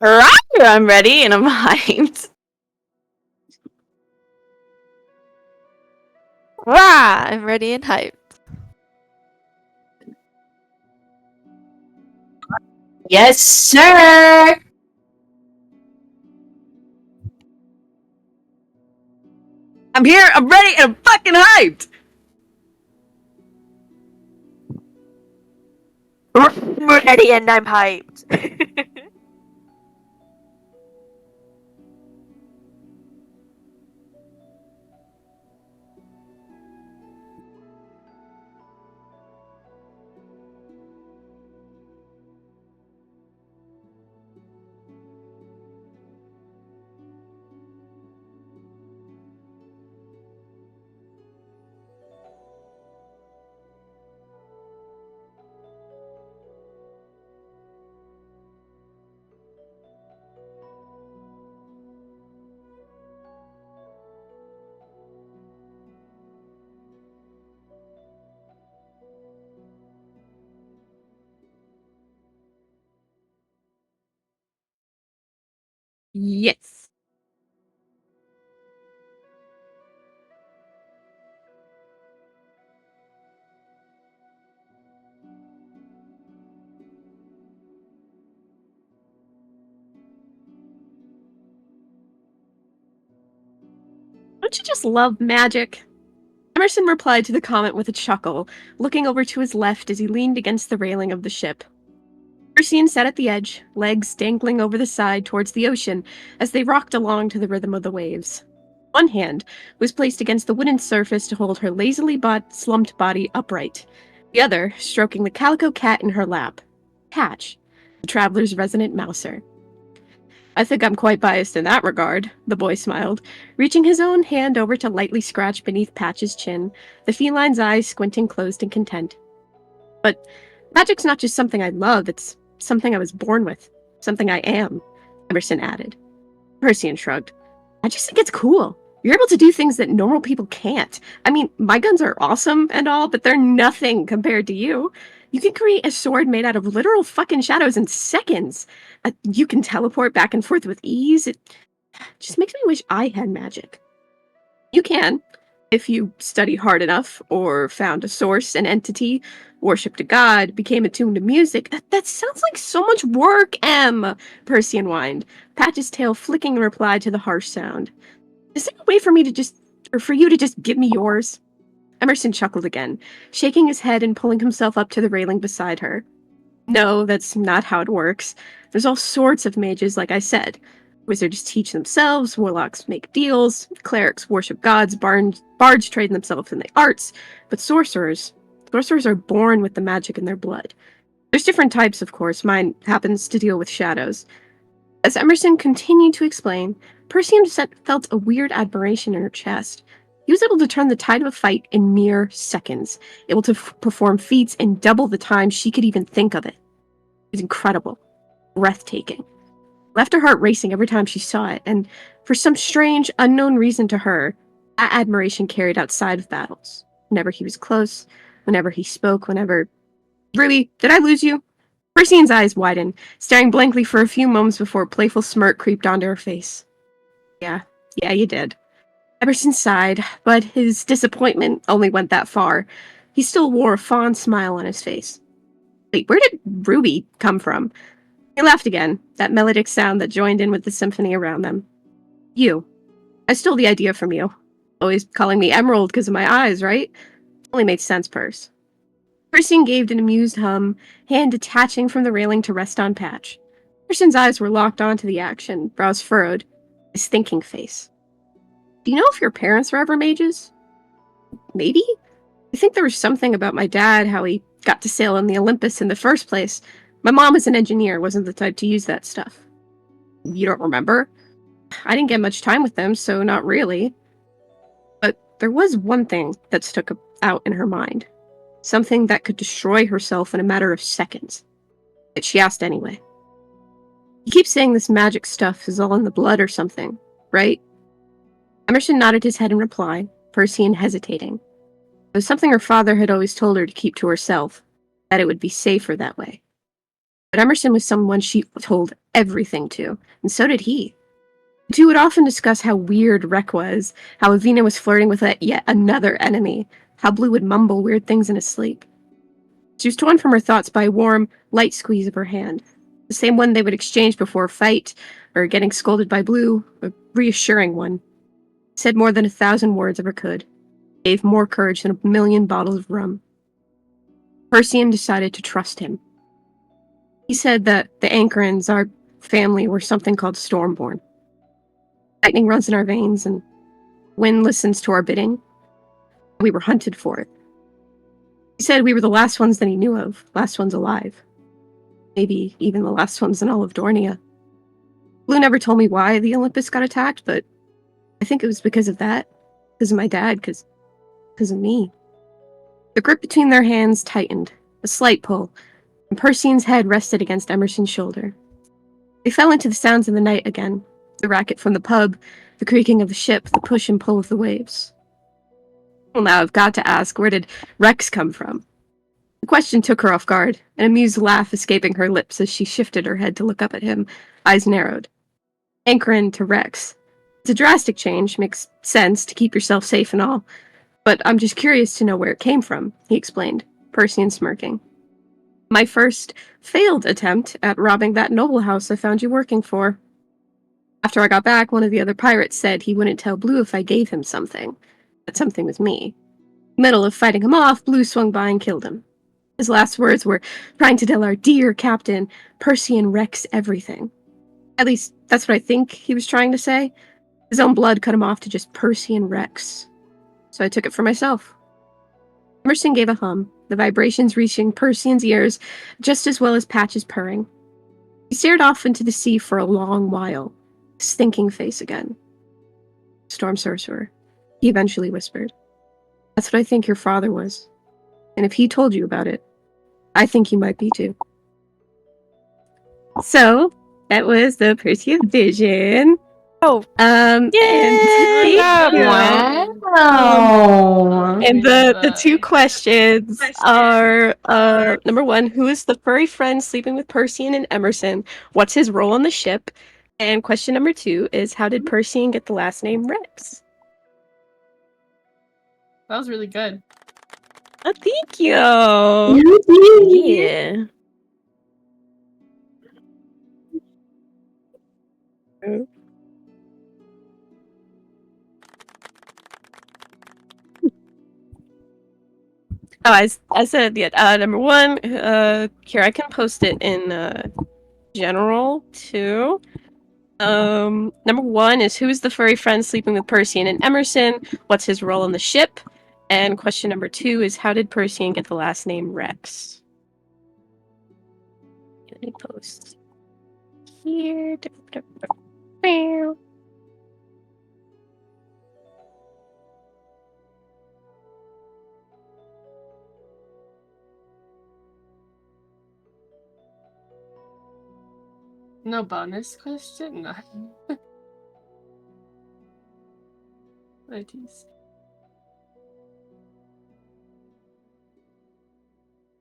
Right, I'm ready and I'm hyped. Rah! I'm ready and hyped. Yes, sir. I'm here, I'm ready, and I'm fucking hyped. Ready and I'm hyped. Yes. Don't you just love magic? Emerson replied to the comment with a chuckle, looking over to his left as he leaned against the railing of the ship. Persean sat at the edge, legs dangling over the side towards the ocean as they rocked along to the rhythm of the waves. One hand was placed against the wooden surface to hold her lazily slumped body upright, the other stroking the calico cat in her lap. Patch, the traveler's resident mouser. I think I'm quite biased in that regard, the boy smiled, reaching his own hand over to lightly scratch beneath Patch's chin, the feline's eyes squinting closed in content. But magic's not just something I love, it's something I was born with. Something I am, Emerson added. Persean shrugged. I just think it's cool. You're able to do things that normal people can't. I mean, my guns are awesome and all, but they're nothing compared to you. You can create a sword made out of literal fucking shadows in seconds. You can teleport back and forth with ease. It just makes me wish I had magic. You can, if you study hard enough, or found a source, an entity, worshipped a god, became attuned to music. That sounds like so much work, Em, Persean whined, Patch's tail flicking in reply to the harsh sound. Is there a way for me to just, or for you to just give me yours? Emerson chuckled again, shaking his head and pulling himself up to the railing beside her. No, that's not how it works. There's all sorts of mages, like I said. Wizards teach themselves, warlocks make deals, clerics worship gods, bards trade themselves in the arts, but sorcerers are born with the magic in their blood. There's different types, of course. Mine happens to deal with shadows. As Emerson continued to explain, Persean felt a weird admiration in her chest. He was able to turn the tide of a fight in mere seconds, able to perform feats in double the time she could even think of it. It was incredible, breathtaking. Left her heart racing every time she saw it, and for some strange, unknown reason to her, that admiration carried outside of battles. Whenever he was close, whenever he spoke, whenever... Ruby, did I lose you? Persean's eyes widened, staring blankly for a few moments before a playful smirk creeped onto her face. Yeah, you did. Emerson sighed, but his disappointment only went that far. He still wore a fond smile on his face. Wait, where did Ruby come from? He laughed again, that melodic sound that joined in with the symphony around them. You. I stole the idea from you. Always calling me Emerald because of my eyes, right? Only made sense, Purse. Persean gave an amused hum, hand detaching from the railing to rest on Patch. Persean's eyes were locked onto the action, brows furrowed, his thinking face. Do you know if your parents were ever mages? Maybe? I think there was something about my dad, how he got to sail on the Olympus in the first place. My mom was an engineer, wasn't the type to use that stuff. You don't remember? I didn't get much time with them, so not really. But there was one thing that stuck out in her mind. Something that could destroy herself in a matter of seconds. Yet she asked anyway. You keep saying this magic stuff is all in the blood or something, right? Emerson nodded his head in reply, Persean hesitating. It was something her father had always told her to keep to herself, that it would be safer that way. But Emerson was someone she told everything to, and so did he. The two would often discuss how weird Rek was, how Avina was flirting with yet another enemy, how Blue would mumble weird things in his sleep. She was torn from her thoughts by a warm, light squeeze of her hand, the same one they would exchange before a fight, or getting scolded by Blue, a reassuring one. Said more than 1,000 words ever could, gave more courage than 1,000,000 bottles of rum. Persian decided to trust him. He said that the Anchorans, our family, were something called Stormborn. Lightning runs in our veins, and wind listens to our bidding. We were hunted for it. He said we were the last ones that he knew of, last ones alive. Maybe even the last ones in all of Dornia. Blue never told me why the Olympus got attacked, but I think it was because of that. Because of my dad, because of me. The grip between their hands tightened, a slight pull, and Persian's head rested against Emerson's shoulder. They fell into the sounds of the night again, the racket from the pub, the creaking of the ship, the push and pull of the waves. Well, now I've got to ask, where did Rex come from? The question took her off guard, an amused laugh escaping her lips as she shifted her head to look up at him, eyes narrowed. Anchorin to Rex. It's a drastic change, makes sense to keep yourself safe and all, but I'm just curious to know where it came from, he explained, Persian smirking. My first failed attempt at robbing that noble house I found you working for. After I got back, one of the other pirates said he wouldn't tell Blue if I gave him something. That something was me. In the middle of fighting him off, Blue swung by and killed him. His last words were trying to tell our dear captain, Persian wrecks everything. At least, that's what I think he was trying to say. His own blood cut him off to just Persian wrecks. So I took it for myself. Emerson gave a hum, the vibrations reaching Persian's ears just as well as Patch's purring. He stared off into the sea for a long while, his thinking face again. Storm Sorcerer, he eventually whispered. That's what I think your father was. And if he told you about it, I think you might be too. So, that was the Perseid vision. Oh. And Wow. And the two questions are, number one, who is the furry friend sleeping with Persian and Emerson? What's his role on the ship? And question number two is, how did Persian get the last name Rex? That was really good. Oh, thank you! Yeah. Oh, I said at the end, number one, here, I can post it in, general, too. Number one is, who's the furry friend sleeping with Persian and Emerson? What's his role on the ship? And question number two is, how did Persian get the last name Rex? Let me post here. No bonus question? No. I tease.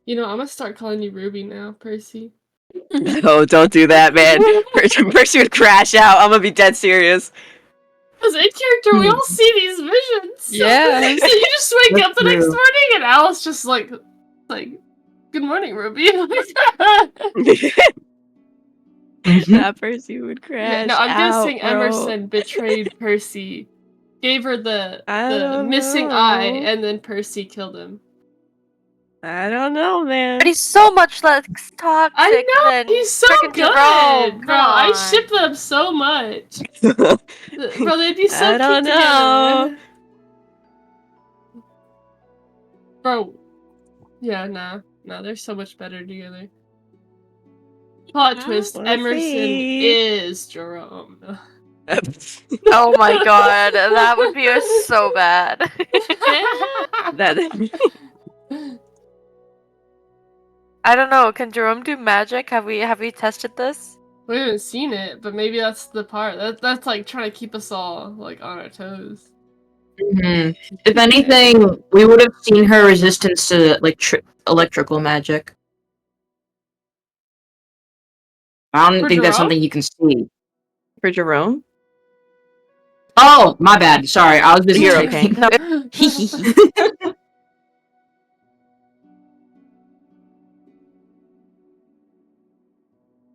You know, I'm gonna start calling you Ruby now, Percy. No, don't do that, man. Percy would crash out. I'm gonna be dead serious. Because in character, we all see these visions. Yeah. So you just wake up the next true. morning and Alice just like, good morning, Ruby. That Percy would crash Yeah, no, I'm out, guessing bro. Emerson betrayed Percy, gave her the I don't missing know. eye, and then Percy killed him. I don't know, man. But he's so much less toxic I know, than he's so frickin' good, Jerome. bro. Come I on. ship them so much. Bro, they'd be so I don't cute know. together. Bro. Yeah, nah, they're so much better together. Plot twist, We'll Emerson see. is Jerome. Oh my god, that would be so bad. I don't know. Can Jerome do magic? Have we tested this? We haven't seen it, but maybe that's the part. That's like trying to keep us all like on our toes. Mhm. If anything, we would have seen her resistance to like electrical magic. I don't For think that's Jerome? something you can see. For Jerome? Oh, my bad. Sorry, I was busy You're okay. typing. No.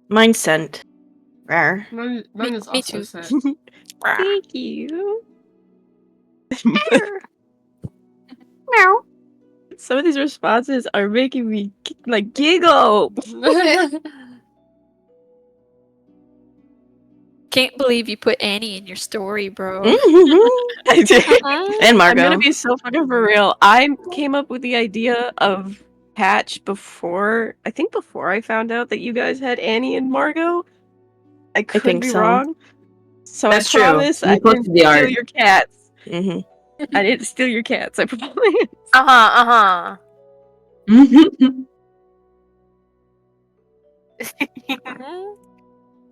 Mine's sent. Rare. Mine is Me also too. set. Thank you. Meow. Some of these responses are making me like giggle. Can't believe you put Annie in your story, bro. I did. And I'm gonna Margot. be so fucking for real. I came up with the idea of Patch before I found out that you guys had Annie and Margot. I could think be so. wrong. So That's I true. promise You I posted didn't the steal art. your cats. Mm-hmm. I didn't steal your cats, I promise. Uh-huh.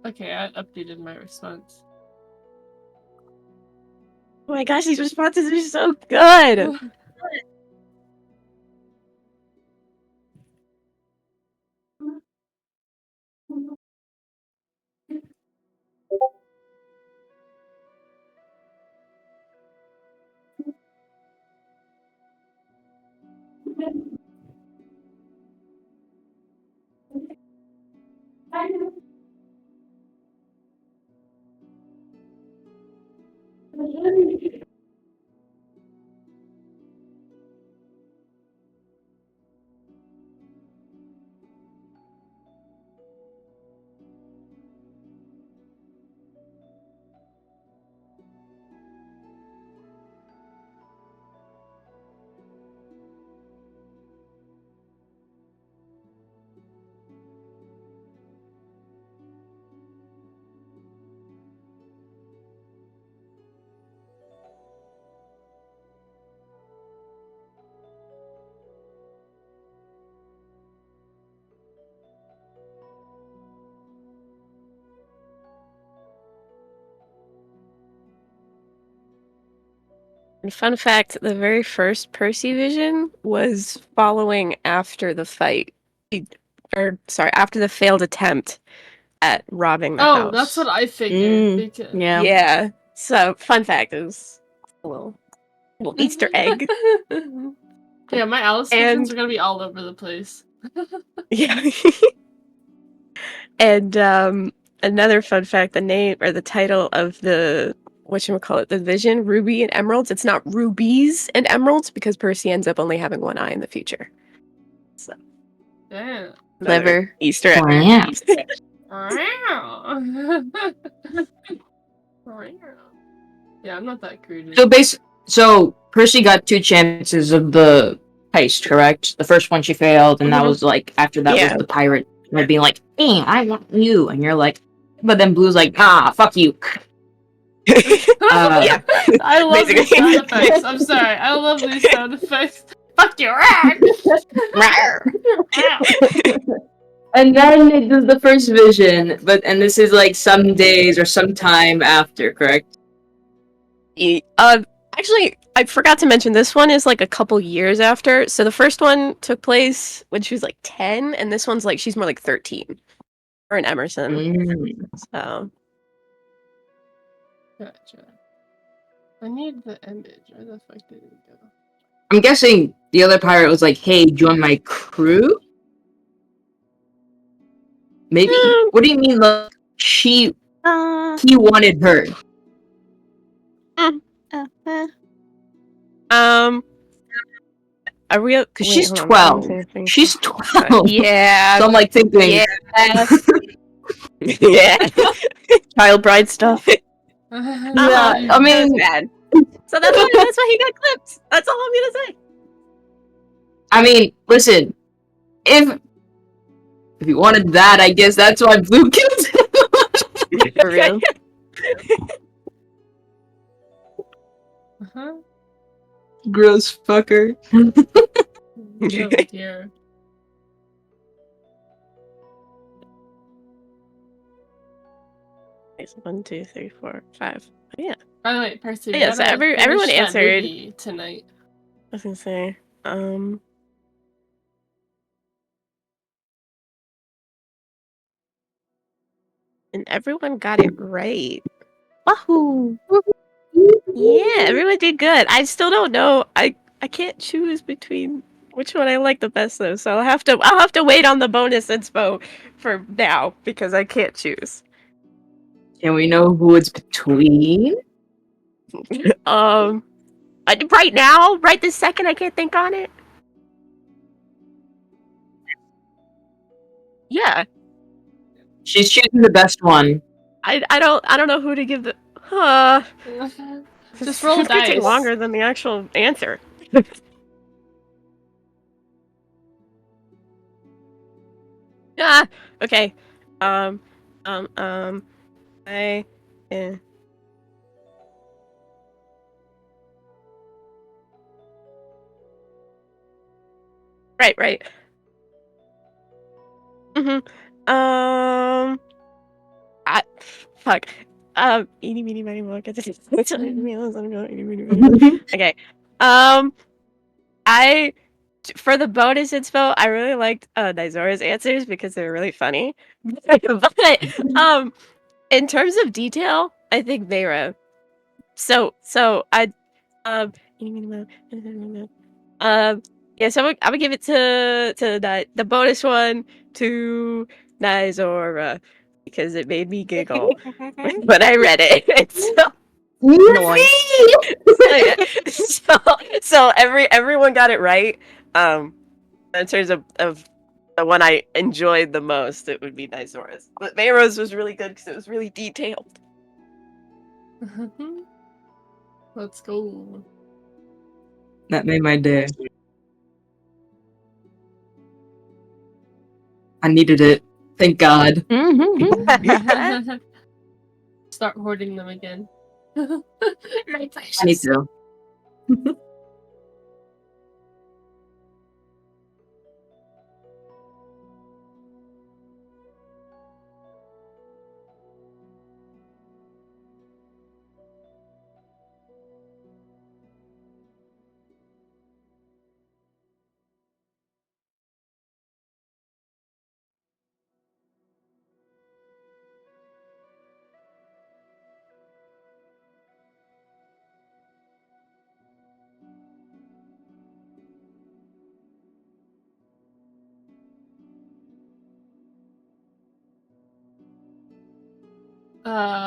Okay, I updated my response. Oh my gosh, these responses are so good. And fun fact, the very first Percy vision was following after the fight. After the failed attempt at robbing the house. Oh, that's what I figured. Because... Yeah. Yeah. So, fun fact is a little Easter egg. Yeah, my Alice visions are gonna be all over the place. Yeah. And another fun fact, the name or the title of the whatchamacallit, the vision, Ruby and Emeralds, it's not rubies and emeralds because Percy ends up only having one eye in the future. So Damn. another Clever. Easter egg. Yeah. Yeah, I'm not that crude. So Percy got 2 chances of the heist, correct? The first one she failed, and that was like after that was Yeah. the pirate being like, "Hey, I want you," and you're like, but then Blue's like, "Ah, fuck you." Yeah. I love these Basically. sound effects. I'm sorry. I love these sound effects. Fuck you. And then it does the first vision, and this is like some days or some time after, correct? Actually, I forgot to mention this one is like a couple years after. So the first one took place when she was like 10, and this one's like she's more like 13. Or an Emerson. So Gotcha. I need the image. Where the fuck did it go? I'm guessing the other pirate was like, "Hey, join my crew." Maybe. What do you mean? Like he wanted her. Are we? Because wait, she's hold on, I don't 12. say anything. She's 12. Yeah. So I'm like thinking. Yeah. Yeah. Child bride stuff. Yeah, I mean, bad. So that's why he got clipped. That's all I'm gonna say. I mean, listen. If you wanted that, I guess that's why Blue killed him. For real. Gross fucker. Oh dear. Nice. 1, 2, 3, 4, 5. Oh, yeah. By the way, Percy, we Yeah, so gotta everyone finish that answered. movie tonight. I was gonna say, And everyone got it right. Wahoo! Yeah, everyone did good. I still don't know. I can't choose between which one I like the best though. So I'll have to wait on the bonus inspo for now because I can't choose. Can we know who it's between? Right now, right this second, I can't think on it. Yeah, She's choosing the best one. I don't know who to give the. Just roll It's gonna take dice. longer than the actual answer. Ah, okay. Um, I. Eh. Right. Mm-hmm. Fuck. Eeny, meeny, miny, moe, get this. Okay. Um, I for the bonus inspo, I really liked Nizora's answers because they were really funny. But in terms of detail, I think Mero. So I eeny, meeny, moe, yeah, so I'm gonna give it to the bonus one to Nizora because it made me giggle when I read it. It's so annoying. So everyone got it right. In terms of the one I enjoyed the most, it would be Nizora's. But Mayro's was really good because it was really detailed. Let's go. That made my day. I needed it. Thank God. Start hoarding them again. My I precious. need to.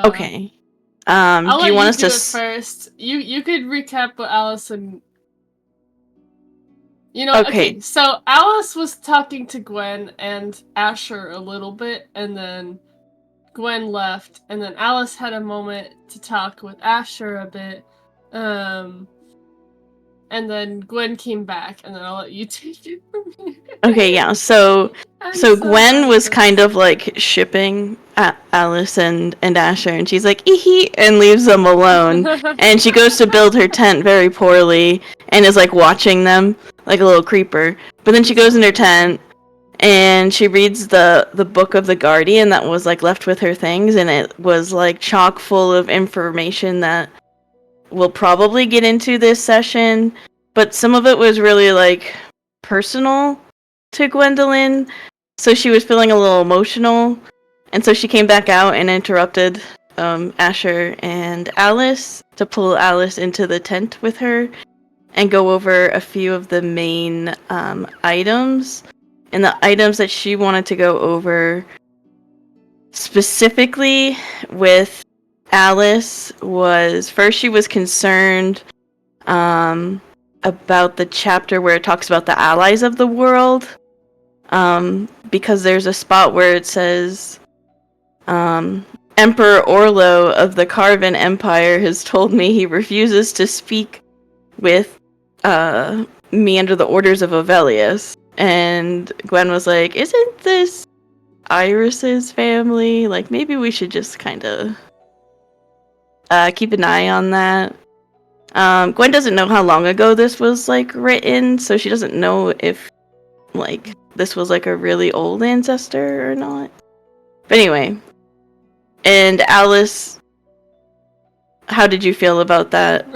Okay. I'll Do you let want you us do to? it first. You could recap what Allison. Okay. Okay, so Alice was talking to Gwen and Asher a little bit, and then Gwen left, and then Alice had a moment to talk with Asher a bit, and then Gwen came back, and then I'll let you take it from here. Okay, yeah. So I'm Gwen bad was at kind this. of like shipping Alice and Asher, and she's like, "Eehee," and leaves them alone. And she goes to build her tent very poorly, and is like watching them like a little creeper. But then she goes in her tent, and she reads the book of the Guardian that was like left with her things, and it was like chock full of information that we'll probably get into this session. But some of it was really like personal to Gwendolyn, so she was feeling a little emotional, and so she came back out and interrupted Asher and Alice to pull Alice into the tent with her and go over a few of the main items. And the items that she wanted to go over specifically with Alice was, first she was concerned about the chapter where it talks about the allies of the world, because there's a spot where it says, Emperor Orlo of the Carvan Empire has told me he refuses to speak with me under the orders of Ovelius. And Gwen was like, isn't this Iris's family? Like, maybe we should just kind of keep an eye on that. Gwen doesn't know how long ago this was, like, written, so she doesn't know if, like, this was, like, a really old ancestor or not. But anyway. And Alice, how did you feel about that?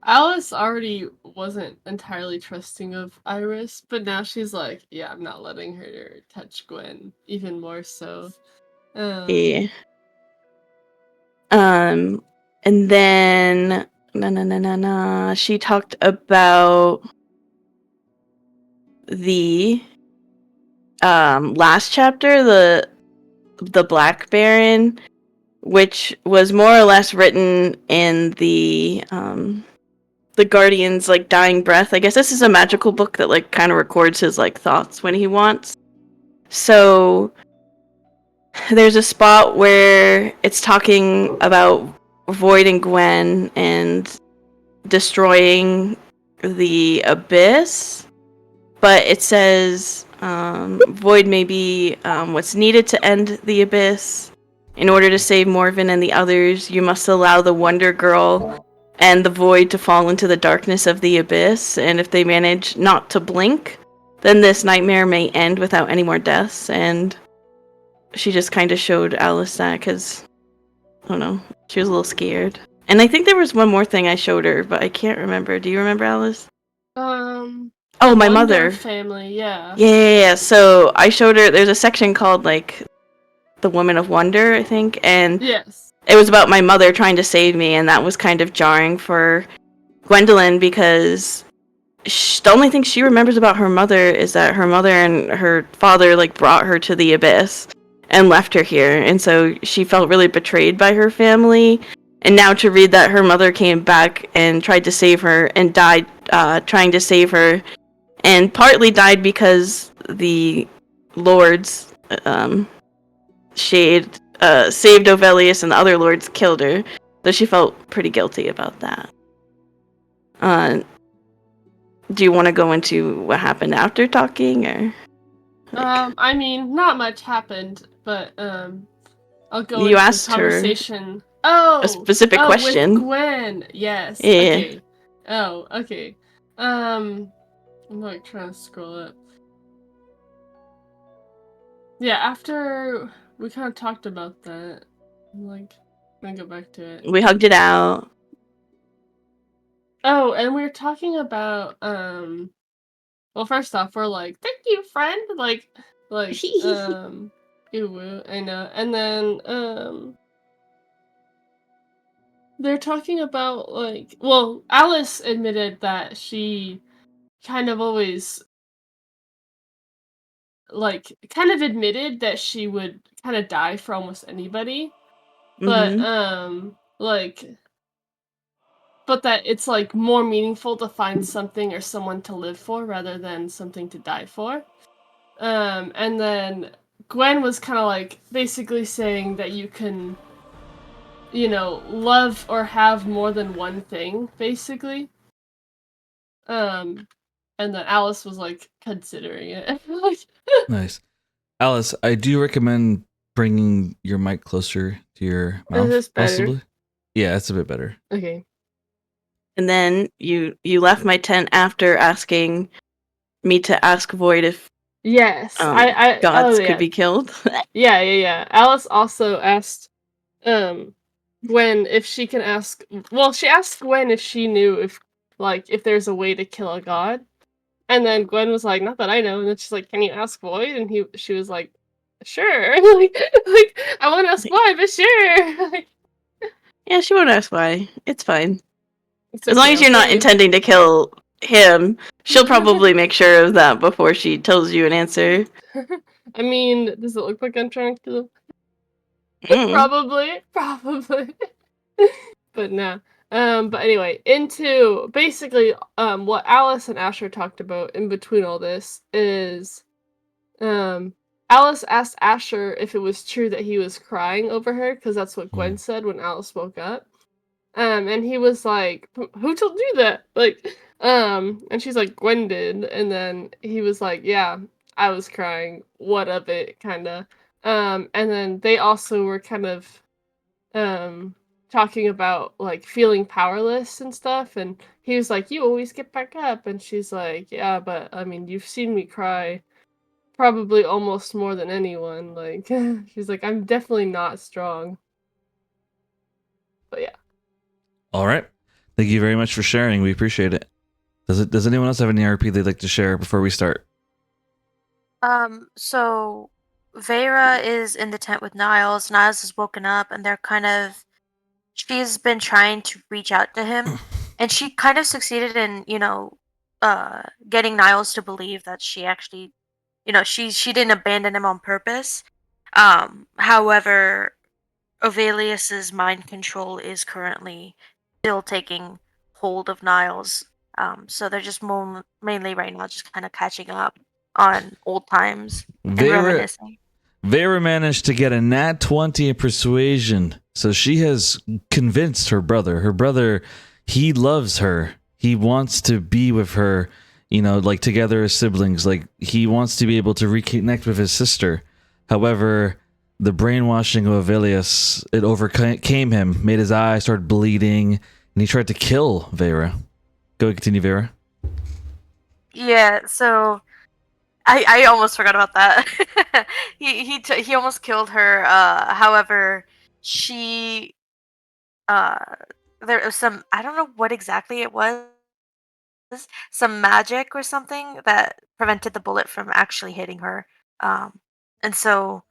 Alice already wasn't entirely trusting of Iris, but now she's like, yeah, I'm not letting her touch Gwen, even more so. Yeah. And then she talked about the last chapter, the Black Baron, which was more or less written in the Guardian's like dying breath. I guess this is a magical book that like kind of records his like thoughts when he wants. So there's a spot where it's talking about Void and Gwen and destroying the abyss, but it says Void may be what's needed to end the abyss. In order to save Morven and the others, you must allow the Wonder Girl and the Void to fall into the darkness of the abyss, and if they manage not to blink, then this nightmare may end without any more deaths. And she just kind of showed Alice that because, I don't know, she was a little scared. And I think there was one more thing I showed her, but I can't remember. Do you remember, Alice? Oh, my Wonder mother. family, yeah. Yeah. So I showed her, there's a section called, like, The Woman of Wonder, I think, and Yes. it was about my mother trying to save me, and that was kind of jarring for Gwendolyn because the only thing she remembers about her mother is that her mother and her father, like, brought her to the abyss and left her here, and so she felt really betrayed by her family. And now to read that her mother came back and tried to save her and died trying to save her, and partly died because the lords saved Ovelius and the other lords killed her, so she felt pretty guilty about that. Do you want to go into what happened after talking, or? I mean, not much happened, but I'll go You into asked the her conversation. Oh, a specific question. With Gwen, yes. Yeah. Okay. Oh, okay. I'm like trying to scroll up. Yeah, after we kind of talked about that, I'm like, gonna go back to it. We hugged it out. Oh, and we were talking about well, first off, we're like, thank you, friend. Like, ew, I know. And then, they're talking about, like, well, Alice admitted that she kind of always, like, kind of admitted that she would kind of die for almost anybody. But, like, but that it's, like, more meaningful to find something or someone to live for rather than something to die for. And then Gwen was kind of like basically saying that you can, love or have more than one thing, basically. And then Alice was like considering it. Nice. Alice, I do recommend bringing your mic closer to your mouth. this better? Possibly. Yeah, it's a bit better. Okay. And then you left my tent after asking me to ask Void if Yes, gods yeah. could be killed. Yeah. Alice also asked Gwen if she can ask. Well, she asked Gwen if she knew if there's a way to kill a god. And then Gwen was like, "Not that I know." And then she's like, "Can you ask Void?" And she was like, "Sure." like I want to ask why, but sure. Yeah, she won't ask why. It's fine. It's As long okay, as you're I'll not tell you. intending to kill him, she'll probably make sure of that before she tells you an answer. I mean, does it look like I'm trying to kill him? Mm. Probably. But no. But anyway, into basically what Alice and Asher talked about in between all this is Alice asked Asher if it was true that he was crying over her, because that's what Gwen said when Alice woke up. And he was like, "Who told you that?" And she's like, "Gwen did." And then he was like, "Yeah, I was crying. What of it?" Kinda. And then they also were kind of talking about like feeling powerless and stuff, and he was like, "You always get back up." And she's like, "Yeah, but I mean, you've seen me cry probably almost more than anyone." Like, she's like, "I'm definitely not strong." But yeah. All right. Thank you very much for sharing. We appreciate it. Does anyone else have any RP they'd like to share before we start? So Vera is in the tent with Niles. Niles has woken up, and she's been trying to reach out to him, and she kind of succeeded in, getting Niles to believe that she actually, she didn't abandon him on purpose. However, Ovelius's mind control is currently still taking hold of Niles. So they're just mainly right now just kind of catching up on old times and reminiscing. Vera managed to get a nat 20 in persuasion, so she has convinced her brother. Her brother, he loves her. He wants to be with her, like together as siblings. Like, he wants to be able to reconnect with his sister. However, the brainwashing of Avilius, it overcame him, made his eye start bleeding, and he tried to kill Vera. Go ahead, continue, Vera. Yeah, so I almost forgot about that. He almost killed her. However, she there was some, I don't know what exactly it was, some magic or something that prevented the bullet from actually hitting her. And so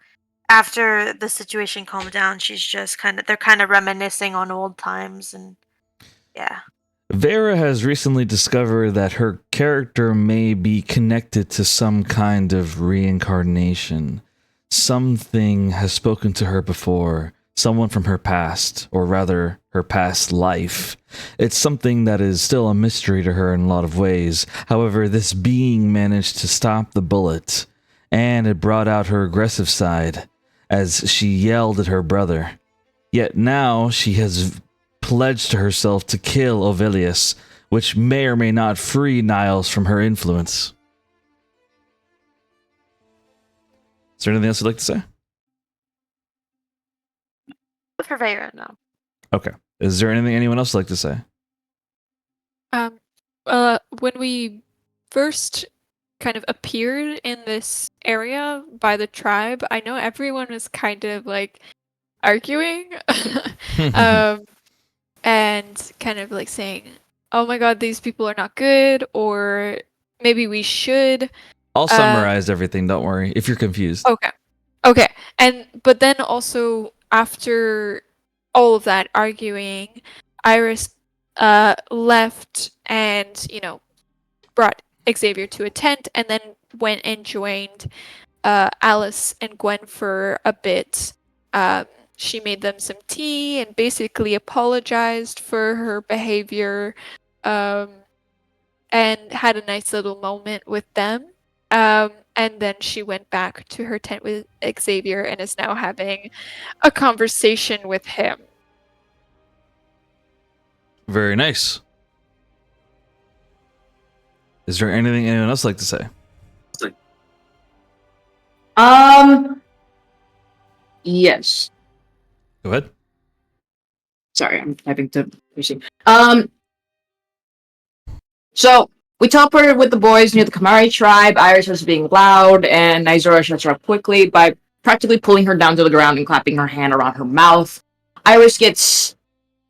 after the situation calmed down, they're kind of reminiscing on old times, and yeah. Vera has recently discovered that her character may be connected to some kind of reincarnation. Something has spoken to her before, someone from her past, or rather, her past life. It's something that is still a mystery to her in a lot of ways. However, this being managed to stop the bullet, and it brought out her aggressive side as she yelled at her brother. Yet now she has pledged to herself to kill Ovelius, which may or may not free Niles from her influence. Is there anything else you'd like to say? For Vera, no. Okay. Is there anything anyone else would like to say? When we first kind of appeared in this area by the tribe, I know everyone was kind of like arguing. And kind of like saying, oh my god, these people are not good, or maybe we should. I'll summarize everything, don't worry, if you're confused. Okay. But then also, after all of that arguing, Iris left and, brought Xavier to a tent, and then went and joined Alice and Gwen for a bit. She made them some tea and basically apologized for her behavior, and had a nice little moment with them. And then she went back to her tent with Xavier and is now having a conversation with him. Very nice. Is there anything anyone else would like to say? Yes. Go ahead. Sorry, I'm having to pushing. So we teleported with the boys near the Kymari tribe. Iris was being loud, and Nizora shuts her up quickly by practically pulling her down to the ground and clapping her hand around her mouth. Iris gets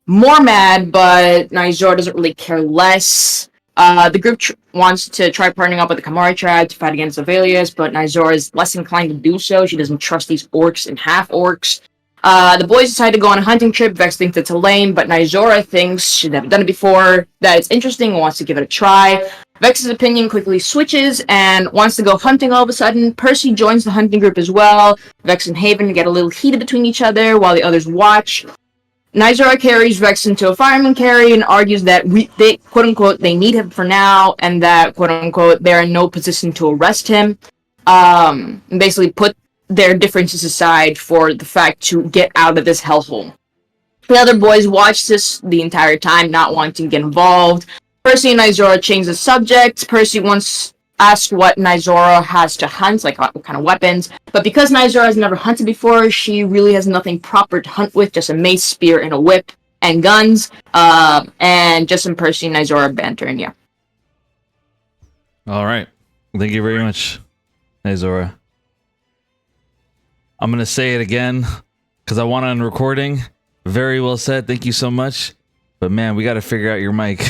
more mad, but Nizora doesn't really care less. The group wants to try partnering up with the Kymari tribe to fight against Avelius, but Nizora is less inclined to do so. She doesn't trust these orcs and half-orcs. The boys decide to go on a hunting trip. Vex thinks it's lame, but Nizora thinks she's never done it before, that it's interesting and wants to give it a try. Vex's opinion quickly switches and wants to go hunting all of a sudden. Percy joins the hunting group as well. Vex and Haven get a little heated between each other while the others watch. Nizora carries Vex into a fireman carry and argues that they, quote-unquote, they need him for now, and that, quote-unquote, they're in no position to arrest him. And basically put their differences aside for the fact to get out of this hellhole. The other boys watch this the entire time, not wanting to get involved. Percy and Nizora change the subject. Percy once asked what Nizora has to hunt, like what kind of weapons. But because Nizora has never hunted before, she really has nothing proper to hunt with, just a mace, spear, and a whip, and guns. And just some Percy and Nizora banter, and yeah. All right. Thank you very much, Nizora. I'm going to say it again because I want it on recording. Very well said. Thank you so much. But man, we got to figure out your mic.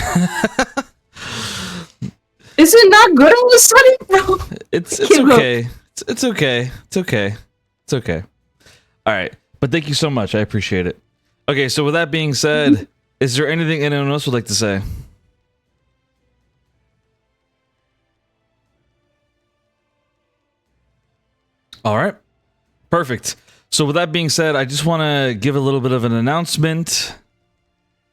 Is it not good all of a sudden, bro? It's okay. It's okay. It's okay. It's okay. All right. But thank you so much. I appreciate it. Okay, so with that being said, is there anything anyone else would like to say? All right. Perfect. So with that being said, I just want to give a little bit of an announcement.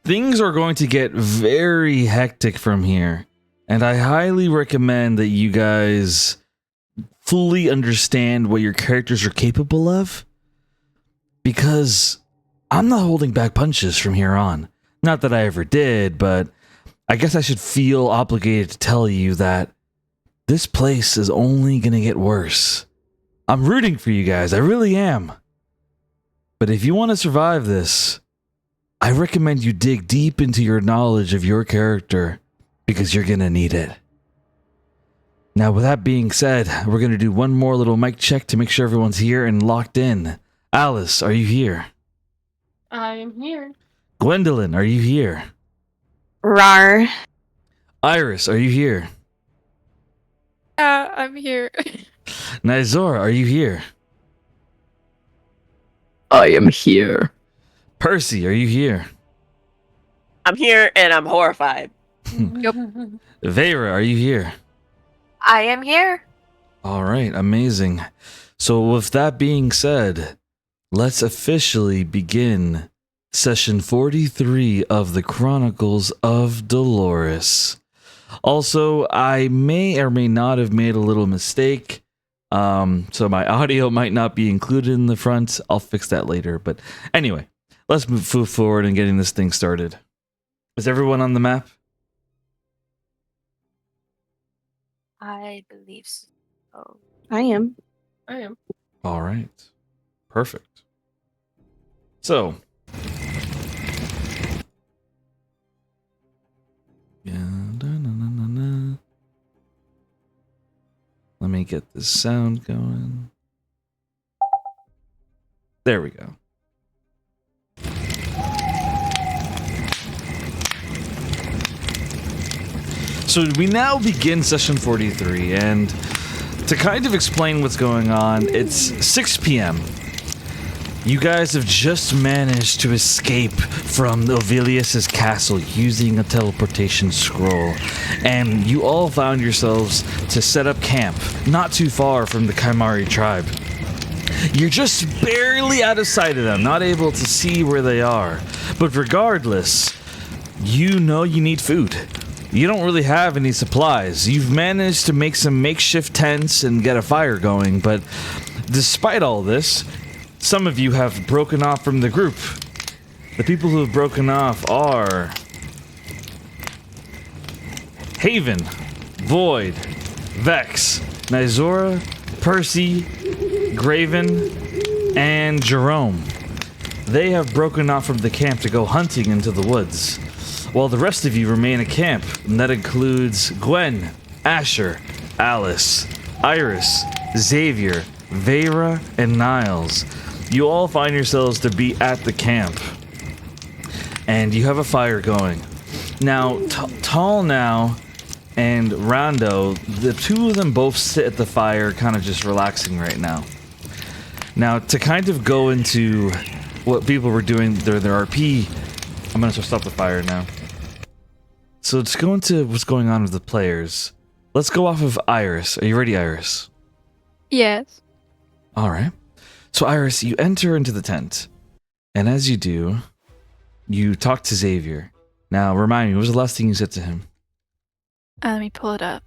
Things are going to get very hectic from here, and I highly recommend that you guys fully understand what your characters are capable of, because I'm not holding back punches from here on. Not that I ever did, but I guess I should feel obligated to tell you that this place is only going to get worse. I'm rooting for you guys, I really am. But if you want to survive this, I recommend you dig deep into your knowledge of your character, because you're going to need it. Now, with that being said, we're going to do one more little mic check to make sure everyone's here and locked in. Alice, are you here? I am here. Gwendolyn, are you here? Rar. Iris, are you here? Yeah, I'm here. Nizor, are you here? I am here. Percy, are you here? I'm here and I'm horrified. Yep. Vera, are you here? I am here. All right, amazing. So with that being said, let's officially begin session 43 of the Chronicles of Dolores. Also, I may or may not have made a little mistake. So my audio might not be included in the front. I'll fix that later. But anyway, let's move forward and getting this thing started. Is everyone on the map? I believe so. I am. I am. All right. Perfect. So. Yeah. Da-na-na-na-na. Let me get this sound going. There we go. So we now begin session 43, and to kind of explain what's going on, it's 6 p.m. You guys have just managed to escape from Ovilius's castle using a teleportation scroll, and you all found yourselves to set up camp not too far from the Kymari tribe. You're just barely out of sight of them, not able to see where they are. But regardless, you know you need food. You don't really have any supplies. You've managed to make some makeshift tents and get a fire going, but despite all this, some of you have broken off from the group. The people who have broken off are Haven, Void, Vex, Nizora, Percy, Graven, and Jerome. They have broken off from the camp to go hunting into the woods, while the rest of you remain at camp, and that includes Gwen, Asher, Alice, Iris, Xavier, Vera, and Niles. You all find yourselves to be at the camp, and you have a fire going. Now, Tall now and Rondo, the two of them both sit at the fire, kind of just relaxing right now. Now, to kind of go into what people were doing, their RP, I'm going to stop the fire now. So let's go into what's going on with the players. Let's go off of Iris. Are you ready, Iris? Yes. All right. So Iris, you enter into the tent, and as you do, you talk to Xavier. Now, remind me, what was the last thing you said to him? Let me pull it up.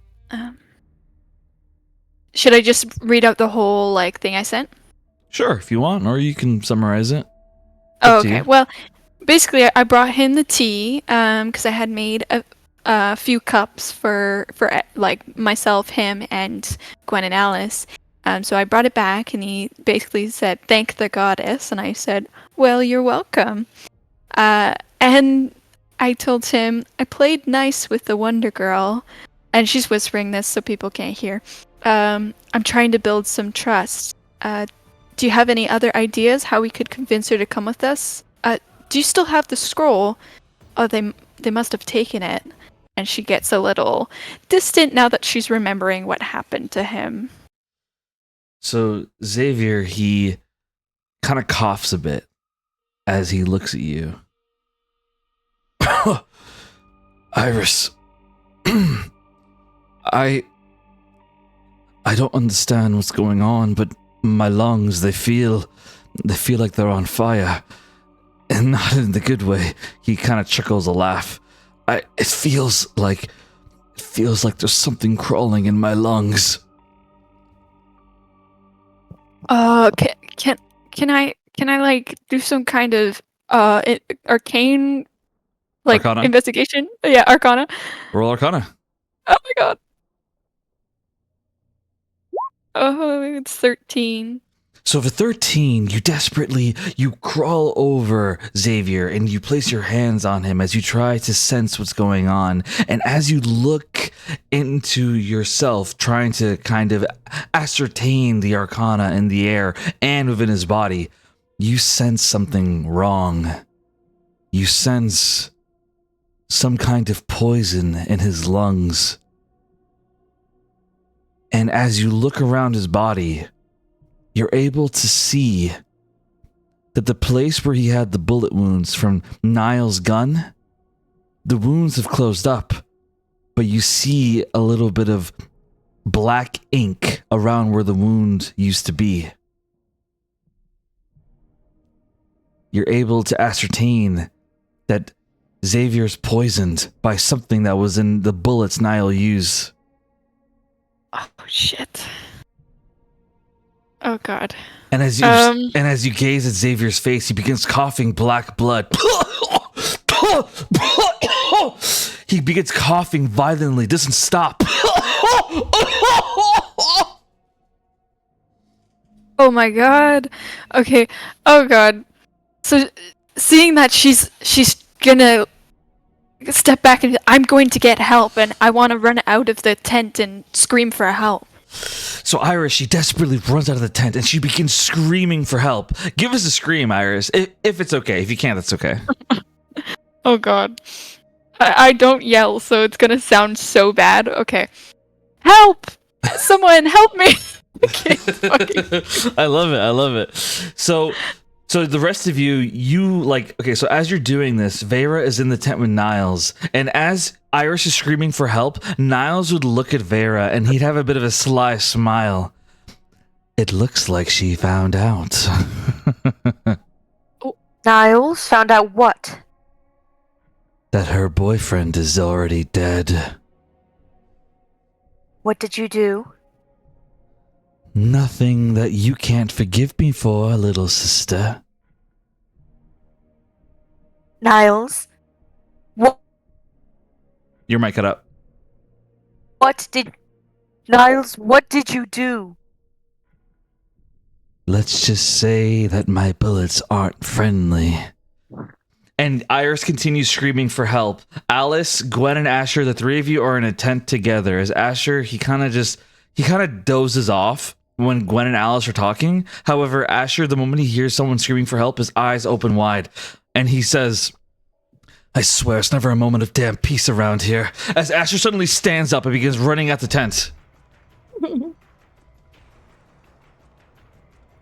Should I just read out the whole thing I sent? Sure, if you want, or you can summarize it. Oh, Up to okay. you. Well, basically, I brought him the tea because I had made a few cups for myself, him, and Gwen and Alice. So I brought it back, and he basically said, "Thank the goddess," and I said, "Well, you're welcome." And I told him I played nice with the Wonder Girl, and she's whispering this so people can't hear. I'm trying to build some trust. Do you have any other ideas how we could convince her to come with us? Do you still have the scroll? Oh, they must have taken it. And she gets a little distant now that she's remembering what happened to him. So Xavier, he kind of coughs a bit as he looks at you. Iris, I don't understand what's going on, but my lungs, they feel like they're on fire. And not in the good way. He kind of chuckles a laugh. It feels like there's something crawling in my lungs. Can I like do some kind of arcane like Arcana? investigation? Yeah, Arcana. Roll Arcana. Oh my god. Oh, it's 13. So for 13, you crawl over Xavier and you place your hands on him as you try to sense what's going on. And as you look into yourself, trying to kind of ascertain the arcana in the air and within his body, you sense something wrong. You sense some kind of poison in his lungs. And as you look around his body, you're able to see that the place where he had the bullet wounds from Niall's gun, the wounds have closed up, but you see a little bit of black ink around where the wound used to be. You're able to ascertain that Xavier's poisoned by something that was in the bullets Niall used. Oh shit. Oh god. And as you gaze at Xavier's face, he begins coughing black blood. He begins coughing violently, doesn't stop. Oh my god. Okay. Oh god. So seeing that she's gonna step back and I'm going to get help and I want to run out of the tent and scream for help. So Iris, she desperately runs out of the tent and she begins screaming for help. Give us a scream, Iris, if it's okay. If you can't, that's okay. Oh god. I don't yell, so it's gonna sound so bad. Okay. Help! Someone help me! Okay, I love it. So the rest of you okay, so as you're doing this, Vera is in the tent with Niles, and as Iris is screaming for help, Niles would look at Vera and he'd have a bit of a sly smile. It looks like she found out. Niles found out what? That her boyfriend is already dead. What did you do? Nothing that you can't forgive me for, little sister. Niles? What Your mic cut up. Niles, what did you do? Let's just say that my bullets aren't friendly. And Iris continues screaming for help. Alice, Gwen, and Asher, the three of you are in a tent together. As Asher, he kind of dozes off when Gwen and Alice are talking. However, Asher, the moment he hears someone screaming for help, his eyes open wide. And he says, I swear it's never a moment of damn peace around here. As Asher suddenly stands up and begins running at the tent.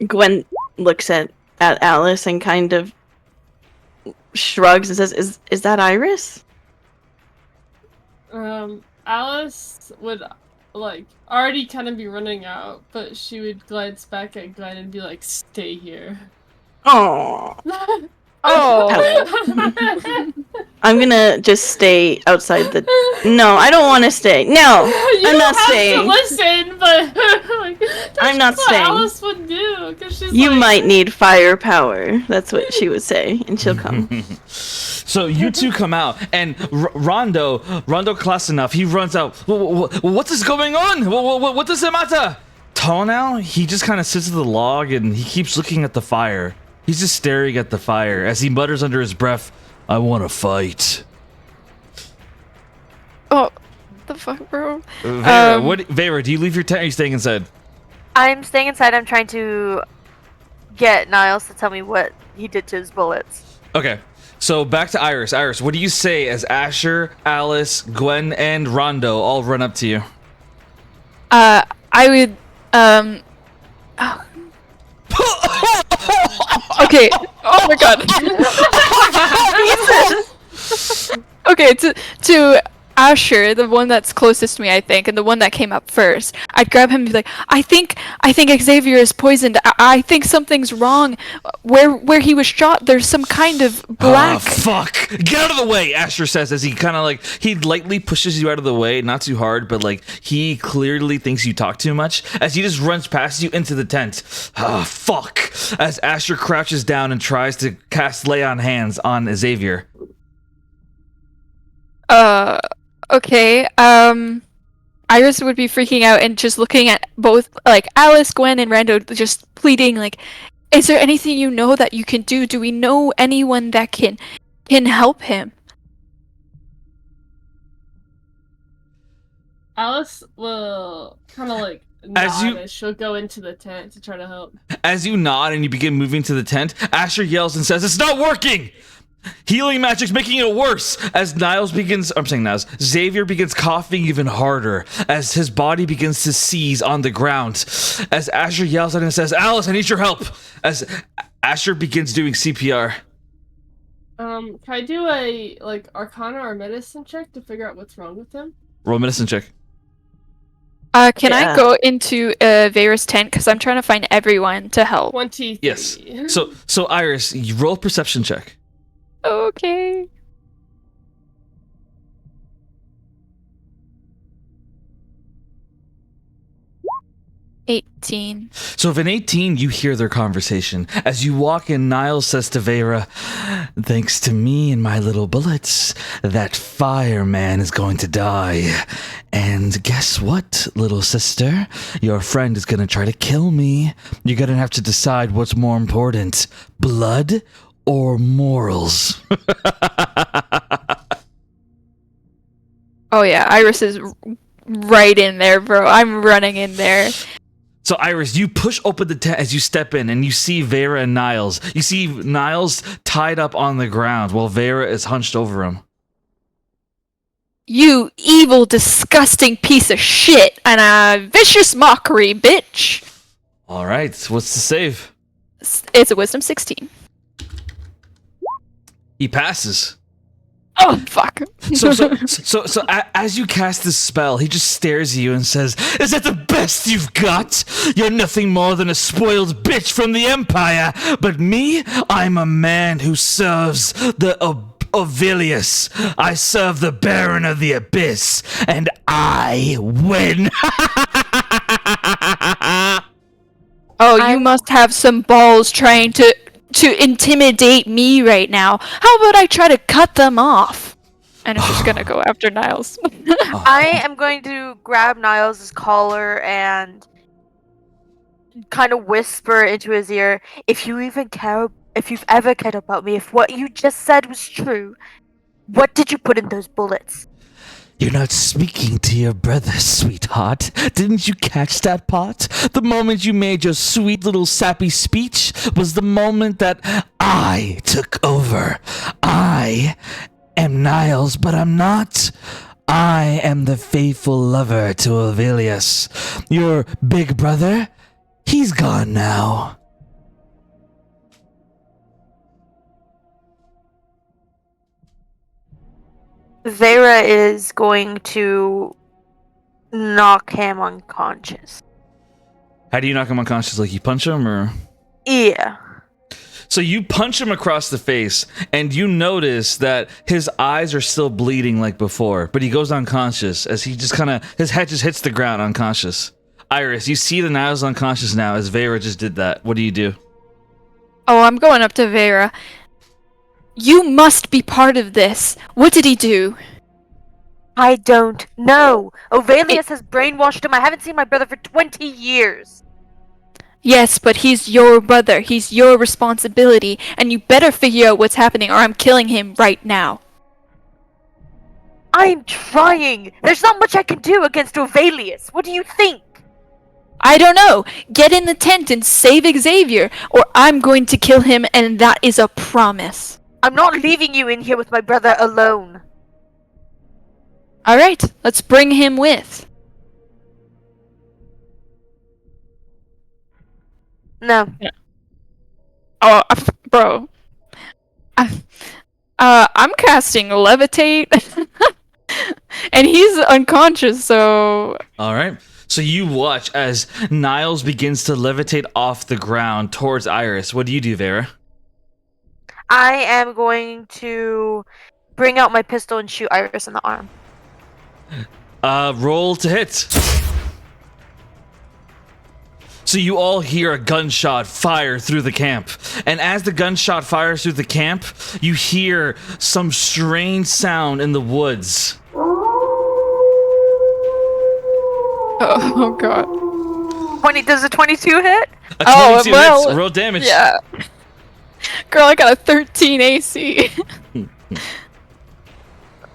Gwen looks at Alice and kind of shrugs and says, Is that Iris? Alice would already kind of be running out, but she would glance back at Glenn and be like, "Stay here." Oh. Oh. I'm gonna just stay outside the. No, I don't want to stay. No, I'm not staying. You have to listen, but that's I'm not what staying. Alice would do, because she's You might need firepower. That's what she would say, and she'll come. So you two come out, and Rondo class enough, he runs out. What is going on? What does it matter? Tall now, he just kind of sits at the log and he keeps looking at the fire. He's just staring at the fire as he mutters under his breath, I want to fight. Oh, the fuck, bro? Vera, do you leave your tent or are you staying inside? I'm staying inside. I'm trying to get Niles to tell me what he did to his bullets. Okay. So back to Iris. Iris, what do you say as Asher, Alice, Gwen, and Rondo all run up to you? I would Okay. Oh my god. Okay, to Asher, the one that's closest to me, I think, and the one that came up first, I'd grab him and be like, I think Xavier is poisoned. I think something's wrong. Where he was shot, there's some kind of black. Oh, fuck! Get out of the way, Asher says as he kind of like, he lightly pushes you out of the way, not too hard, but like, he clearly thinks you talk too much, as he just runs past you into the tent. Ah, fuck! As Asher crouches down and tries to cast Lay on Hands on Xavier. Okay, Iris would be freaking out and just looking at both, like, Alice, Gwen, and Rando, just pleading, like, is there anything you know that you can do? Do we know anyone that can help him? Alice will kind of like As nod you- as she'll go into the tent to try to help. As you nod and you begin moving to the tent, Asher yells and says, "It's not working! Healing magic's making it worse!" As Xavier begins coughing even harder, as his body begins to seize on the ground. As Asher yells at him and says, "Alice, I need your help!" As Asher begins doing CPR. Can I do a like Arcana or Medicine check to figure out what's wrong with him? Roll medicine check. Can I go into Vera's tent? Because I'm trying to find everyone to help. 23. Yes. So Iris, you roll a perception check. Okay. $18. So if an 18, you hear their conversation. As you walk in, Niles says to Vera, "Thanks to me and my little bullets, that fireman is going to die. And guess what, little sister? Your friend is going to try to kill me. You're going to have to decide what's more important, blood or morals." Oh yeah, Iris is right in there, bro. I'm running in there. So Iris, you push open the tent as you step in and you see Vera and Niles. You see Niles tied up on the ground while Vera is hunched over him. You evil, disgusting piece of shit and a vicious mockery, bitch. All right, what's the save? It's a wisdom 16. He passes. Oh, fuck. So as you cast this spell, he just stares at you and says, "Is that the best you've got? You're nothing more than a spoiled bitch from the Empire. But me, I'm a man who serves the Ovilius. I serve the Baron of the Abyss, and I win." Oh, you must have some balls trying to intimidate me right now. How about I try to cut them off? And it's just gonna go after Niles. I am going to grab Niles' collar and kind of whisper into his ear, if you've ever cared about me, if what you just said was true, what did you put in those bullets? "You're not speaking to your brother, sweetheart. Didn't you catch that part? The moment you made your sweet little sappy speech was the moment that I took over. I am Niles, but I'm not. I am the faithful lover to Ovilius. Your big brother, he's gone now." Vera is going to knock him unconscious. How do you knock him unconscious? Like you punch him, or? Yeah. So you punch him across the face, and you notice that his eyes are still bleeding like before, but he goes unconscious as he just his head just hits the ground unconscious. Iris, you see the Niles unconscious now as Vera just did that. What do you do? Oh, I'm going up to Vera. You must be part of this. What did he do? I don't know. Ovalius has brainwashed him. I haven't seen my brother for 20 years. Yes, but he's your brother. He's your responsibility, and you better figure out what's happening or I'm killing him right now. I'm trying. There's not much I can do against Ovalius. What do you think? I don't know. Get in the tent and save Xavier, or I'm going to kill him, and that is a promise. I'm not leaving you in here with my brother alone. Alright, let's bring him with. No. Oh, bro. I'm casting levitate, and he's unconscious. So All right. So you watch as Niles begins to levitate off the ground towards Iris. What do you do, Vera? I am going to bring out my pistol and shoot Iris in the arm. Roll to hit. So you all hear a gunshot fire through the camp. And as the gunshot fires through the camp, you hear some strange sound in the woods. oh god. Does a 22 hit? A 22 Oh, well, hits, roll damage. Yeah. Girl, I got a 13 AC.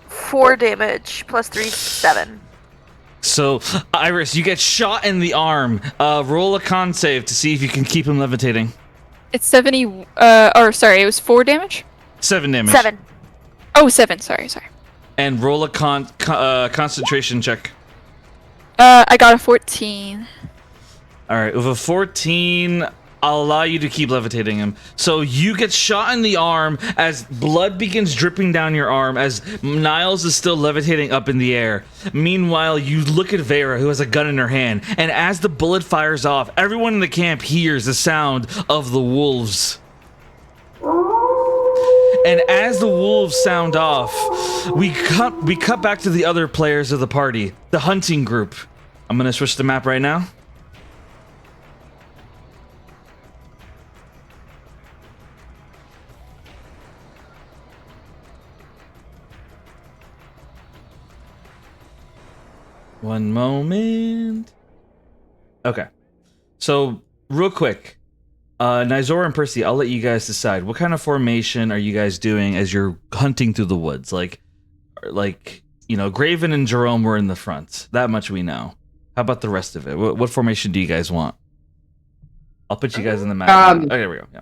4 damage plus 3, 7. So, Iris, you get shot in the arm. Roll a con save to see if you can keep him levitating. It's 70. Sorry, it was 4 damage. 7 damage. 7. Oh, 7. Sorry. And roll a concentration check. I got a 14. All right, with a 14, I'll allow you to keep levitating him. So you get shot in the arm as blood begins dripping down your arm as Niles is still levitating up in the air. Meanwhile, you look at Vera, who has a gun in her hand, and as the bullet fires off, everyone in the camp hears the sound of the wolves. And as the wolves sound off, we cut back to the other players of the party, the hunting group. I'm gonna switch the map right now. One moment. Okay. So, real quick. Nizora and Percy, I'll let you guys decide. What kind of formation are you guys doing as you're hunting through the woods? Like, Graven and Jerome were in the front. That much we know. How about the rest of it? What formation do you guys want? I'll put you guys in the map. Okay, there we go. Yeah.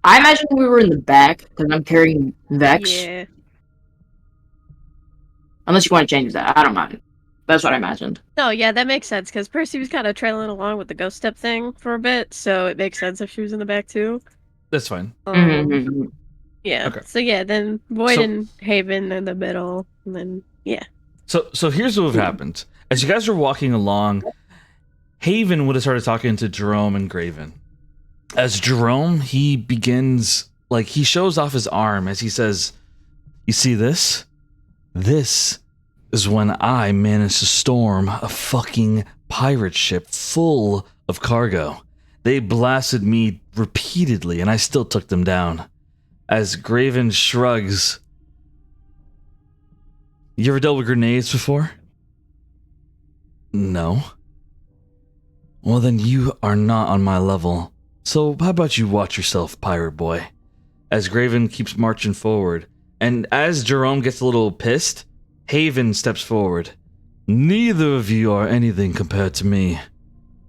I imagine we were in the back because I'm carrying Vex. Yeah. Unless you want to change that, I don't mind. That's what I imagined. No, yeah, that makes sense because Percy was kind of trailing along with the ghost step thing for a bit, so it makes sense if she was in the back too. That's fine. Mhm. Yeah. Okay. So yeah, then Void So- and Haven in the middle, and then yeah. So here's what happened. As you guys were walking along, Haven would have started talking to Jerome and Graven. As Jerome, he begins, he shows off his arm as he says, "You see this? This is when I managed to storm a fucking pirate ship full of cargo. They blasted me repeatedly and I still took them down." As Graven shrugs, "You ever dealt with grenades before?" "No." "Well, then you are not on my level. So how about you watch yourself, pirate boy?" As Graven keeps marching forward, and as Jerome gets a little pissed, Haven steps forward. "Neither of you are anything compared to me.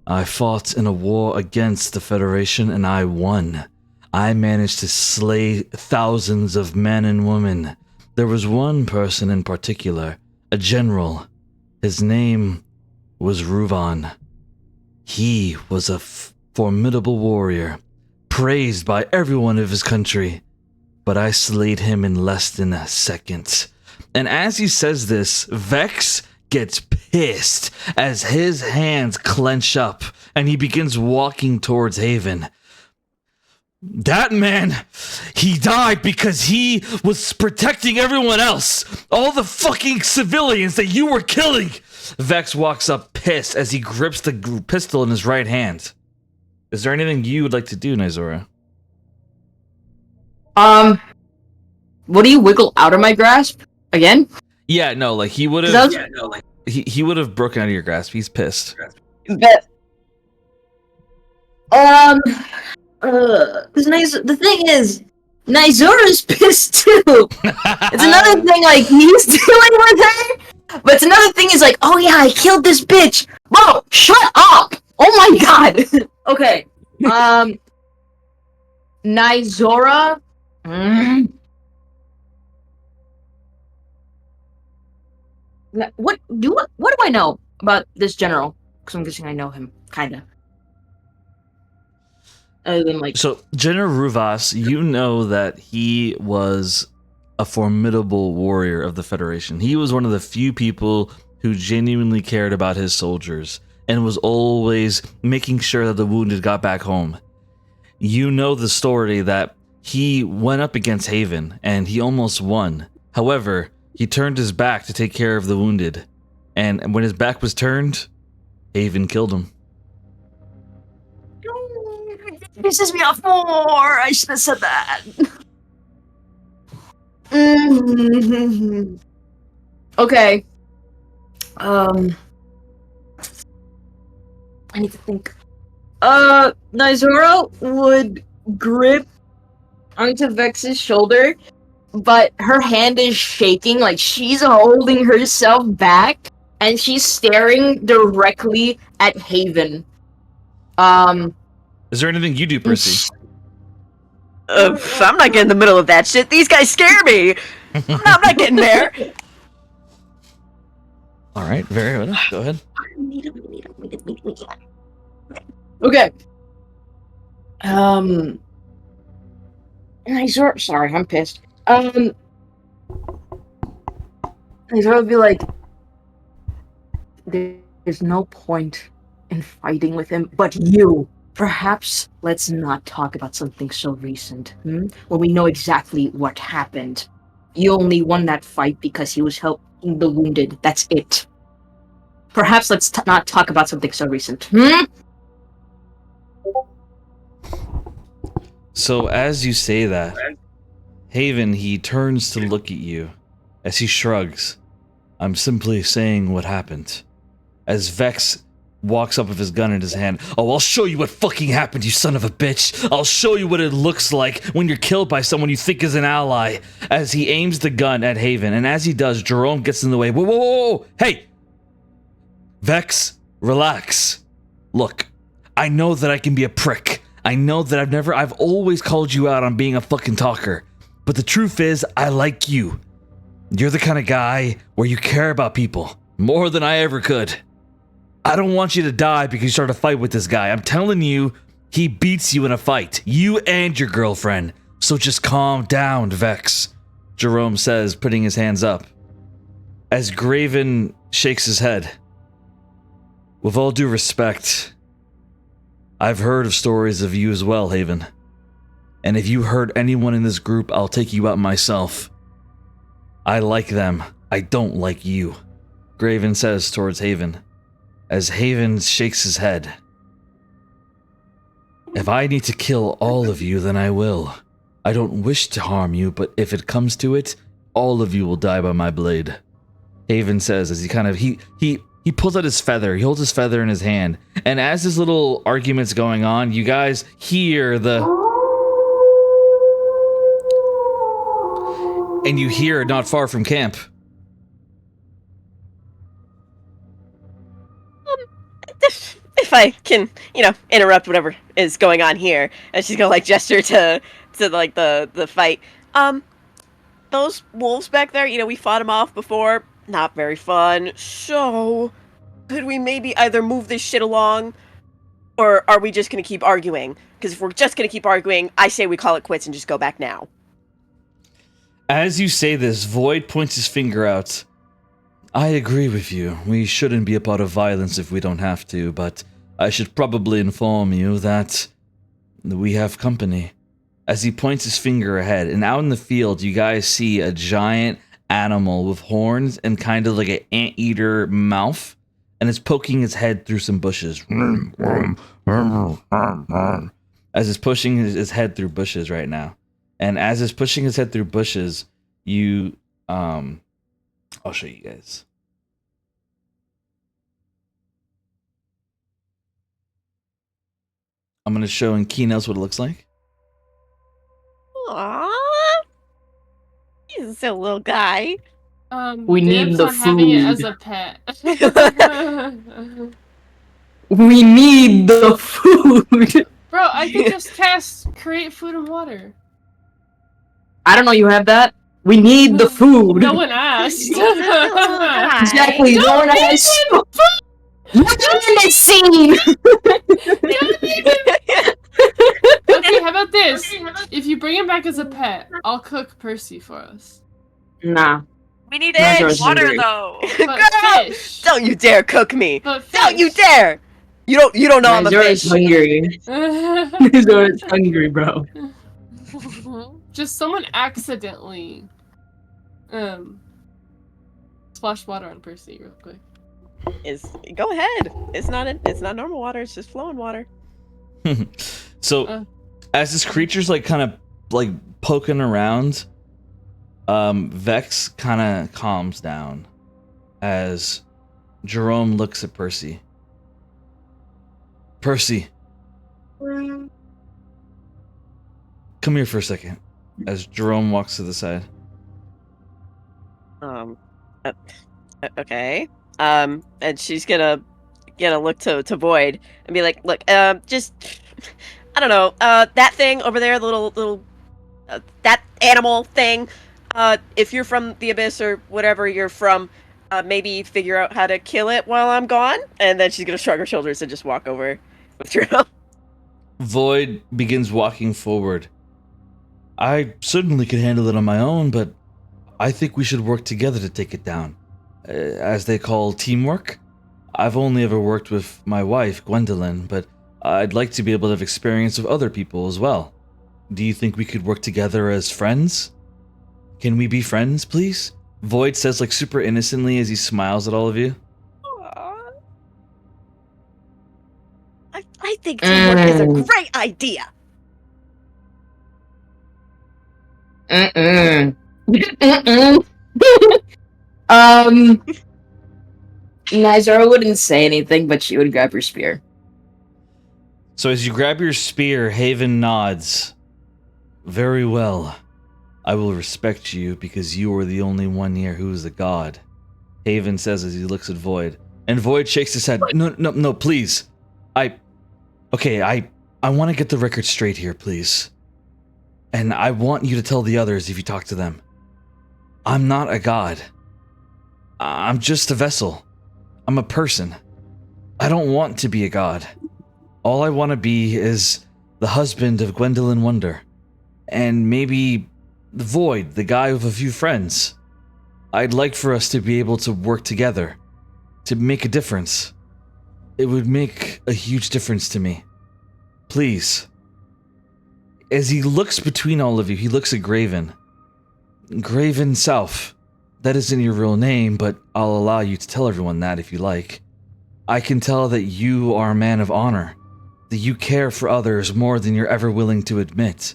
I fought in a war against the Federation and I won. I managed to slay thousands of men and women. There was one person in particular, a general. His name was Ruvan. He was a formidable warrior, praised by everyone of his country. But I slayed him in less than a second." And as he says this, Vex gets pissed as his hands clench up and he begins walking towards Haven. "That man, he died because he was protecting everyone else. All the fucking civilians that you were killing." Vex walks up pissed as he grips the pistol in his right hand. Is there anything you would like to do, Nizora? What do you wiggle out of my grasp? Again? Yeah, no, he would have. He would have broken out of your grasp. He's pissed. Because the thing is, Nizora's pissed too. It's another thing, he's dealing with her, but it's another thing is oh yeah, I killed this bitch. Bro, shut up! Oh my god! Okay, Nizora. What do I know? about this general? Because I'm guessing I know him, kinda. Other than like, So, General Ruvas, you know that he was a formidable warrior of the Federation. He was one of the few people who genuinely cared about his soldiers and was always making sure that the wounded got back home. You know the story that he went up against Haven and he almost won. However, he turned his back to take care of the wounded. And when his back was turned, Haven killed him. pisses me off more. I should have said that. Mhm. Okay. I need to think. Nizora would grip onto Vex's shoulder, but her hand is shaking, like she's holding herself back, and she's staring directly at Haven. Is there anything you do, Percy? I'm not getting in the middle of that shit. These guys scare me. I'm not getting there. All right, very well. Go ahead. Okay. Nizora, sorry, I'm pissed. Nizora would be like, there's no point in fighting with him, but you. Perhaps let's not talk about something so recent, when we know exactly what happened. You only won that fight because he was helping the wounded. That's it. Perhaps let's not talk about something so recent, So as you say that, Haven, he turns to look at you as he shrugs. I'm simply saying what happened. As Vex walks up with his gun in his hand. Oh, I'll show you what fucking happened, you son of a bitch. I'll show you what it looks like when you're killed by someone you think is an ally. As he aims the gun at Haven, and as he does, Jerome gets in the way. Whoa, whoa, whoa, whoa. Hey! Vex, relax. Look, I know that I can be a prick. I know that I've always called you out on being a fucking talker. But the truth is, I like you. You're the kind of guy where you care about people more than I ever could. I don't want you to die because you start a fight with this guy. I'm telling you, he beats you in a fight. You and your girlfriend. So just calm down, Vex, Jerome says, putting his hands up. As Graven shakes his head. With all due respect, I've heard of stories of you as well, Haven. And if you hurt anyone in this group, I'll take you out myself. I like them. I don't like you, Graven says towards Haven. As Haven shakes his head. If I need to kill all of you, then I will. I don't wish to harm you, but if it comes to it, all of you will die by my blade. Haven says as he pulls out his feather. He holds his feather in his hand. And as this little argument's going on, you guys hear the... And you hear not far from camp. If I can, interrupt whatever is going on here, and she's gonna gesture to like the fight. Those wolves back there, we fought them off before. Not very fun. So, could we maybe either move this shit along, or are we just gonna keep arguing? Because if we're just gonna keep arguing, I say we call it quits and just go back now. As you say this, Void points his finger out. I agree with you. We shouldn't be a part of violence if we don't have to, but I should probably inform you that we have company. As he points his finger ahead, and out in the field, you guys see a giant animal with horns and kind of like an anteater mouth, and it's poking its head through some bushes. As it's pushing his head through bushes right now. And as it's pushing his head through bushes, I'll show you guys. I'm going to show in Keynotes what it looks like. Aww. He's a silly little guy. We need dibs the on having it as food. a pet. We need the food. Bro, I could just cast create food and water. I don't know you have that. We need the food. No one asked. Exactly, no one asked. We're in this scene! Okay, how about this? If you bring him back as a pet, I'll cook Percy for us. Nah. We need Fish! fish water though. But Girl! fish. Don't you dare cook me! But Don't you fish. dare! You don't know I'm a Nizora's fish. hungry. Nizora's hungry, bro. Just someone accidentally splash water on Percy real quick. Go ahead. It's not normal water. It's just flowing water. So, as this creature's like kind of like poking around, Vex kind of calms down as Jerome looks at Percy. Percy, come here for a second. As Jerome walks to the side. Okay. And she's gonna look to Void and be like, look, just, I don't know, that thing over there, the little, that animal thing. If you're from the Abyss or whatever you're from, maybe figure out how to kill it while I'm gone. And then she's gonna shrug her shoulders and just walk over with Jerome. Void begins walking forward. I certainly could handle it on my own, but I think we should work together to take it down. As they call teamwork. I've only ever worked with my wife, Gwendolyn, but I'd like to be able to have experience with other people as well. Do you think we could work together as friends? Can we be friends, please? Void says like super innocently as he smiles at all of you. I think teamwork is a great idea. Nizora wouldn't say anything, but she would grab her spear. So as you grab your spear, Haven nods. Very well. I will respect you because you are the only one here who is a god. Haven says as he looks at Void. And Void shakes his head. No, please. I want to get the record straight here, please. And I want you to tell the others if you talk to them. I'm not a god. I'm just a vessel. I'm a person. I don't want to be a god. All I want to be is the husband of Gwendolyn Wonder. And maybe the Void, the guy with a few friends. I'd like for us to be able to work together. To make a difference. It would make a huge difference to me. Please. As he looks between all of you, he looks at Graven. Graven South. That isn't your real name, but I'll allow you to tell everyone that if you like. I can tell that you are a man of honor. That you care for others more than you're ever willing to admit.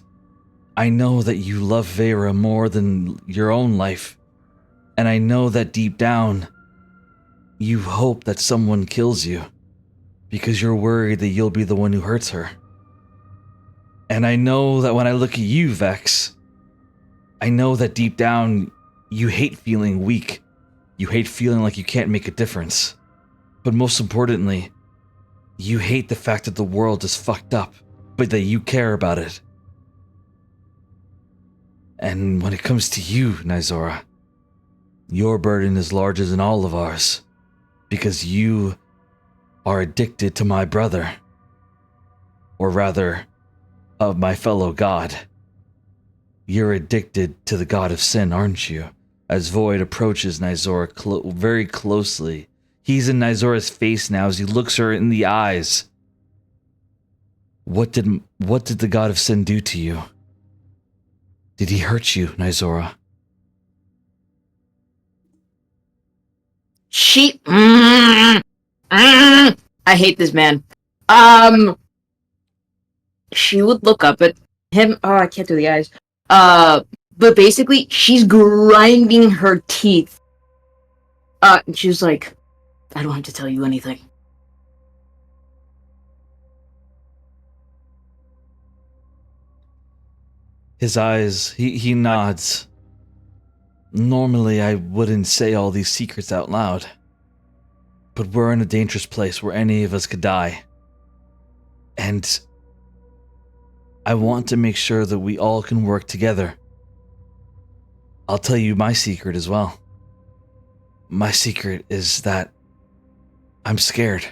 I know that you love Vera more than your own life. And I know that deep down, you hope that someone kills you. Because you're worried that you'll be the one who hurts her. And I know that when I look at you, Vex, I know that deep down, you hate feeling weak. You hate feeling like you can't make a difference. But most importantly, you hate the fact that the world is fucked up, but that you care about it. And when it comes to you, Nizora, your burden is larger than all of ours. Because you are addicted to my brother. Or rather, of my fellow god. You're addicted to the god of sin, aren't you? As Void approaches Nizora very closely. He's in Nizora's face now as he looks her in the eyes. What did the god of sin do to you? Did he hurt you, Nizora? I hate this man. She would look up at him. Oh, I can't do the eyes. But basically, she's grinding her teeth. And she's like, I don't have to tell you anything. His eyes, he nods. Normally, I wouldn't say all these secrets out loud. But we're in a dangerous place where any of us could die. And I want to make sure that we all can work together. I'll tell you my secret as well. My secret is that I'm scared.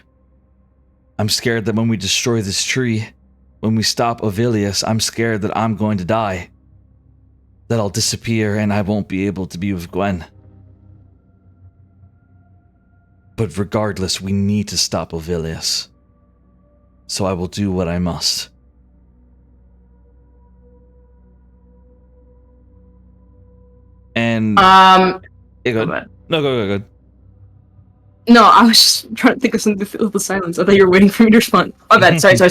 I'm scared that when we destroy this tree, when we stop Ovilius, I'm scared that I'm going to die. That I'll disappear and I won't be able to be with Gwen. But regardless, we need to stop Ovilius. So I will do what I must. And... Yeah, go go ahead. No, go. No, I was just trying to think of something to fill the silence. I thought you were waiting for me to respond. My bad. Sorry. It's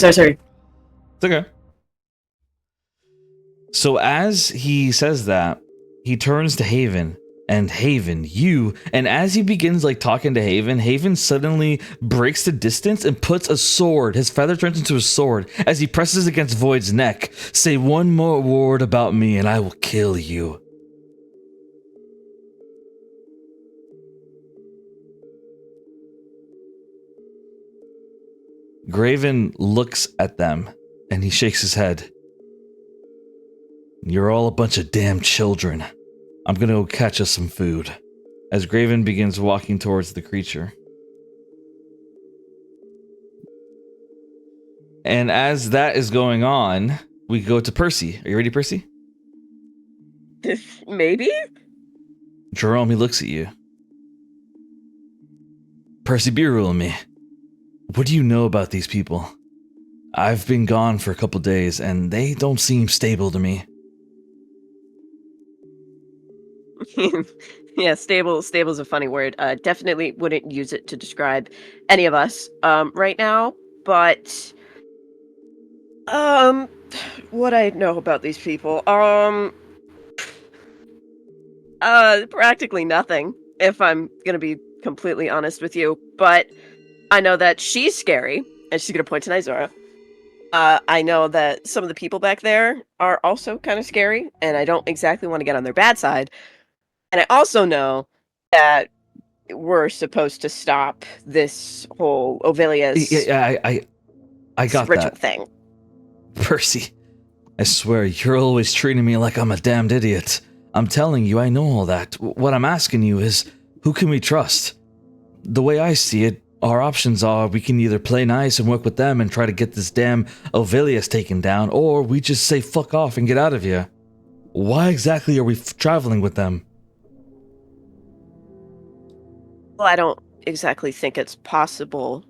okay. So as he says that, he turns to Haven. And Haven, and as he begins like talking to Haven suddenly breaks the distance and puts a sword. His feather turns into a sword as he presses against Void's neck. Say one more word about me and I will kill you. Graven looks at them and he shakes his head. You're all a bunch of damn children. I'm gonna go catch us some food. As Graven begins walking towards the creature. And as that is going on, we go to Percy. Are you ready, Percy? Maybe? Jerome, he looks at you. Percy, be real with me. What do you know about these people? I've been gone for a couple days, and they don't seem stable to me. Yeah, stable's a funny word. Definitely wouldn't use it to describe any of us right now, but what I know about these people, practically nothing, if I'm gonna be completely honest with you. But I know that she's scary, and she's gonna point to Nizora. I know that some of the people back there are also kind of scary, and I don't exactly want to get on their bad side. And I also know that we're supposed to stop this whole Ovilius Yeah, I got ritual that. thing. Percy, I swear, you're always treating me like I'm a damned idiot. I'm telling you, I know all that. What I'm asking you is, who can we trust? The way I see it, our options are we can either play nice and work with them and try to get this damn Ovilius taken down, or we just say fuck off and get out of here. Why exactly are we traveling with them? Well, I don't exactly think it's possible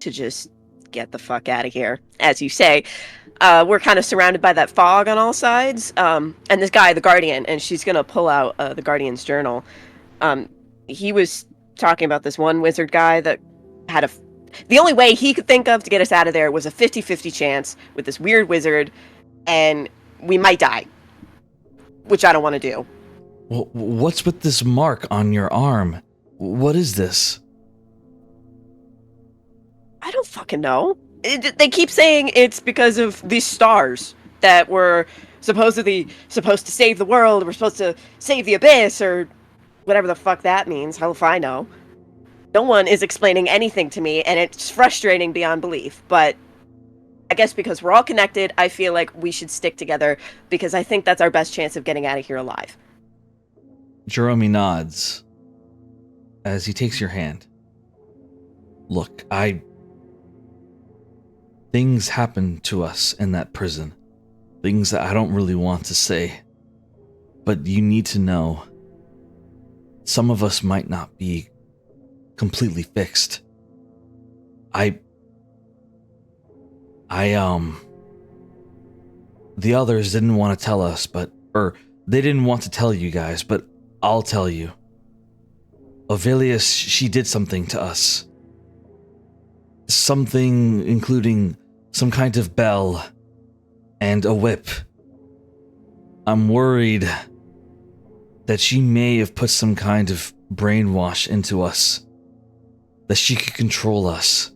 to just get the fuck out of here. As you say, we're kind of surrounded by that fog on all sides. And this guy, the Guardian, and she's gonna pull out the Guardian's journal. He was talking about this one wizard guy that had the only way he could think of to get us out of there was a 50-50 chance with this weird wizard, and we might die. Which I don't want to do. Well, what's with this mark on your arm? What is this? I don't fucking know. They keep saying it's because of these stars that we're supposedly supposed to save the world, we're supposed to save the abyss, or whatever the fuck that means. Hell if I know. No one is explaining anything to me, and it's frustrating beyond belief, but I guess because we're all connected, I feel like we should stick together, because I think that's our best chance of getting out of here alive. Jerome nods as he takes your hand. Look, things happened to us in that prison. Things that I don't really want to say. But you need to know, some of us might not be completely fixed. The others didn't want to tell us, they didn't want to tell you guys, but I'll tell you. Ovilius, she did something to us. Something including some kind of bell and a whip. I'm worried that she may have put some kind of brainwash into us. That she could control us.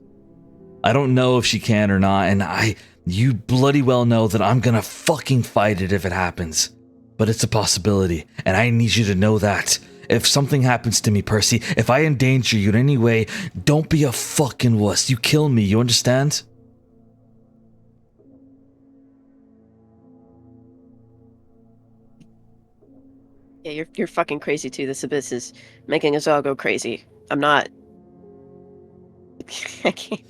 I don't know if she can or not, and you bloody well know that I'm gonna fucking fight it if it happens. But it's a possibility, and I need you to know that. If something happens to me, Percy, if I endanger you in any way, don't be a fucking wuss. You kill me, you understand? Yeah, you're fucking crazy too. This abyss is making us all go crazy. I'm not I can't.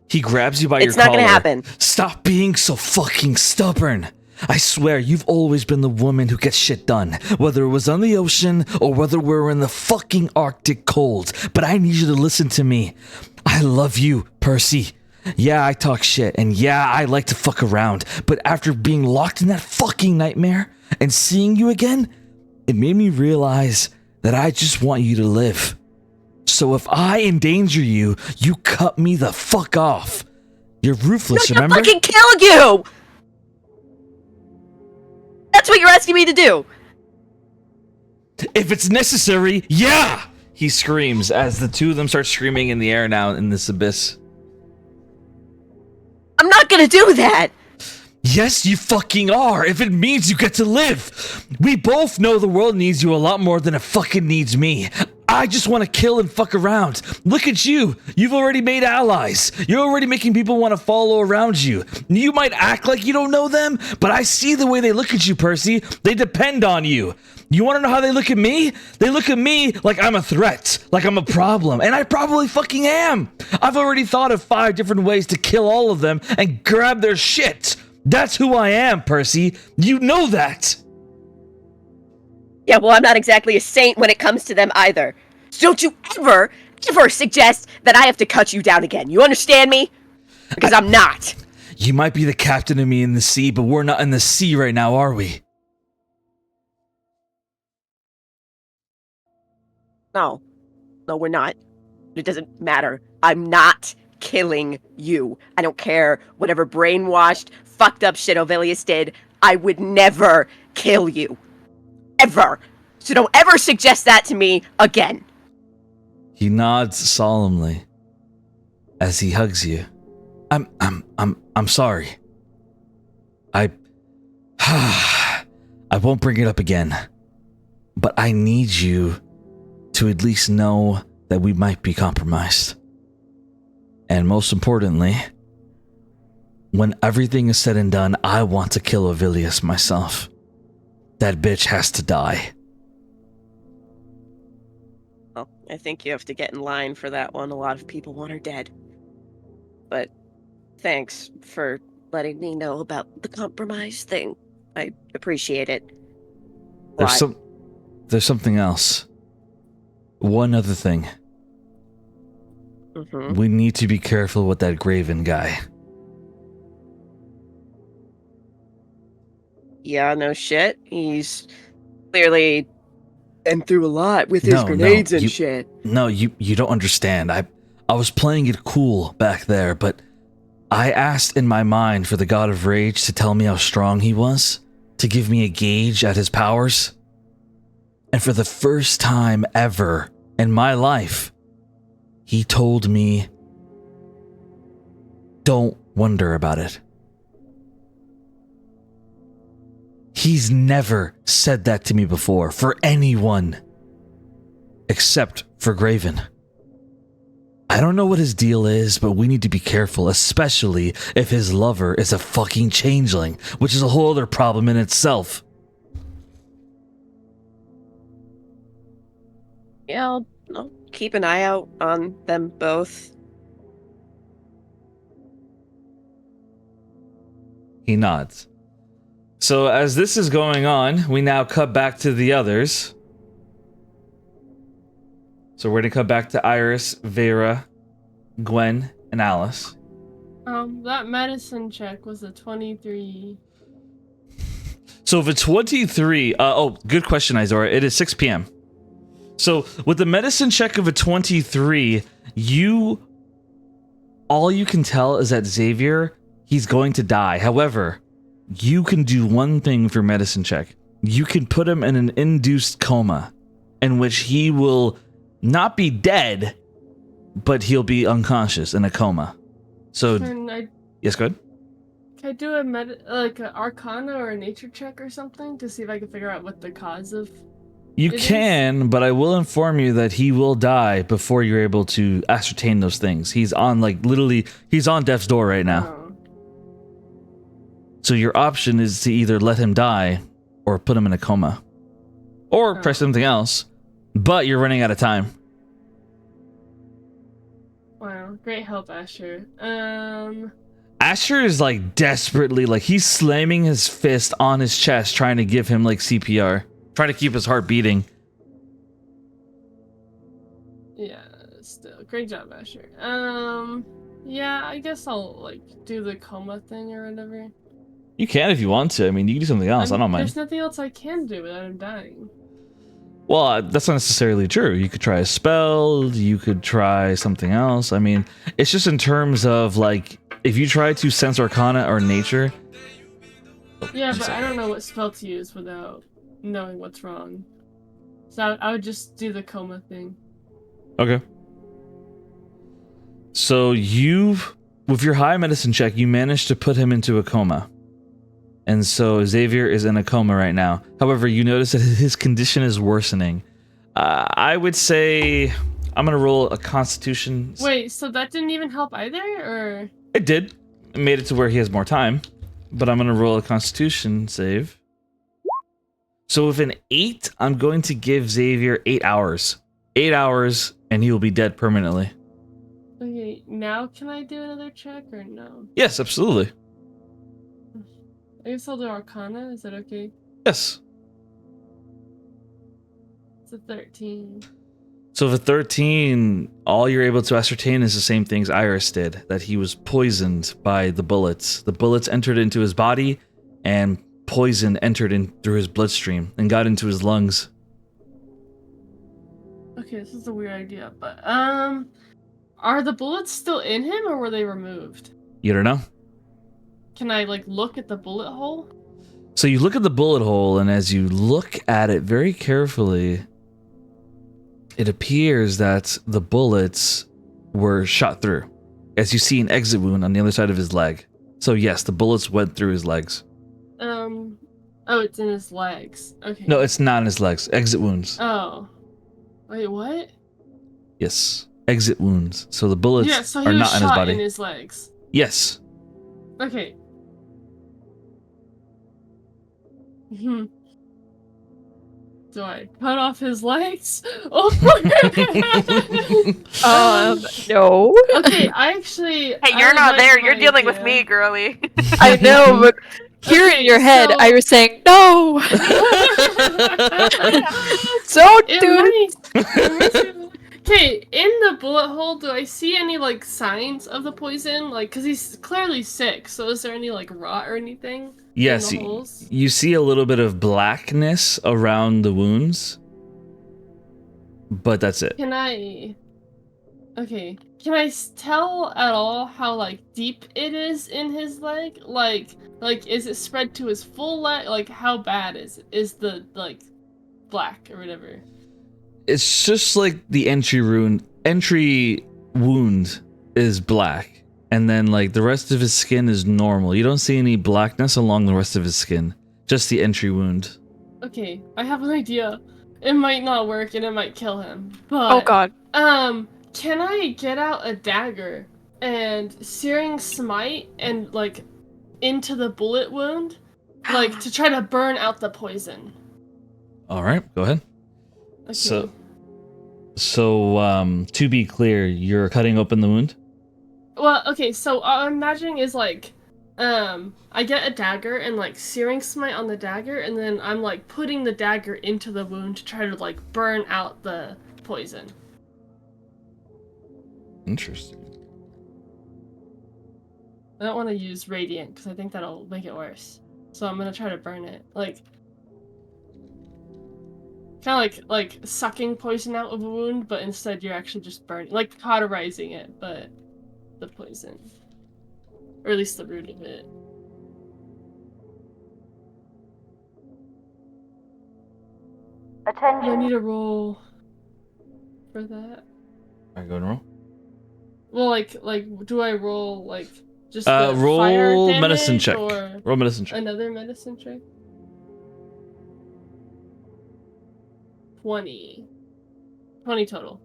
He grabs you by your It's not collar. gonna happen. Stop being so fucking stubborn. I swear, you've always been the woman who gets shit done, whether it was on the ocean or whether we're in the fucking Arctic cold. But I need you to listen to me. I love you, Percy. Yeah, I talk shit, and yeah, I like to fuck around. But after being locked in that fucking nightmare and seeing you again, it made me realize that I just want you to live. So if I endanger you, you cut me the fuck off. You're ruthless, No, remember? I'll fucking kill you! That's what you're asking me to do! If it's necessary, yeah! He screams as the two of them start screaming in the air now in this abyss. I'm not gonna do that! Yes, you fucking are, if it means you get to live. We both know the world needs you a lot more than it fucking needs me. I just want to kill and fuck around. Look at you. You've already made allies. You're already making people want to follow around you. You might act like you don't know them, but I see the way they look at you, Percy. They depend on you. You want to know how they look at me? They look at me like I'm a threat, like I'm a problem, and I probably fucking am. I've already thought of 5 different ways to kill all of them and grab their shit. That's who I am, Percy. You know that. Yeah, well, I'm not exactly a saint when it comes to them either. So don't you ever suggest that I have to cut you down again. You understand me? Because I'm not. You might be the captain of me in the sea, but we're not in the sea right now, are we? No. No, we're not. It doesn't matter. I'm not killing you. I don't care whatever brainwashed, fucked up shit Ovilius did. I would never kill you. Ever. So don't ever suggest that to me again. He nods solemnly as he hugs you. I'm sorry. I won't bring it up again. But I need you to at least know that we might be compromised. And most importantly, when everything is said and done, I want to kill Ovilius myself. That bitch has to die. Well, I think you have to get in line for that one. A lot of people want her dead. But thanks for letting me know about the compromise thing. I appreciate it. There's something else. One other thing. Mm-hmm. We need to be careful with that Graven guy. Yeah, no shit. He's clearly been through a lot with his grenades and shit. No, you don't understand. I was playing it cool back there, but I asked in my mind for the God of Rage to tell me how strong he was, to give me a gauge at his powers. And for the first time ever in my life, he told me, don't wonder about it. He's never said that to me before, for anyone, except for Graven. I don't know what his deal is, but we need to be careful, especially if his lover is a fucking changeling, which is a whole other problem in itself. Yeah, I'll keep an eye out on them both. He nods. So as this is going on, we now cut back to the others. So we're going to cut back to Iris, Vera, Gwen, and Alice. That medicine check was a 23. So if it's 23, good question, Izora. It is 6 p.m. So with the medicine check of a 23, all you can tell is that Xavier, he's going to die. However, you can do one thing for medicine check. You can put him in an induced coma, in which he will not be dead, but he'll be unconscious in a coma. So, yes, go ahead. Can I do an Arcana or a Nature check or something to see if I can figure out what the cause of? You can, but I will inform you that he will die before you're able to ascertain those things. He's on he's on death's door right now. Oh. So your option is to either let him die or put him in a coma. Or press something else. But you're running out of time. Wow, great help, Asher. Asher is like desperately, like he's slamming his fist on his chest, trying to give him like CPR, trying to keep his heart beating. Yeah, still great job, Asher. Yeah, I guess I'll like do the coma thing or whatever. You can if you want to. I mean, you can do something else. I don't mind. There's nothing else I can do without him dying. Well, that's not necessarily true. You could try a spell. You could try something else. I mean, it's just in terms of like, if you try to sense Arcana or Nature. Yeah, but I don't know what spell to use without knowing what's wrong. So I would just do the coma thing. Okay. So with your high medicine check, you managed to put him into a coma. And so Xavier is in a coma right now. However, you notice that his condition is worsening. I would say I'm going to roll a Constitution. Wait, so that didn't even help either, or? It did. It made it to where he has more time. But I'm going to roll a Constitution save. So with an 8, I'm going to give Xavier 8 hours. 8 hours, and he will be dead permanently. Okay, now can I do another check, or no? Yes, absolutely. I guess I'll do Arcana, is that okay? Yes. It's a 13. So with a 13, all you're able to ascertain is the same things Iris did, that he was poisoned by the bullets. The bullets entered into his body, and poison entered in through his bloodstream and got into his lungs. Okay, this is a weird idea, but are the bullets still in him, or were they removed? You don't know? Can I, like, look at the bullet hole? So you look at the bullet hole, and as you look at it very carefully, it appears that the bullets were shot through, as you see an exit wound on the other side of his leg. So yes, the bullets went through his legs. Oh, it's in his legs. Okay. No, it's not in his legs. Exit wounds. Oh. Wait, what? Yes, exit wounds. So the bullets Yeah, so he are was not in his shot body. in his legs. Yes. Okay. Do I cut off his legs? Oh No. Okay, I actually. Hey, you're not there. You're dealing with me, girly. I know, but here in your head, so- I was saying, no! Don't do it! Okay, in the bullet hole, do I see any, like, signs of the poison? Like, because he's clearly sick, so is there any, like, rot or anything? Yes, In the holes? you see a little bit of blackness around the wounds, but that's it. Can I... Okay. Can I tell at all how, like, deep it is in his leg? Like, is it spread to his full leg? Like, how bad is the, like, black or whatever? It's just like the entry wound is black, and then like the rest of his skin is normal. You don't see any blackness along the rest of his skin, just the entry wound. Okay, I have an idea. It might not work and it might kill him, but... Oh god. Can I get out a dagger and searing smite and, like, into the bullet wound? Like, to try to burn out the poison. Alright, go ahead. Okay. So to be clear, you're cutting open the wound? Well, okay, so what I'm imagining is, like, I get a dagger and, like, searing smite on the dagger, and then I'm, like, putting the dagger into the wound to try to, like, burn out the poison. Interesting. I don't want to use radiant, because I think that'll make it worse. So I'm gonna try to burn it. Like, kind of like sucking poison out of a wound, but instead you're actually just burning, like cauterizing it, but the poison, or at least the root of it. Attention. Do I need a roll for that? Alright, go and roll. Well, like, do I roll like just the Roll fire medicine damage check. or Roll medicine check. another medicine check? 20 total.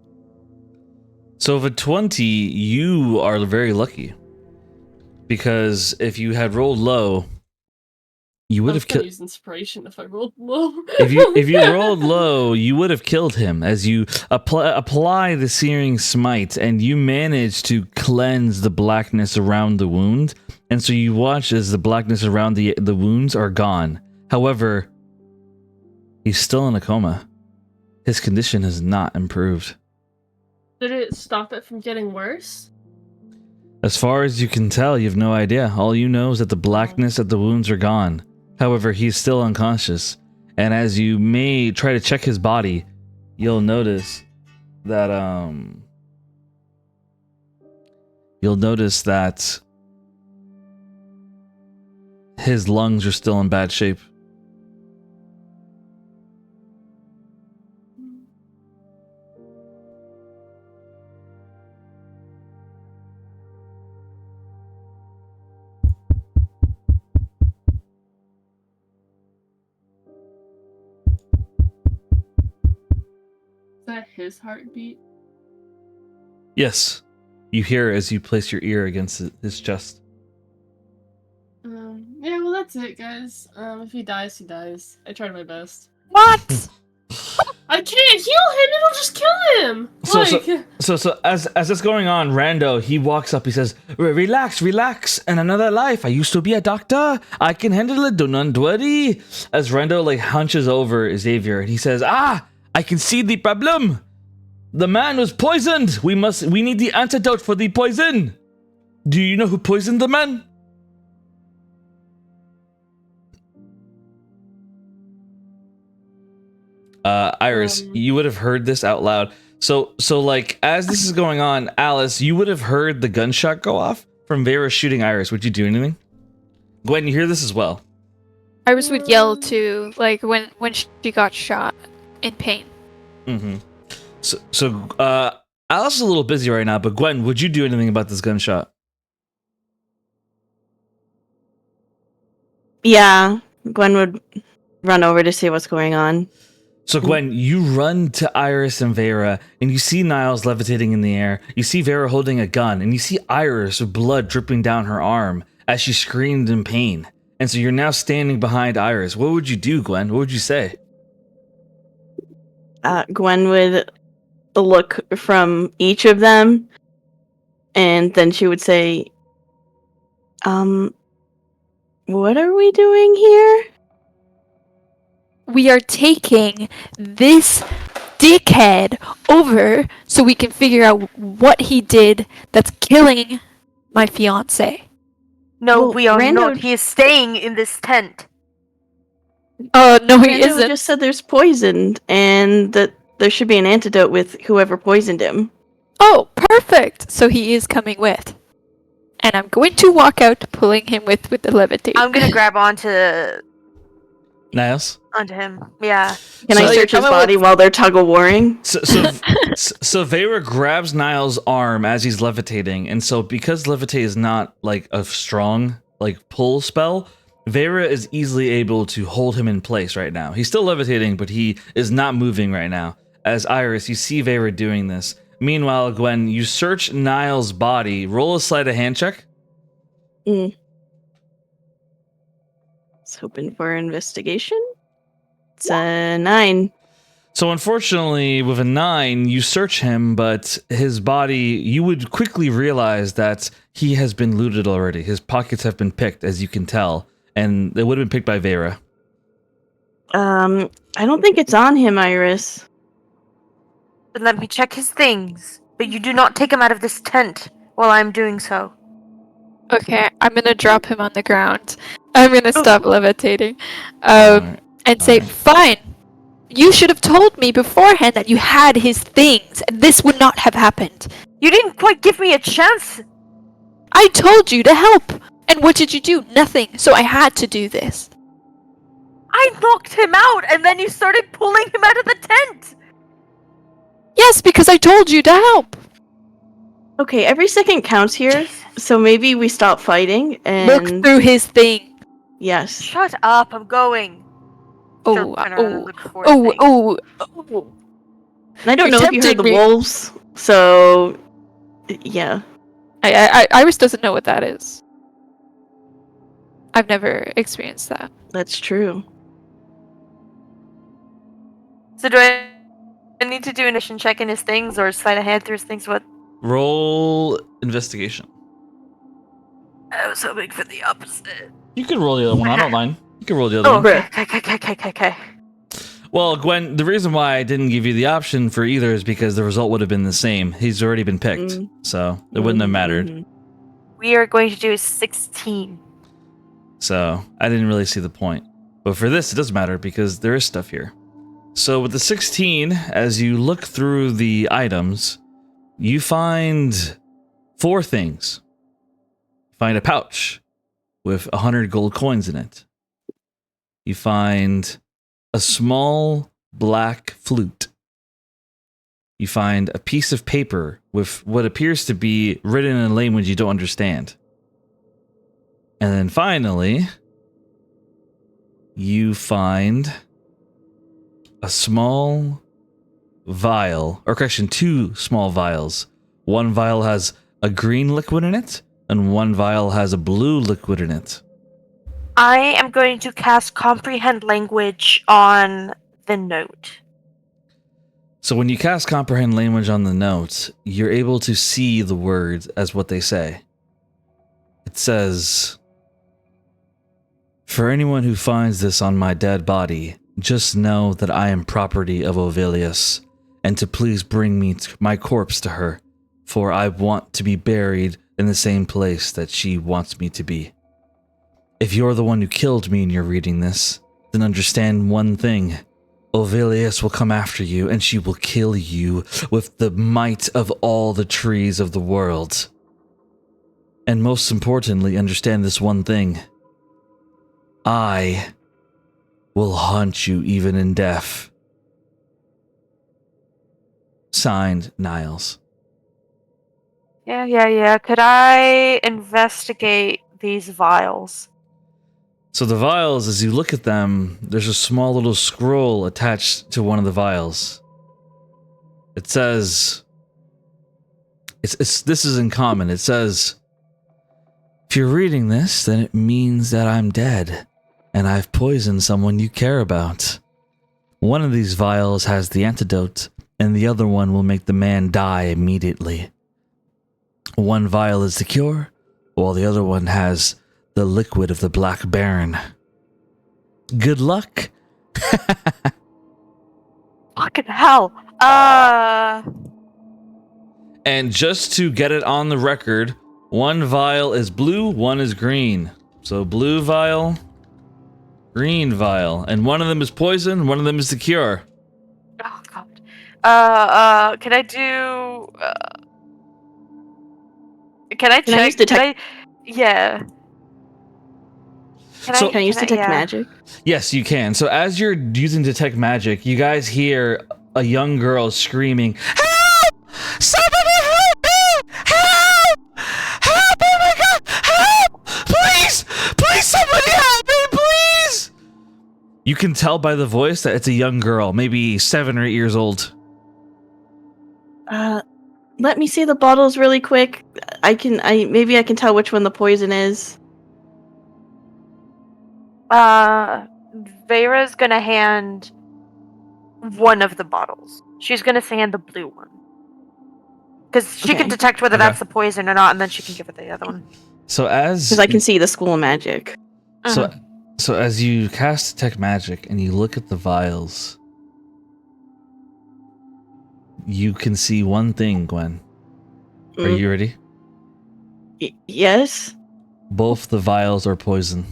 So with a 20, you are very lucky. Because if you had rolled low, You would I was have gonna killed. use inspiration if I rolled low. If you rolled low, you would have killed him as you apply the searing smite, and you manage to cleanse the blackness around the wound. And so you watch as the blackness around the wounds are gone. However, he's still in a coma. His condition has not improved. Did it stop it from getting worse? As far as you can tell, you have no idea. All you know is that the blackness at the wounds are gone. However, he's still unconscious. And as you may try to check his body, you'll notice that his lungs are still in bad shape. Is that his heartbeat? Yes, you hear as you place your ear against his chest. Yeah, well, that's it, guys. If he dies, he dies. I tried my best. What? I can't heal him. It'll just kill him. So as it's going on, Rando, he walks up. He says, "Relax. In another life, I used to be a doctor. I can handle it. Do not worry." As Rando hunches over Xavier, and he says, "I can see the problem. The man was poisoned. We need the antidote for the poison. Do you know who poisoned the man?" Iris, you would have heard this out loud. So as this is going on, Alice, you would have heard the gunshot go off from Vera shooting Iris. Would you do anything? Gwen, you hear this as well. Iris would yell too, when she got shot in pain. Mm-hmm. So Alice is a little busy right now, but Gwen, would you do anything about this gunshot? Yeah, Gwen would run over to see what's going on. So Gwen, you run to Iris and Vera, and you see Niles levitating in the air. You see Vera holding a gun, and you see Iris with blood dripping down her arm as she screamed in pain. And so you're now standing behind Iris. What would you do, Gwen? What would you say? Gwen would look from each of them, and then she would say, what are we doing here? We are taking this dickhead over so we can figure out what he did that's killing my fiance. No, Well, we are Rando- not. He is staying in this tent. Oh, no, he Rando isn't. just said there's poisoned, and that there should be an antidote with whoever poisoned him. Oh, perfect. So he is coming with. And I'm going to walk out, pulling him with the levitate. I'm gonna grab onto Niles? him. Yeah. Can So I you're search his coming body while they're tug-of-warring? So Vera grabs Niles' arm as he's levitating, and so because levitate is not a strong pull spell, Vera is easily able to hold him in place right now. He's still levitating, but he is not moving right now. As Iris, you see Vera doing this. Meanwhile, Gwen, you search Niles' body. Roll a sleight of hand check. I was hoping for investigation. It's a 9. So unfortunately, with a 9, you search him, but his body, you would quickly realize that he has been looted already. His pockets have been picked, as you can tell, and they would have been picked by Vera. I don't think it's on him, Iris. Then let me check his things. But you do not take him out of this tent while I'm doing so. Okay, I'm gonna drop him on the ground. I'm gonna stop levitating. Alright. And say, fine. You should have told me beforehand that you had his things, and this would not have happened. You didn't quite give me a chance. I told you to help. And what did you do? Nothing. So I had to do this. I knocked him out, and then you started pulling him out of the tent. Yes, because I told you to help. Okay, every second counts here, so maybe we stop fighting and... Look through his thing. Yes. Shut up, I'm going. Oh, She'll turn around and look for his oh, things. oh. And I don't You're know if you heard tempting the me. wolves, so... Yeah. Iris doesn't know what that is. I've never experienced that. That's true. So do I need to do an initiation check in his things or sleight of hand through his things? What? Roll investigation. I was hoping for the opposite. You could roll the other one. I don't mind. You could roll the other Oh, one. okay. Well, Gwen, the reason why I didn't give you the option for either is because the result would have been the same. He's already been picked, so it wouldn't have mattered. Mhm. We are going to do 16. So I didn't really see the point. But for this, it does matter because there is stuff here. So with the 16, as you look through the items, you find 4 things. You find a pouch with 100 gold coins in it. You find a small black flute. You find a piece of paper with what appears to be written in a language you don't understand. And then finally, you find a small vial, or correction, 2 small vials. One vial has a green liquid in it, and one vial has a blue liquid in it. I am going to cast Comprehend Language on the note. So when you cast Comprehend Language on the notes, you're able to see the words as what they say. It says, "For anyone who finds this on my dead body, just know that I am property of Ovilius, and to please bring me my corpse to her, for I want to be buried in the same place that she wants me to be. If you're the one who killed me and you're reading this, then understand one thing. Ovilius will come after you, and she will kill you with the might of all the trees of the world. And most importantly, understand this one thing. I will haunt you even in death." Signed, Niles. Yeah. Could I investigate these vials? So the vials, as you look at them, there's a small little scroll attached to one of the vials. It says, this is in common. It says, "If you're reading this, then it means that I'm dead, and I've poisoned someone you care about. One of these vials has the antidote, and the other one will make the man die immediately. One vial is the cure, while the other one has the liquid of the Black Baron. Good luck." Fucking hell. And just to get it on the record, one vial is blue, one is green. So blue vial, green vial. And one of them is poison, one of them is the cure. Oh, God. Can I do... can I check? Can I use detect? Yeah. So- Can I use detect yeah. magic? Yes, you can. So as you're using detect magic, you guys hear a young girl screaming, "Help! Somebody help me! Help! Help! Oh my God! Help! Please! Please, somebody help me, please!" You can tell by the voice that it's a young girl, maybe 7 or 8 years old. Let me see the bottles really quick. Maybe I can tell which one the poison is. Vera's gonna hand one of the bottles. She's gonna hand the blue one. Because she can Okay. detect whether Okay. that's the poison or not, and then she can give it the other one. So as Because I can see the school magic. So as you cast detect magic and you look at the vials, you can see one thing, Gwen. Are you ready? Yes? Both the vials are poison.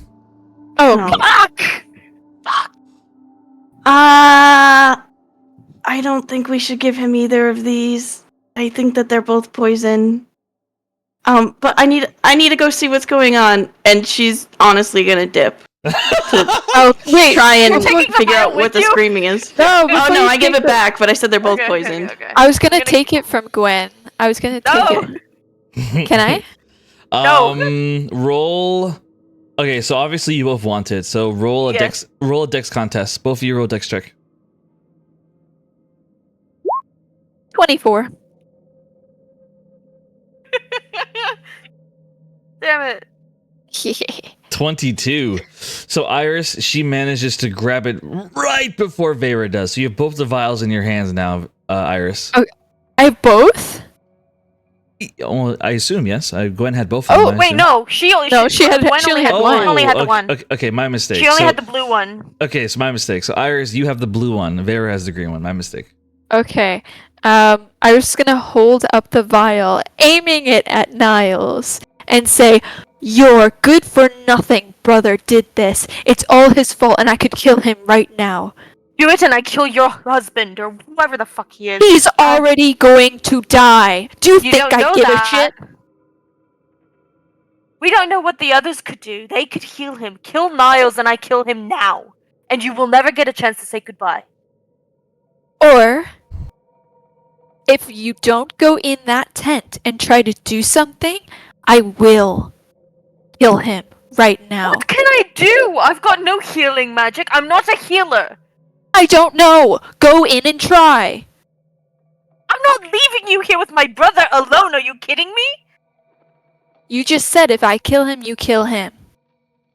Oh, Fuck! I don't think we should give him either of these. I think that they're both poison. But I need to go see what's going on, and she's honestly gonna dip. Try and taking the figure vial out with what the you? screaming is. No, Oh before no, you I give take it back, but I said they're both Okay, poisoned. Okay. I was gonna You're gonna- take it from Gwen. I was gonna take No! it. Can I? No. Roll. Okay, so obviously you both want it. So roll a Yeah. dex contest. Both of you roll dex check. 24. Damn it. 22. So Iris, she manages to grab it right before Vera does. So you have both the vials in your hands now, Iris. Oh. I have both? Oh, I assume, yes. Gwen had both of them. Oh I wait, assume. no. She only No, she had Gwen only had the okay, one. Okay, my mistake. She only So- had the blue one. Okay, so my mistake. So Iris, you have the blue one. Vera has the green one. My mistake. Okay. I was gonna hold up the vial, aiming it at Niles, and say, "Your good-for-nothing brother did this. It's all his fault, and I could kill him right now. Do it and I kill your husband or whoever the fuck he is. He's already going to die. Do you You think don't I know give that. a shit?" We don't know what the others could do. They could heal him. Kill Niles and I kill him now. And you will never get a chance to say goodbye. Or, if you don't go in that tent and try to do something, I will kill him right now. What can I do? I've got no healing magic. I'm not a healer. I don't know. Go in and try. I'm not leaving you here with my brother alone. Are you kidding me? You just said if I kill him, you kill him.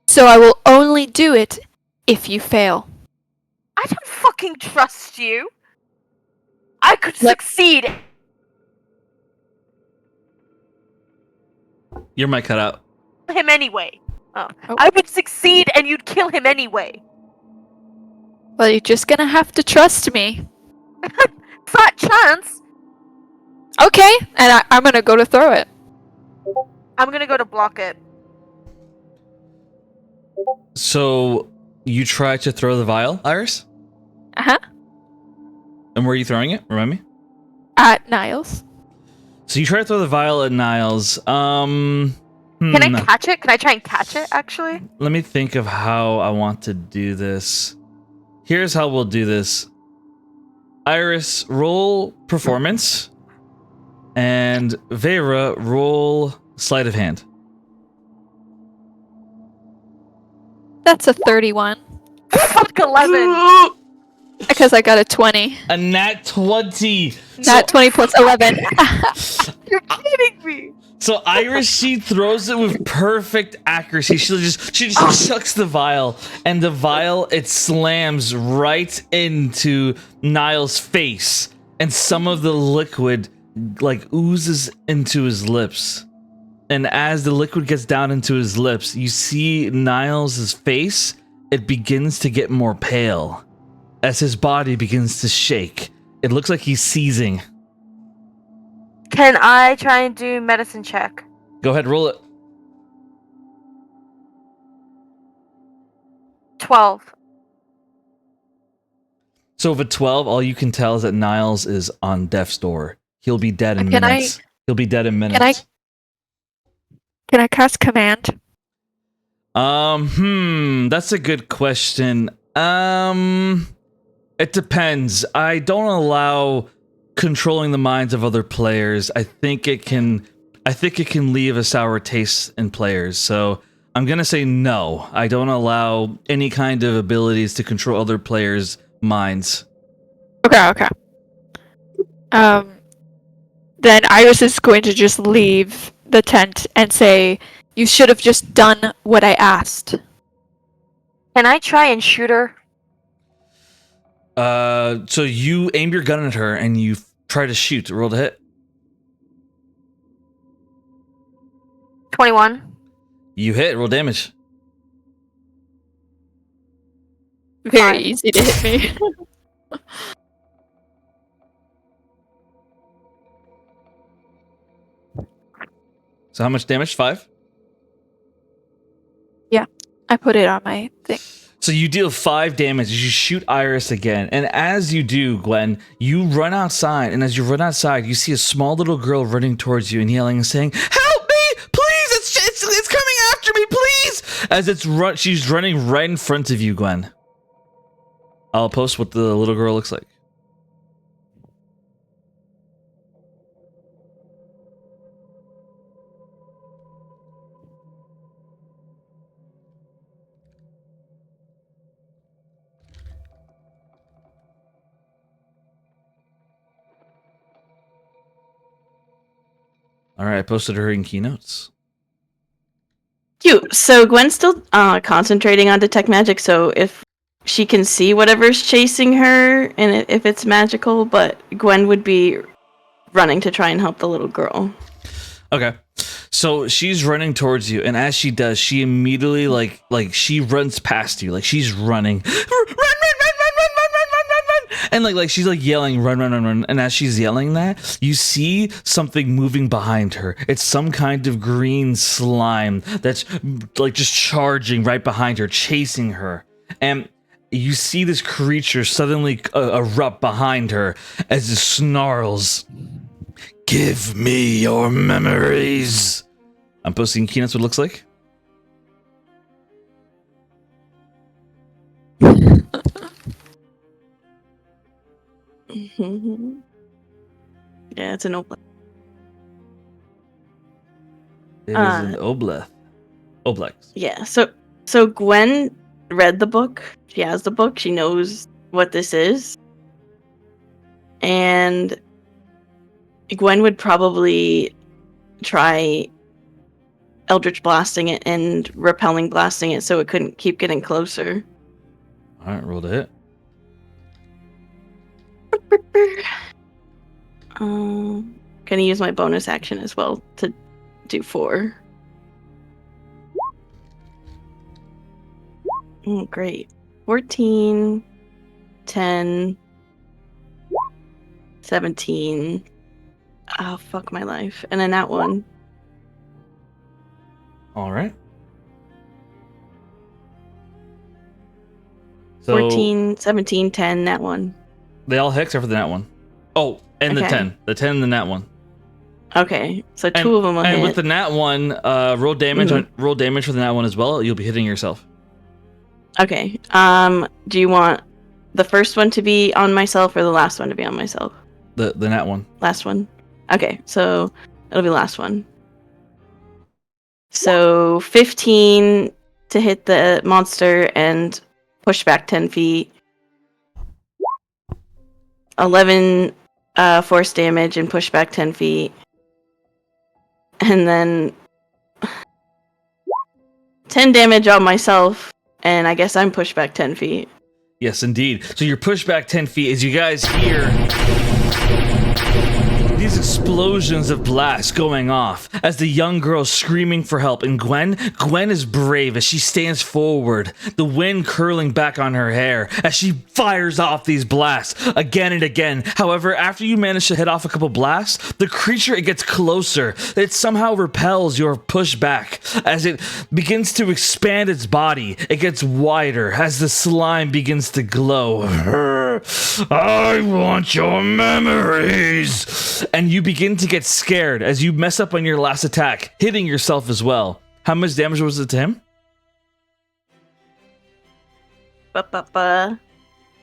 So I will only do it if you fail. I don't fucking trust you. I could succeed. Your mic cut out. Him anyway. Oh. Oh. I would succeed and you'd kill him anyway. Well, you're just gonna have to trust me. Fat chance. Okay, and I'm gonna go to throw it. I'm gonna go to block it. So you try to throw the vial, Iris? Uh-huh. And where are you throwing it? Remind me. At Niles. So you try to throw the vial at Niles. Can I catch it? Can I try and catch it, actually? Let me think of how I want to do this. Here's how we'll do this. Iris, roll performance. And Vera, roll sleight of hand. That's a 31. Fuck 11. Because I got a 20. A nat 20. Nat 20 plus 11. You're kidding me. So Iris, she throws it with perfect accuracy. She just chucks the vial, and the vial, it slams right into Niall's face, and some of the liquid like oozes into his lips. And as the liquid gets down into his lips, you see Niall's face, it begins to get more pale as his body begins to shake. It looks like he's seizing. Can I try and do medicine check? Go ahead, roll it. 12. So with a 12, all you can tell is that Niles is on death's door. He'll be dead in Can minutes. He'll be dead in minutes. Can I cast command? That's a good question. It depends. I don't allow controlling the minds of other players. I think it can leave a sour taste in players. So I'm gonna say no. I don't allow any kind of abilities to control other players' minds. Okay. Then Iris is going to just leave the tent and say, "You should have just done what I asked." Can I try and shoot her? So you aim your gun at her and you try to shoot. Roll to hit. 21. You hit. Roll damage. Very Fine. easy to hit me. So how much damage? 5? I put it on my thing. So you deal 5 damage as you shoot Iris again. And as you do, Gwen, you run outside. And as you run outside, you see a small little girl running towards you and yelling and saying, "Help me! Please! It's coming after me! Please!" As she's running right in front of you, Gwen. I'll post what the little girl looks like. All right, I posted her in keynotes. Cute. So Gwen's still concentrating on detect magic, so if she can see whatever's chasing her, and if it's magical, but Gwen would be running to try and help the little girl. Okay. So she's running towards you, and as she does, she immediately like she runs past you, like she's running, run, and like she's like yelling, run. And as she's yelling that, you see something moving behind her. It's some kind of green slime that's like just charging right behind her, chasing her, and you see this creature suddenly erupt behind her as it snarls. Give me your memories. I'm posting Keenan's what it looks like. Yeah, it's an oblong. It is an oblex. Yeah, so Gwen read the book. She has the book. She knows what this is. And Gwen would probably try Eldritch blasting it and repelling blasting it so it couldn't keep getting closer. Alright, roll to hit. Gonna use my bonus action as well to do 4. Great. 14, 10, 17. Oh, fuck my life. And then that one. Alright. So 14, 17, 10, that one. they all hit except for the nat one. Oh, and the Okay. 10. The 10 and the nat one. Okay, so 2 of them will And hit. with the nat one, roll damage roll damage for the nat one as well. You'll be hitting yourself. Okay. Do you want the first one to be on myself or the last one to be on myself? The nat one. Last one. Okay, so it'll be last one. So 15 to hit the monster and push back 10 feet. 11 force damage and push back 10 feet. And then 10 damage on myself, and I guess I'm pushed back 10 feet. Yes, indeed. So you're pushed back 10 feet as you guys hear these explosions of blast going off as the young girl screaming for help. And Gwen is brave as she stands forward, the wind curling back on her hair as she fires off these blasts again and again. However, after you manage to hit off a couple blasts, the creature, it gets closer. It somehow repels your push back as it begins to expand its body. It gets wider as the slime begins to glow. I want your memories. And you begin to get scared as you mess up on your last attack, hitting yourself as well. How much damage was it to him?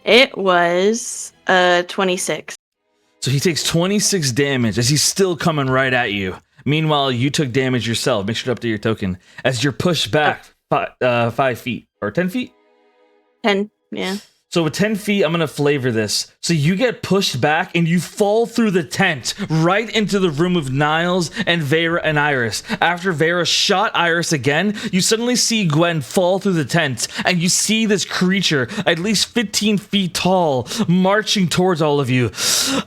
It was 26. So he takes 26 damage as he's still coming right at you. Meanwhile, you took damage yourself. Make sure to update your token as you're pushed back 5 feet or 10 feet. 10, yeah. So with 10 feet, I'm going to flavor this. So you get pushed back and you fall through the tent right into the room of Niles and Vera and Iris. After Vera shot Iris again, you suddenly see Gwen fall through the tent and you see this creature at least 15 feet tall marching towards all of you.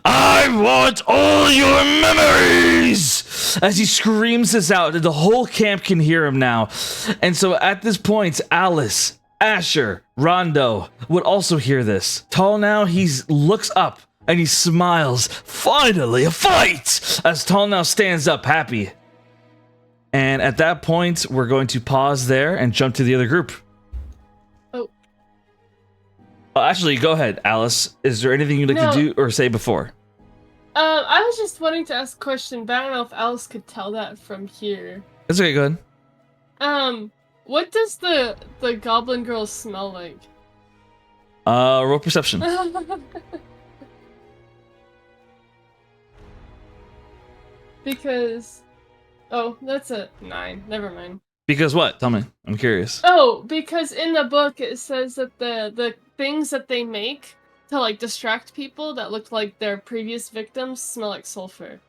I want all your memories! As he screams this out, the whole camp can hear him now. And so at this point, Alice, Asher, Rondo would also hear this. Tall now, he looks up and he smiles. Finally, a fight! As Tall now stands up, happy. And at that point, we're going to pause there and jump to the other group. Oh. Actually, go ahead, Alice. Is there anything you'd like to do or say before? I was just wanting to ask a question, but I don't know if Alice could tell that from here. That's okay, go ahead. What does the goblin girl smell like? Roll perception. Because... Oh, that's a 9. Never mind. Because what? Tell me. I'm curious. Oh, because in the book it says that the things that they make to like distract people that look like their previous victims smell like sulfur.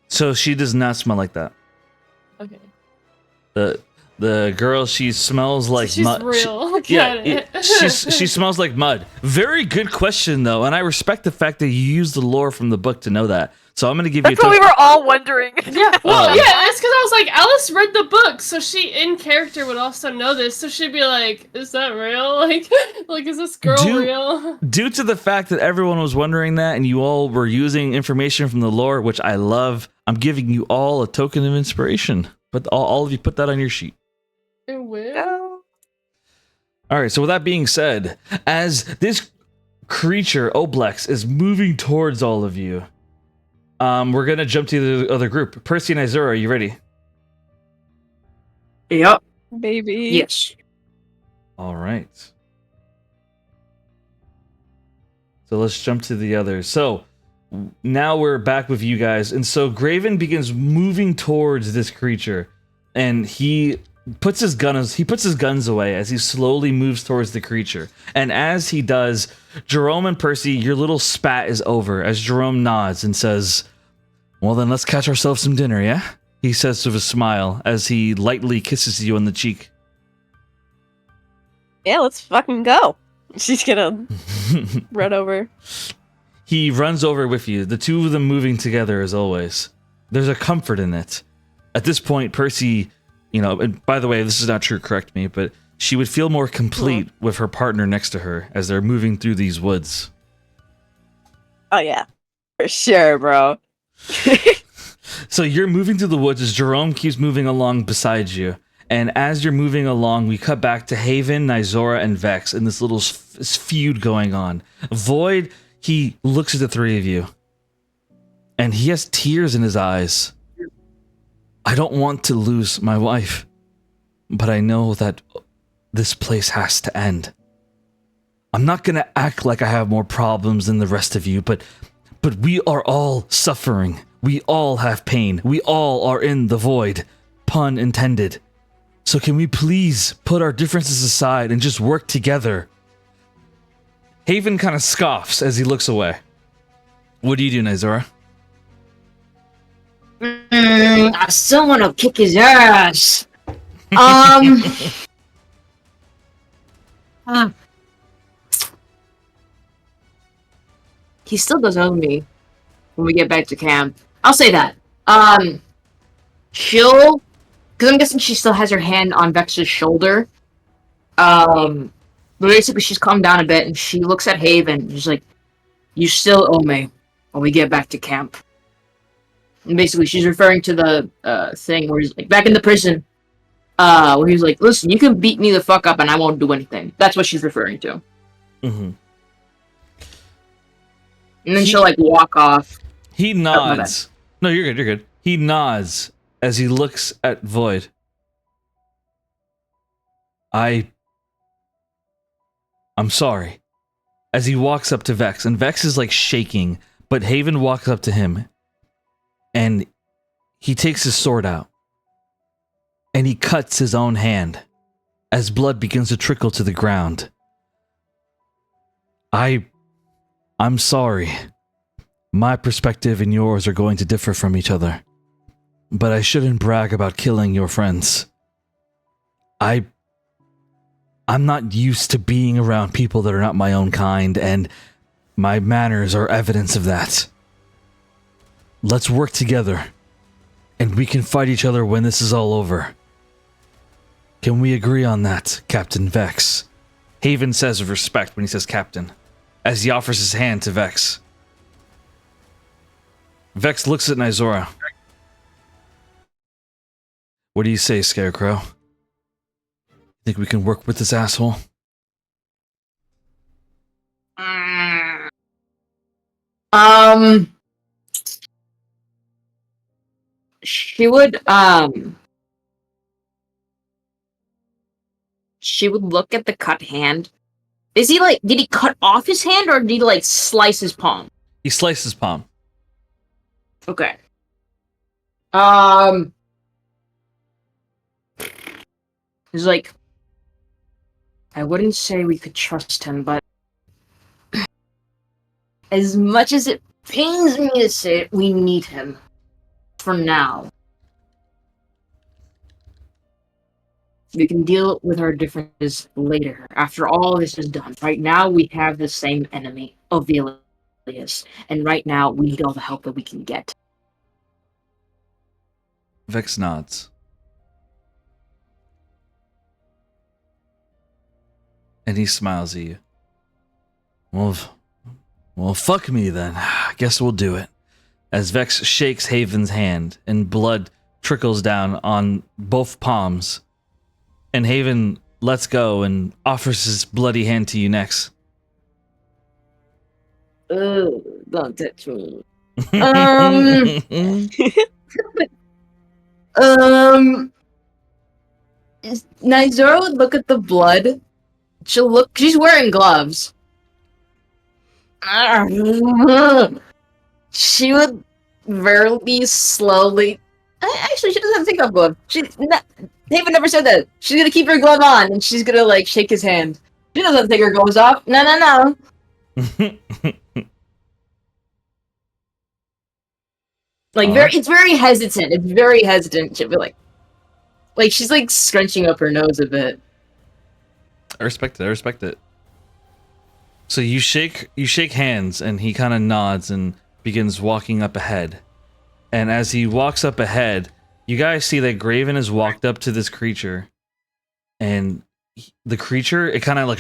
So she does not smell like that. Okay. The girl, she smells like She's mud. real. Yeah, Got it. she smells like mud. Very good question though, and I respect the fact that you used the lore from the book to know that. So I'm gonna give you. That's what we were all wondering. Yeah, well, yeah, that's because I was like, Alice read the book, so she in character would also know this, so she'd be like, "Is that real? Like, is this girl real?" Due to the fact that everyone was wondering that, and you all were using information from the lore, which I love, I'm giving you all a token of inspiration. But all of you put that on your sheet. It will. No. All right. So with that being said, as this creature Oblex is moving towards all of you. We're gonna jump to the other group. Percy and Izura, are you ready? Yep. Baby. Yes. All right. So let's jump to the others. So now we're back with you guys, and so Graven begins moving towards this creature, and he puts his guns away as he slowly moves towards the creature. And as he does, Jerome and Percy, your little spat is over as Jerome nods and says, "Well then, let's catch ourselves some dinner, yeah?" He says with a smile as he lightly kisses you on the cheek. Yeah, let's fucking go. She's gonna run over. He runs over with you, the two of them moving together as always. There's a comfort in it. At this point, Percy, and by the way, this is not true, correct me, but she would feel more complete with her partner next to her as they're moving through these woods. Oh yeah, for sure, bro. So you're moving through the woods as Jerome keeps moving along beside you. And as you're moving along, we cut back to Haven, Nizora, and Vex in this little feud going on. Void, he looks at the three of you. And he has tears in his eyes. I don't want to lose my wife. But I know that this place has to end. I'm not going to act like I have more problems than the rest of you, but we are all suffering. We all have pain. We all are in the void. Pun intended. So can we please put our differences aside and just work together? Haven kind of scoffs as he looks away. What do you do, Nizora? I still want to kick his ass. He still does owe me when we get back to camp. I'll say that. She'll, because I'm guessing she still has her hand on Vex's shoulder. But basically she's calmed down a bit and she looks at Haven and she's like, "You still owe me when we get back to camp." And basically she's referring to the thing where he's like, back in the prison, where he's like, "Listen, you can beat me the fuck up and I won't do anything." That's what she's referring to. Mm-hmm. And then she'll like walk off. He nods. No, you're good. You're good. He nods as he looks at Void. I'm sorry. As he walks up to Vex, and Vex is like shaking, but Haven walks up to him, and he takes his sword out, and he cuts his own hand as blood begins to trickle to the ground. I'm sorry. My perspective and yours are going to differ from each other. But I shouldn't brag about killing your friends. I'm not used to being around people that are not my own kind, and my manners are evidence of that. Let's work together, and we can fight each other when this is all over. Can we agree on that, Captain Vex? Haven says with respect when he says Captain, as he offers his hand to Vex. Vex looks at Nizora. What do you say, Scarecrow? Think we can work with this asshole? She would look at the cut hand. Is he like, did he cut off his hand or did he like slice his palm? He sliced his palm. Okay. He's like, I wouldn't say we could trust him, but as much as it pains me to say it, we need him. For now. We can deal with our differences later, after all this is done. Right now, we have the same enemy, Ovelius, and right now, we need all the help that we can get. Vex nods. And he smiles at you. Well, fuck me then. I guess we'll do it. As Vex shakes Haven's hand and blood trickles down on both palms, and Haven lets go and offers his bloody hand to you next. Ugh, don't touch me. Nizora would look at the blood. She's wearing gloves. She would very slowly. Actually, she doesn't think of glove. Haven never said that. She's gonna keep her glove on, and she's gonna like shake his hand. She doesn't take her gloves off. No. It's very hesitant. It's very hesitant. She'll be like she's like scrunching up her nose a bit. I respect it. So you shake hands, and he kind of nods and begins walking up ahead. And as he walks up ahead, you guys see that Graven has walked up to this creature, and the creature, it kind of like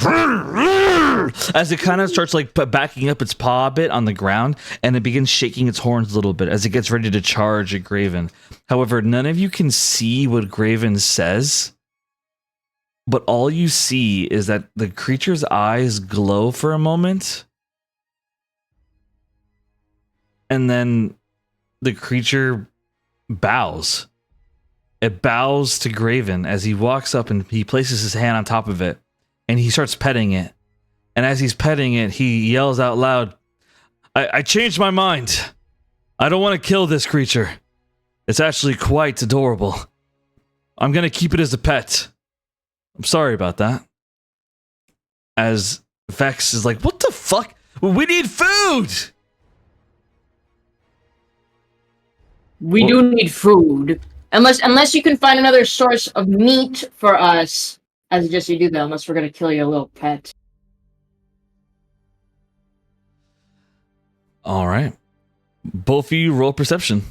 as it kind of starts like backing up its paw a bit on the ground, and it begins shaking its horns a little bit as it gets ready to charge at Graven. However, none of you can see what Graven says, but all you see is that the creature's eyes glow for a moment, and then the creature bows. It bows to Graven as he walks up and he places his hand on top of it, and he starts petting it. And as he's petting it, he yells out loud, I changed my mind. I don't want to kill this creature. It's actually quite adorable. I'm going to keep it as a pet. I'm sorry about that. As Vex is like, what the fuck? We need food! We do need food. Unless you can find another source of meat for us. I suggest you do that, unless we're gonna kill your little pet. Alright. Both of you roll perception.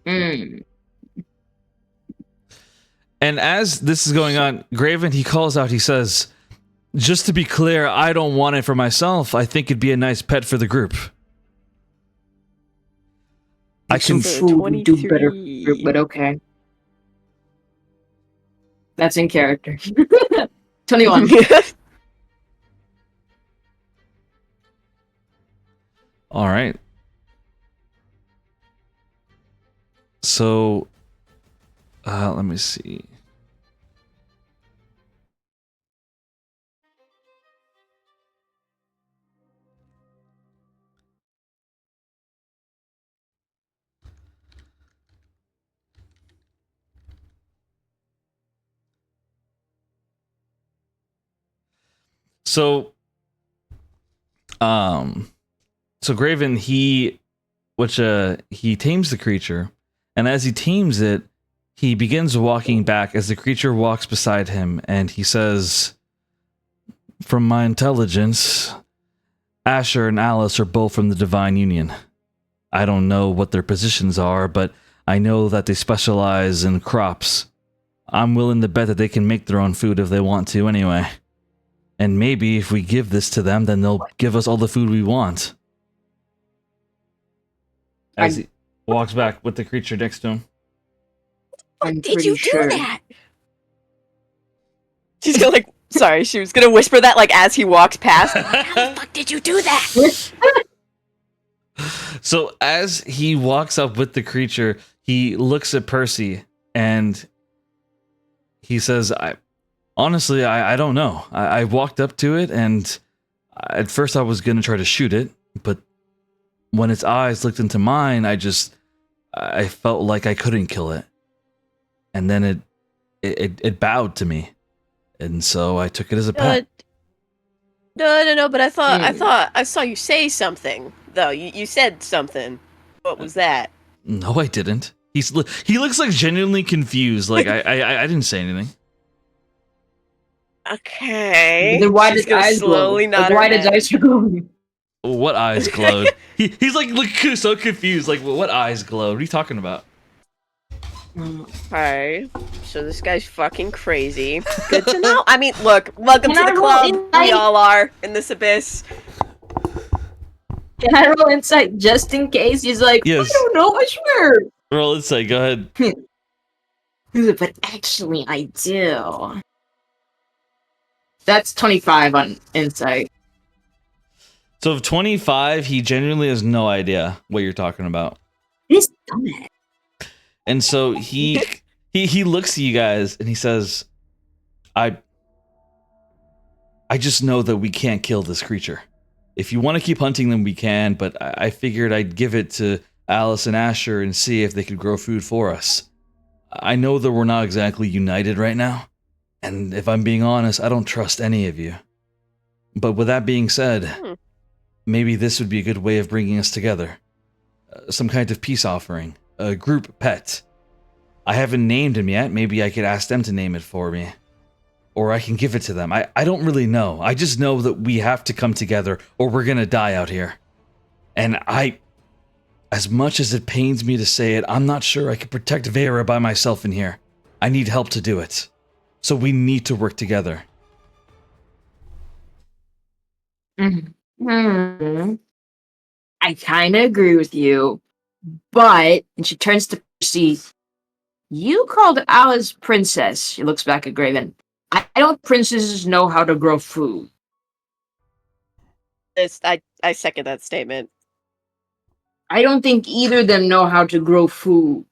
Mm. And as this is going on, Graven, he calls out, he says, just to be clear, I don't want it for myself. I think it'd be a nice pet for the group. I can food would do better, but okay. That's in character. 21. All right. So, let me see. So, Graven, he tames the creature, and as he tames it, he begins walking back as the creature walks beside him, and he says, from my intelligence, Asher and Alice are both from the Divine Union. I don't know what their positions are, but I know that they specialize in crops. I'm willing to bet that they can make their own food if they want to anyway. And maybe if we give this to them, then they'll give us all the food we want. As he walks back with the creature next to him. Did you do that? She's gonna like, sorry, she was gonna whisper that like as he walks past. How the fuck did you do that? So as he walks up with the creature, he looks at Percy and he says, Honestly, I don't know. I walked up to it, and at first I was going to try to shoot it, but when its eyes looked into mine, I felt like I couldn't kill it. And then it bowed to me, and so I took it as a pet. No, but I thought I saw you say something, though. You said something. What was that? No, I didn't. He looks like genuinely confused. Like I didn't say anything. Okay. Then why She's did gonna eyes glow? slowly nod Like, her why did head. eyes glow? What eyes glowed? He's like so confused. Like what eyes glowed? What are you talking about? Okay. So this guy's fucking crazy. Good to know. I mean, look, welcome Can to I the roll club. We insight? all are in this abyss. Can I roll insight just in case? He's like, Yes. I don't know, I swear. Roll insight. Go ahead. But actually, I do. That's 25 on insight. So of 25, he genuinely has no idea what you're talking about. This dumbass. And so he looks at you guys and he says, I just know that we can't kill this creature. If you want to keep hunting them, we can, but I figured I'd give it to Alice and Asher and see if they could grow food for us. I know that we're not exactly united right now, and if I'm being honest, I don't trust any of you. But with that being said, maybe this would be a good way of bringing us together. Some kind of peace offering. A group pet. I haven't named him yet. Maybe I could ask them to name it for me. Or I can give it to them. I don't really know. I just know that we have to come together or we're gonna die out here. And as much as it pains me to say it, I'm not sure I can protect Vera by myself in here. I need help to do it. So we need to work together. Mm-hmm. I kind of agree with you, but, and she turns to Percy, you called Alice princess. She looks back at Graven. I don't princesses know how to grow food. I second that statement. I don't think either of them know how to grow food.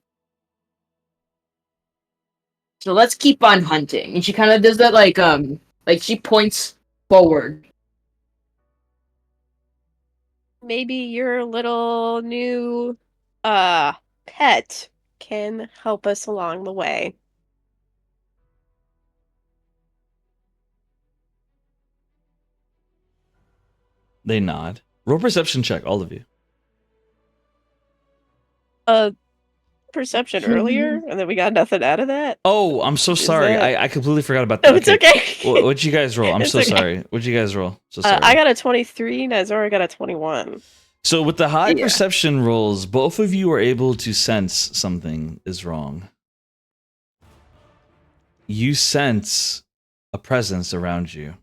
So let's keep on hunting. And she kind of does that like she points forward. Maybe your little new pet can help us along the way. They nod. Roll perception check, all of you. Perception earlier, and then we got nothing out of that. Oh, I'm so Is sorry. that- I completely forgot about that. No, it's okay. What'd you guys roll? I'm It's so okay. sorry. What'd you guys roll? So sorry. I got a 23, Nazora got a 21. So with the high Yeah. perception rolls, both of you are able to sense something is wrong. You sense a presence around you.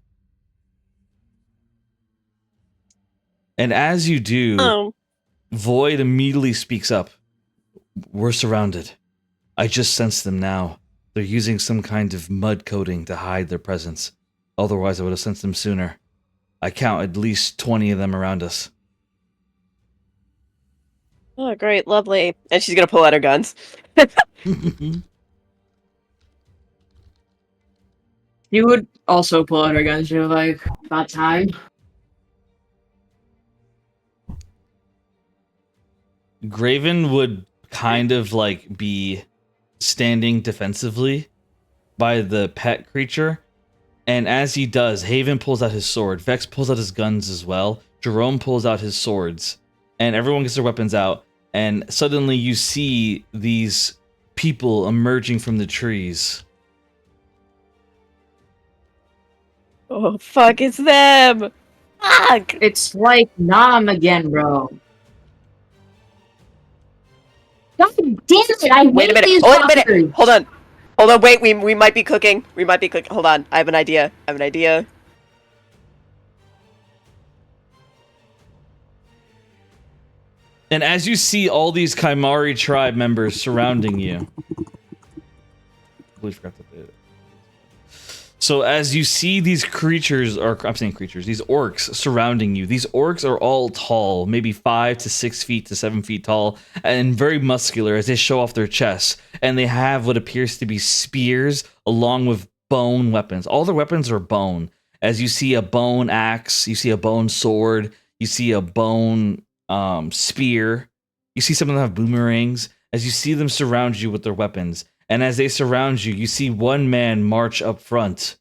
And as you do, Oh, Void immediately speaks up. We're surrounded. I just sense them now. They're using some kind of mud coating to hide their presence. Otherwise, I would have sensed them sooner. I count at least 20 of them around us. oh, great, lovely. And she's gonna pull out her guns. You would also pull out her guns. You're like, about time. Graven would kind of like be standing defensively by the pet creature. And as he does, Haven pulls out his sword. Vex pulls out his guns as well. Jerome pulls out his swords. And everyone gets their weapons out. And suddenly you see these people emerging from the trees. Oh, fuck, it's them! Fuck! It's like Nam again, bro. God damn it! I Wait a hate minute. these Wait a minute. fuckers. Hold on. Hold on. Wait. We might be cooking. We might be cooking. Hold on. I have an idea. And as you see all these Kymari tribe members surrounding you. So as you see these creatures, or I'm saying creatures, these orcs surrounding you. These orcs are all tall, maybe 5 to 6 feet to 7 feet tall, and very muscular as they show off their chests. And they have what appears to be spears along with bone weapons. All their weapons are bone. As you see a bone axe, you see a bone sword, you see a bone spear. You see some of them have boomerangs. As you see them surround you with their weapons. And as they surround you, you see one man march up front.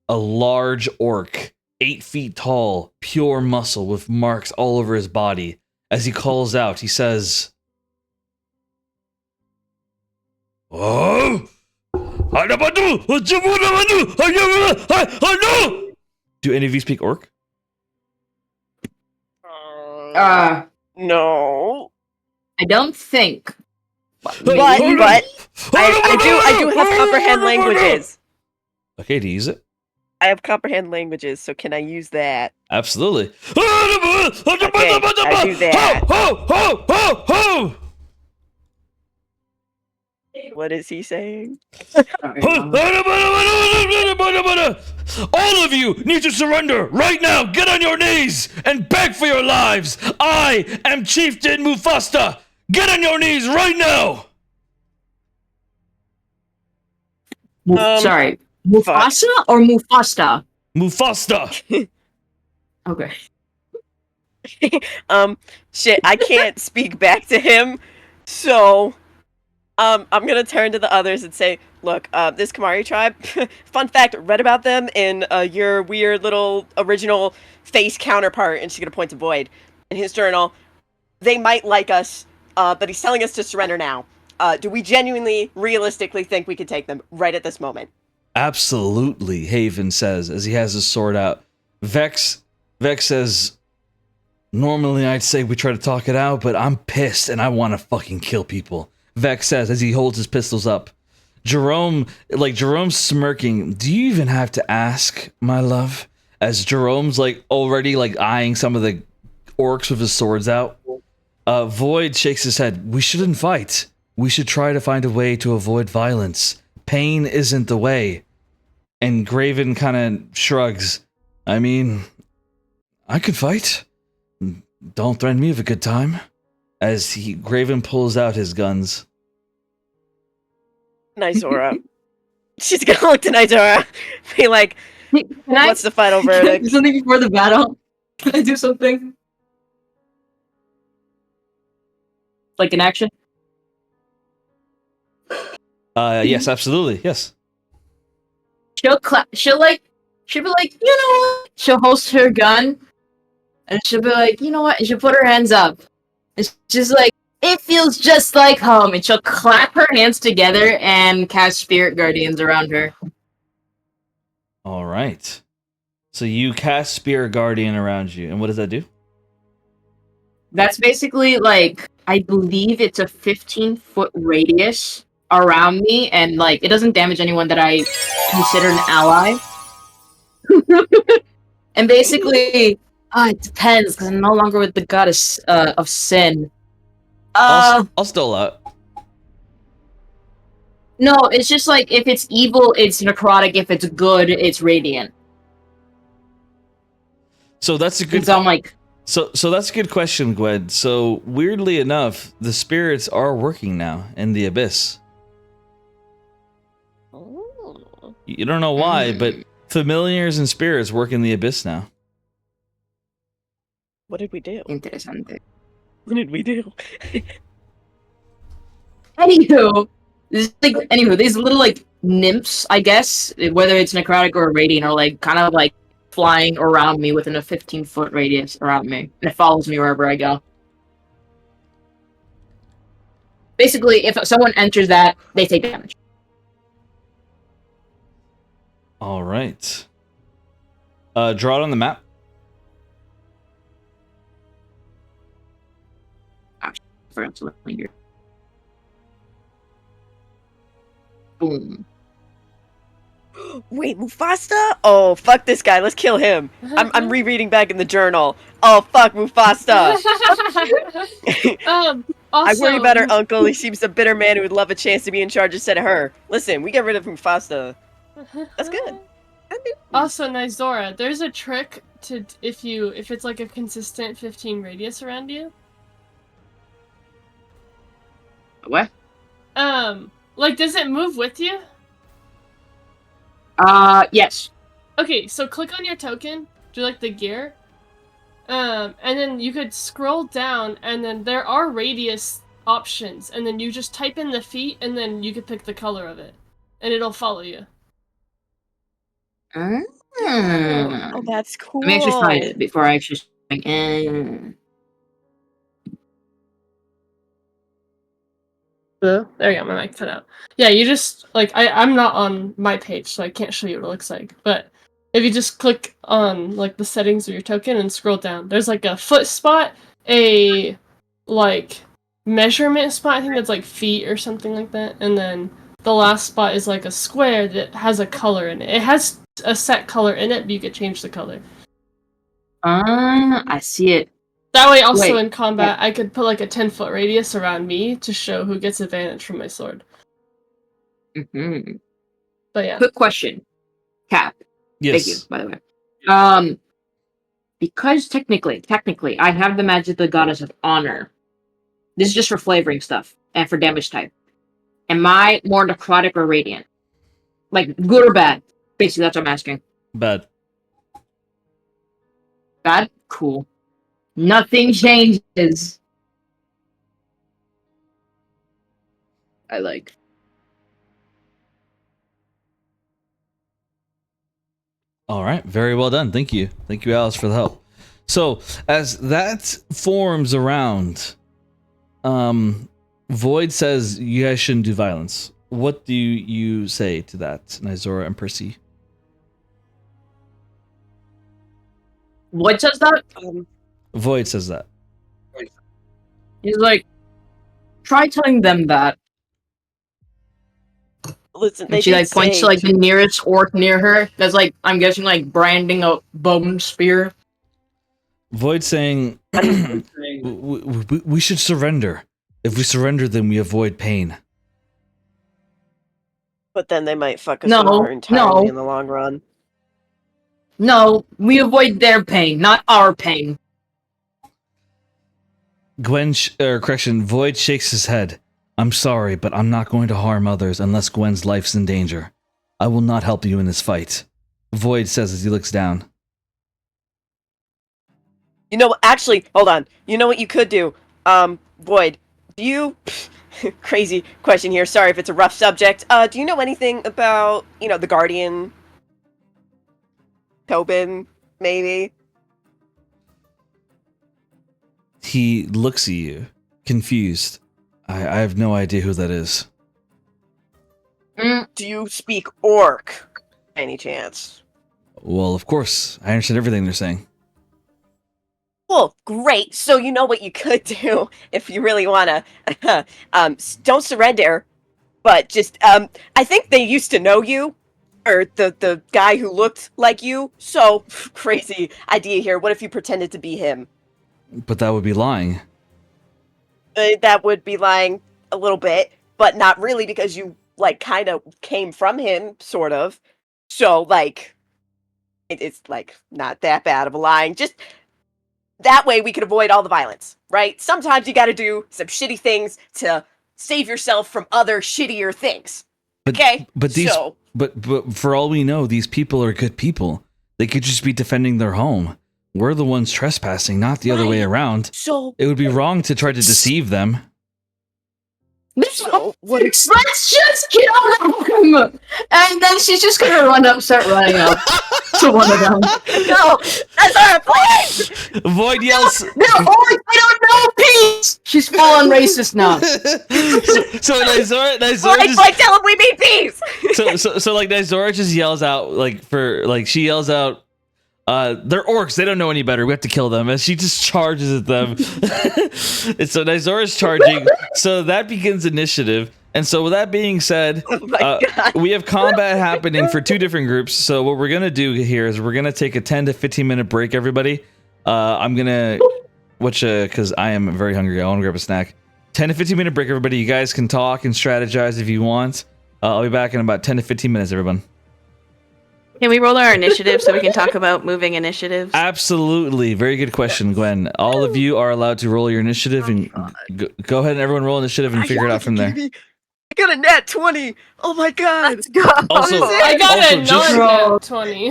A large orc, 8 feet tall, pure muscle with marks all over his body. As he calls out, he says, Oh! Do any of you speak Orc? No. I don't think. But I do have comprehend languages. Okay, do you use it? I have comprehend languages, so can I use that? Absolutely. Okay, I do that. What is he saying? All of you need to surrender right now. Get on your knees and beg for your lives. I am Chieftain Mufasta. Get on your knees right now. Sorry, Mufasa or Mufasta? Mufasta. Okay. Shit, I can't speak back to him, so I'm gonna turn to the others and say, look, this Kymari tribe, fun fact, read about them in your weird little original face counterpart, and she's gonna point to Void in his journal. They might like us, but he's telling us to surrender now. Do we genuinely, realistically think we could take them right at this moment? Absolutely, Haven says as he has his sword out. Vex says, normally I'd say we try to talk it out, but I'm pissed and I want to fucking kill people. Vex says as he holds his pistols up. Jerome's smirking. Do you even have to ask, my love? As Jerome's already eyeing some of the orcs with his swords out. Void shakes his head. We shouldn't fight. We should try to find a way to avoid violence. Pain isn't the way. And Graven kind of shrugs. I mean, I could fight. Don't threaten me with a good time. As Graven pulls out his guns. Nizora. She's gonna look to Nizora. Be like, what's the final Can I do verdict? something before the battle? Can I do something? Like an action? Yes, absolutely. Yes. She'll be like, you know what? She'll host her gun, and she'll be like, you know what? And she'll put her hands up. It's just like, it feels just like home. And she'll clap her hands together and cast Spirit Guardians around her. All right. So you cast Spirit Guardian around you, and what does that do? That's basically like, I believe it's a 15-foot radius around me, and it doesn't damage anyone that I consider an ally. And basically, it depends, because I'm no longer with the goddess of sin. I'll still out. No, it's just if it's evil, it's necrotic. If it's good, it's radiant. So that's a good. So I'm like, So that's a good question, Gwed. So weirdly enough, the spirits are working now in the abyss. Oh. You don't know why, but familiars and spirits work in the abyss now. What did we do? Interessante. What did we do? Anywho, these little nymphs, I guess, whether it's necrotic or radiant, are kind of flying around me within a 15-foot radius around me, and it follows me wherever I go. Basically, if someone enters that, they take damage. All right. Draw it on the map. Forgot to look here. Boom. Wait, Mufasa? Oh, fuck this guy. Let's kill him. I'm rereading back in the journal. Oh, fuck Mufasa. Also, I worry about her uncle. He seems a bitter man who would love a chance to be in charge instead of her. Listen, we get rid of Mufasa. That's good. Also, Nizora, there's a trick to if it's a consistent 15 radius around you. What? Does it move with you? Yes. Okay, so click on your token, do the gear, and then you could scroll down, and then there are radius options, and then you just type in the feet, and then you could pick the color of it, and it'll follow you. Oh, that's cool. Let me actually try it before I actually. There we go, my mic cut out. Yeah, you just, like, I'm not on my page, so I can't show you what it looks like, but if you just click on, like, the settings of your token and scroll down, there's, like, a foot spot, a, like, measurement spot, I think that's, like, feet or something like that, and then the last spot is, like, a square that has a color in it. It has a set color in it, but you could change the color. I see it. That way, also Wait, in combat, I could put, like, a 10-foot radius around me to show who gets advantage from my sword. Mm-hmm. But yeah. Quick question, Cap. Yes. Thank you, by the way. Because technically, I have the magic of the goddess of honor. This is just for flavoring stuff and for damage type. Am I more necrotic or radiant? Like, good or bad? Basically, that's what I'm asking. Bad. Bad? Cool. Nothing changes. I like. All right, very well done. Thank you, Alice, for the help. So as that forms around, Void says you guys shouldn't do violence. What do you say to that, Nizora and Percy? What says that? Void says that. He's like, try telling them that. Listen, And she like points to like the nearest orc near her. That's like, I'm guessing, like branding a bone spear. Void saying, we should surrender. If we surrender, then we avoid pain. But then they might fuck us over entirely in the long run. No, we avoid their pain, not our pain. Void shakes his head. I'm sorry, but I'm not going to harm others unless Gwen's life's in danger. I will not help you in this fight. Void says as he looks down. You know, actually, hold on. You know what you could do? Void, do you... Crazy question here. Sorry if it's a rough subject. Do you know anything about, the Guardian? Tobin, maybe? He looks at you, confused. I have no idea who that is. Do you speak Orc, by any chance? Well, of course. I understand everything they're saying. Well, great. So you know what you could do if you really want to. Don't surrender, but just, I think they used to know you. Or the guy who looked like you. So, crazy idea here. What if you pretended to be him? But that would be lying. That would be lying a little bit, but not really because you, kind of came from him, sort of. So, it's, not that bad of a lying. Just that way we could avoid all the violence, right? Sometimes you gotta do some shitty things to save yourself from other shittier things. Okay? But for all we know, these people are good people. They could just be defending their home. We're the ones trespassing, not the other way around. So it would be wrong to try to deceive them. Let's just kill them! And then she's just gonna start running up to one of them. No! That's our please! Void yells. They're orcs, they don't know peace! She's full on racist now. So Nizora just tell them we mean peace! so Nizora just yells out, she yells out, they're orcs, they don't know any better, we have to kill them, and she just charges at them. And so Nizora's charging, so that begins initiative. And so with that being said, we have combat happening for two different groups. So what we're gonna do here is we're gonna take a 10 to 15 minute break, everybody. I'm gonna because I am very hungry, I want to grab a snack. 10 to 15 minute break, everybody. You guys can talk and strategize if you want. I'll be back in about 10 to 15 minutes, everyone. Can we roll our initiative so we can talk about moving initiatives? Absolutely. Very good question, Gwen. All of you are allowed to roll your initiative, and go ahead and everyone roll initiative and figure it out from there. I got a nat 20! Oh my god! Let's go. Also, I got a non-nat 20.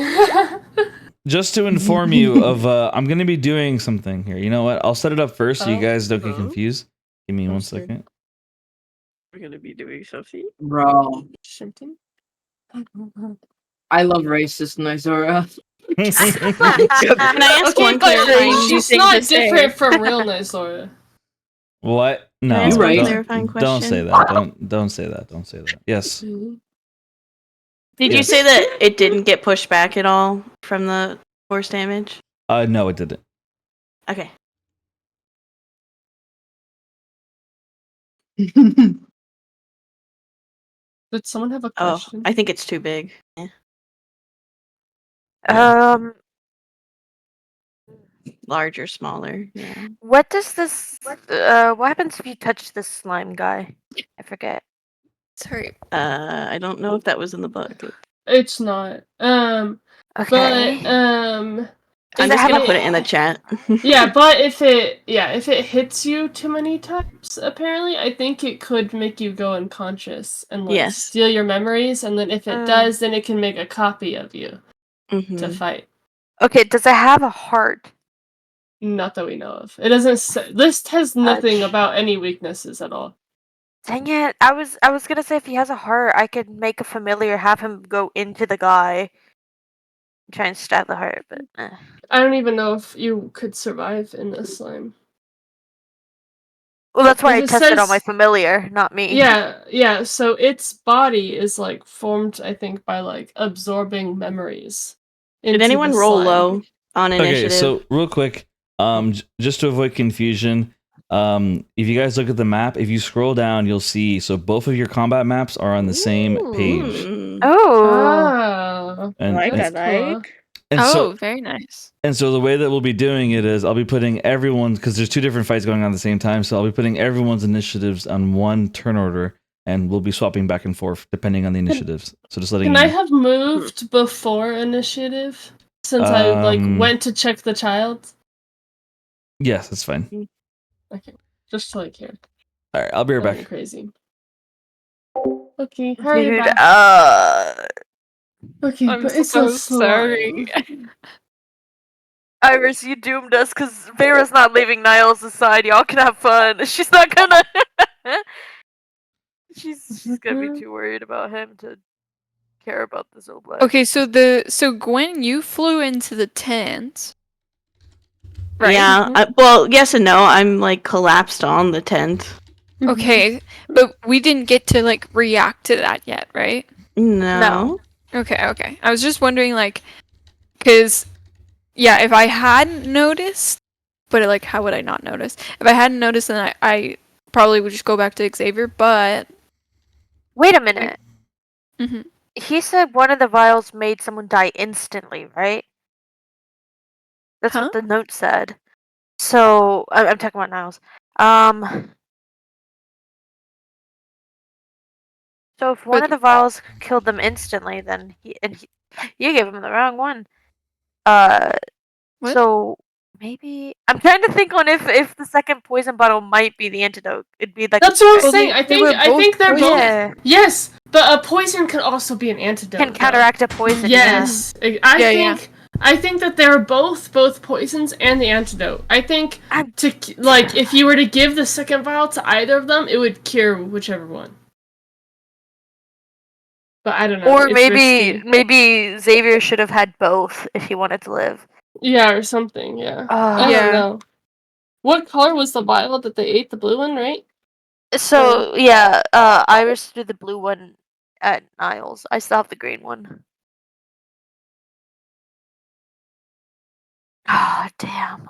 Just to inform you of, I'm going to be doing something here. You know what? I'll set it up first so you guys don't get confused. Give me 1 second. We're going to be doing something. Bro. Something? I love racist Nizora. Can I ask one clarifying She's thing not to say? different from real Nizora. What? I No, ask one don't, clarifying don't say question? that. Don't say that. Don't say that. Yes. Did you Yes. say that it didn't get pushed back at all from the force damage? No, it didn't. Okay. Did someone have a Oh, question? I think it's too big. Yeah. Um, Larger, smaller. Yeah. what does this? What happens if you touch this slime guy? I forget. Sorry. I don't know if that was in the book. It's not. Okay. But I'm Does it just have gonna a- put it in the chat. yeah, but if it hits you too many times, apparently, I think it could make you go unconscious and like Yes. steal your memories, and then if it does, then it can make a copy of you to Mhm. fight. Okay. Does it have a heart? Not that we know of. It doesn't. List has nothing Fudge. about any weaknesses at all. Dang it! I was gonna say if he has a heart, I could make a familiar, have him go into the guy, try and stab the heart, but. I don't even know if you could survive in this slime. Well, that's why I If it tested on my says- familiar, not me. Yeah. So its body is like formed, I think, by like absorbing memories. Did into anyone the roll slime. low on Okay, initiative? so real quick, just to avoid confusion, if you guys look at the map, if you scroll down, you'll see. So both of your combat maps are on the same page, Oh. Oh, and that's cool. and Oh, very nice. so the way that we'll be doing it is I'll be putting everyone, because there's two different fights going on at the same time. So I'll be putting everyone's initiatives on one turn order, and we'll be swapping back and forth depending on the initiatives. So just letting Can you I know. have moved before initiative? Since I like went to check the child? Yes, that's fine. Okay. Just to like hear. All right, I'll be right Nothing back. crazy. Okay, hurry Dude, back. Okay, I'm but it's so a sorry. slime. Iris, you doomed us because Vera's not leaving Niles aside. Y'all can have fun. She's not gonna. she's gonna be too worried about him to care about this Oblast. Okay, so Gwen, you flew into the tent. Right? Yeah. Well, yes and no. I'm like collapsed on the tent. Okay, but we didn't get to like react to that yet, right? No. Okay. I was just wondering, like, because yeah, if I hadn't noticed, but like, how would I not notice? If I hadn't noticed, then I probably would just go back to Xavier. But Wait a minute. Mhm. He said one of the vials made someone die instantly, right? That's Huh? what the note said. So I'm talking about Niles. So if one of the vials killed them instantly, then you gave him the wrong one. What? So maybe I'm trying to think on if the second poison bottle might be the antidote. It'd be like That's what I'm Well, saying. they I think were they're both both. Yeah. Yes, but a poison can also be an antidote. Can though. counteract a poison. Yes, Yeah. I think that they're both poisons and the antidote. I think I'm- like if you were to give the second vial to either of them, it would cure whichever one. But I don't know. Or it's maybe risky. maybe Xavier should have had both if he wanted to live. Yeah, or something. Yeah. I Yeah. don't know. What color was the vial that they ate? The blue one, right? So yeah, Iris threw the blue one at Niles. I still have the green one. Ah, damn.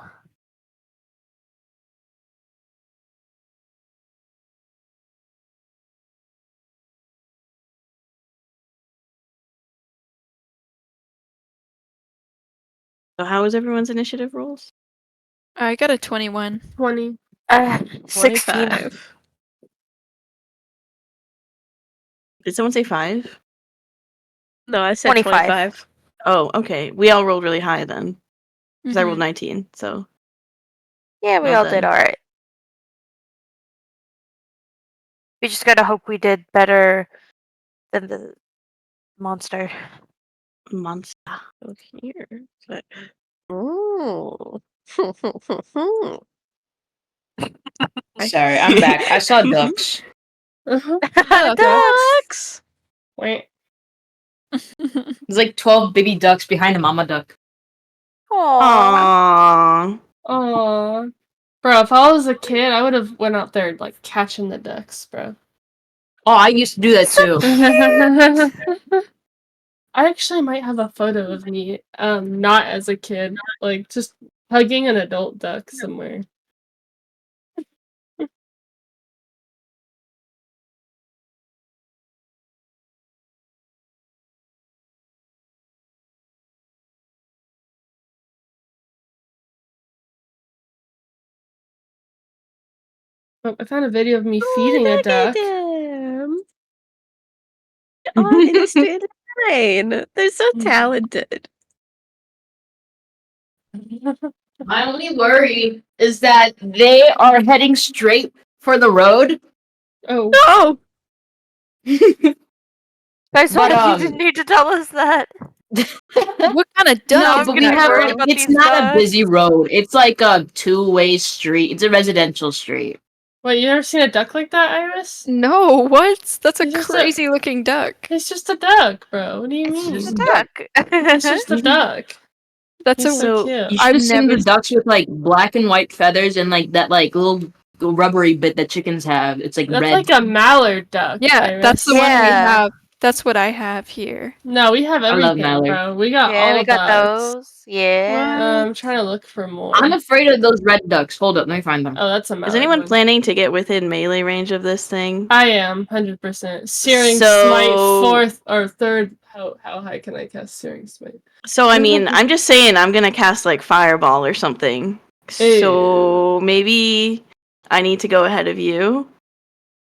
So how was everyone's initiative rolls? I got a 21. 20. 16. 25. Did someone say 5? No, I said 25. 25. Oh, okay. We all rolled really high then. Because I rolled Mhm. 19, so. Yeah, we Well all done. did alright. We just gotta hope we did better than the monster. Monster. Look here. But... Oh. Sorry, I'm back. I saw ducks. Uh-huh. Ducks! Wait. There's like 12 baby ducks behind a mama duck. Aww. Aww. Aww. Bro, if I was a kid, I would have went out there like catching the ducks, bro. Oh, I used to do that too. I actually might have a photo of me, not as a kid, like just hugging an adult duck somewhere. Oh, I found a video of me feeding a duck. On in a straight line. They're so Mhm. talented. My only worry is that they are heading straight for the road. Oh, No! Guys, But, you didn't need to tell us that. What kind of No, duck No, is but we gonna getting have worried grow? about it's these not a ducks. busy road. It's like a two-way street. It's a residential street. wait, you ever seen a duck like that, Iris? No, what? That's a It's just a- crazy looking duck. It's just a duck, bro. What do you It's mean? just a Duck. duck. It's just a duck. That's He's a so So, cute. You should I've have seen never the ducks with like black and white feathers and like that like little rubbery bit that chickens have. It's like That's red. like a mallard duck. Yeah, that's the Iris. one we Yeah. have. That's what I have here. No, we have I love everything, mallard. bro. We got Yeah, all we got ducks. those. Yeah. I'm trying to look for more. I'm afraid of those red ducks. Hold up, let me find them. Oh, that's a mallard is anyone one. planning to get within melee range of this thing? I am 100%. Searing So- smite fourth or third. How high can I cast searing smite? So, I mean, I'm just saying I'm gonna cast, like, fireball or something. So, maybe I need to go ahead of you.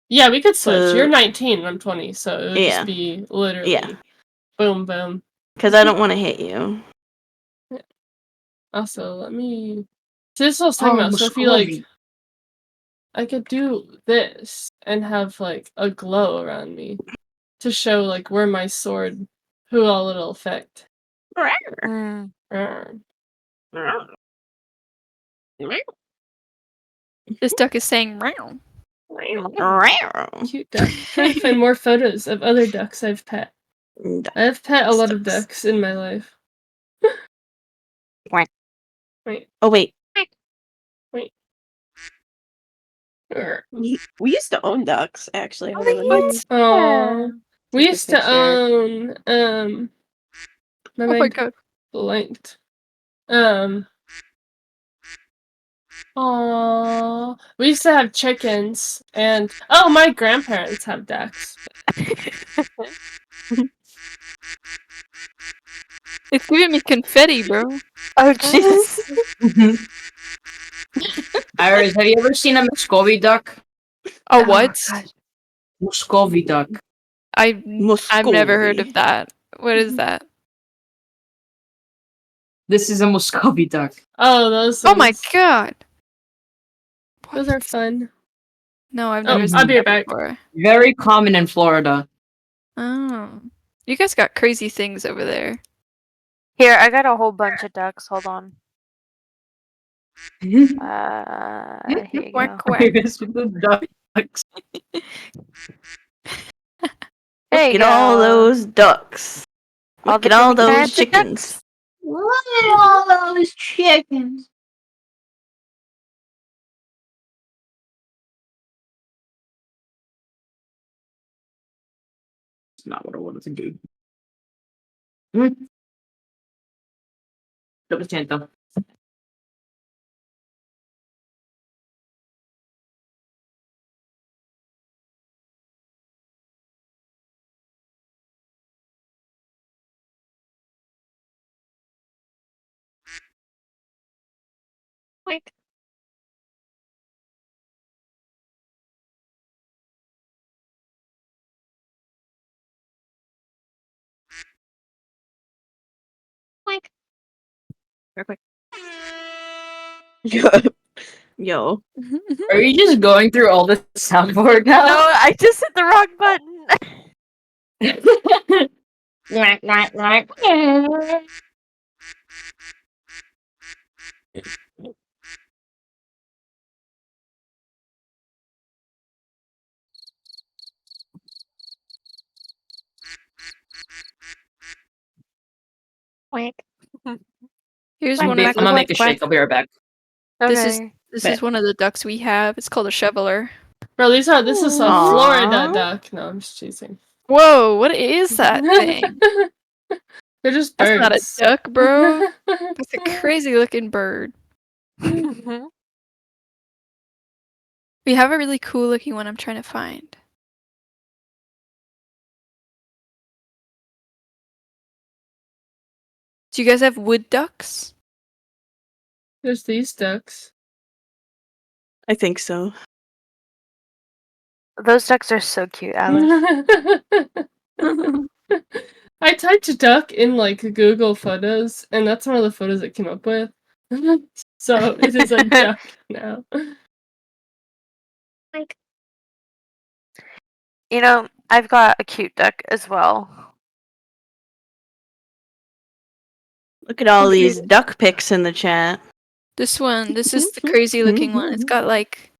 Yeah, we could switch. So- You're 19 and I'm 20, so it would Yeah. just be literally Yeah. boom boom. Because I don't want to hit you. Also, let me. So this is what I was talking about. So if you like, I could do this and have like a glow around me to show like where my sword, who all it'll affect. Mm. Rawr. This duck is saying meow. Cute duck. Trying to find more photos of other ducks I've pet. I've pet a lot of ducks in my life. Quack. Wait. Oh, wait. Rawr. We used to own ducks, actually. Hold Oh, on, let me What? Aw. We take a used to picture. own my Oh my mind god. blanked. We used to have chickens and my grandparents have ducks. It's giving me confetti, bro. Oh, Jesus. Iris, have you ever seen a Muscovy duck? Oh, what? gosh. Muscovy duck. I've never heard of that. What is that? This is a Muscovy duck. Oh, those Oh my ones. god. Those are fun. No, I've Oh, never I'll seen be that right back. before. Very common in Florida. Oh. You guys got crazy things over there. Here, I got a whole bunch of ducks. Hold on. Here you Quack, go. quack. Iris with the ducks. There Look you at all go. those ducks. All Look the at all different those kinds of chickens. Look at all those chickens. It's not what I wanted to do. Lo siento. Yo. Are you just going through all the soundboard No, now? I just hit the wrong button. Here's I'm one of gonna my make a quack, shake. I'll be right back. This is Okay. This is one of the ducks we have. It's called a shoveler. Bro, this is a Aw. Florida duck. No, I'm just teasing. Whoa, what is that thing? They're just That's birds. not a duck, bro. That's a crazy looking bird. We have a really cool looking one I'm trying to find. Do you guys have wood ducks? There's these ducks. I think so. Those ducks are so cute, Alice. I typed duck in like Google Photos, and that's one of the photos it came up with. So it is a duck now. You know, I've got a cute duck as well. Look at all Okay. these duck pics in the chat. This is the crazy looking one. It's got like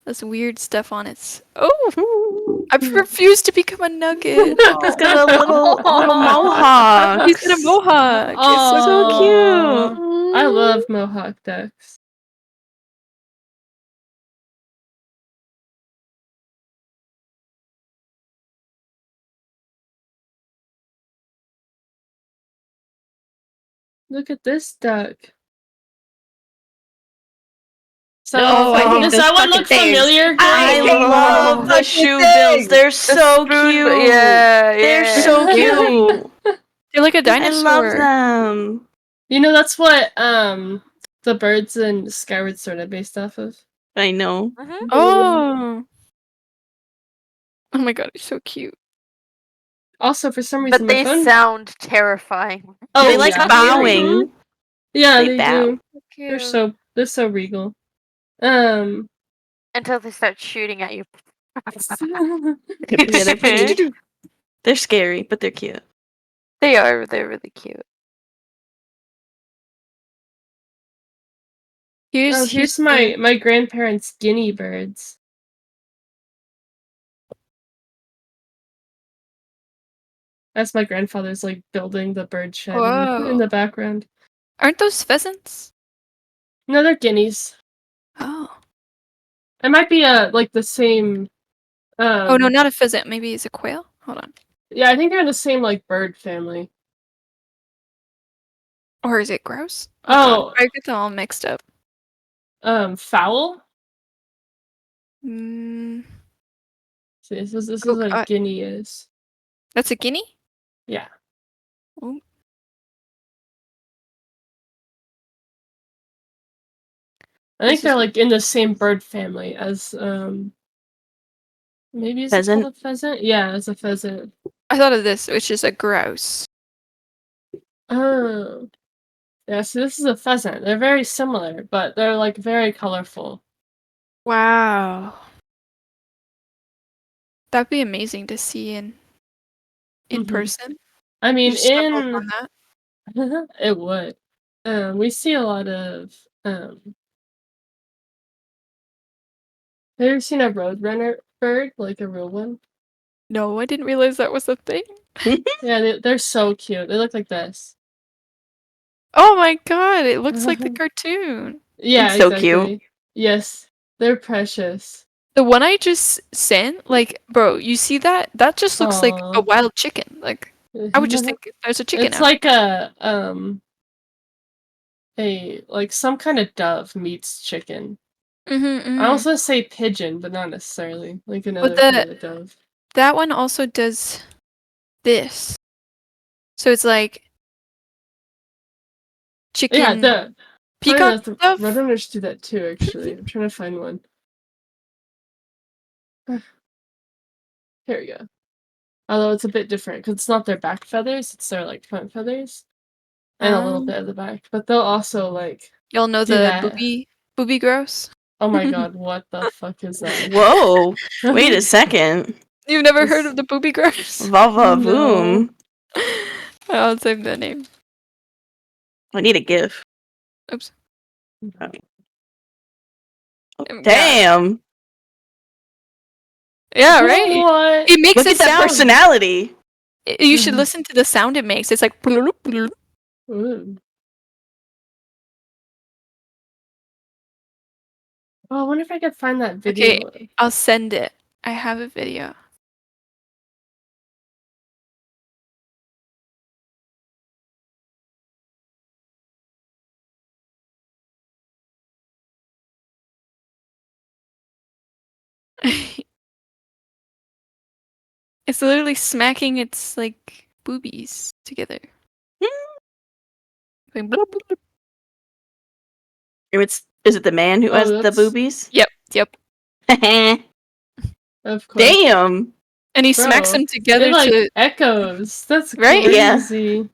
this weird stuff on it. Oh, I refuse to become a nugget. It's got a little mohawk. He's got a mohawk. It's so Aw. cute. I love mohawk ducks. Look at this duck. So Oh, I hate does those that one fucking look things. familiar? I Grace? love the shoe bills. They're so cute. Yeah, They're so cute. They're like a I dinosaur. love them. You know that's what the birds in Skyward Sword are based off of. I know. Oh. Oh my god, it's so cute. Also, for some reason, But my they phone. sound terrifying. Oh, They like yeah. bowing. Yeah, They they bow. do. They're so regal. Until they start shooting at you. Yeah, they're scary, but they're cute. They are. They're really cute. Here's my grandparents' guinea birds. That's my grandfather's like building the bird shed in Whoa. the background. Aren't those pheasants? No, they're guineas. Oh. It might be like the same. Oh no, not a pheasant. Maybe it's a quail. Hold on. Yeah, I think they're in the same like bird family. Or is it grouse? Oh, God, I get them all mixed up. fowl. Mm, See, this is Oh, what a guinea is. that's a guinea? Yeah. Oh. I think This they're is- like in the same bird family as maybe is it Pheasant? called a pheasant? Yeah, as a pheasant. I thought of this, which is a grouse. Oh. Yeah, so this is a pheasant. They're very similar, but they're like very colorful. Wow. That'd be amazing to see in Mhm. person. I mean, You stumbled on that. it would. We see a lot of have you ever seen a roadrunner bird, like a real one? No, I didn't realize that was a thing. Yeah, they're so cute. They look like this. Oh my god, it looks like the cartoon. Yeah, It's so exactly. cute. Yes, they're precious. The one I just sent, like, bro, you see that? That just looks like a Aw. wild chicken. Like, I would just think there's a chicken It's out. like a like some kind of dove meets chicken. Mm-hmm, I also say pigeon, but not necessarily. Like another the- kind of dove. That one also does this. So it's like chicken. Yeah, the peacock the dove. roadrunners do that too. Actually, I'm trying to find one. Here we go. Although it's a bit different because it's not their back feathers; it's their like front feathers, and a little bit of the back. But they'll also like. Y'all know do the that. booby grouse? Oh my god! What the fuck is that? Whoa. Wait a second. You've never heard This- of the booby grouse? Vava No. boom. I'll save the name. I need a GIF. Oops. Oh, God. damn. Yeah, right? What? It makes Look a at that sound. personality. You should listen to the sound it makes. It's like bloop, bloop. Ooh. Oh, I wonder if I could find that video. Okay, I'll send it. I have a video. It's literally smacking its like boobies together. Going bloop, bloop, bloop. Is it the man who Oh, has the that's- boobies? Yep. Of course. Damn. And he smacks Bro, them together It like to echoes. That's Right? Yeah. crazy.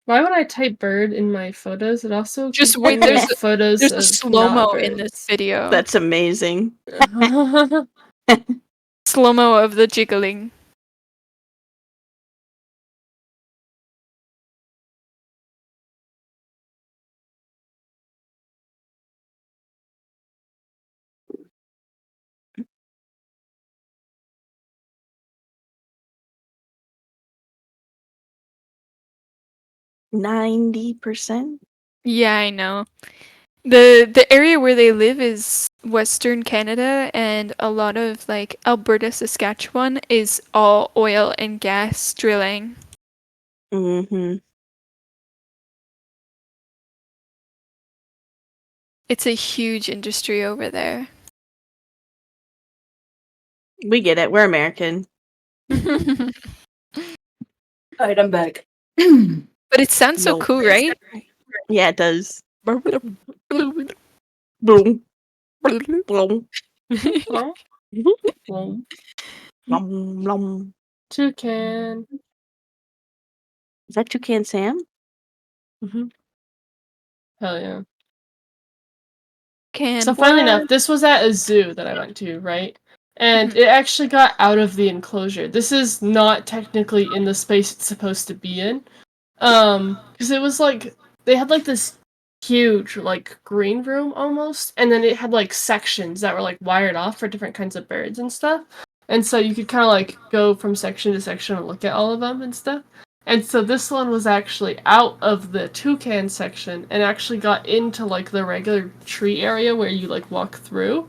Why would I type bird in my photos? It also Just keeps wait, bringing there's up a- photos there's of a slow-mo not in this birds. video. That's amazing. Slow-mo of the jiggling. %90. Yeah, I know. The area where they live is Western Canada, and a lot of like Alberta, Saskatchewan is all oil and gas drilling. Mm-hmm. It's a huge industry over there. We get it. We're American. But Alright, I'm back. it sounds so Yo. cool, right? Yeah, it does. Boom. Boom. Blum, blum. Toucan. Is that Toucan Sam? Hell yeah. Can So funnily what? enough, this was at a zoo that I went to, right? And Mhm. it actually got out of the enclosure. This is not technically in the space it's supposed to be in. Because it was like they had like this huge like green room almost, and then it had like sections that were like wired off for different kinds of birds and stuff. And so you could kind of like go from section to section and look at all of them and stuff. And so this one was actually out of the toucan section and actually got into like the regular tree area where you like walk through.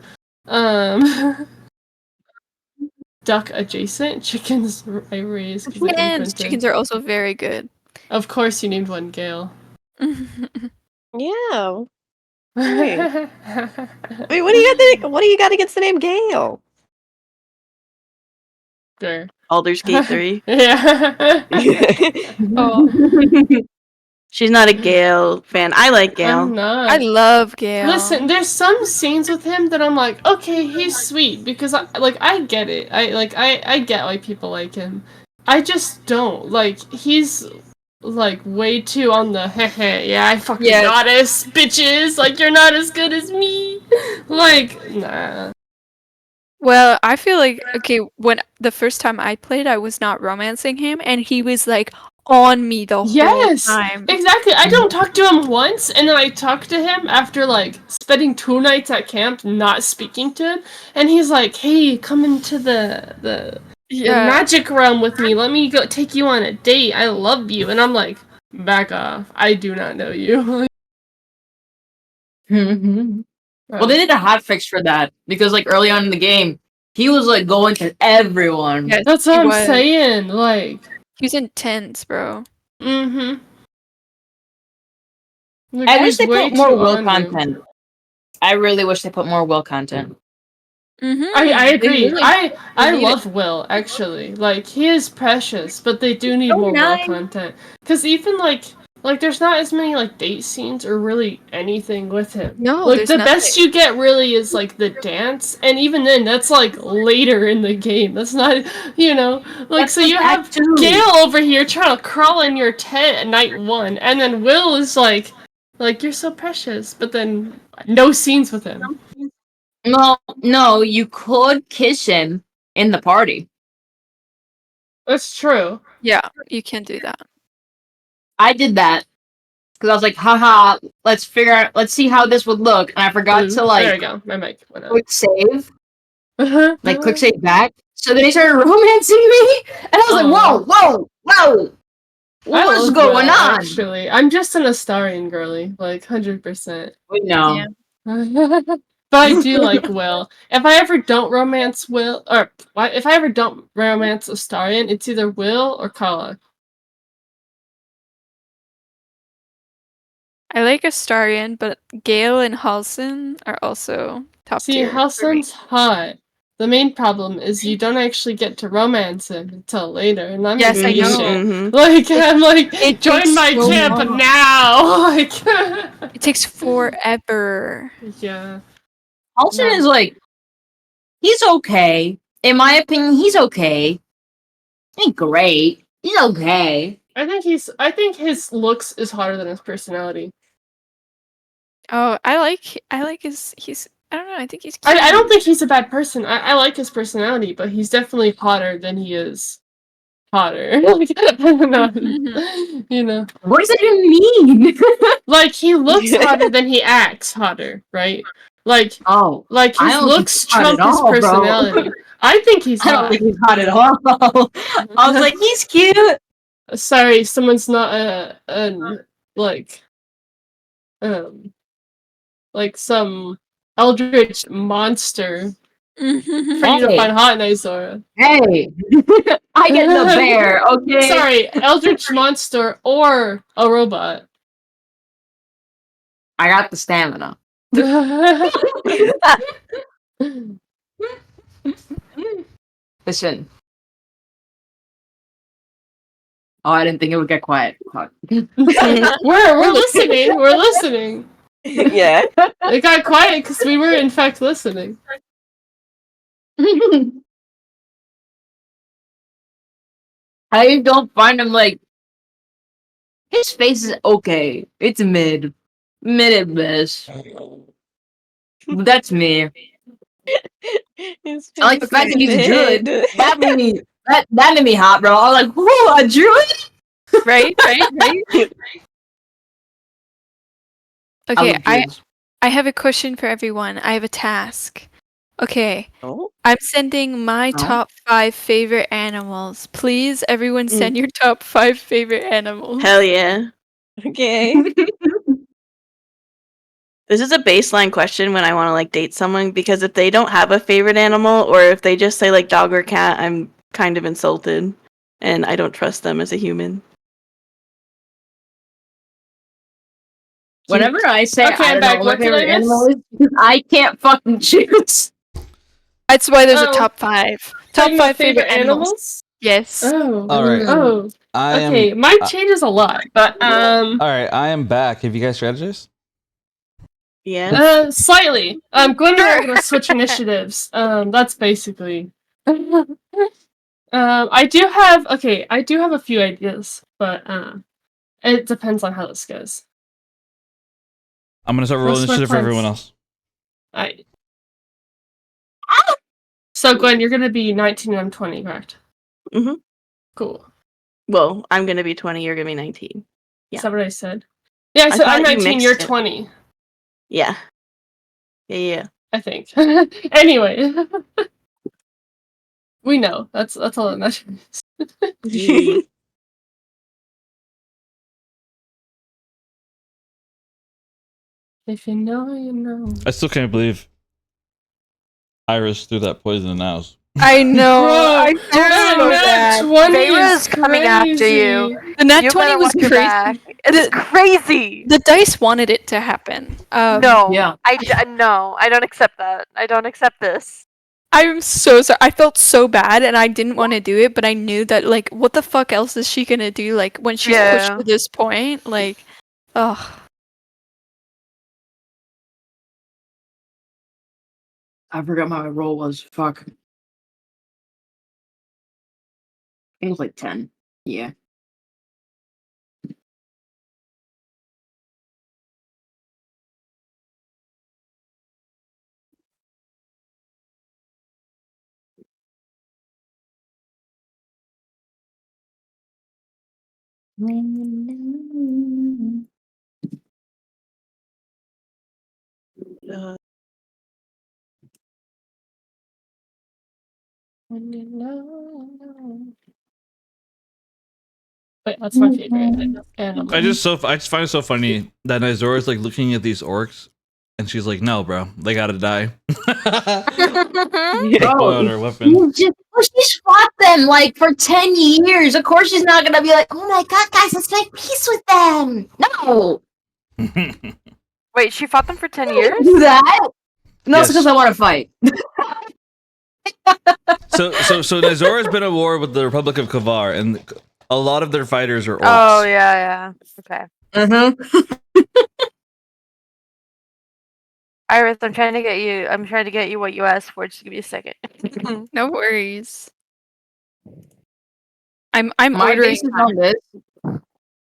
Duck adjacent chickens I raised because I And imprinted. chickens are also very good. Of course, you named one Gale. Yeah. Right. I mean, what do you got against the name Gale? Sure. Baldur's Gate 3. Yeah. Oh, She's not a Gale fan. I like Gale. I'm not. I love Gale. Listen, there's some scenes with him that I'm like, okay, he's sweet because I get it. I get why people like him. I just don't like. He's like way too on the yeah, I fucking Yeah. goddess bitches. Like you're not as good as me. Like nah. Well, I feel like okay, when the first time I played, I was not romancing him, and he was like on me the Yes, whole time. exactly. I don't talk to him once, and then I talk to him after like spending 2 nights at camp not speaking to him, and he's like, "Hey, come into the magic realm with me. Let me go take you on a date. I love you." And I'm like, "Back off. I do not know you." Well, they did a hotfix for that because, like, early on in the game, he was like going to everyone. Yes, That's he what I'm was. saying. Like, He's intense, bro. Like, I he wish was they way put more too Will on you. content. I really wish they put more Will content. I agree. I need love Will actually. Like he is precious, but they do need more Will content. Cause even like there's not as many like date scenes or really anything with him. No, Like there's the nothing. best you get really is like the dance, and even then that's like later in the game. That's not like That's so you have Act 2. Gale over here trying to crawl in your tent at night 1, and then Will is like you're so precious, but then no scenes with him. No, you could kiss him in the party. That's true. Yeah, you can't do that. I did that because I was like, haha, let's see how this would look, and I forgot Ooh, to there we like go. My mic went out. quick save, like quick save back. So then he started romancing me, and I was like, whoa. What's love going Will, on? Actually, I'm just an Astarian girly, like 100%. We know. Yeah. But I do like Will. If I ever don't romance Will, or if I ever don't romance Astarian, it's either Will or Kala. I like Astarion, but Gale and Halson are also top See, tier. for me. Halson's hot. The main problem is you don't actually get to romance him until later, and I'm Yes, I know. impatient. Like, I'm like, It join takes my so camp long. now! Like, It takes forever. yeah. Halson No. is like, he's okay. In my opinion, he's okay. He ain't great. He's okay. I think his looks is hotter than his personality. Oh, I like he's I don't know, I think he's cute. I don't think he's a bad person. I like his personality, but he's definitely hotter than he is hotter. Like, I don't know. You know. What does that even mean? Like, he looks hotter than he acts hotter, right? Like Oh, like I his don't think looks he's hot trump at his all, bro. personality. I think he's I don't hot. think he's hot at all. I was like, he's cute. Sorry, someone's not like like some eldritch monster for you to Hey. find hot, Nizora. Hey, I get the bear, okay? Sorry, eldritch monster or a robot. I got the stamina. Listen. Oh, I didn't think it would get quiet. Fuck. We're listening. We're listening. Yeah. It got quiet because we were in fact listening. I don't find him like his face is okay. It's mid. Mid at best. That's me. His I like the face fact that is he's a druid. dead. That made me that made me hot, bro. I was like, whoo, a druid? Right? Okay, love druids. I have a question for everyone. I have a task. Okay. Oh. I'm sending my Oh. top 5 favorite animals. Please, everyone send your top 5 favorite animals. Hell yeah. Okay. This is a baseline question when I want to like date someone because if they don't have a favorite animal or if they just say like dog or cat, I'm kind of insulted and I don't trust them as a human. Whenever I say Okay, I I'm don't know back. what What my did I favorite miss? animal is, I can't fucking choose. That's why there's a Oh. top 5. Top Talking about 5 favorite animals. Yes. Oh. All right. Oh. I am. Okay, mine changes a lot, but All right, I am back. Have you guys strategized? Yeah. Slightly. Gwen and I are gonna switch initiatives. That's basically. I do have a few ideas, but it depends on how this goes. I'm gonna start rolling What's my initiative for plans? everyone else. Alright. So Gwen, you're gonna be 19 and I'm 20, correct? Mhm. Cool. Well, I'm gonna be 20. You're gonna be 19. Yeah. Is that what I said? Yeah, I I said I'm thought you 19, you're mixed it. 20. Yeah. Yeah. I think. Anyway. We know. That's all that matters. Yeah. If you know, you know. I still can't believe Iris threw that poison in Al's. I know. Bro, I that feel so nat bad. 20 20 Vera's is coming after you. crazy. The nat You 20 better was watch your crazy. back. It's crazy. The dice wanted it to happen. No, Yeah. no, I don't accept that. I don't accept this. I'm so sorry. I felt so bad and I didn't want to do it, but I knew that, like, what the fuck else is she gonna do? Like, when she's pushed Yeah. to this point? Like, ugh. I forgot what my roll was. Fuck. I think it was like 10. Yeah. Uh, When you know, you know. But that's my favorite animal. I just find it so funny that Nizora's like looking at these orcs, and she's like, "No, bro, they gotta die." Pull out her weapon. She's fought them like for 10 years. Of course, she's not gonna be like, "Oh my god, guys, let's make peace with them." No, Wait, she fought them for 10 I years? don't do that. No, it's Yes. because I want to fight. So Nizora's been at war with the Republic of Kavar, and a lot of their fighters are orcs. Oh, yeah. Okay. Mm-hmm. Iris, I'm trying to get you what you asked for. Just give me a second. No worries. I'm My ordering. basis on this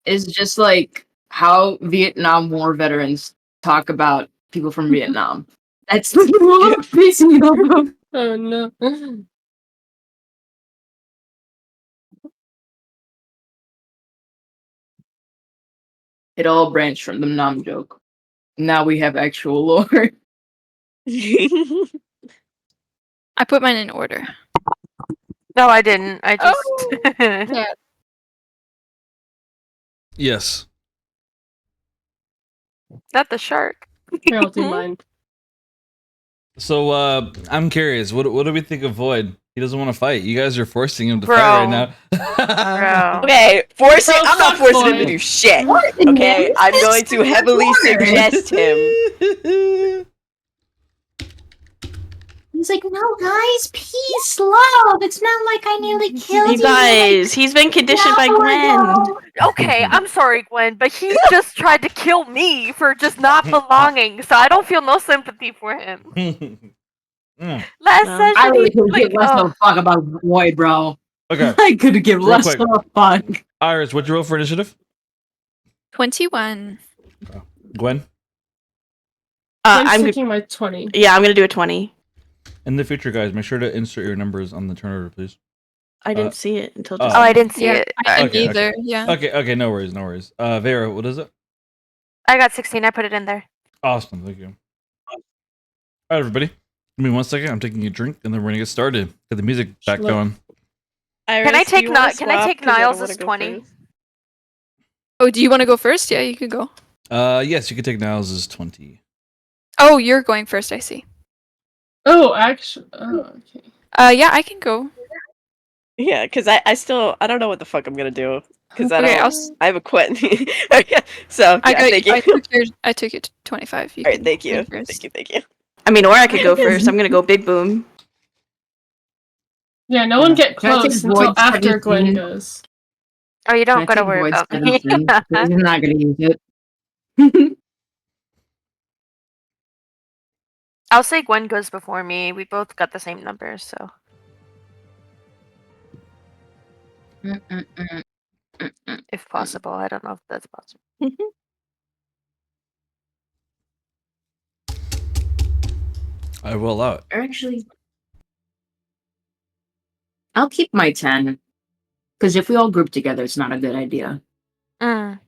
is just like how Vietnam War veterans talk about people from Vietnam. That's what I'm basing it off of. Oh no. It all branched from the Nam joke. Now we have actual lore. I put mine in order. No, I didn't. I just. Yeah. Yes. Not the shark. Here, I'll do mine. So I'm curious. What do we think of Void? He doesn't want to fight. You guys are forcing him to Bro. fight right now. Bro. Okay, forcing. Bro, I'm not fuck forcing him to boy. do shit. What in Okay, the- I'm going to heavily suggest him. He's like, no, guys, peace, love. It's not like I nearly killed You guys, he's been conditioned by Gwen. Okay, I'm sorry, Gwen, but he just tried to kill me for just not belonging, so I don't feel no sympathy for him. Last No. session, I really he, could give less of a fuck about Void, bro. Okay, I could give Real less quick. of a fuck. Iris, what'd you roll for initiative? 21. Gwen. I'm I'm taking my 20. yeah, I'm gonna do a 20. In the future, guys, make sure to insert your numbers on the turn order, please. I didn't see it until oh. just. oh, I didn't see Yeah, it. I didn't Okay, either. Yeah. Okay, no worries. Vera, what is it? I got 16. I put it in there. Awesome, thank you. All right, everybody. Give me 1 second. I'm taking a drink, and then we're gonna get started. Get the music back Sure. going. Iris, Can I do take you wanna Can I swap? take 'Cause I don't Niles wanna as go 20? first. Oh, do you want to go first? Yeah, you can go. Yes, you can take Niles as 20. Oh, you're going first. I see. Oh, actually. Oh, okay. Yeah, I can go. Yeah, because I don't know what the fuck I'm gonna do. Because I Okay, don't. I have a quit. So I yeah, got. thank you. I took your 25. You All right, can thank go you. first. Thank you. I mean, or I could go first. I'm gonna go big boom. Yeah, no one get Can I take close until Void after Gwen 17? goes. Oh, you Can I don't gotta take worry Void's about me. 17? He's not gonna use it. I'll say Gwen goes before me. We both got the same numbers, so. If possible. I don't know if that's possible. I will allow it. Or actually, I'll keep my 10. Because if we all group together, it's not a good idea. Mm.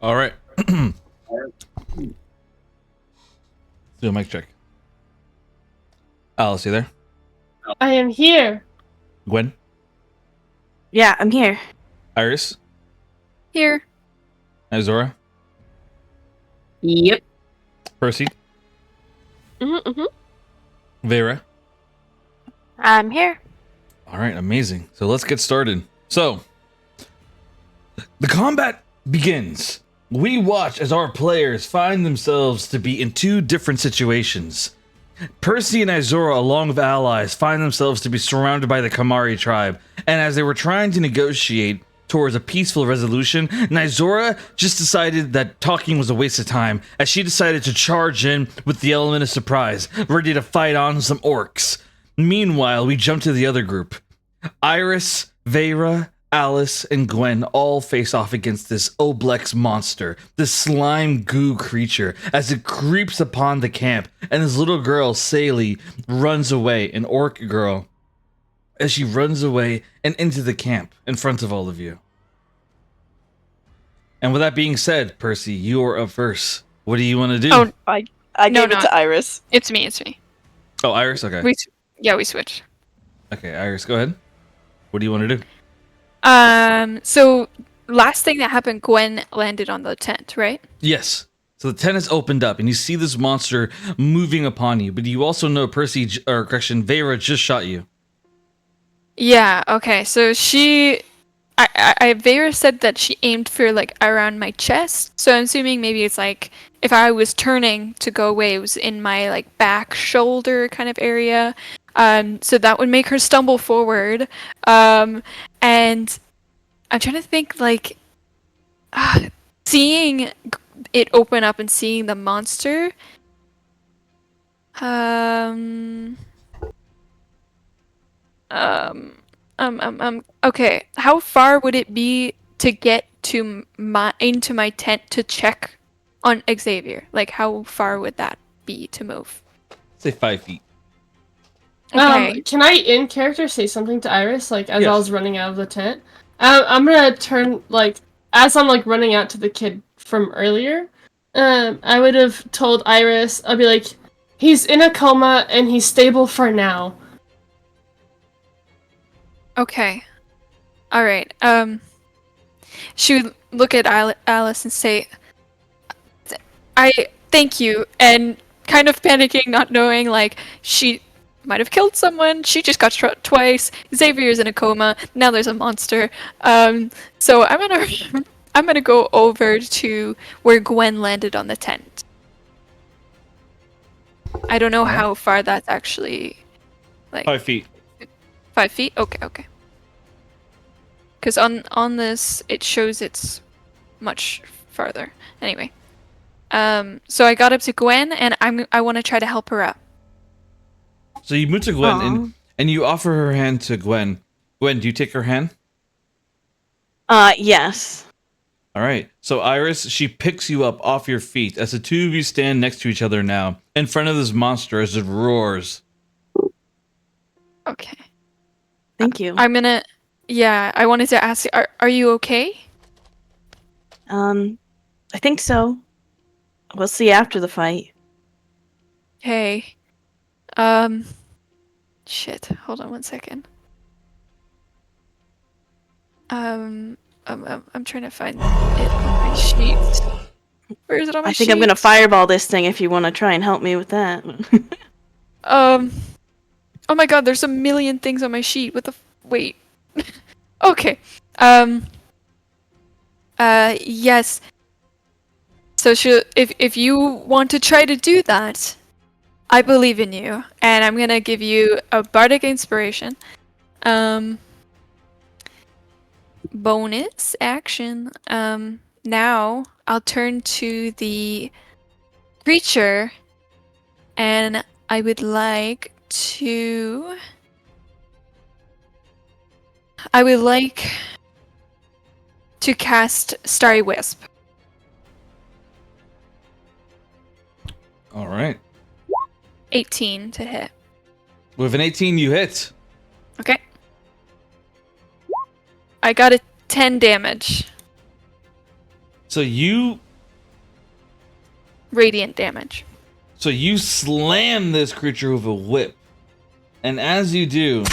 All right. Do a mic check. Alice, you there? I am here. Gwen? Yeah, I'm here. Iris? Here. Azora? Yep. Percy? Mm-hmm. Vera? I'm here. All right, amazing. So let's get started. So, the combat begins We watch as our players find themselves to be in two different situations. Percy and Izora, along with allies, find themselves to be surrounded by the Kymari tribe, and as they were trying to negotiate towards a peaceful resolution, Izora just decided that talking was a waste of time, as she decided to charge in with the element of surprise, ready to fight on some orcs. Meanwhile, we jump to the other group. Iris, Vera, Alice, and Gwen all face off against this Oblex monster, this slime goo creature, as it creeps upon the camp, and this little girl, Sally, runs away, an orc girl, as she runs away and into the camp in front of all of you. And with that being said, Percy, you are up first. What do you want to do? Oh, I No, gave it no. to Iris. it's me. It's me. Oh, Iris? Okay. We switch. Okay, Iris, go ahead. What do you want to do? So last thing that happened, Gwen landed on the tent, right? Yes. So the tent is opened up, and you see this monster moving upon you, but you also know Vera just shot you. Yeah. Okay. So Vera said that she aimed for like around my chest. So I'm assuming maybe it's like if I was turning to go away, it was in my like back shoulder kind of area. So that would make her stumble forward. And I'm trying to think like seeing it open up and seeing the monster. Okay. How far would it be to get to into my tent to check on Xavier? Like, how far would that be to move? Say 5 feet. Okay. Can I in character say something to Iris like as I Yes. was running out of the tent? I'm gonna turn like as I'm like running out to the kid from earlier. I would have told Iris, I'll be like, he's in a coma and he's stable for now. Okay. All right. She would look at Alice and say, "I thank you," and kind of panicking, not knowing like she might have killed someone. She just got shot twice. Xavier's in a coma. Now there's a monster. So I'm gonna go over to where Gwen landed on the tent. I don't know how far that's actually like 5 feet. 5 feet? Okay. Because on this, it shows it's much farther. Anyway. So I got up to Gwen, and I want to try to help her out. So you move to Gwen, and you offer her hand to Gwen. Gwen, do you take her hand? Yes. All right. So Iris, she picks you up off your feet as the two of you stand next to each other now, in front of this monster as it roars. Okay. Thank you. I wanted to ask, are you okay? I think so. We'll see after the fight. Hey. Shit. Hold on one second. I'm trying to find it on my sheets. Where is it on my I sheets? think I'm gonna fireball this thing if you want to try and help me with that. Oh my god, there's a million things on my sheet. Wait. Okay. Yes. So if you want to try to do that, I believe in you, and I'm gonna give you a bardic inspiration. Bonus action. Now I'll turn to the creature, and I would like to cast Starry Wisp. All right. 18 to hit. With an 18, you hit. Okay. I got a 10 damage. So you Radiant damage. slam this creature with a whip. And as you do,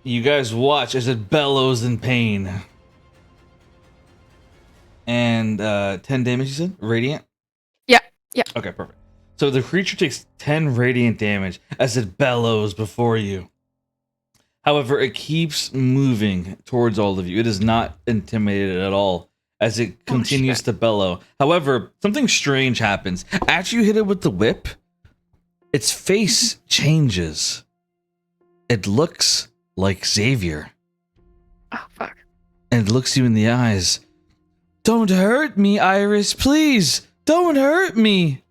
you guys watch as it bellows in pain. And 10 damage, you said? Radiant? Yeah. Okay, perfect. So the creature takes 10 radiant damage as it bellows before you. However, it keeps moving towards all of you. It is not intimidated at all. as it continues to bellow. However, something strange happens. After you hit it with the whip, its face changes. It looks like Xavier. Oh, fuck. And it looks you in the eyes. Don't hurt me, Iris, please. Don't hurt me.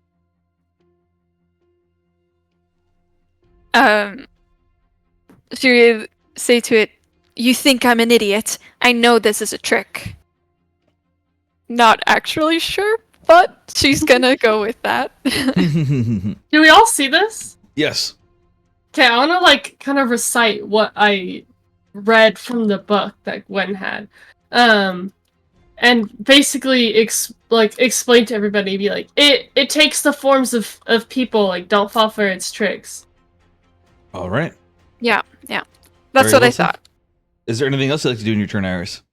She say to it, "You think I'm an idiot. I know this is a trick." Not actually sure, but she's gonna go with that. Do we all see this? Yes. Okay, I want to kind of recite what I read from the book that Gwen had, and basically explain to everybody. Be like, it takes the forms of people. Like, don't fall for its tricks. All right. Yeah. That's Very what well I said. thought. Is there anything else you'd like to do in your turn, Iris?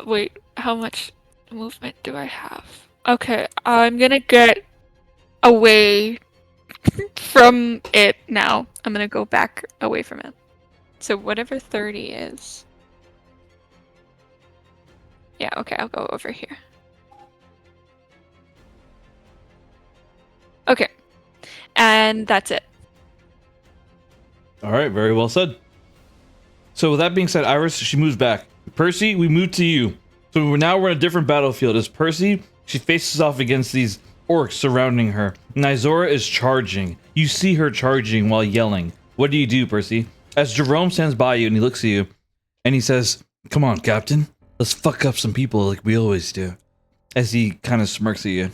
Wait, how much movement do I have? Okay, I'm gonna get away from it now. I'm gonna go back away from it. So whatever 30 is. Yeah, okay, I'll go over here. Okay. And that's it. All right, very well said. So with that being said, Iris, she moves back. Percy, we move to you. So we're on a different battlefield. As Percy, she faces off against these orcs surrounding her. Nizora is charging. You see her charging while yelling. What do you do, Percy? As Jerome stands by you and he looks at you, and he says, "Come on, Captain. Let's fuck up some people like we always do." As he kind of smirks at you.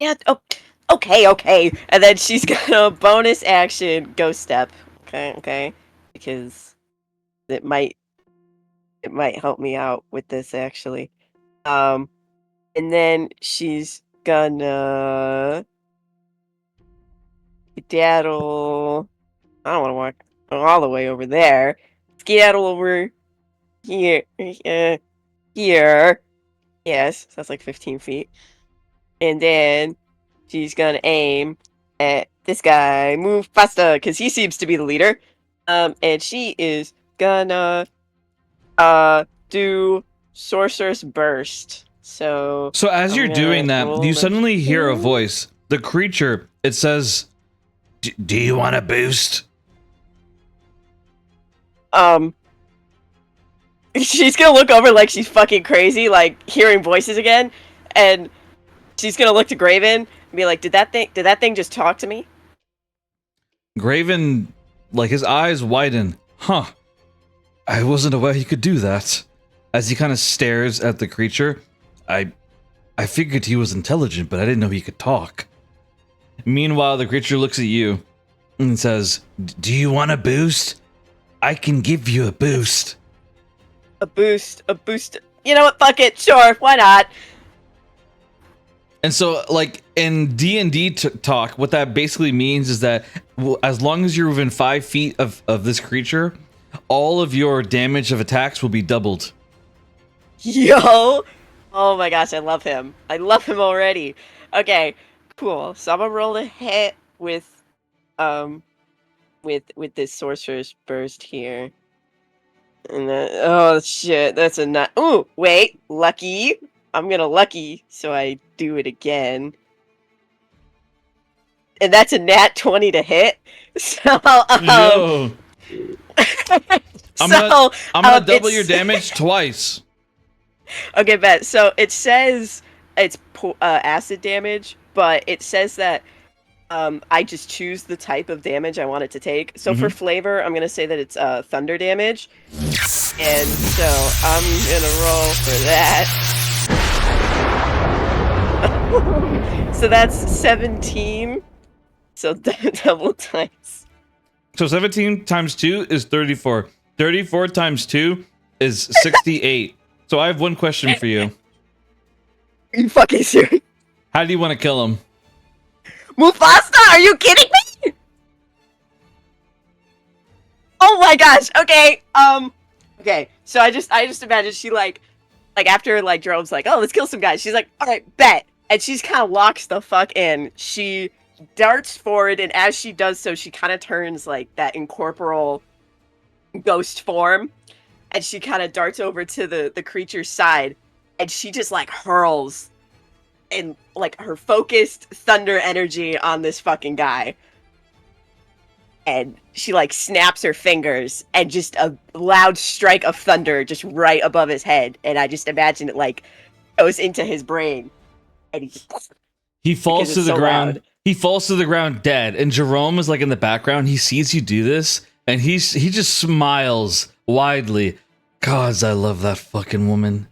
Yeah, okay. And then she's gonna bonus action ghost step. Okay. Because it might help me out with this actually. And then she's gonna skedaddle. I don't want to walk all the way over there. Skedaddle over here. Here. Yes, so that's like 15 feet. And then she's gonna aim at this guy. Move faster, because he seems to be the leader. And she is gonna do Sorcerer's Burst. So as I'm you're gonna doing that, roll you my suddenly hear a shit. voice. The creature, it says, "Do you want a boost?" She's gonna look over like she's fucking crazy, like hearing voices again, and she's gonna look to Graven and be like, Did that thing just talk to me?" Graven, like his eyes widen. Huh. I wasn't aware he could do that. As he kind of stares at the creature, I figured he was intelligent, but I didn't know he could talk. Meanwhile, the creature looks at you and says, "Do you want a boost? I can give you a boost." A boost. You know what? Fuck it. Sure. Why not? And so, like, in D&D talk, what that basically means is that as long as you're within 5 feet of this creature, all of your damage of attacks will be doubled. Yo! Oh my gosh, I love him. I love him already. Okay, cool. So I'm gonna roll a hit with this Sorcerer's Burst here. And then, oh shit, that's a nut. Ooh, wait, lucky. I'm gonna lucky, so I do it again. And that's a nat 20 to hit. So, Yo! I'm gonna double your damage twice. Okay, bet. So it says it's acid damage, but it says that I just choose the type of damage I want it to take. So for flavor, I'm gonna say that it's thunder damage, and so I'm gonna roll for that. So that's 17. So double times. So 17 times 2 is 34. 34 times 2 is 68. So I have one question for you. Are you fucking serious? How do you want to kill him? Mufasa, are you kidding me? Oh my gosh. Okay. Okay. So I just imagine she like after like Jerome's like, "Oh, let's kill some guys." She's like, "All right, bet." And she's kind of locks the fuck in. She darts forward, and as she does so, she kind of turns like that incorporeal ghost form, and she kind of darts over to the creature's side, and she just like hurls in like her focused thunder energy on this fucking guy. And she like snaps her fingers, and just a loud strike of thunder just right above his head, and I just imagine it like goes into his brain, and he falls because to it's the so ground. loud. He falls to the ground dead, and Jerome is like in the background. He sees you do this, and he just smiles widely. Gods, I love that fucking woman.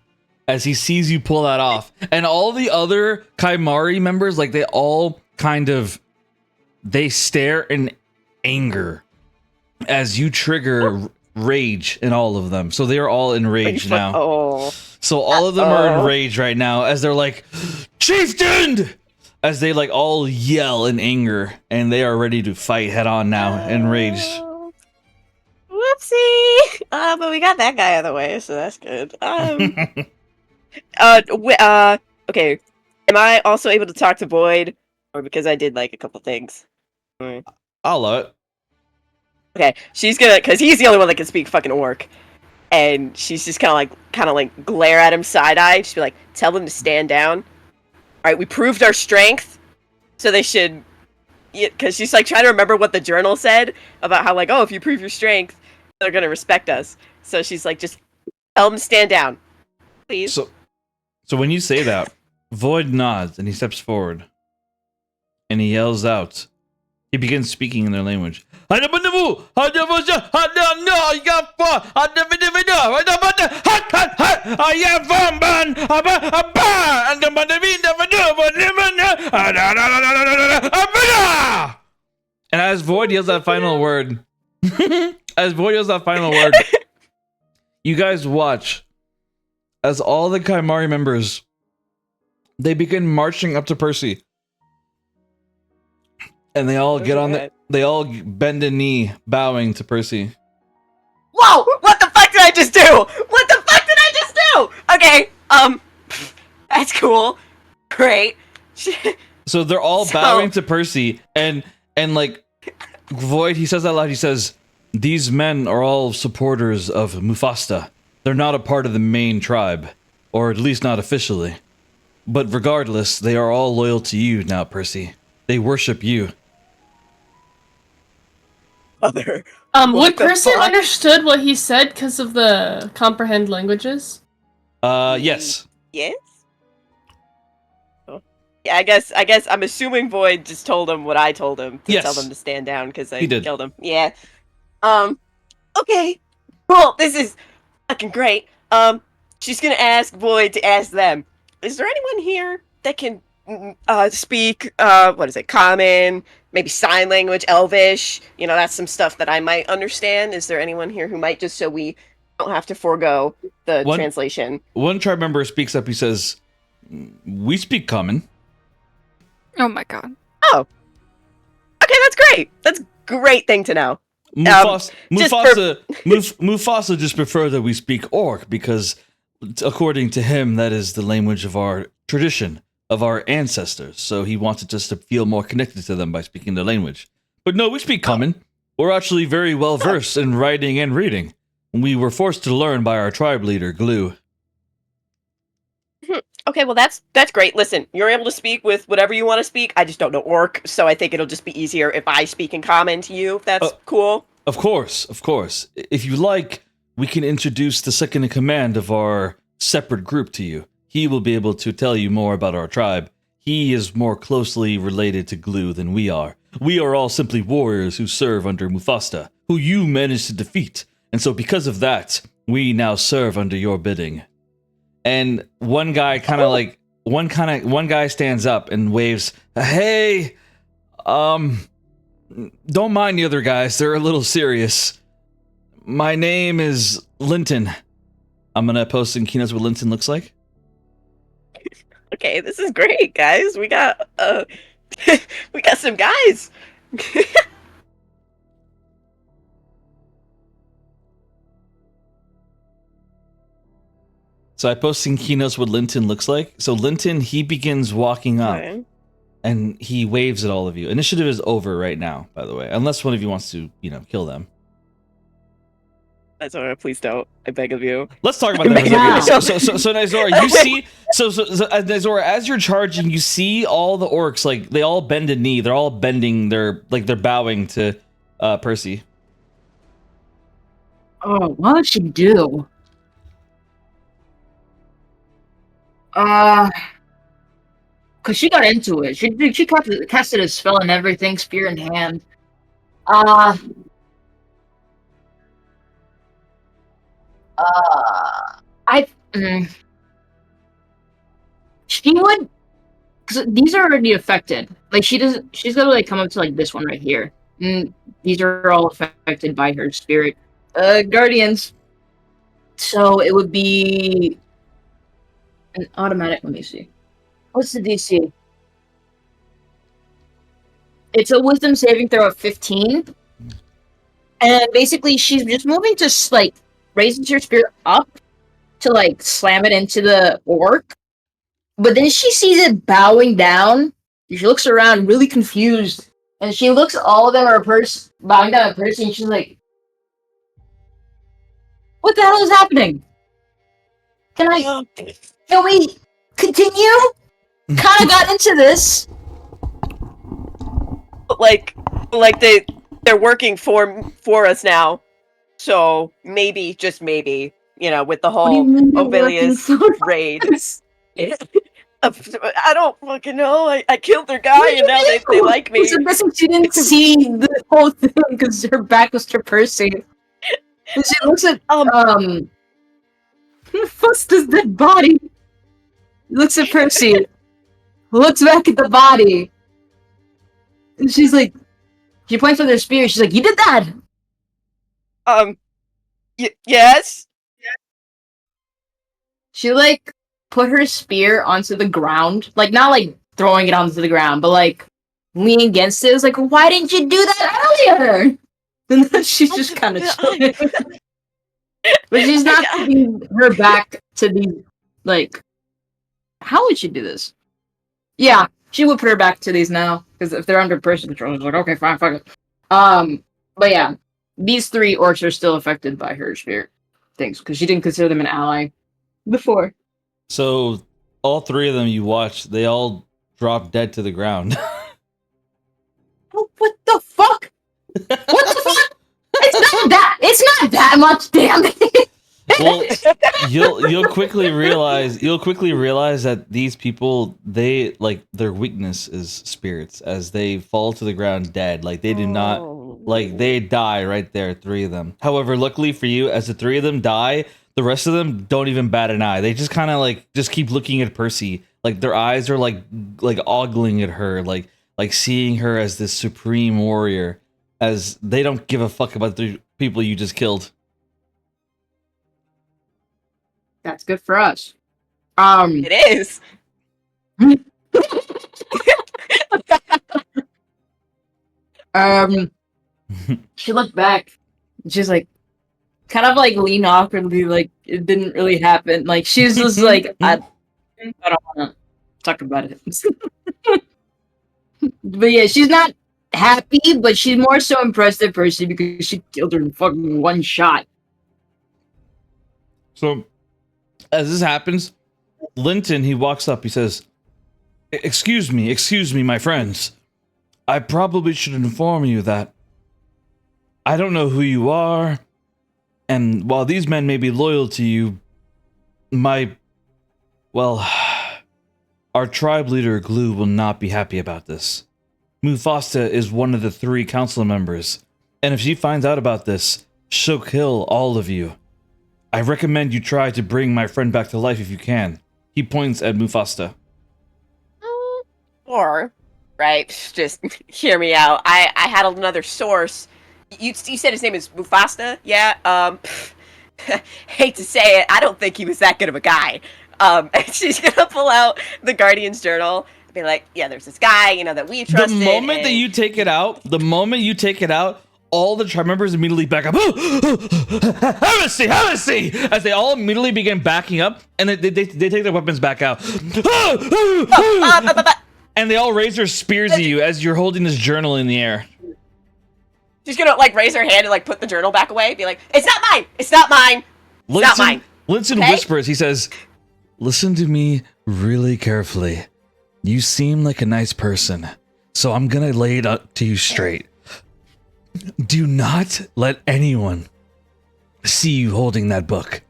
As he sees you pull that off, and all the other Kymari members, like they all they stare in anger as you trigger rage in all of them. So they are all enraged now. Oh. So all of them are enraged right now as they're like, Chieftain! As they like all yell in anger, and they are ready to fight head on now, enraged. Whoopsie! But we got that guy out of the way, so that's good. Okay. Am I also able to talk to Void? Or because I did like a couple things? I'll allow it. Okay, she's gonna, because he's the only one that can speak fucking orc. And she's just kind of like glare at him side-eye, just be like, tell them to stand down. Alright, we proved our strength, so they should, because she's like trying to remember what the journal said about how like, oh, if you prove your strength, they're gonna respect us. So she's like, just tell them to stand down, please. So when you say that, Void nods and he steps forward. And he yells out. He begins speaking in their language. And as Void yells that final word, you guys watch as all the Kymari members, they begin marching up to Percy. And they all get on they all bend a knee, bowing to Percy. Whoa! What the fuck did I just do? What the fuck did I just do? Okay, that's cool. Great. So they're all bowing to Percy, and like Void, he says out loud, he says, these men are all supporters of Mufasta. They're not a part of the main tribe, or at least not officially. But regardless, they are all loyal to you now, Percy. They worship you. Mother. Would Percy understood what he said because of the comprehend languages? Yes. Yes? Oh. Yeah, I guess I'm assuming Void just told him what I told him to Yes. tell them to stand down because I He did. killed him. Yeah. Okay. Cool. This is fucking great. She's gonna ask Void to ask them. Is there anyone here that can speak common, maybe sign language, Elvish? You know, that's some stuff that I might understand. Is there anyone here who might, just so we don't have to forego the translation? One tribe member speaks up. He says, we speak common. Oh my god. Oh. Okay, that's great. That's a great thing to know. Mufasa just prefer that we speak Orc because, according to him, that is the language of our tradition, of our ancestors. So he wanted us to feel more connected to them by speaking their language. But no, we speak common. We're actually very well versed in writing and reading. We were forced to learn by our tribe leader, Glue. Okay, well that's great. Listen, you're able to speak with whatever you want to speak. I just don't know Orc, so I think it'll just be easier if I speak in common to you, if that's cool. Of course. If you like, we can introduce the second in command of our separate group to you. He will be able to tell you more about our tribe. He is more closely related to Glue than we are. We are all simply warriors who serve under Mufasta, who you managed to defeat. And so because of that, we now serve under your bidding. And one guy one guy stands up and waves, hey, don't mind the other guys, they're a little serious. My name is Linton. I'm gonna post in Keynotes what Linton looks like. Okay, this is great, guys. We got we got some guys. So I post in Keynotes what Linton looks like. So Linton, he begins walking up, and he waves at all of you. Initiative is over right now, by the way, unless one of you wants to, kill them. Nizora, please don't. I beg of you. Let's talk about that for a Yeah. second. So Nizora, you see, Nizora, as you're charging, you see all the orcs, like, they all bend a knee. They're all bending, they're bowing to Percy. Oh, what did she do? Cause she got into it. She casted a spell and everything, spear in hand. I she would, cause these are already affected. Like she doesn't. She's gonna like come up to like this one right here. These are all affected by her spirit, guardians. So it would be an automatic. Let me see. What's the DC? It's a wisdom saving throw of 15. And basically she's just moving to like raises her spear up to like slam it into the orc. But then she sees it bowing down. She looks around really confused. And she looks all of them are bowing down at Percy and she's like, what the hell is happening? Can we continue? Kinda got into this. Like they're working for us now. So maybe, just maybe, with the What do you whole mean they're working Ovilius for raid. I don't fucking know. I killed their guy and now they like me. So basically she didn't see the whole thing because her back was to Percy. And she looks at what's this dead body? Looks at Percy. Looks back at the body. And she's like, she points with her spear. She's like, you did that. Yes. She like put her spear onto the ground, like not like throwing it onto the ground, but like leaning against it. It was like, why didn't you do that earlier? And then she's just kind of chilling. But she's not putting her back to the like. How would she do this? Yeah, she would put her back to these now because if they're under person control, it's like okay, fine, fuck it. But yeah, these 3 orcs are still affected by her spirit things because she didn't consider them an ally before. So all 3 of them you watch, they all drop dead to the ground. Oh, what the fuck? What the fuck? It's not that much damage. Well, you'll quickly realize that these people, they like their weakness is spirits as they fall to the ground dead. Like they do not, like they die right there, 3 of them. However, luckily for you, as the 3 of them die, the rest of them don't even bat an eye. They just kind of like just keep looking at Percy. Like their eyes are like ogling at her, like seeing her as this supreme warrior, as they don't give a fuck about the people you just killed. That's good for us. It is. She looked back. She's like, kind of like lean awkwardly, like it didn't really happen. Like she's just like, I don't want to talk about it. But yeah, she's not happy, but she's more so impressed at Percy because she killed her in fucking one shot. So, as this happens, Linton, he walks up, he says, excuse me, my friends. I probably should inform you that I don't know who you are, and while these men may be loyal to you, our tribe leader, Glue, will not be happy about this. Mufasta is one of the 3 council members, and if she finds out about this, she'll kill all of you. I recommend you try to bring my friend back to life if you can. He points at Mufasta. Or, right, just hear me out. I had another source. You said his name is Mufasta? Yeah, hate to say it, I don't think he was that good of a guy. And she's gonna pull out the Guardian's Journal and be like, yeah, there's this guy, that we trusted. The moment that you take it out, all the tribe members immediately back up. Heresy! As they all immediately begin backing up, and they take their weapons back out. And they all raise their spears at you as you're holding this journal in the air. She's gonna like raise her hand and like put the journal back away, be like, "It's not mine. It's not mine. It's not mine." Linton Okay? whispers. He says, "Listen to me really carefully. You seem like a nice person, so I'm gonna lay it up to you straight. Do not let anyone see you holding that book.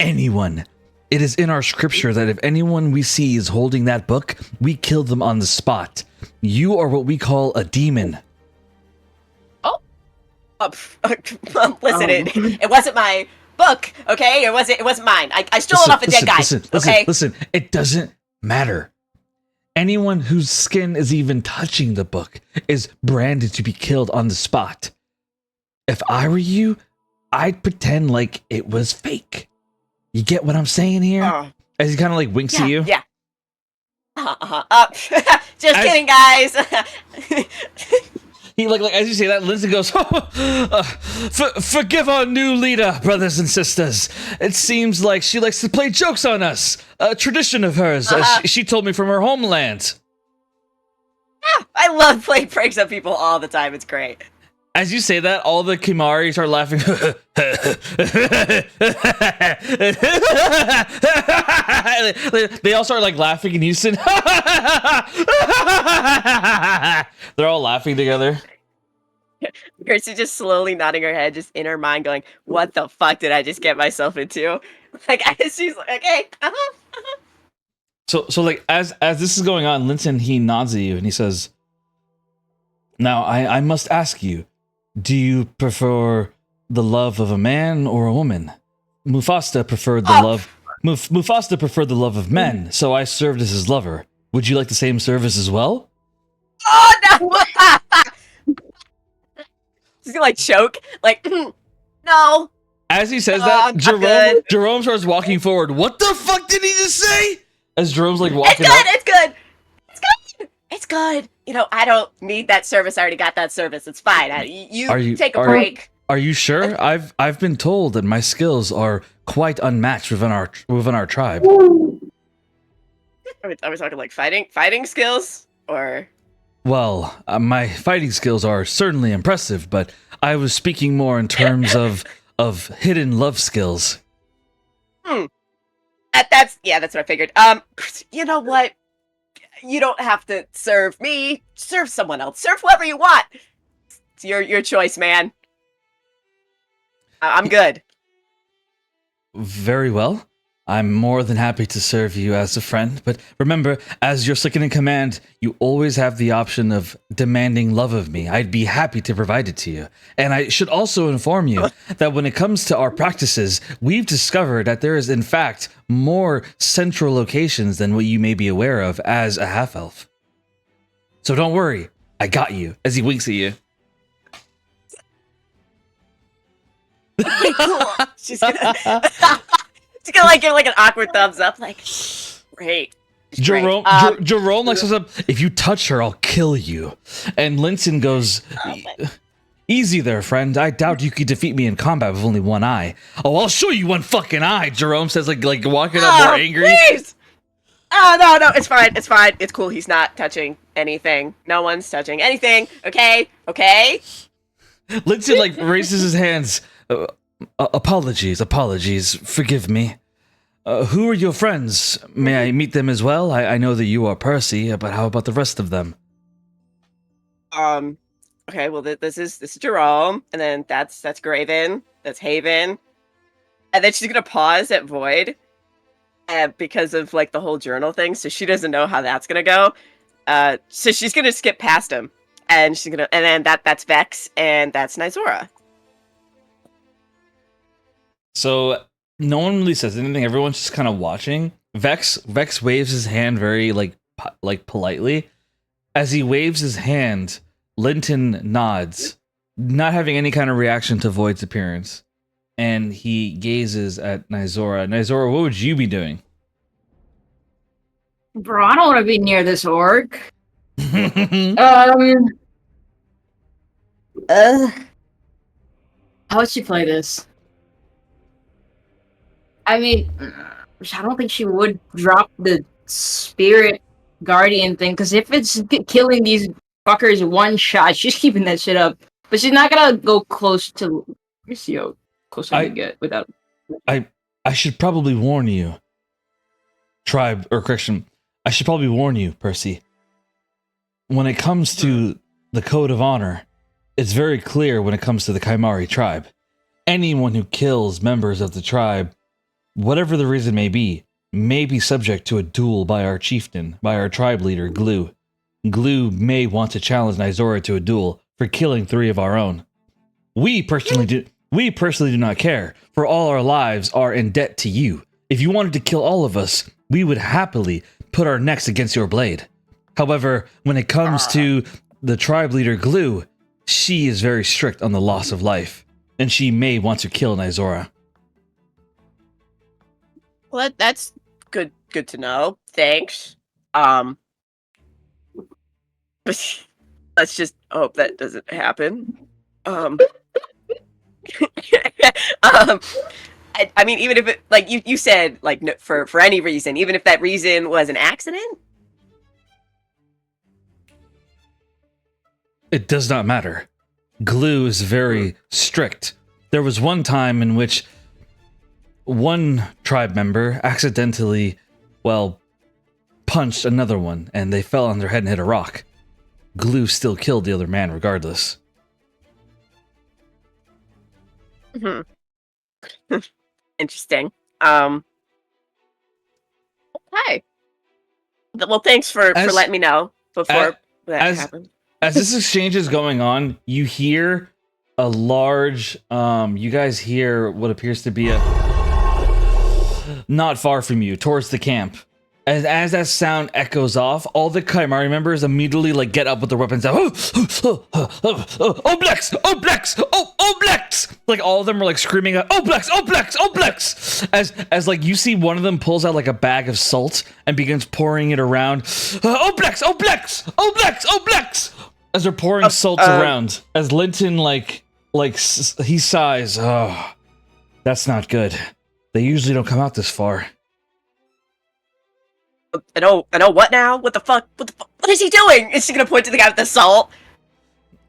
Anyone. It is in our scripture that if anyone we see is holding that book, we kill them on the spot. You are what we call a demon." Listen, it wasn't my book, okay? It wasn't mine. I stole it off a dead guy. Listen, it doesn't matter. Anyone whose skin is even touching the book is branded to be killed on the spot. If I were you, I'd pretend like it was fake. You get what I'm saying here? As he kind of like winks at you. Yeah. Just kidding, guys. He like as you say that, Lindsay goes, "Forgive our new leader, brothers and sisters. It seems like she likes to play jokes on us. A tradition of hers, as she told me from her homeland." Yeah, I love playing pranks on people all the time. It's great. As you say that, all the Kymari start laughing. They all start like laughing in unison. They're all laughing together. Kirsty just slowly nodding her head, just in her mind going, "What the fuck did I just get myself into?" Like, she's like, "Okay, So like as this is going on, Linton, he nods at you and he says, "Now I must ask you, do you prefer the love of a man or a woman? Mufasa preferred the love. Mufasa preferred the love of men, so I served as his lover. Would you like the same service as well?" Oh no!" She's gonna like choke, like, "No." As he says No, that, I'm good. Jerome starts walking forward. What the fuck did he just say? As Jerome's like It's walking good. up. It's good. It's good. It's good. You know, I don't need that service. I already got that service. It's fine. You take a break. Are you sure? I've been told that my skills are quite unmatched within our tribe. Are we talking like fighting skills, or? Well, my fighting skills are certainly impressive, but I was speaking more in terms of hidden love skills. That's what I figured. You know what? You don't have to serve me. Serve someone else. Serve whoever you want. It's your choice, man. I'm good. Very well. I'm more than happy to serve you as a friend, but remember, as your second in command, you always have the option of demanding love of me. I'd be happy to provide it to you. And I should also inform you that when it comes to our practices, we've discovered that there is, in fact, more central locations than what you may be aware of as a half-elf. So don't worry, I got you, as he winks at you. She's gonna like give like an awkward thumbs up, like, great. Jerome like says up, "If you touch her, I'll kill you." And Linton goes, "Easy there, friend. I doubt you could defeat me in combat with only one eye." "Oh, I'll show you one fucking eye," Jerome says, like walking up more angry. Please! Oh, no, it's fine. It's cool. He's not touching anything. No one's touching anything. Okay? Linton like raises his hands. Apologies. Forgive me. Who are your friends? May I meet them as well? I know that you are Percy, but how about the rest of them? Okay, well, this is Jerome, and then that's Graven, that's Haven, and then she's gonna pause at Void, because of like the whole journal thing, so she doesn't know how that's gonna go. So she's gonna skip past him, and then that's Vex, and that's Nizora. So no one really says anything. Everyone's just kind of watching. Vex waves his hand very like politely. As he waves his hand, Linton nods, not having any kind of reaction to Void's appearance, and he gazes at Nizora. Nizora, what would you be doing? Bro, I don't want to be near this orc. How would she play this? I mean, I don't think she would drop the spirit guardian thing, because if it's killing these fuckers one shot, she's keeping that shit up. But she's not gonna go close to. Let me see how close I can get without. I should probably warn you, tribe or Christian. I should probably warn you, Percy. When it comes to the code of honor, it's very clear when it comes to the Kymari tribe. Anyone who kills members of the tribe, whatever the reason may be subject to a duel by our chieftain, by our tribe leader, Glue. Glue may want to challenge Nizora to a duel for killing 3 of our own. We personally do not care, for all our lives are in debt to you. If you wanted to kill all of us, we would happily put our necks against your blade. However, when it comes to the tribe leader Glue, she is very strict on the loss of life, and she may want to kill Nizora. Well, that's good to know. Thanks. Let's just hope that doesn't happen. I mean, even if it, like you said, like for any reason, even if that reason was an accident. It does not matter. Glue is very strict. There was one time in which one tribe member accidentally, punched another one, and they fell on their head and hit a rock. Glue still killed the other man regardless. Interesting. Okay. Well, thanks for letting me know before that happened. As this exchange is going on, you hear a large, you guys hear what appears to be not far from you, towards the camp. As that sound echoes off, all the Kymari members immediately get up with their weapons out. Oblex! Oblex! Oblex! All of them are screaming out, Oblex! Oblex! Oblex! As you see one of them pulls out a bag of salt and begins pouring it around. Oblex! Oblex! Oblex! Oblex! As they're pouring salt around. As Linton he sighs, oh, that's not good. They usually don't come out this far. I know what now? What the fuck? What is he doing? Is she gonna point to the guy with the salt?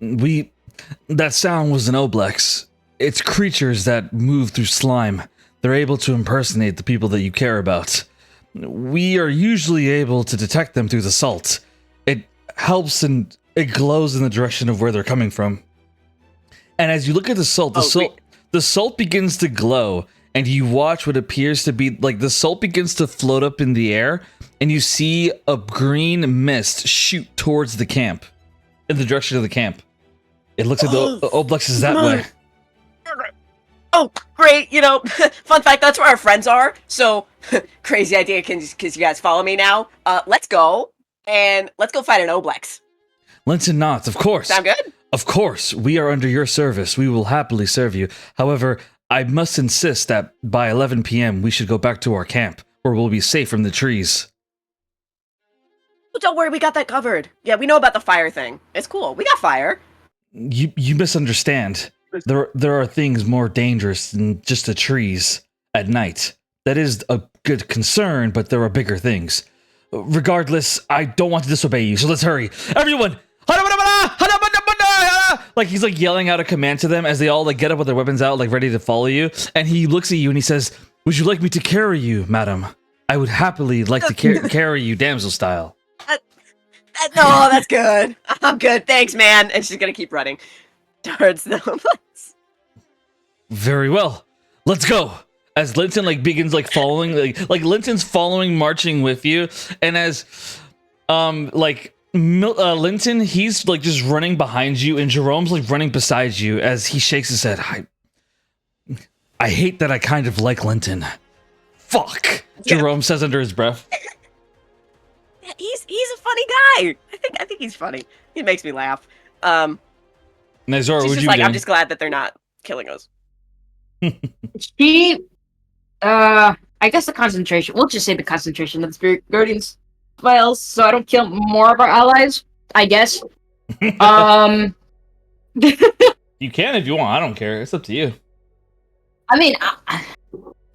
That sound was an Oblex. It's creatures that move through slime. They're able to impersonate the people that you care about. We are usually able to detect them through the salt. It helps and it glows in the direction of where they're coming from. And as you look at the salt, the salt begins to glow, and you watch what appears to be the salt begins to float up in the air, and you see a green mist shoot towards the camp, in the direction of the camp. It looks like the Oblex is that way. Oh, great! Fun fact, that's where our friends are. So, crazy idea, because you guys follow me now. Let's go, and let's go find an Oblex. Linton nods, of course. Sound good? Of course, we are under your service. We will happily serve you. However, I must insist that by 11 p.m. we should go back to our camp, where we'll be safe from the trees. Well, don't worry, we got that covered. Yeah, we know about the fire thing. It's cool. We got fire. You misunderstand. There are things more dangerous than just the trees at night. That is a good concern, but there are bigger things. Regardless, I don't want to disobey you, so let's hurry. Everyone! He's yelling out a command to them as they all get up with their weapons out, ready to follow you. And he looks at you and he says, "Would you like me to carry you, madam? I would happily like to carry you, damsel style." No, that's good. I'm good. Thanks, man. And she's gonna keep running towards the Oblex. Very well. Let's go. As Linton begins following, Linton's following, marching with you, and as Linton, he's just running behind you, and Jerome's running beside you as he shakes his head. I hate that I kind of like Linton. Fuck, yeah. Jerome says under his breath. He's a funny guy. I think he's funny. He makes me laugh. Nizora, would you? I'm just glad that they're not killing us. I guess the concentration. We'll just say the concentration of the Spirit Guardians spells, so I don't kill more of our allies. I guess. You can if you want. I don't care. It's up to you. I mean,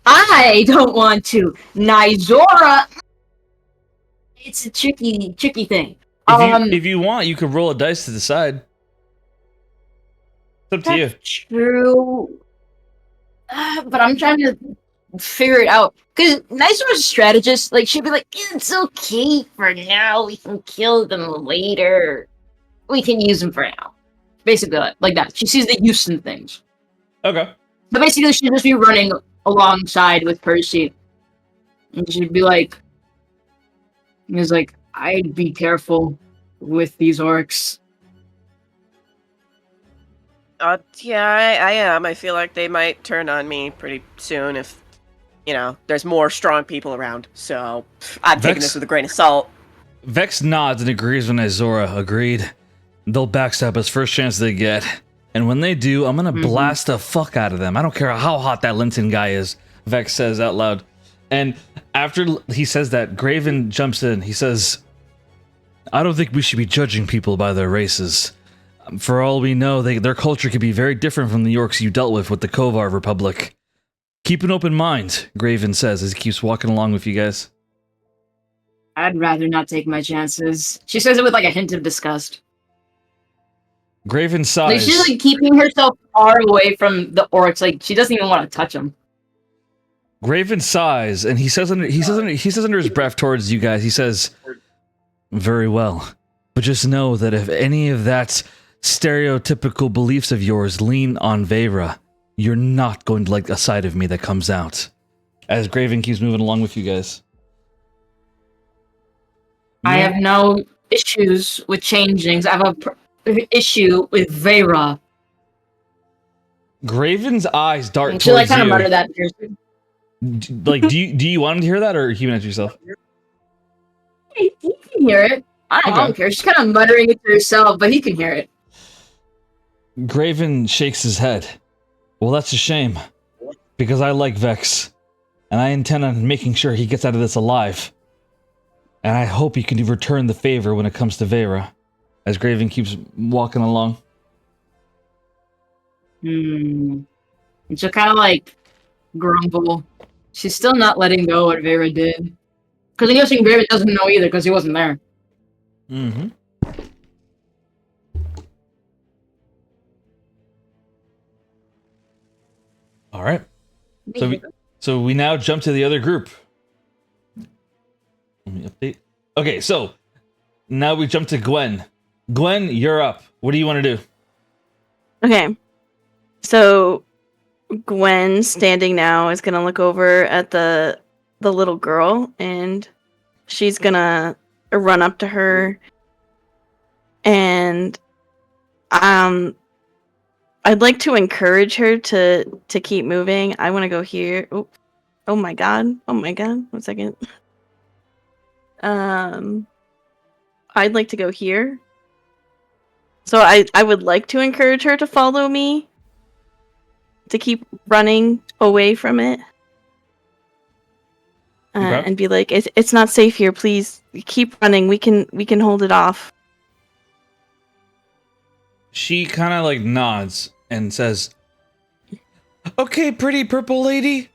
I don't want to. Nizora. It's a tricky thing. If you want, you could roll a dice to decide. It's up to you. That's true. But I'm trying to figure it out. Because Nice a strategist. Like, she'd be like, it's okay for now. We can kill them later. We can use them for now. Basically, like that. She sees the use in things. Okay. But basically, she'd just be running alongside with Percy. And she'd be like, he's like, I'd be careful with these orcs. Yeah, I am. I feel like they might turn on me pretty soon if, there's more strong people around. So I'm taking this with a grain of salt. Vex nods and agrees when Izora agreed. They'll backstab us first chance they get. And when they do, I'm gonna blast the fuck out of them. I don't care how hot that Linton guy is, Vex says out loud. And after he says that, Graven jumps in. He says, I don't think we should be judging people by their races. For all we know, their culture could be very different from the orcs you dealt with the Kovar Republic. Keep an open mind, Graven says as he keeps walking along with you guys. I'd rather not take my chances. She says it with like a hint of disgust. Graven sighs. Like she's like keeping herself far away from the orcs. Like she doesn't even want to touch them. Graven sighs, and he says under his breath towards you guys. He says, "Very well, but just know that if any of that stereotypical beliefs of yours lean on Vera, you're not going to like a side of me that comes out." As Graven keeps moving along with you guys. I have no issues with changings. I have a issue with Vera. Graven's eyes dart towards She like kind of you. muttered that. Like, do you want him to hear that, or keep it to yourself? He can hear it. I don't care. She's kind of muttering it to herself, but he can hear it. Graven shakes his head. Well, that's a shame, because I like Vex, and I intend on making sure he gets out of this alive. And I hope you can return the favor when it comes to Vera, as Graven keeps walking along. And she'll kind of like grumble. She's still not letting go what Vera did. Because I'm guessing Vera doesn't know either because he wasn't there. Mm-hmm. All right. So we now jump to the other group. Let me update. Okay, so now we jump to Gwen. Gwen, you're up. What do you want to do? Okay. So Gwen, standing now, is gonna look over at the little girl, and she's gonna run up to her, and I'd like to encourage her to keep moving. I want to go here. Oh my god. 1 second. I'd like to go here. So I would like to encourage her to follow me, to keep running away from it, Okay. and be like, it's not safe here. Please keep running. We can hold it off. She kind of like nods and says, "Okay, pretty purple lady."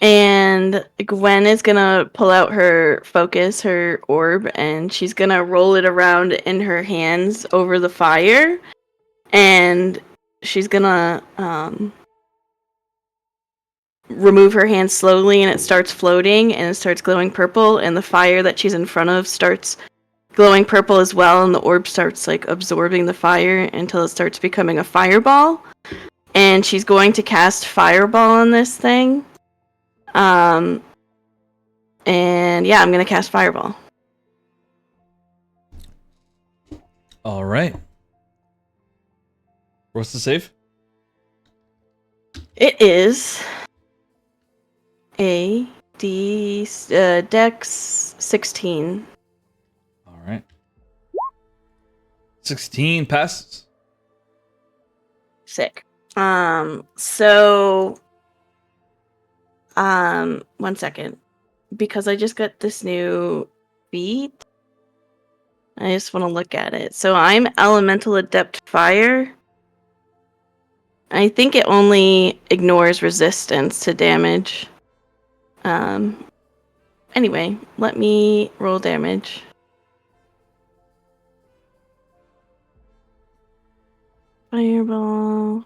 And Gwen is gonna pull out her focus, her orb, and she's gonna roll it around in her hands over the fire. And she's gonna remove her hand slowly, and it starts floating, and it starts glowing purple, and the fire that she's in front of starts glowing purple as well, and the orb starts like absorbing the fire until it starts becoming a fireball. And she's going to cast fireball on this thing. And yeah, I'm gonna cast fireball. All right. What's the save? It is a Dex 16. All right. 16 passes. Sick. So 1 second. Because I just got this new feat, I just want to look at it. So I'm Elemental Adept Fire. I think it only ignores resistance to damage. Anyway, let me roll damage. Fireball.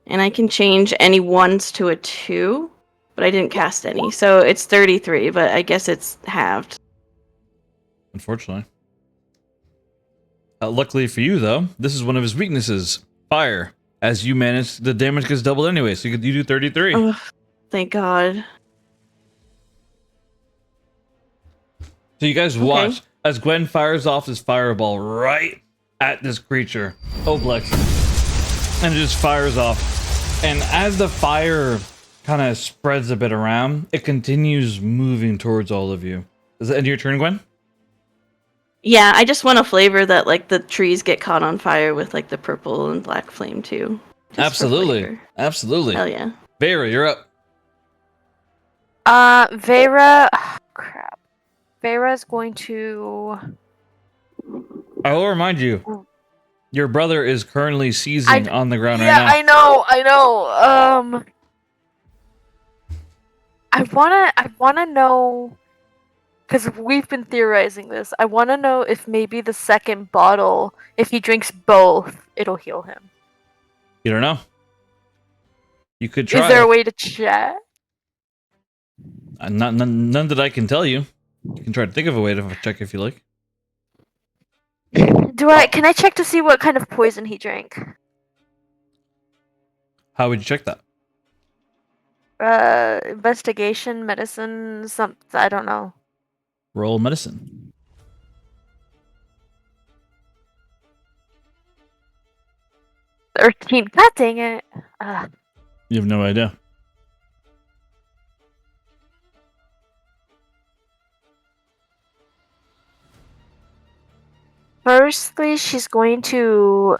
And I can change any 1s to a 2, but I didn't cast any. So it's 33, but I guess it's halved. Unfortunately. Luckily for you, though, this is one of his weaknesses. Fire. As you manage, the damage gets doubled anyway, so you do 33. Ugh, thank God. So you guys watch as Gwen fires off this fireball right at this creature, Oblex, and it just fires off. And as the fire kind of spreads a bit around, it continues moving towards all of you. Is that end of your turn, Gwen? Yeah, I just want a flavor that like the trees get caught on fire with like the purple and black flame too. Just for Absolutely. flavor. Absolutely. Hell yeah. Vera, you're up. Vera. Oh, crap. Vera's going to. I will remind you, your brother is currently seizing on the ground Yeah, right now. I know. I wanna know, because we've been theorizing this. I wanna know if maybe the second bottle, if he drinks both, it'll heal him. You don't know. You could try. Is there a way to check? None that I can tell you. You can try to think of a way to check if you like. Can I check to see what kind of poison he drank? How would you check that? Investigation, medicine, I don't know. Roll medicine. 13. God dang it. You have no idea. Firstly, she's going to.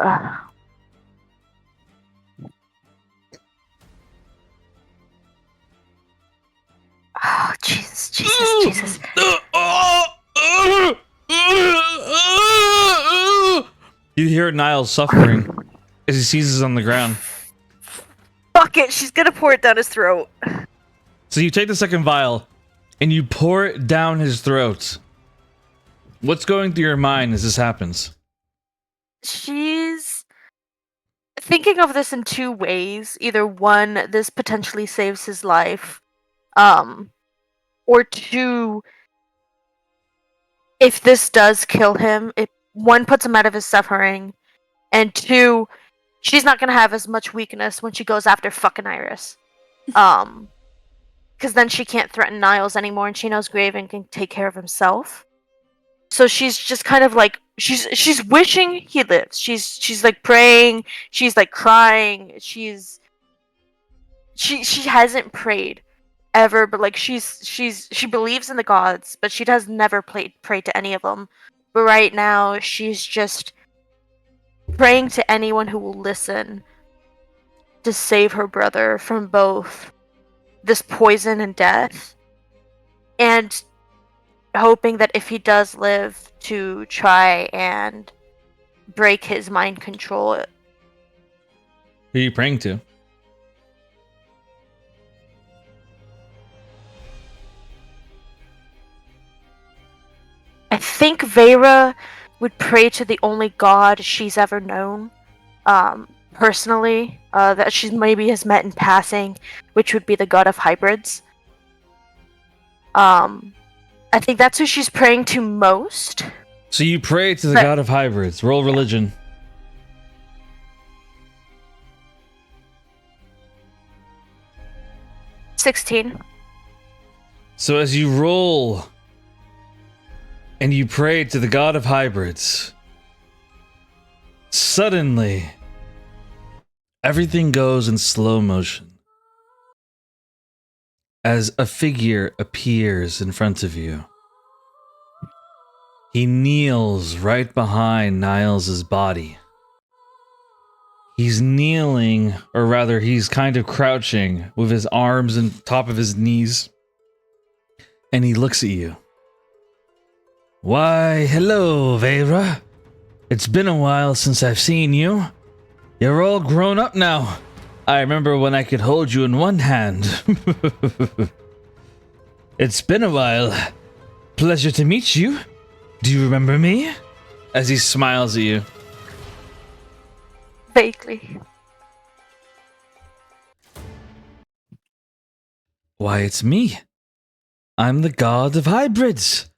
Oh, Jesus. You hear Niles suffering as he seizes on the ground. Fuck it, she's gonna pour it down his throat. So you take the second vial and you pour it down his throat. What's going through your mind as this happens? She's thinking of this in two ways. Either one, this potentially saves his life. Or two, if this does kill him, it one puts him out of his suffering, and two, she's not gonna have as much weakness when she goes after fucking Iris. Because then she can't threaten Niles anymore, and she knows Graven can take care of himself. So she's just kind of like she's wishing he lives. She's like praying. She's like crying. She hasn't prayed ever, but like she believes in the gods, but she does never prayed to any of them. But right now she's just praying to anyone who will listen to save her brother from both this poison and death, and hoping that if he does live, to try and break his mind control. Who are you praying to? I think Vera would pray to the only god she's ever known, personally, that she maybe has met in passing, which would be the god of hybrids. I think that's who she's praying to most. So you pray to the god of hybrids. Roll religion. 16. So as you roll and you pray to the god of hybrids, suddenly everything goes in slow motion as a figure appears in front of you. He kneels right behind Niles' body. He's kneeling, or rather he's kind of crouching with his arms on top of his knees. And he looks at you. Why, hello, Vera. It's been a while since I've seen you. You're all grown up now. I remember when I could hold you in one hand. It's been a while. Pleasure to meet you. Do you remember me? As he smiles at you. Vaguely. Why, it's me. I'm the god of hybrids.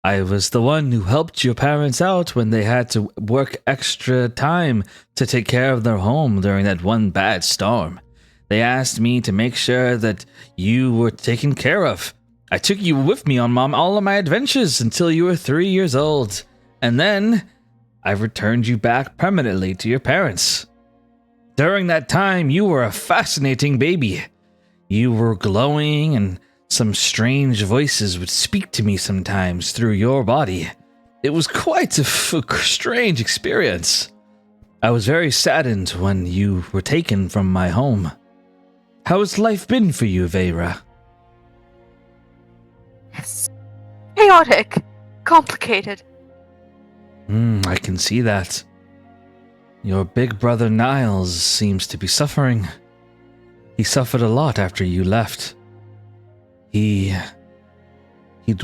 I was the one who helped your parents out when they had to work extra time to take care of their home during that one bad storm. They asked me to make sure that you were taken care of. I took you with me on all of my adventures until you were 3 years old. And then I returned you back permanently to your parents. During that time, you were a fascinating baby. You were glowing, and some strange voices would speak to me sometimes through your body. It was quite a strange experience. I was very saddened when you were taken from my home. How has life been for you, Vera? It's chaotic. Complicated. I can see that. Your big brother Niles seems to be suffering. He suffered a lot after you left. He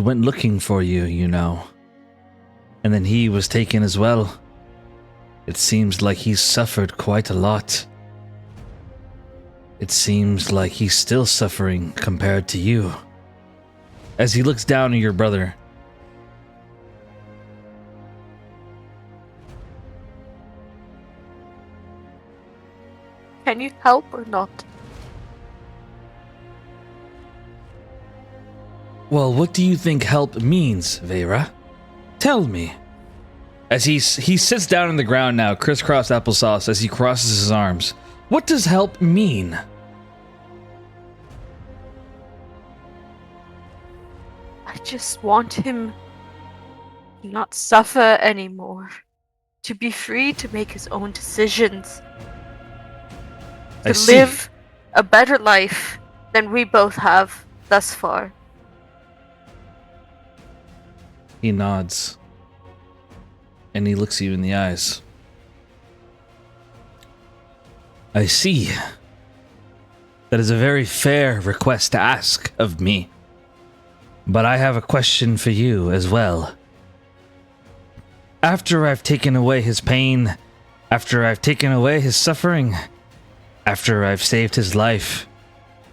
went looking for you, you know. And then he was taken as well. It seems like he's suffered quite a lot. It seems like he's still suffering compared to you. As he looks down at your brother. Can you help or not? Well, what do you think help means, Vera? Tell me. As he sits down on the ground now, crisscross applesauce, as he crosses his arms. What does help mean? I just want him to not suffer anymore. To be free to make his own decisions. I To see. live a better life than we both have thus far. He nods. And he looks you in the eyes. I see. That is a very fair request to ask of me. But I have a question for you as well. After I've taken away his pain, after I've taken away his suffering, after I've saved his life,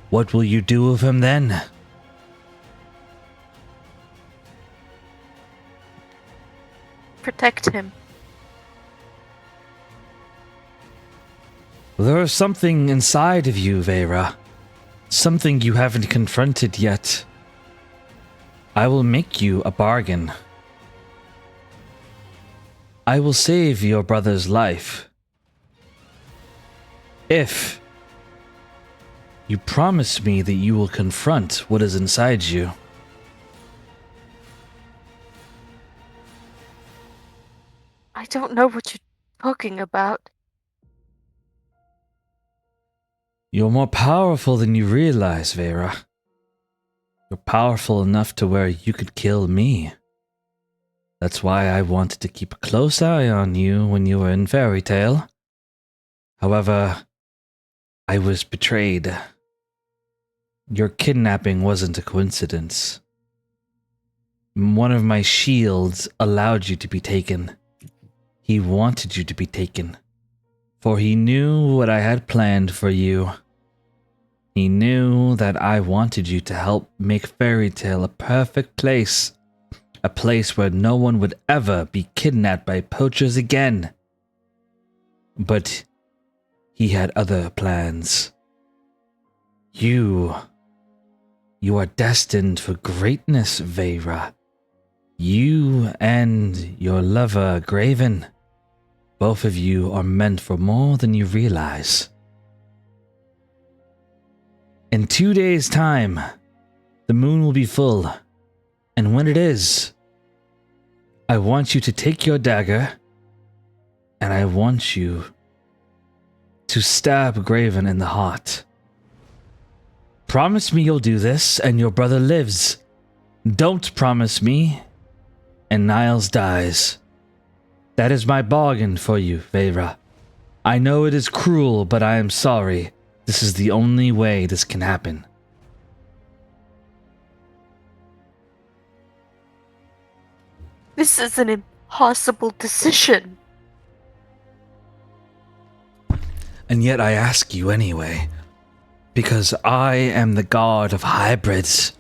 what will you do with him then? Protect him. There is something inside of you, Vera. Something you haven't confronted yet. I will make you a bargain. I will save your brother's life. If you promise me that you will confront what is inside you. I don't know what you're talking about. You're more powerful than you realize, Vera. You're powerful enough to where you could kill me. That's why I wanted to keep a close eye on you when you were in Fairy Tale. However, I was betrayed. Your kidnapping wasn't a coincidence. One of my shields allowed you to be taken. He wanted you to be taken, for he knew what I had planned for you. He knew that I wanted you to help make Fairy Tale a perfect place. A place where no one would ever be kidnapped by poachers again. But he had other plans. You are destined for greatness, Vera. You and your lover, Graven. Both of you are meant for more than you realize. In 2 days' time, the moon will be full. And when it is, I want you to take your dagger, and I want you to stab Graven in the heart. Promise me you'll do this, and your brother lives. Don't promise me, and Niles dies. That is my bargain for you, Vera. I know it is cruel, but I am sorry. This is the only way this can happen. This is an impossible decision. And yet I ask you anyway, because I am the god of hybrids,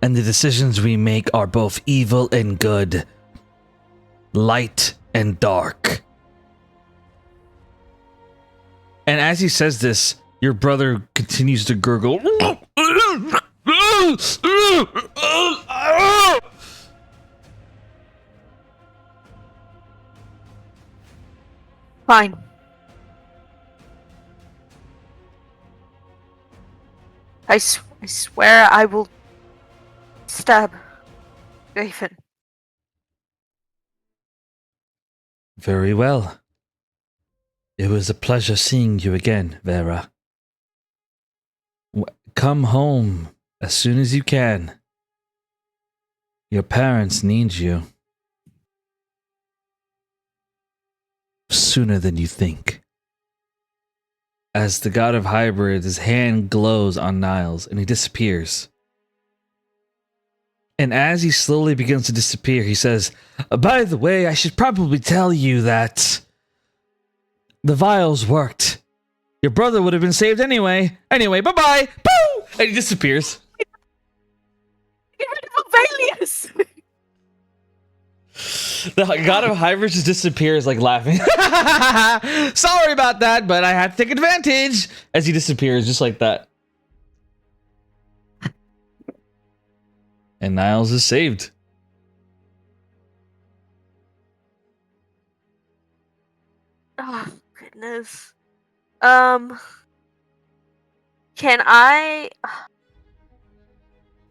and the decisions we make are both evil and good, light and dark. And as he says this, your brother continues to gurgle. Fine. I swear I will stab Raven. Very well. It was a pleasure seeing you again, Vera. Come home as soon as you can. Your parents need you. Sooner than you think. As the god of hybrids, his hand glows on Niles and he disappears. And as he slowly begins to disappear, he says, by the way, I should probably tell you that the vials worked. Your brother would have been saved anyway. Anyway, bye-bye. Boo! And he disappears. Get rid of Aurelius! The god of hybrids just disappears, like laughing. Sorry about that, but I had to take advantage. As he disappears, just like that. And Niles is saved. Oh, goodness. Can I...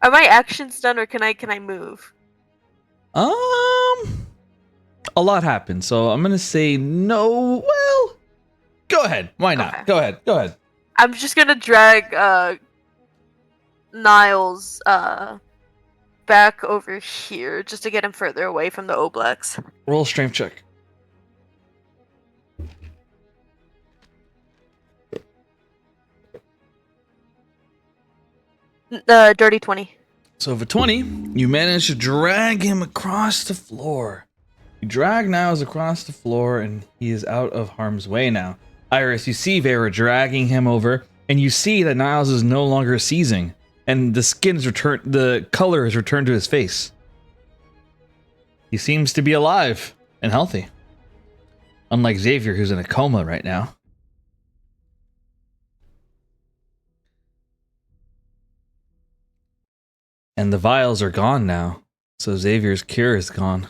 Are my actions done, or can I move? A lot happened, so I'm gonna say no. Well, go ahead. Why not? Okay. Go ahead. I'm just gonna drag Niles back over here just to get him further away from the Oblex. Roll a strength check. Dirty 20. So for 20, you manage to drag him across the floor. You drag Niles across the floor, and he is out of harm's way now. Iris, you see Vera dragging him over, and you see that Niles is no longer seizing, and the color is returned to his face. He seems to be alive and healthy. Unlike Xavier, who's in a coma right now. And the vials are gone now, so Xavier's cure is gone.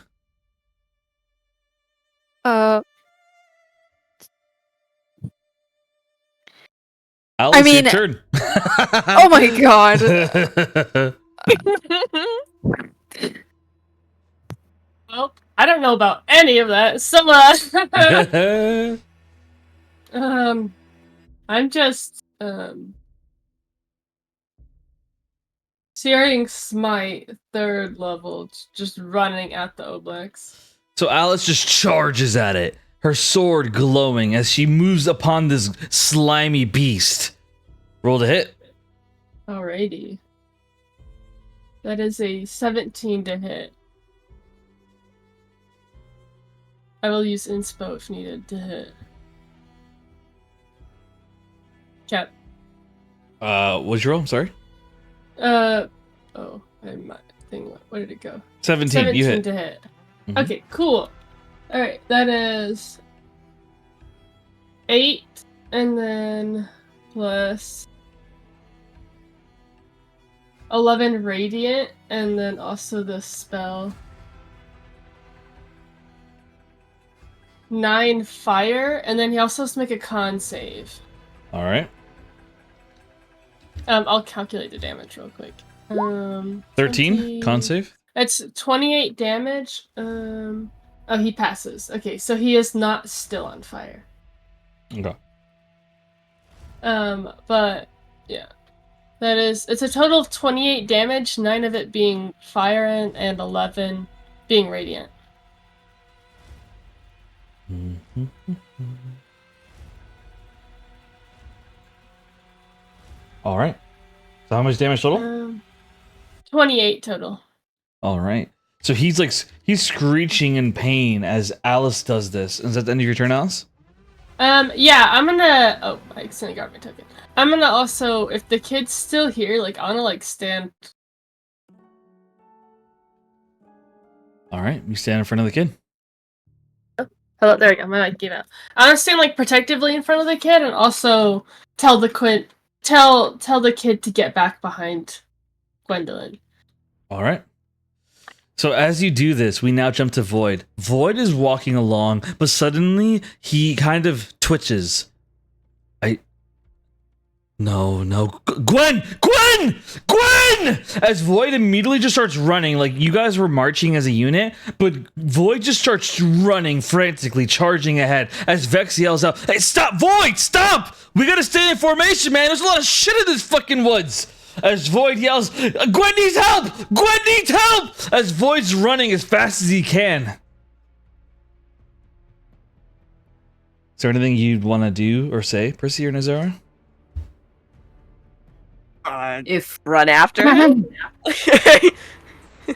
Alice, mean- your turn. Oh my god. Well, I don't know about any of that. So, I'm just, Searing Smite, 3rd level, just running at the Oblex. So Alice just charges at it, her sword glowing as she moves upon this slimy beast. Roll to hit. Alrighty. That is a 17 to hit. I will use inspo if needed to hit. Cap. What's your roll? I'm sorry. My thing. Where did it go? 17. You hit. To hit. Mhm. Okay, cool. All right, that is 8, and then plus 11 radiant, and then also the spell 9 fire, and then he also has to make a con save. All right. I'll calculate the damage real quick. 13. 20. Con save. It's 28 damage. Oh, he passes. Okay, so he is not still on fire. Okay. But yeah, it's a total of 28 damage, 9 of it being fire and 11 being radiant. All right. So how much damage total? 28 total. All right. So he's screeching in pain as Alice does this. Is that the end of your turn, Alice? Yeah, I'm gonna. Oh, I accidentally got my token. I'm gonna also, if the kid's still here, like, I'm gonna, like, stand. All right, you stand in front of the kid. Hello, there we go. My mic gave out. I'm gonna stand, like, protectively in front of the kid and also tell the kid to get back behind Gwendolyn. All right. So as you do this, we now jump to Void. Void is walking along, but suddenly he kind of twitches. No, Gwen! As Void immediately just starts running, like you guys were marching as a unit, but Void just starts running frantically, charging ahead. As Vex yells out, "Hey, stop, Void! Stop! We gotta stay in formation, man. There's a lot of shit in this fucking woods." As Void yells, "Gwen needs help! Gwen needs help!" As Void's running as fast as he can. Is there anything you'd want to do or say, Percy or Nazara? If Run after him?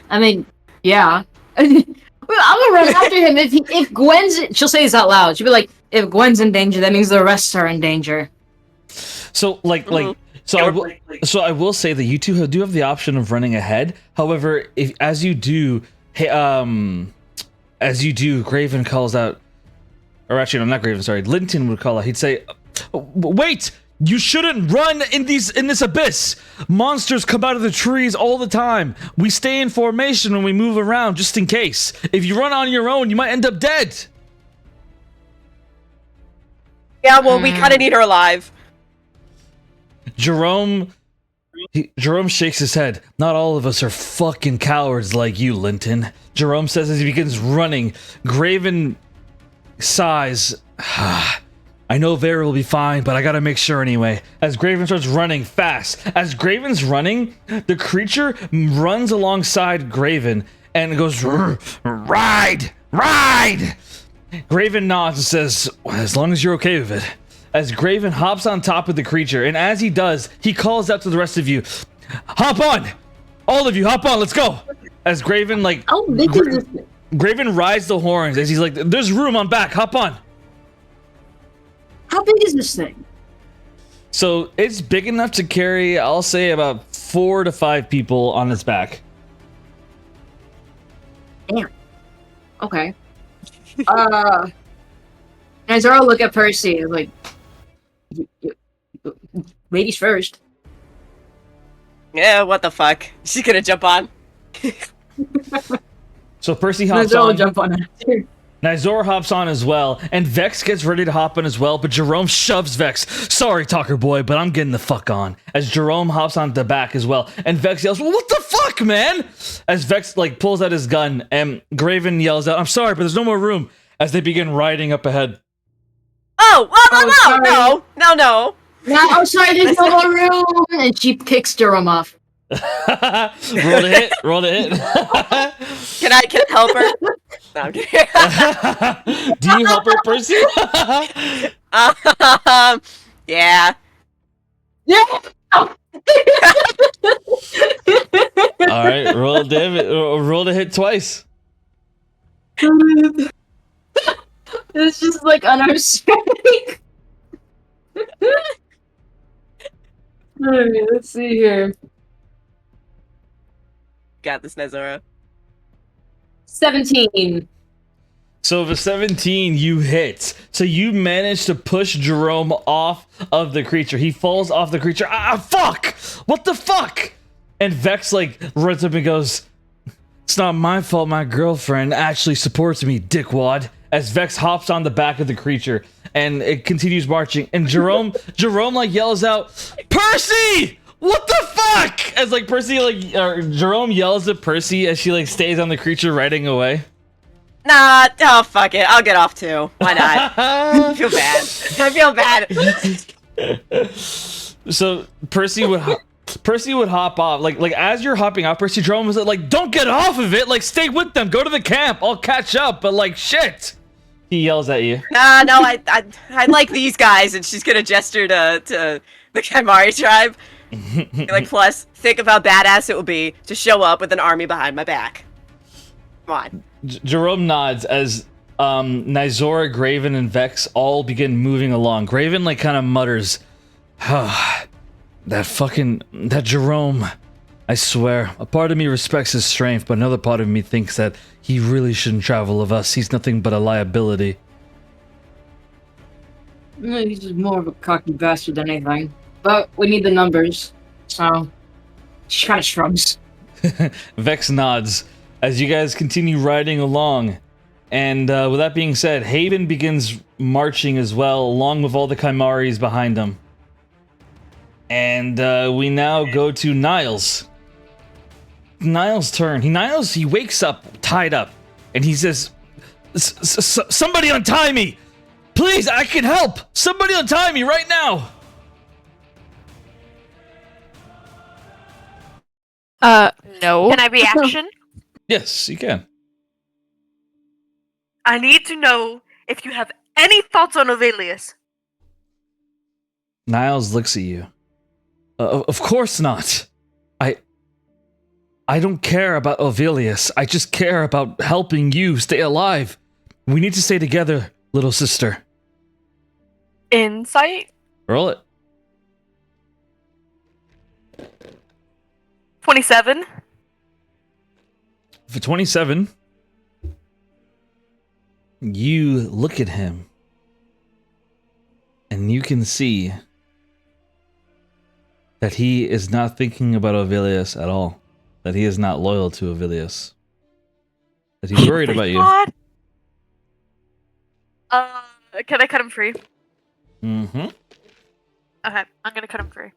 I mean, yeah. I'm gonna run after him if Gwen's. She'll say this out loud. She'll be like, "If Gwen's in danger, that means the rest are in danger." So, I will say that you two do have the option of running ahead. However, as you do, Graven calls out, or actually, no, not Graven. Sorry, Linton would call out. He'd say, "Wait! You shouldn't run in this abyss. Monsters come out of the trees all the time. We stay in formation when we move around, just in case. If you run on your own, you might end up dead." Yeah, well, we kind of need her alive. Jerome shakes his head. "Not all of us are fucking cowards like you, Linton." Jerome says as he begins running. Graven sighs. "I know Vera will be fine, but I gotta make sure anyway." As Graven starts running fast. As Graven's running, the creature runs alongside Graven and goes, "Ride! Ride!" Graven nods and says, "Well, as long as you're okay with it." As Graven hops on top of the creature, and as he does, he calls out to the rest of you, "Hop on! All of you, hop on, let's go!" As Graven, Graven rides the horns, as he's like, "There's room on back, hop on!" How big is this thing? So it's big enough to carry, I'll say, about 4 to 5 people on its back. Damn. Okay. Nazara look at Percy like, ladies first. Yeah, what the fuck? She's gonna jump on. So Percy hops Nazara will on. jump on it. Nizor hops on as well, and Vex gets ready to hop on as well, but Jerome shoves Vex. "Sorry, Talker Boy, but I'm getting the fuck on." As Jerome hops on the back as well, and Vex yells, "Well, what the fuck, man?" As Vex pulls out his gun, and Graven yells out, "I'm sorry, but there's no more room," as they begin riding up ahead. Oh, sorry. no. No, I'm sorry, there's no more room. And she kicks Jerome off. Roll to hit. Can I help her? No, I'm kidding. Do you help her, Percy? Yeah. Yeah. All right, roll to hit twice. It's just like on our strike. Alright, let's see here. Got this, Nazara. 17. So with a 17, you hit. So you manage to push Jerome off of the creature. He falls off the creature. Fuck! What the fuck? And Vex runs up and goes, "It's not my fault my girlfriend actually supports me, dickwad." As Vex hops on the back of the creature and it continues marching. And Jerome yells out, "Percy! What the fuck?" As Jerome yells at Percy as she stays on the creature riding away. Nah, oh fuck it. I'll get off too. Why not? I feel bad. So Percy would hop off. As you're hopping off, Percy, Jerome was like, "Don't get off of it. Stay with them. Go to the camp. I'll catch up." But shit. He yells at you. Nah, no, I like these guys, and she's gonna gesture to the Kymari tribe. Plus, think of how badass it would be to show up with an army behind my back. Come on. Jerome nods as Nizora, Graven, and Vex all begin moving along. Graven like kind of mutters, that Jerome. I swear, a part of me respects his strength, but another part of me thinks that he really shouldn't travel with us. He's nothing but a liability. He's just more of a cocky bastard than anything. But we need the numbers, so she kind of shrugs. Vex nods as you guys continue riding along. And with that being said, Haven begins marching as well, along with all the Kymaris behind him. And we now go to Niles. Niles' turn. He wakes up, tied up, and he says, somebody untie me! Please, I can help! Somebody untie me right now! No. Can I reaction? Yes, you can. I need to know if you have any thoughts on Ovelius. Niles looks at you. Of course not. I don't care about Ovelius. I just care about helping you stay alive. We need to stay together, little sister. Insight? Roll it. 27. For 27, you look at him, and you can see that he is not thinking about Ovelius at all. That he is not loyal to Ovelius. That he's worried about you. God. Can I cut him free? Mm-hmm. Okay, I'm gonna cut him free.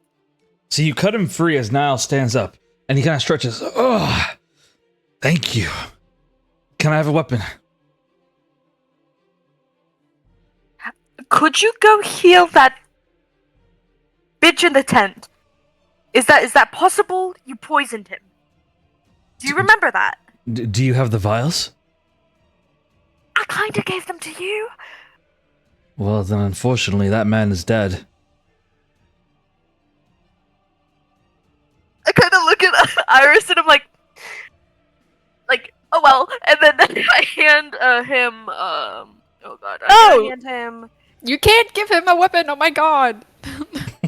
So you cut him free as Niles stands up, and he kind of stretches. Oh, thank you. Can I have a weapon? Could you go heal that bitch in the tent? Is that possible? You poisoned him. Do you remember that? Do you have the vials? I kinda gave them to you. Well, then unfortunately, that man is dead. I kinda look at Iris and I'm like, oh well. And then I hand him, oh god. I hand him. You can't give him a weapon. Oh my god.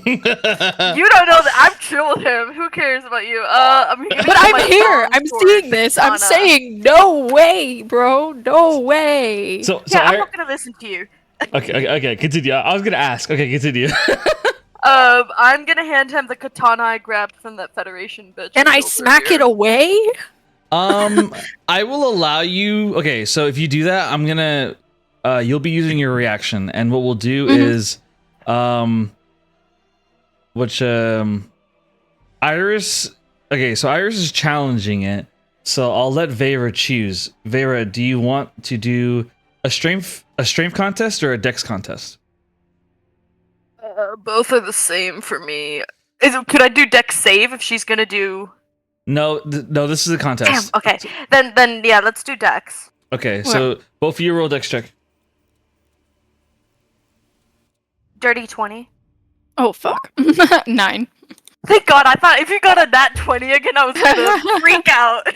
You don't know that I'm chill with him. Who cares about you? But I'm here. I'm seeing this. I'm saying no way, bro. No way. So Yeah, I'm not gonna listen to you. Okay, continue. I was gonna ask. Okay, continue. I'm gonna hand him the katana I grabbed from that Federation bitch. And I smack it away? I will allow you. Okay, so if you do that, I'm gonna. You'll be using your reaction, and what we'll do is, Iris. Okay, so Iris is challenging it. So I'll let Vera choose. Vera, do you want to do a strength contest or a dex contest? Both are the same for me. Could I do dex save if she's gonna do? No, no. This is a contest. Damn. Okay. Then yeah, let's do dex. Okay, so both of you roll dex check. Dirty 20. Oh fuck. 9. Thank God. I thought if you got a nat 20 again, I was gonna freak out.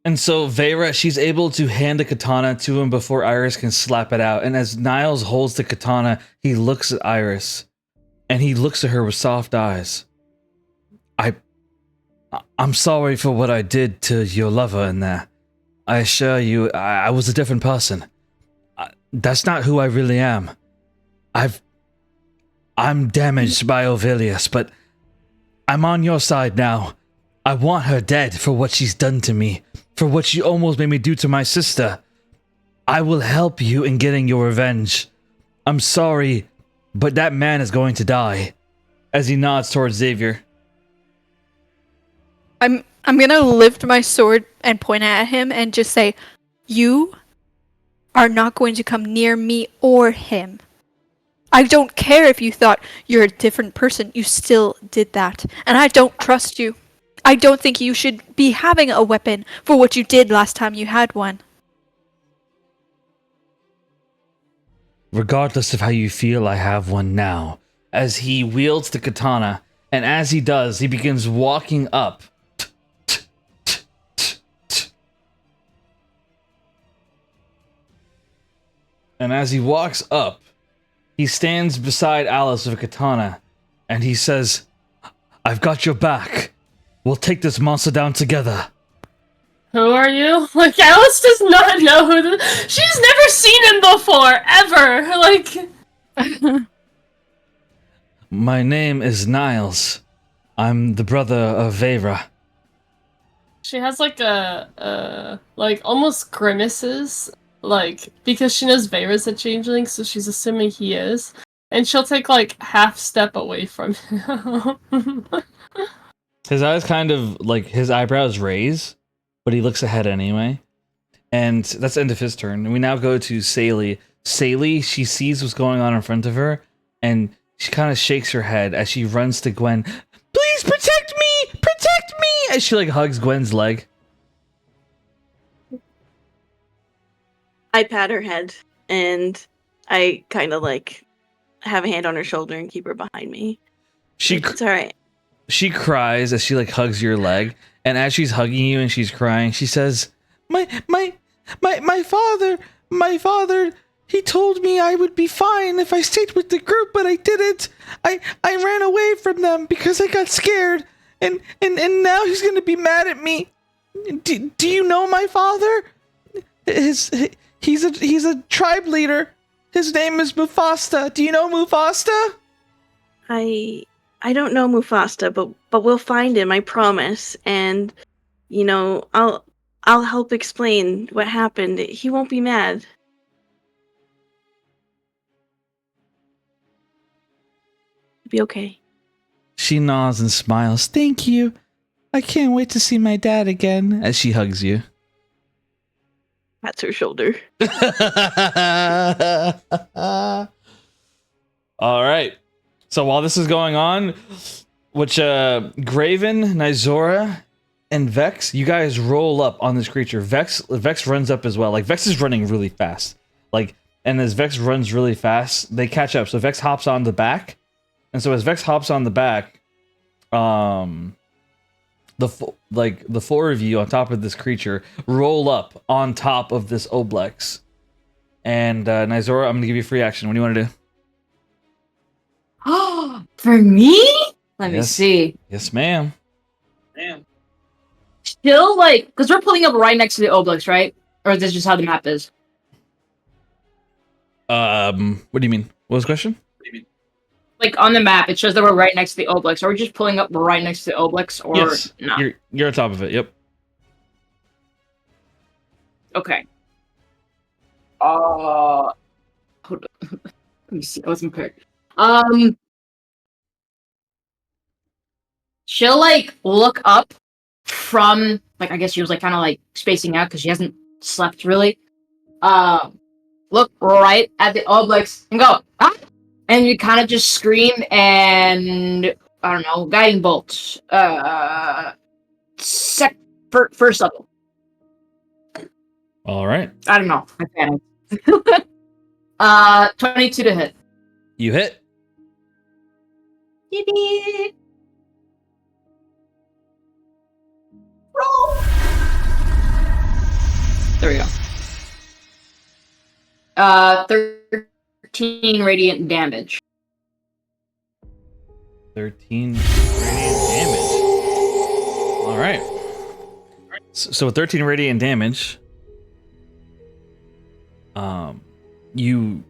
And so Vera, she's able to hand the katana to him before Iris can slap it out. And as Niles holds the katana, he looks at Iris, and he looks at her with soft eyes. I'm sorry for what I did to your lover in there. I assure you, I was a different person. That's not who I really am. I'm damaged by Ovelius, but I'm on your side now. I want her dead for what she's done to me, for what she almost made me do to my sister. I will help you in getting your revenge. I'm sorry, but that man is going to die. As he nods towards Xavier. I'm gonna lift my sword and point at him and just say, you are not going to come near me or him. I don't care if you thought you're a different person. You still did that. And I don't trust you. I don't think you should be having a weapon for what you did last time you had one. Regardless of how you feel, I have one now. As he wields the katana, and as he does, he begins walking up. And as he walks up, he stands beside Alice with a katana, and he says, "I've got your back. We'll take this monster down together." Who are you? Like, Alice does not know who she's never seen him before, ever! Like... My name is Niles. I'm the brother of Vera. She has like like almost grimaces, like, because she knows Vera's a changeling, so she's assuming he is. And she'll take like half step away from him. His eyes kind of, like, his eyebrows raise, but he looks ahead anyway. And that's the end of his turn. And we now go to Saley. Saley, she sees what's going on in front of her, and she kind of shakes her head as she runs to Gwen. "Please protect me! Protect me!" As she, like, hugs Gwen's leg. I pat her head, and I kind of, like, have a hand on her shoulder and keep her behind me. It's alright. She cries as she, like, hugs your leg, and as she's hugging you and she's crying, she says, my father, he told me I would be fine if I stayed with the group, but I didn't. I ran away from them because I got scared, and now he's gonna be mad at me. Do you know my father? He's a tribe leader. His name is Mufasta. Do you know Mufasta? I don't know Mufasta, but we'll find him, I promise. And, you know, I'll help explain what happened. He won't be mad. It'll be okay. She nods and smiles. "Thank you. I can't wait to see my dad again," as she hugs you. Pats her shoulder. All right. So while this is going on, which Graven, Nizora, and Vex, you guys roll up on this creature. Vex runs up as well. Like, Vex is running really fast. Like, and as Vex runs really fast, they catch up. So Vex hops on the back. And so as Vex hops on the back, the four of you on top of this creature roll up on top of this Oblex. And Nizora, I'm gonna give you a free action. What do you want to do? Oh, for me? Let me see. Yes, ma'am. Still, like, because we're pulling up right next to the Obelix, right? Or is this just how the map is? What do you mean? What was the question? Like, on the map, it shows that we're right next to the Obelix. Are we just pulling up right next to the Obelix, or Yes, no? you're on top of it. Yep. Okay. Hold on. Let me see. I wasn't prepared. She'll, like, look up from, like, I guess she was, like, kind of, like, spacing out because she hasn't slept really. Look right at the Obelix and go, "Ah!" And you kind of just scream and, I don't know, guiding bolts. First level. All right. I don't know. I panicked. 22 to hit. You hit. Yippee! Roll! There we go. 13 radiant damage. 13 radiant damage. All right. So with 13 radiant damage, you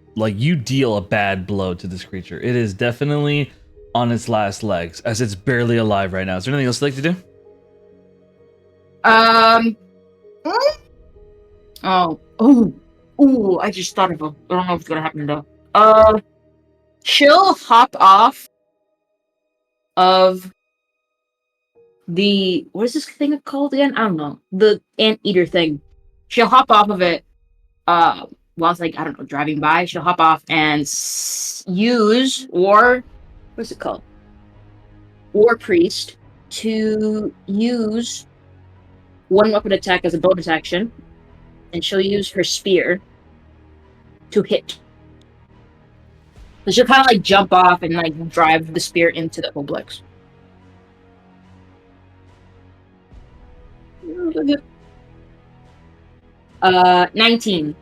deal a bad blow to this creature. It is definitely on its last legs, as it's barely alive right now. Is there anything else you'd like to do? I just thought of a. I don't know if it's gonna happen though. She'll hop off of the. What is this thing called again? I don't know. The anteater thing. She'll hop off of it. While it's like, I don't know, driving by. She'll hop off and use what's it called? War Priest to use one weapon attack as a bonus action, and she'll use her spear to hit. So she'll kind of like jump off and like drive the spear into the Obelix. 19.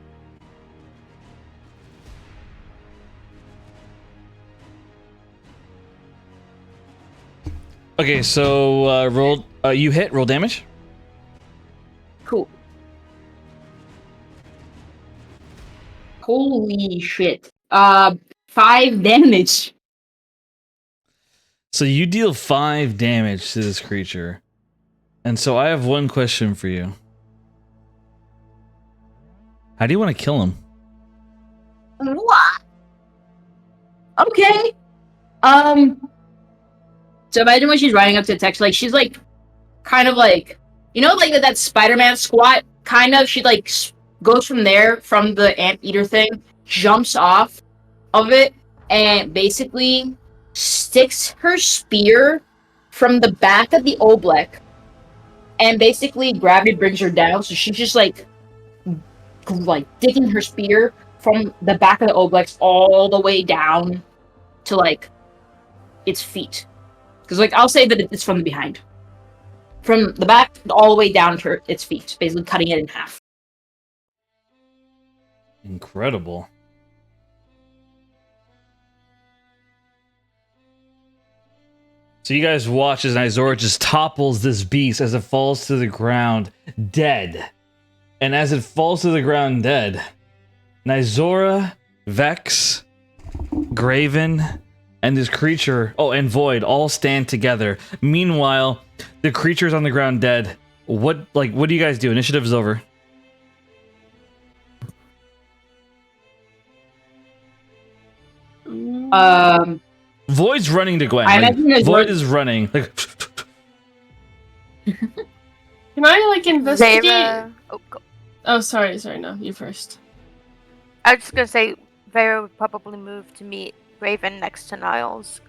Okay, so roll. You hit. Roll damage. Cool. Holy shit. 5 damage. So you deal 5 damage to this creature. And so I have one question for you. How do you want to kill him? What? Okay. So imagine when she's running up to the text, like she's like, kind of like, you know, like that Spider-Man squat, kind of. She like goes from there, from the anteater thing, jumps off of it, and basically sticks her spear from the back of the oblek, and basically gravity brings her down. So she's just like digging her spear from the back of the oblex all the way down to like its feet. Because like I'll say that it's from the behind, from the back all the way down to its feet, basically cutting it in half. Incredible. So you guys watch as Nizora just topples this beast as it falls to the ground dead. And as it falls to the ground dead, Nizora, Vex, Graven, and this creature, oh, and Void, all stand together. Meanwhile, the creature's on the ground dead. What do you guys do? Initiative is over. Void's running to Gwen. Void is running. Like, Can I like investigate? Vera. Oh, sorry. No, you first. I was just gonna say Vera would probably move to meet Raven next to Niles.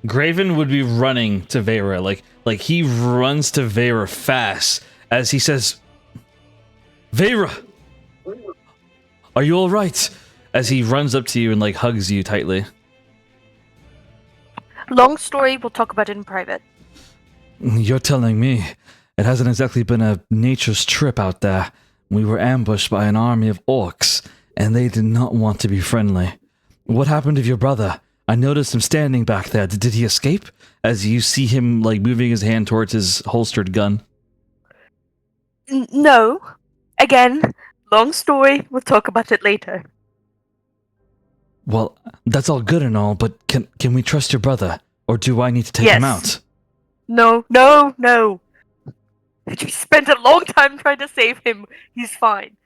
Graven would be running to Vera, like he runs to Vera fast as he says, "Vera, are you all right?" As he runs up to you and like hugs you tightly. Long story, we'll talk about it in private. You're telling me it hasn't exactly been a nature's trip out there. We were ambushed by an army of orcs, and they did not want to be friendly. What happened to your brother? I noticed him standing back there. Did he escape? As you see him like moving his hand towards his holstered gun. No. Again, long story, we'll talk about it later. Well, that's all good and all, but can we trust your brother? Or do I need to take him out? No. You spent a long time trying to save him. He's fine.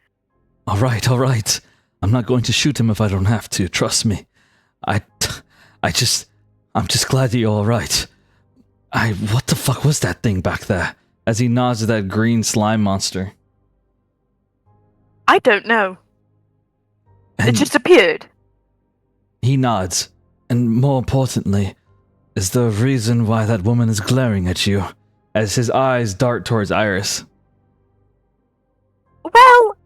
All right. I'm not going to shoot him if I don't have to. Trust me. I'm just glad that you're all right. What the fuck was that thing back there? As he nods at that green slime monster. I don't know. And It just appeared. he nods. And more importantly, is the reason why that woman is glaring at you. As his eyes dart towards Iris. Well,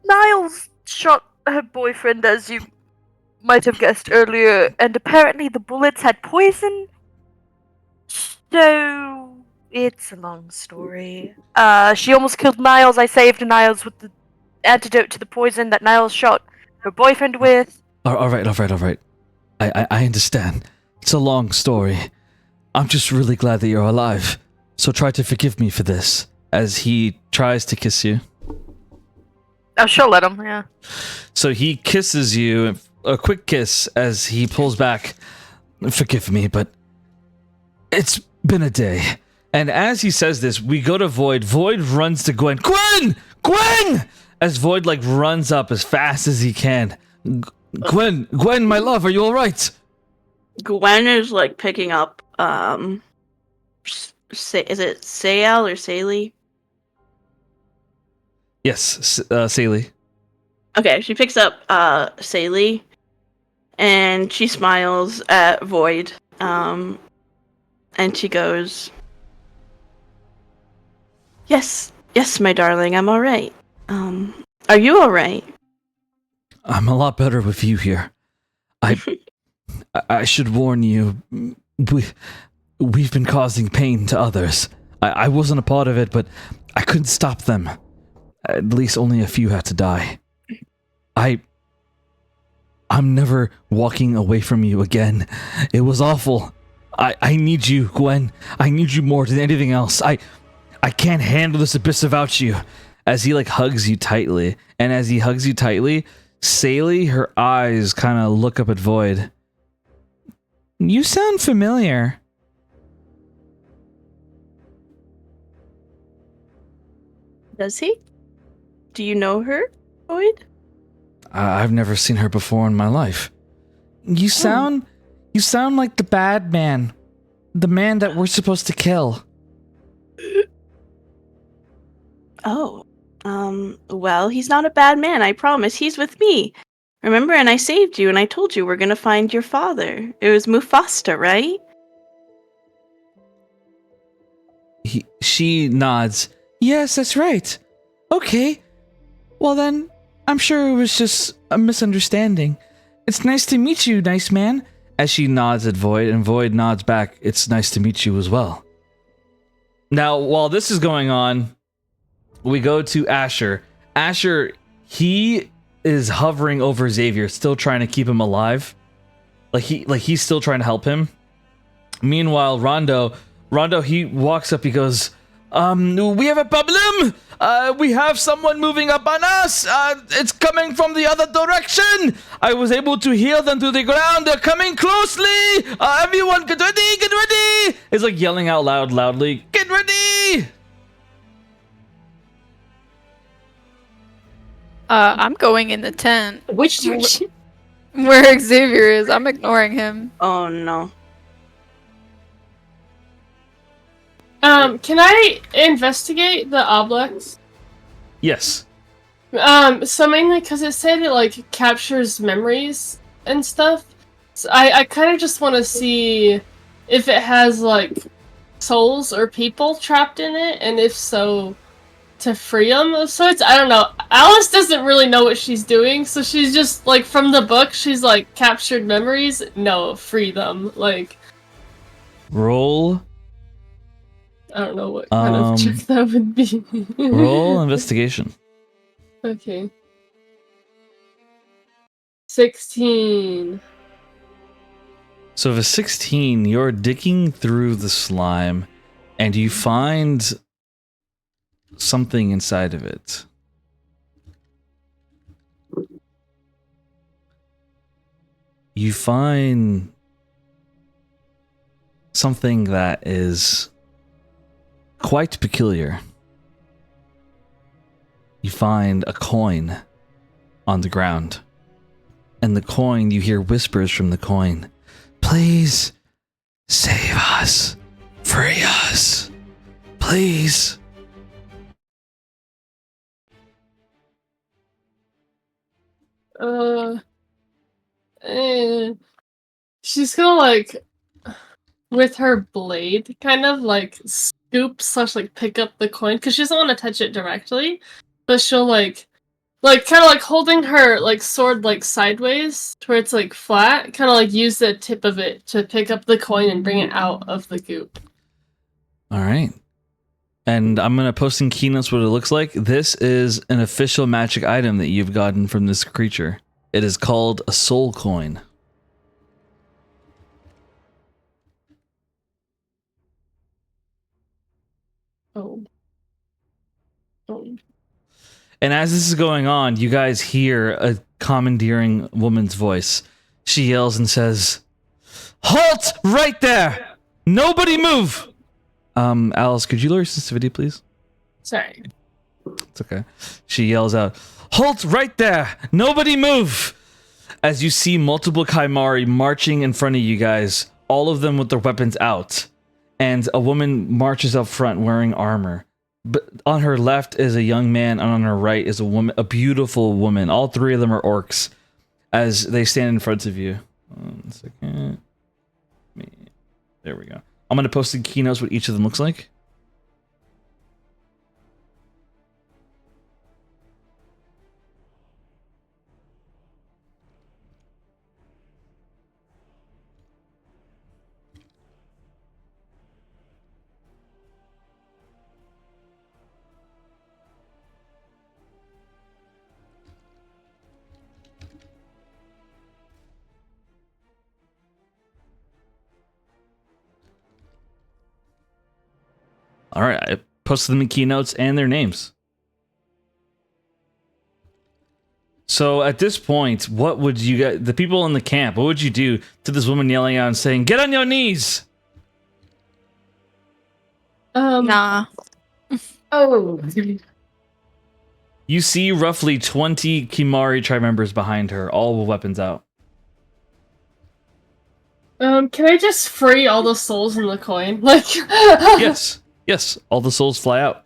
Niles shot her boyfriend, as you might have guessed earlier, and apparently the bullets had poison. So it's a long story. She almost killed Niles. I saved Niles with the antidote to the poison that Niles shot her boyfriend with. All right. I understand. It's a long story. I'm just really glad that you're alive. So try to forgive me for this. As he tries to kiss you. Oh, she'll let him, yeah. So he kisses you, a quick kiss, as he pulls back. Forgive me, but it's been a day. And as he says this, we go to Void. Void runs to Gwen. Gwen! As Void like runs up as fast as he can. Gwen, my love, are you all right? Gwen is like picking up. Is it Sayal or Saley? Yes, Saley. Okay, she picks up Saley, and she smiles at Void. And she goes, Yes, my darling, I'm all right. Are you all right? I'm a lot better with you here. I should warn you, we've been causing pain to others. I wasn't a part of it, but I couldn't stop them. At least only a few had to die. I'm never walking away from you again. It was awful. I need you, Gwen. I need you more than anything else. I can't handle this abyss without you. As he like hugs you tightly, and as he hugs you tightly, Saley, her eyes kind of look up at Void. You sound familiar. Does he? Do you know her, Void? I've never seen her before in my life. You sound like the bad man. The man that we're supposed to kill. Oh, well, he's not a bad man, I promise. He's with me. Remember, and I saved you, and I told you we're gonna find your father. It was Mufasta, right? She nods. Yes, that's right. Okay. Well then, I'm sure it was just a misunderstanding. It's nice to meet you, nice man. As she nods at Void, and Void nods back, it's nice to meet you as well. Now, while this is going on, we go to Asher. Asher, he is hovering over Xavier, still trying to keep him alive. Like he's still trying to help him. Meanwhile, Rondo, he walks up, he goes, we have a problem! We have someone moving up on us! It's coming from the other direction! I was able to heal them to the ground! They're coming closely! Everyone get ready! Get ready! He's like yelling out loudly, get ready! I'm going in the tent. Which direction? Where Xavier is, I'm ignoring him. Oh no. Can I investigate the obelisk? Yes. So mainly because it said it like captures memories and stuff. So I kind of just want to see if it has like souls or people trapped in it, and if so, to free them of sorts. I don't know. Alice doesn't really know what she's doing, so she's just like from the book. She's like captured memories. No, free them. Like Roll. I don't know what kind of check that would be. Roll investigation. Okay. 16. So if a 16, you're digging through the slime and you find something inside of it. You find something that is quite peculiar. You find a coin on the ground. And the coin, you hear whispers from the coin. Please, save us. Free us. Please. She's gonna like, with her blade, kind of like scoop slash like pick up the coin because she doesn't want to touch it directly, but she'll like kind of like holding her like sword like sideways to where it's like flat, kind of like use the tip of it to pick up the coin and bring it out of the goop. All right. And I'm going to post in keynotes what it looks like. This is an official magic item that you've gotten from this creature. It is called a soul coin. Oh. And as this is going on, you guys hear a commandeering woman's voice. She yells and says, "Halt right there! Nobody move!" Alice, could you lower your sensitivity, please? Sorry. It's okay. She yells out, "Halt right there! Nobody move!" As you see multiple Kymari marching in front of you guys, all of them with their weapons out. And a woman marches up front wearing armor. But on her left is a young man, and on her right is a woman, a beautiful woman. All three of them are orcs as they stand in front of you. 1 second. There we go. I'm going to post in keynotes what each of them looks like. All right, I posted them in keynotes and their names. So at this point, what would you guys, the people in the camp, what would you do to this woman yelling out and saying, "Get on your knees"? Nah. Oh. You see roughly 20 Kymari tribe members behind her, all with weapons out. Can I just free all the souls in the coin? Like, Yes, all the souls fly out.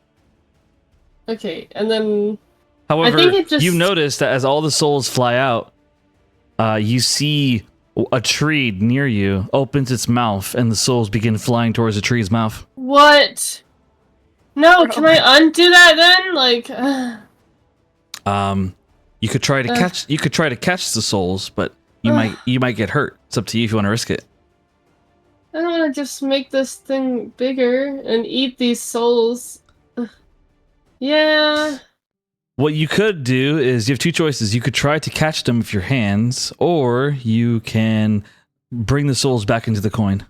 Okay, and then However, I think it just... you notice that as all the souls fly out, you see a tree near you opens its mouth, and the souls begin flying towards the tree's mouth. What? No, can I undo that then? Like, You could try to catch. You could try to catch the souls, but you might get hurt. It's up to you if you want to risk it. I don't want to just make this thing bigger and eat these souls. Yeah. What you could do is you have two choices. You could try to catch them with your hands, or you can bring the souls back into the coin.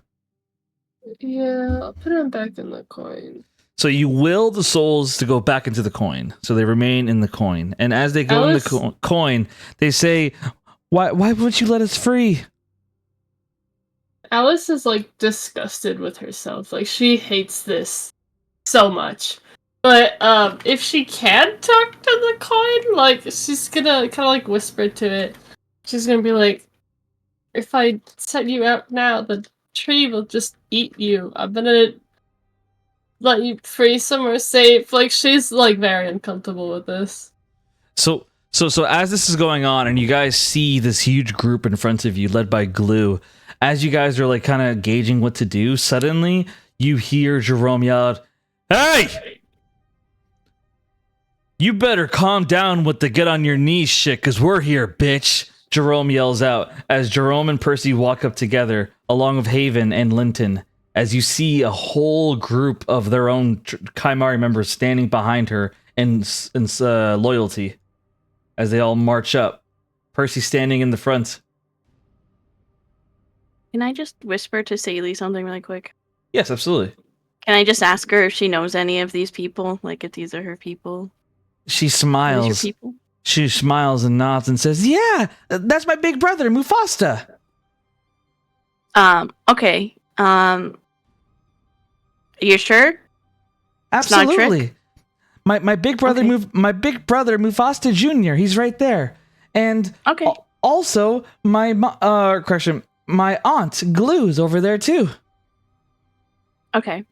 Yeah, I'll put them back in the coin. So you will the souls to go back into the coin, so they remain in the coin. And as they go in the coin, they say, "Why wouldn't you let us free?" Alice is like disgusted with herself. Like she hates this so much. But if she can talk to the coin, like she's gonna kind of like whisper to it. She's gonna be like, "If I set you out now, the tree will just eat you. I'm gonna let you free somewhere safe." Like she's like very uncomfortable with this. So as this is going on, and you guys see this huge group in front of you, led by Glue, as you guys are like kind of gauging what to do, suddenly you hear Jerome yell out, "Hey! You better calm down with the get on your knees shit, cause we're here, bitch." Jerome yells out as Jerome and Percy walk up together, along with Haven and Linton, as you see a whole group of their own Kymari members standing behind her in loyalty, as they all march up. Percy standing in the front. Can I just whisper to Saley something really quick? Yes, absolutely. Can I just ask her if she knows any of these people? Like, if these are her people? She These smiles. your people? She smiles and nods and says, "Yeah, that's my big brother, Mufasta." Okay. You sure? Absolutely. My big brother, Okay. my big brother Mufasta Jr. He's right there, and Okay. also my my aunt Glue's over there too. Okay.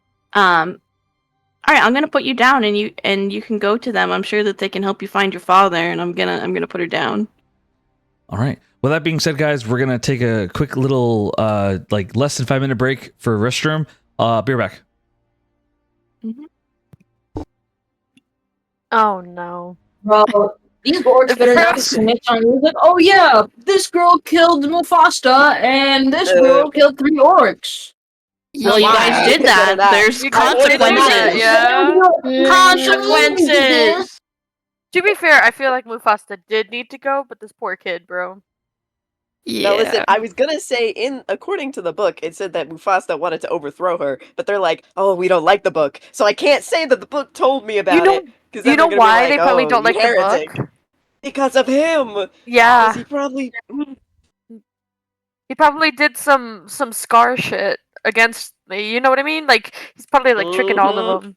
All right, I'm gonna put you down, and you can go to them. I'm sure that they can help you find your father, and I'm gonna put her down. All right. With that being said, guys, we're gonna take a quick little like less than 5 minute break for a restroom. Be right back. Oh no. Bro, these orcs better not snitch on you. Like, oh yeah, this girl killed Mufasta, and this girl killed 3 orcs. Well, you guys did that. There's consequences. Yeah. Consequences. To be fair, I feel like Mufasa did need to go, but this poor kid, bro. No, listen, I was gonna say, according to the book, it said that Mufasa wanted to overthrow her, but they're like, "Oh, we don't like the book," so I can't say that the book told me about it. You know why they probably don't like the book? Because of him. Yeah. 'Cause he probably. He probably did some Scar shit against me. You know what I mean? Like he's probably like tricking all of them.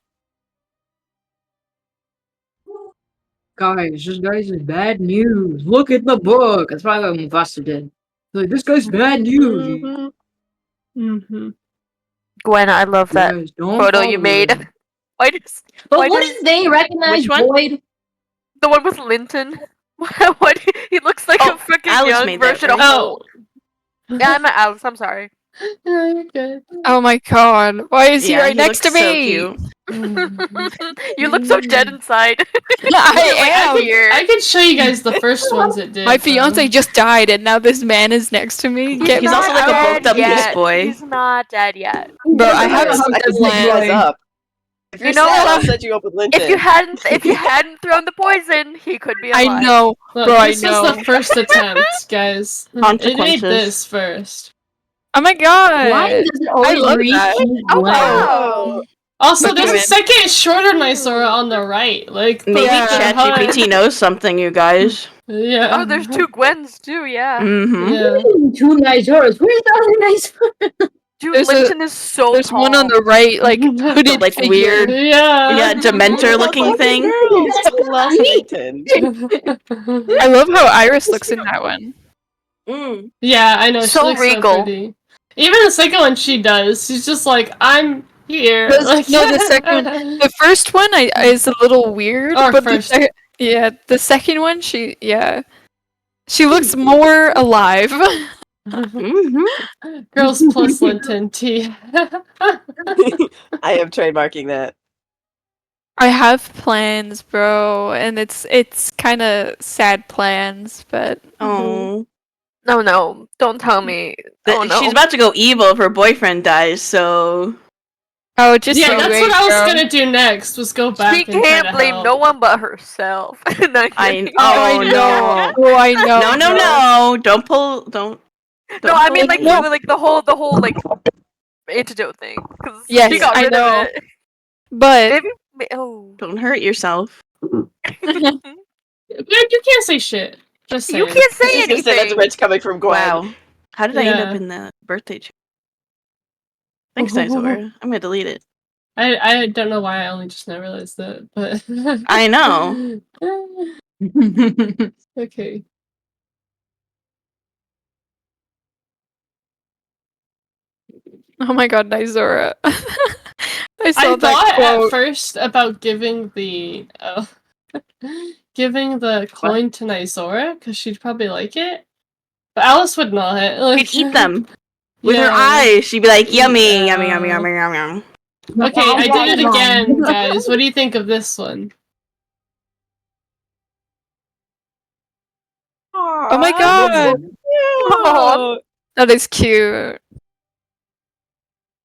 Guys, this guy's is bad news. Look at the book. That's probably what Mufasa did. Like, this guy's bad news. Gwen, I love that Guys, don't photo follow you made. him. Why does But why what does- if they recognize Which one? Boyd? the one with Linton? What? He looks like a freaking Alice young made that, version of right? Holt. Yeah, I'm at Alice. I'm sorry. Yeah, you're good. Oh my god. Why is he right next to looks so me? cute. You look so dead inside. Yeah, I am. I could show you guys the first ones it did. My fiance just died, and now this man is next to me. Get He's me also like a out. bulked up yet. goose boy. He's not dead yet. Bro, I have I a just set you guys plan. up. If you're You know sad, I'll what? set you up with Linton. If you hadn't thrown the poison, he could be alive. I know. Look, Bro, I this know. was the first attempt, guys. It made Consequences. this first. Oh my god. Why does it always love reach that. you, Oh Gwen? wow! Also, there's a Document. second shorter Nysora on the right. Like, Maybe Yeah. ChatGPT knows something, you guys. Yeah. Oh, there's two Gwens too. Yeah. Mm-hmm. Yeah. Two Nyzoras. Where's the other Nysora? Dude, There's a- Linton is so There's one on the right, like hooded Like figure. weird. Yeah. Yeah, Dementor-looking thing. Girls love Linton. I love how Iris looks in that one. Mm. Yeah, I know. She So looks regal. so pretty. Even the second one she does, she's just like, I'm here. Like, No, the second one. The first one is a little weird, Or but first. the second one, she looks more alive. Mm-hmm. Girls plus Linton T. I am trademarking that. I have plans, bro, and it's kind of sad plans, but Oh. No, don't tell me. Oh no. She's about to go evil if her boyfriend dies, so... just Yeah, so that's great, what I was bro. gonna do next. Was go back. She and try can't to blame help. no one but herself. No, I Oh, I know. Oh, I know. No. Don't pull. Don't. No, I mean like No. the whole like antidote thing. 'Cause Yes, she got I rid know. of it. But Oh. Don't hurt yourself. Yeah, you can't say shit. Just say You can't say She's gonna say that's anything. rich coming from Gwen. Wow. How did I end up Yeah. in the birthday chat? Thanks, Nysora. I'm gonna delete it. I don't know why I only just now realized that, but I know. Okay. oh my god, Nysora. I saw I that thought quote. at first about giving the giving the coin to Nysora because she'd probably like it, but Alice would not. Like, She'd eat them with her Yeah. eyes. She'd be like, yummy, Yeah. yummy, yummy, yummy, yummy, yummy. Okay, I did it again, guys. What do you think of this one? Oh my god, Oh, that is cute.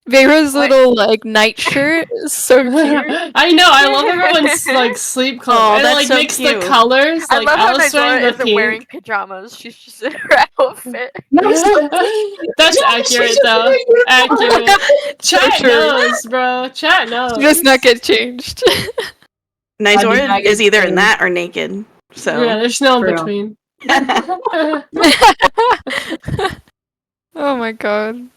Vera's little like nightshirt is so cute. I know. I love everyone's like sleep color. Oh, and that's like so mix cute. the colors. I Like love how Alice wearing Nysora the isn't pink. wearing pajamas. She's just in her outfit. That's accurate though. Accurate. Chat true. knows, bro. Chat knows. She does not get changed. Nysora is either in that or naked. So. Yeah, there's no in True. between. oh my god.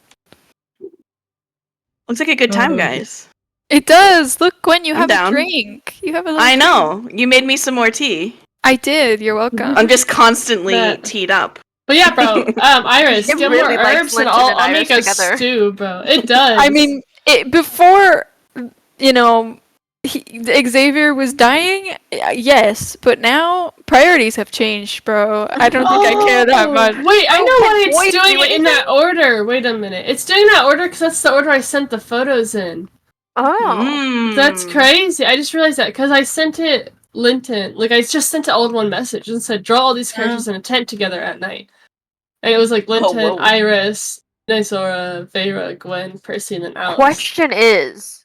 Looks like a good time, guys. It does. Look, Gwen, you I'm have down. a drink. You have a little I drink. know. You made me some more tea. I did. You're welcome. I'm just constantly That- teed up. But yeah, bro. Iris, It get really more likes herbs and Linton I'll and Iris make a together. stew, bro. It does. I mean, before, Xavier was dying, yes, but now priorities have changed, bro. I don't think I care that Oh, much. Wait, I know why Boyd it's doing do it in that order. Wait a minute. It's doing that order because that's the order I sent the photos in. Oh. That's Mm. crazy. I just realized that because I sent it Linton. Like, I just sent it all in one message and said, draw all these characters in a tent together at night. And it was like Linton, whoa. Iris, Nysora, Vera, Gwen, Percy, and then Alice. Question is,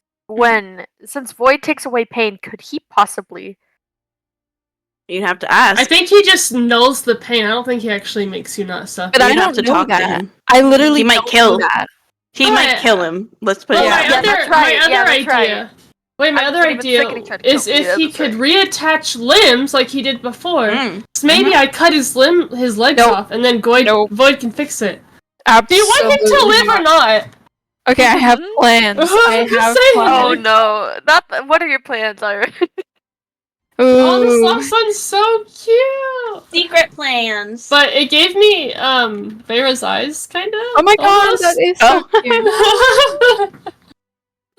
since Void takes away pain, could he possibly? You'd have to ask. I think he just nulls the pain. I don't think he actually makes you not suffer. But I You'd have don't to know talk to that. him. I literally He might don't kill. know that. He Oh, might yeah. kill him. Let's put Well, it my that yeah, way. other, that's right. my Yeah, other that's idea. right. Wait, my I other wasn't even idea thinking he tried to is kill me, if yeah, he that's could right. reattach limbs like he did before. Mm. So maybe I cut his legs Nope. off, and then Nope. Void can fix it. Do Absolutely. you want him to live or not? Okay, I have plans. I I'm just have saying. Oh plans. no! What are your plans, Iris? Oh, this Ooh. last one's so cute. Secret plans. But it gave me Vera's eyes, kind of. Oh my god, that is so cute.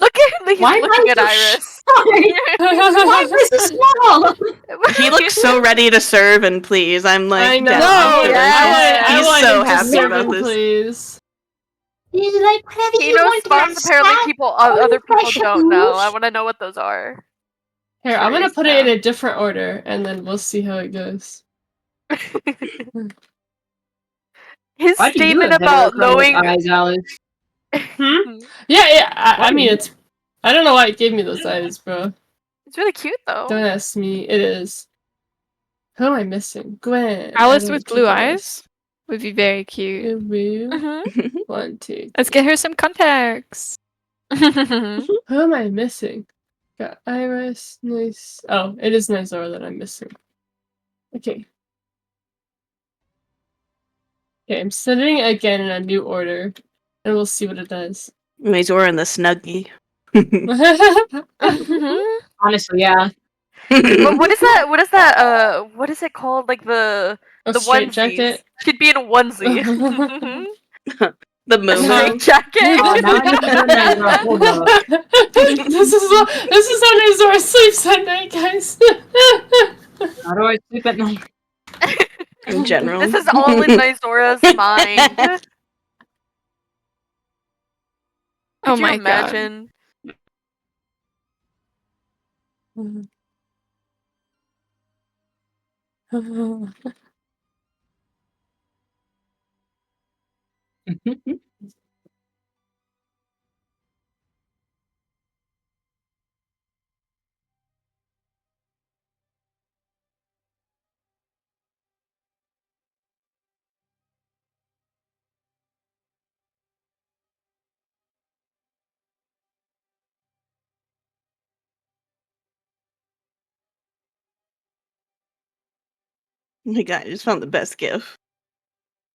Look at he's Why am looking I at so Iris. Why is this small? He looks so ready to serve and please. I'm like, I know. down. I want, Yeah. I He's want so him to happy serve about and this. please. He's like, whatever He you knows want, spots Master. apparently other people precious don't know. moves. I want to know what those are. Here, I'm gonna Curious put it in now. a different order, and then we'll see how it goes. His Why'd you do statement it, about Heather, with knowing. eyes, Alice? Hmm? Yeah. I mean, it's. I don't know why it gave me those eyes, bro. It's really cute though. Don't ask me. It is. Who am I missing? Gwen. Alice I with don't blue keep eyes would be very cute. Blue. Mhm. 1, 2. Let's get her some contacts. Who am I missing? Got Iris, nice. Oh, it is Nizora that I'm missing. Okay. Okay, I'm setting it again in a new order, and we'll see what it does. Mazor and the Snuggie. Honestly, yeah. But what is that? What is that? What is it called? Like the straight onesies. jacket. She'd be in a onesie. The A moo straight jacket. Now I need to turn my hold up. This is how Nizora sleeps at night, guys. How do I sleep at night? in general. This is all in Nizora's mind. Oh Could you my imagine? Oh my god, I just found the best gift.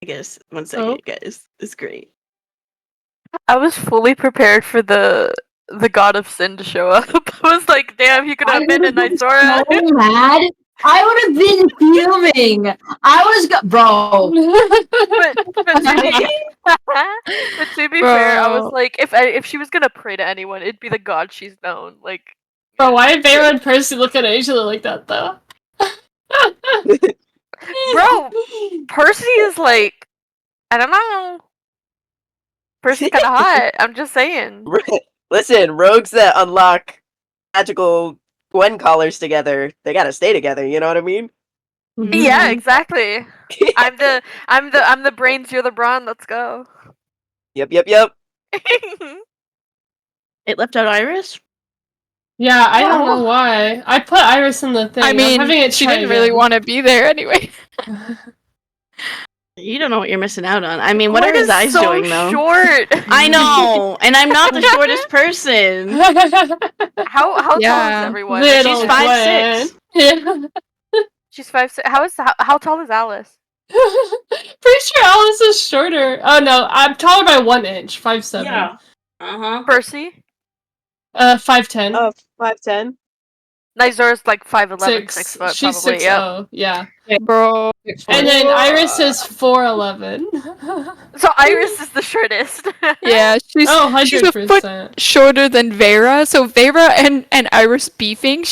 I guess 1 second, Oh. you guys. It's great. I was fully prepared for the god of sin to show up. I was like, damn, he could have been in Nizora. so mad. I would have been fuming. I was bro. But to be fair, I was Bro. like, if she was gonna pray to anyone, it'd be the god she's known. Like, Bro, why did Vera and Percy look at each other like that, though? bro, Percy is like, I don't know. Percy's kind of hot. I'm just saying. Listen, rogues that unlock magical Gwen collars together, they gotta stay together. You know what I mean? Yeah, exactly. I'm the brains. You're the brawn. Let's go. Yep. It left out Iris? Yeah, I don't know why. I put Iris in the thing. I I'm mean, having it she try didn't really again. want to be there anyway. You don't know what you're missing out on. I mean, what Gwen are his is eyes so doing, though? short. I know! And I'm not the shortest person! How tall is Yeah. everyone? Little She's 5'6". Gwen. She's 5'6". How tall is Alice? Pretty sure Alice is shorter. Oh no, I'm taller by 1 inch. 5'7". Yeah. Uh-huh. Percy? 5'10". Oh, 5'10". Nizora's like 5'11", 6 Six. foot She's probably. 6'0". Yep. Yeah. Bro. And then Iris is 4'11". So Iris is the shortest. Yeah, she's Oh, she's a foot 100%. shorter than Vera. So Vera and Iris beefing.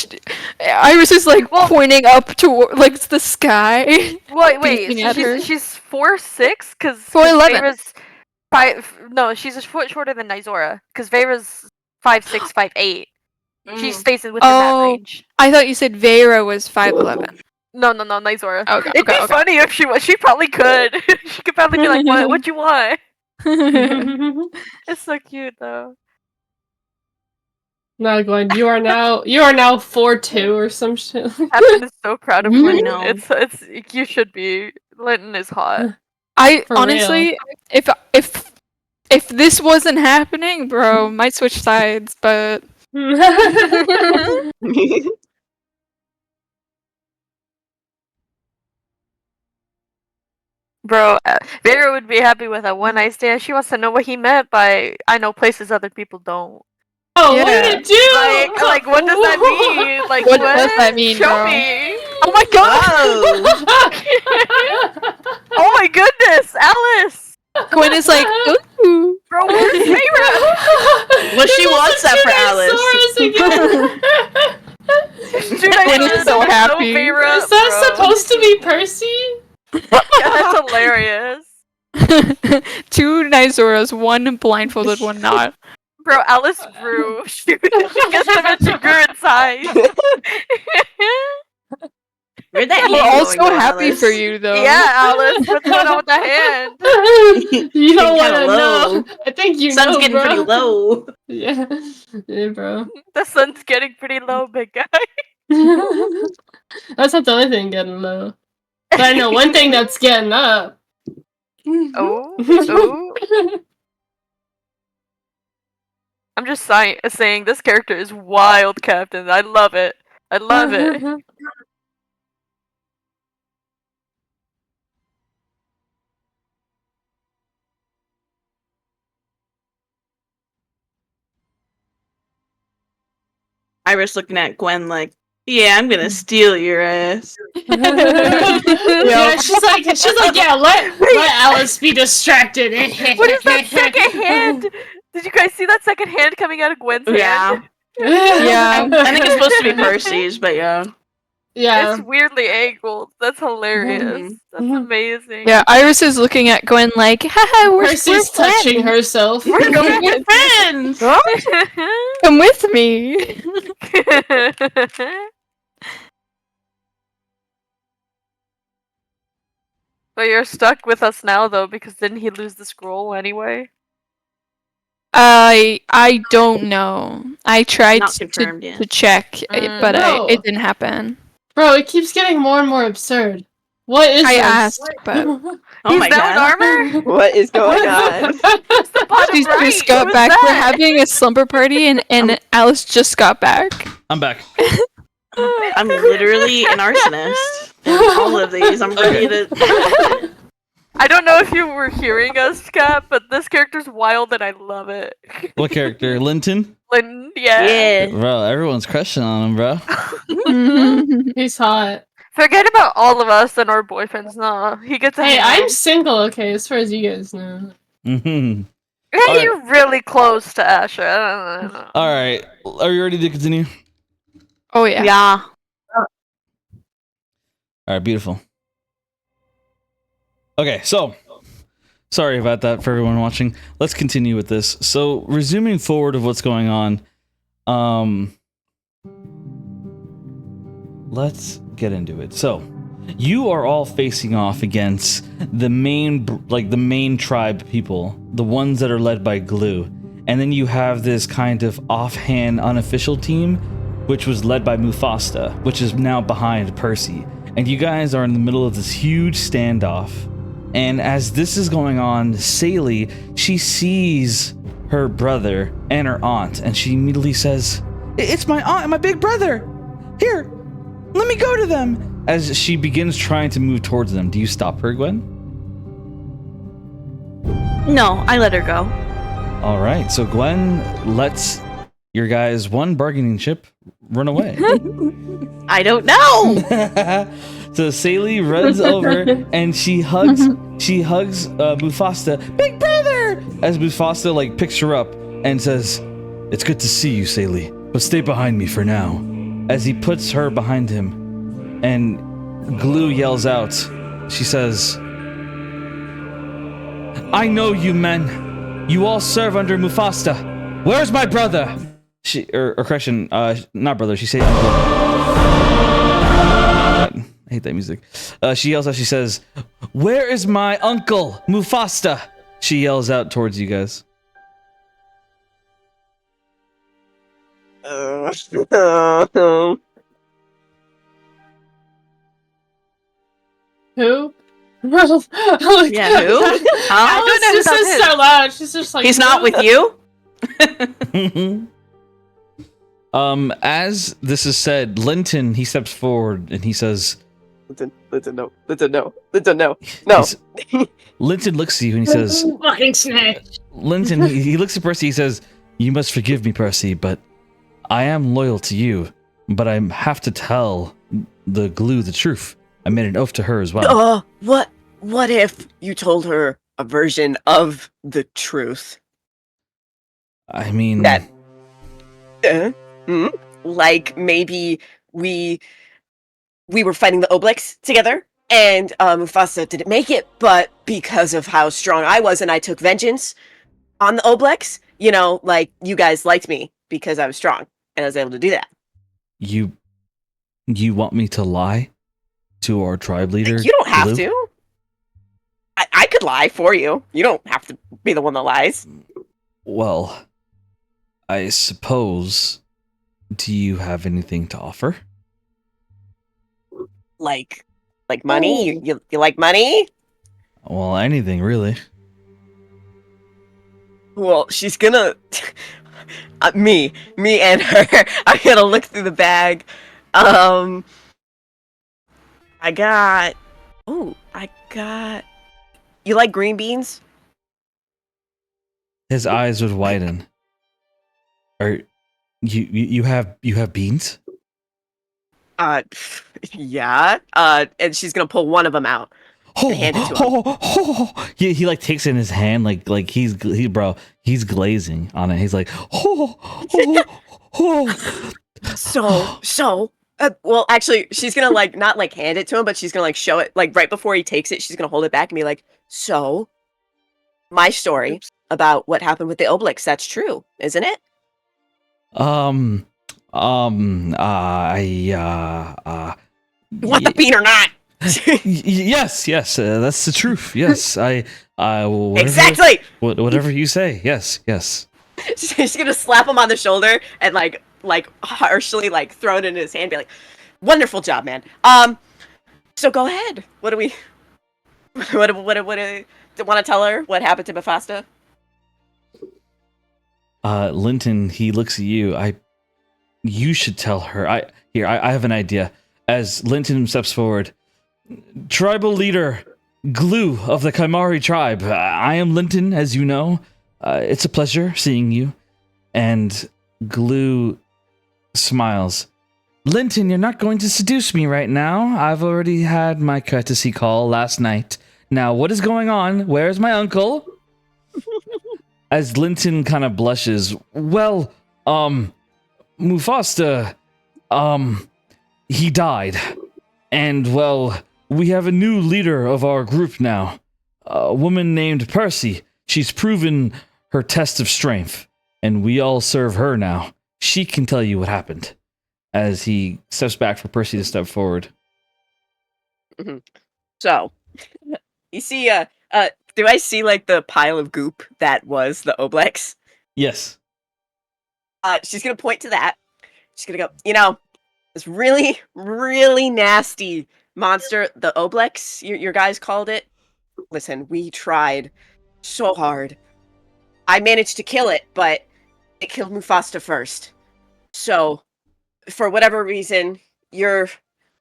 Iris is like Well- pointing up toward like the sky. Wait, Beefing at her. she's 4'6", because 4'11". Vera's No, she's a foot shorter than Nizora, because Vera's 5'6", 5'8". She stays within that Oh. range. I thought you said Vera was 5'11". No, Nizora. Okay, It'd be okay. funny if she was. She probably could. She could probably be like, "What you want?" It's so cute though. No, Gwen, you are now 4'2" or some shit. Evan is so proud of I Linton. know. It's you should be. Linton is hot. I For honestly, if this wasn't happening, bro, might switch sides, but Bro, Vera would be happy with a one night stand. She wants to know what he meant by "I know places other people don't." Oh, Yeah. what did it do? Like what does that mean? Like What does that mean, Show bro? me. Oh my god! Oh my goodness, Alice! Gwen is like, ooh. Bro, where's Vera? Well, she wants that for Alice. Dude, Gwen is so happy. Vera, Is that bro. supposed to be Percy? Yeah, that's hilarious. 2 Nizoras, 1 blindfolded, 1 not. Bro, Alice grew. She grew in size. Where'd that We're hand all going, so though, happy Alice? for you, though. Yeah, Alice, what's going on with the hand? You don't want Kinda to low. know. I think you Sun's know, getting bro. pretty low. Yeah, yeah, bro. The sun's getting pretty low, big guy. That's not the only thing getting low. But I know one thing that's getting up. Oh, oh. I'm just saying this character is wild, Captain. I love it. I love it. Iris looking at Gwen like, yeah, I'm gonna steal your ass. Yeah, she's like, yeah, let Alice be distracted. What is that second hand? Did you guys see that second hand coming out of Gwen's hand? Yeah. I think it's supposed to be Percy's, but yeah. Yeah. It's weirdly angled. That's hilarious. Mhm. That's amazing. Yeah, Iris is looking at Gwen like, haha, we're Percy's touching herself. We're gonna be friends! Come with me. But you're stuck with us now, though, because didn't he lose the scroll anyway? I don't know. I tried Not confirmed yet. to check, but No. it didn't happen. Bro, it keeps getting more and more absurd. What is I this? asked, but Oh He's my now god. in armor? What is going on? she just got What back. was We're that? having a slumber party, and Alice just got back. I'm back. I'm literally an arsonist. In all of these, I'm ready to. I don't know if you were hearing us, Cap, but this character's wild and I love it. What character? Linton? Lynn, yeah. Yeah. Bro, everyone's crushing on him, bro. He's hot. Forget about all of us and our boyfriends. Nah, he gets a Hey, hang I'm out. single, okay, as far as you guys know. Mm-hmm. Hey, Alright. you're really close to Asher. I don't know. All right. Are you ready to continue? Oh yeah. Yeah. All right, beautiful. Okay, so sorry about that for everyone watching. Let's continue with this. So, resuming forward of what's going on, let's get into it. So, you are all facing off against the main tribe people, the ones that are led by Glue. And then you have this kind of offhand unofficial team which was led by Mufasta, which is now behind Percy. And you guys are in the middle of this huge standoff. And as this is going on, Saley, she sees her brother and her aunt, and she immediately says, "It's my aunt and my big brother! Here, let me go to them!" As she begins trying to move towards them. Do you stop her, Gwen? No, I let her go. Alright, so Gwen lets your guys' one bargaining chip run away. I don't know. So Saley runs over and she hugs Mufasta, "Big brother!" As Mufasta like picks her up and says, "It's good to see you, Saley, but stay behind me for now." As he puts her behind him, and Glue yells out, she says, "I know you men. You all serve under Mufasta. Where's my brother?" Correction, not brother, she said uncle. I hate that music. She yells out, she says, "Where is my uncle, Mufasta?" She yells out towards you guys. Who? Yeah, who? Alice know who just that says is. so loud. She's just like, He's not with you? As this is said, Linton, he steps forward and he says, Linton, no. No. he's- Linton looks at you and he says, fucking snitch. Linton, he looks at Percy, he says, "You must forgive me, Percy, but I am loyal to you, but I have to tell the Glue the truth. I made an oath to her as well." What if you told her a version of the truth? I mean, That like maybe we were fighting the Oblex together, and Mufasa didn't make it, but because of how strong I was, and I took vengeance on the Oblex, you know, like you guys liked me because I was strong and I was able to do that. you want me to lie to our tribe leader? You don't have Glue? to. I could lie for you. You don't have to be the one that lies. Well, I suppose. Do you have anything to offer? Like money? You like money? Well, anything really. Well, she's gonna me and her are gonna look through the bag. I got. You like green beans? His eyes would widen. Are you have beans? Yeah. And she's gonna pull one of them out and hand it to him. He like takes it in his hand like he's glazing on it. He's like, well, actually, she's gonna like not like hand it to him, but she's gonna like show it like right before he takes it. She's gonna hold it back and be like, "So, my story about what happened with the Obelix, that's true, isn't it?" You want the bean or not? Yes, that's the truth. Yes, whatever, Exactly. Whatever you say. Yes. She's gonna slap him on the shoulder and like harshly like throw it in his hand, and be like, "Wonderful job, man. So go ahead. What do we? What want to tell her what happened to Mephosta?" Linton, he looks at you. You should tell her. I have an idea. As Linton steps forward, tribal leader, Glue of the Kymari tribe. I am Linton, as you know. It's a pleasure seeing you. And Glue smiles. Linton, you're not going to seduce me right now. I've already had my courtesy call last night. Now, what is going on? Where's my uncle? As Linton kind of blushes, well, Mufasta, he died. And, well, we have a new leader of our group now. A woman named Percy. She's proven her test of strength. And we all serve her now. She can tell you what happened. As he steps back for Percy to step forward. Mm-hmm. So, you see, do I see like the pile of goop that was the Obelix? Yes. She's gonna point to that. She's gonna go, this really, really nasty monster, the Obelix, your guys called it. Listen, we tried so hard. I managed to kill it, but it killed Mufasta first. So, for whatever reason, your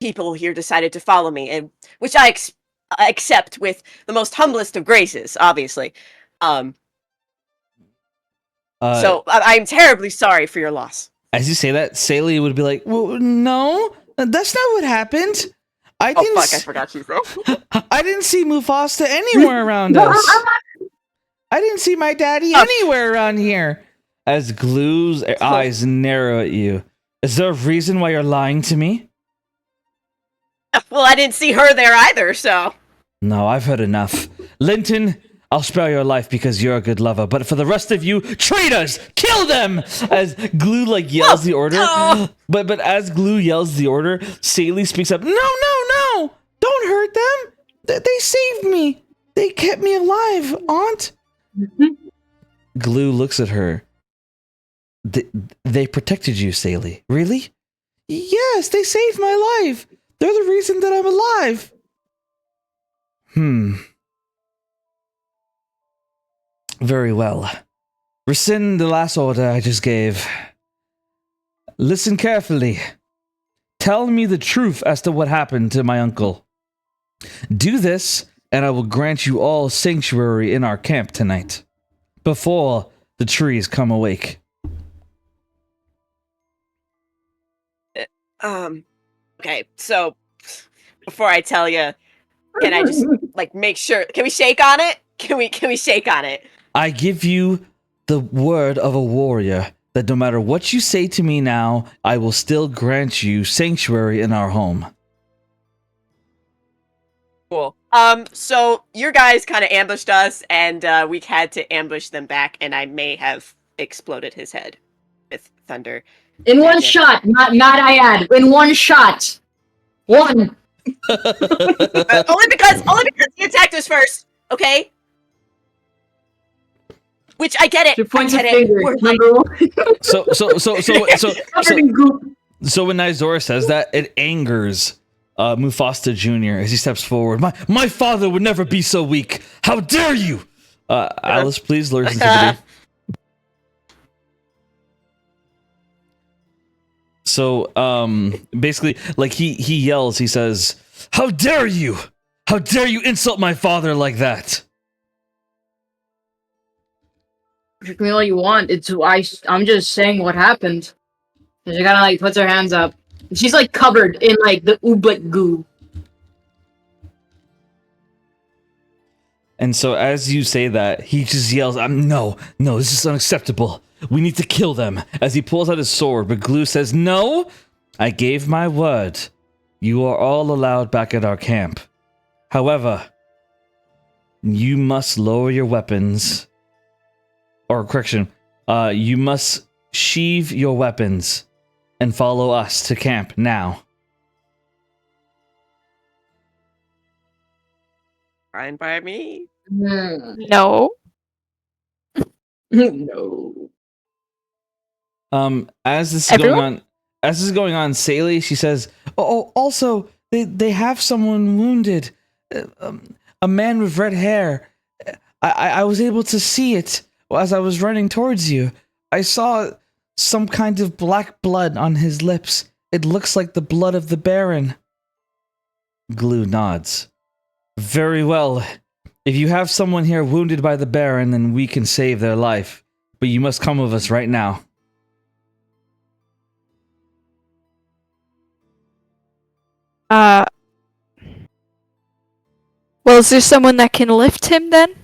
people here decided to follow me, and which I accept with the most humblest of graces, obviously. So I'm terribly sorry for your loss. As you say that, Saley would be like, well, no, that's not what happened. I forgot you, bro. I didn't see Mufasa anywhere around us. I didn't see my daddy anywhere around here. As Glue's eyes narrow at you. Is there a reason why you're lying to me? Well, I didn't see her there either, so... No, I've heard enough. Linton, I'll spare your life because you're a good lover, but for the rest of you, traitors, kill them! As Glue, yells the order. No. But as Glue yells the order, Saley speaks up, No! Don't hurt them! They saved me! They kept me alive, Aunt! Glue looks at her. They protected you, Saley. Really? Yes, they saved my life! They're the reason that I'm alive! Very well. Rescind the last order I just gave. Listen carefully. Tell me the truth as to what happened to my uncle. Do this, and I will grant you all sanctuary in our camp tonight, before the trees come awake. Okay, so before I tell you, can I just make sure? Can we shake on it? Can we shake on it? I give you the word of a warrior that no matter what you say to me now, I will still grant you sanctuary in our home. Cool. So your guys kind of ambushed us, and we had to ambush them back, and I may have exploded his head with thunder. In one shot, not I add. In one shot. One. only because he attacked us first, okay? Which I get it. I get it. So when Nizora says that, it angers Mufasta Jr. as he steps forward. My father would never be so weak. How dare you? Alice, please learn sensitivity. So, basically, like he yells. He says, "How dare you! How dare you insult my father like that!" You can all you want. I'm just saying what happened. And she kind of like puts her hands up. She's like covered in like the oobleck goo. And so, as you say that, he just yells, no, this is unacceptable. We need to kill them." As he pulls out his sword, but Glue says, "No, I gave my word. You are all allowed back at our camp. However, you must lower your weapons. Or, correction, you must sheathe your weapons and follow us to camp now." Fine by me. No. No. As this is Everyone? going on, Saley, she says, "Oh, also, they have someone wounded. A man with red hair. I was able to see it as I was running towards you. I saw some kind of black blood on his lips. It looks like the blood of the Baron." Glue nods. "Very well. If you have someone here wounded by the Baron, then we can save their life. But you must come with us right now." Well, is there someone that can lift him then?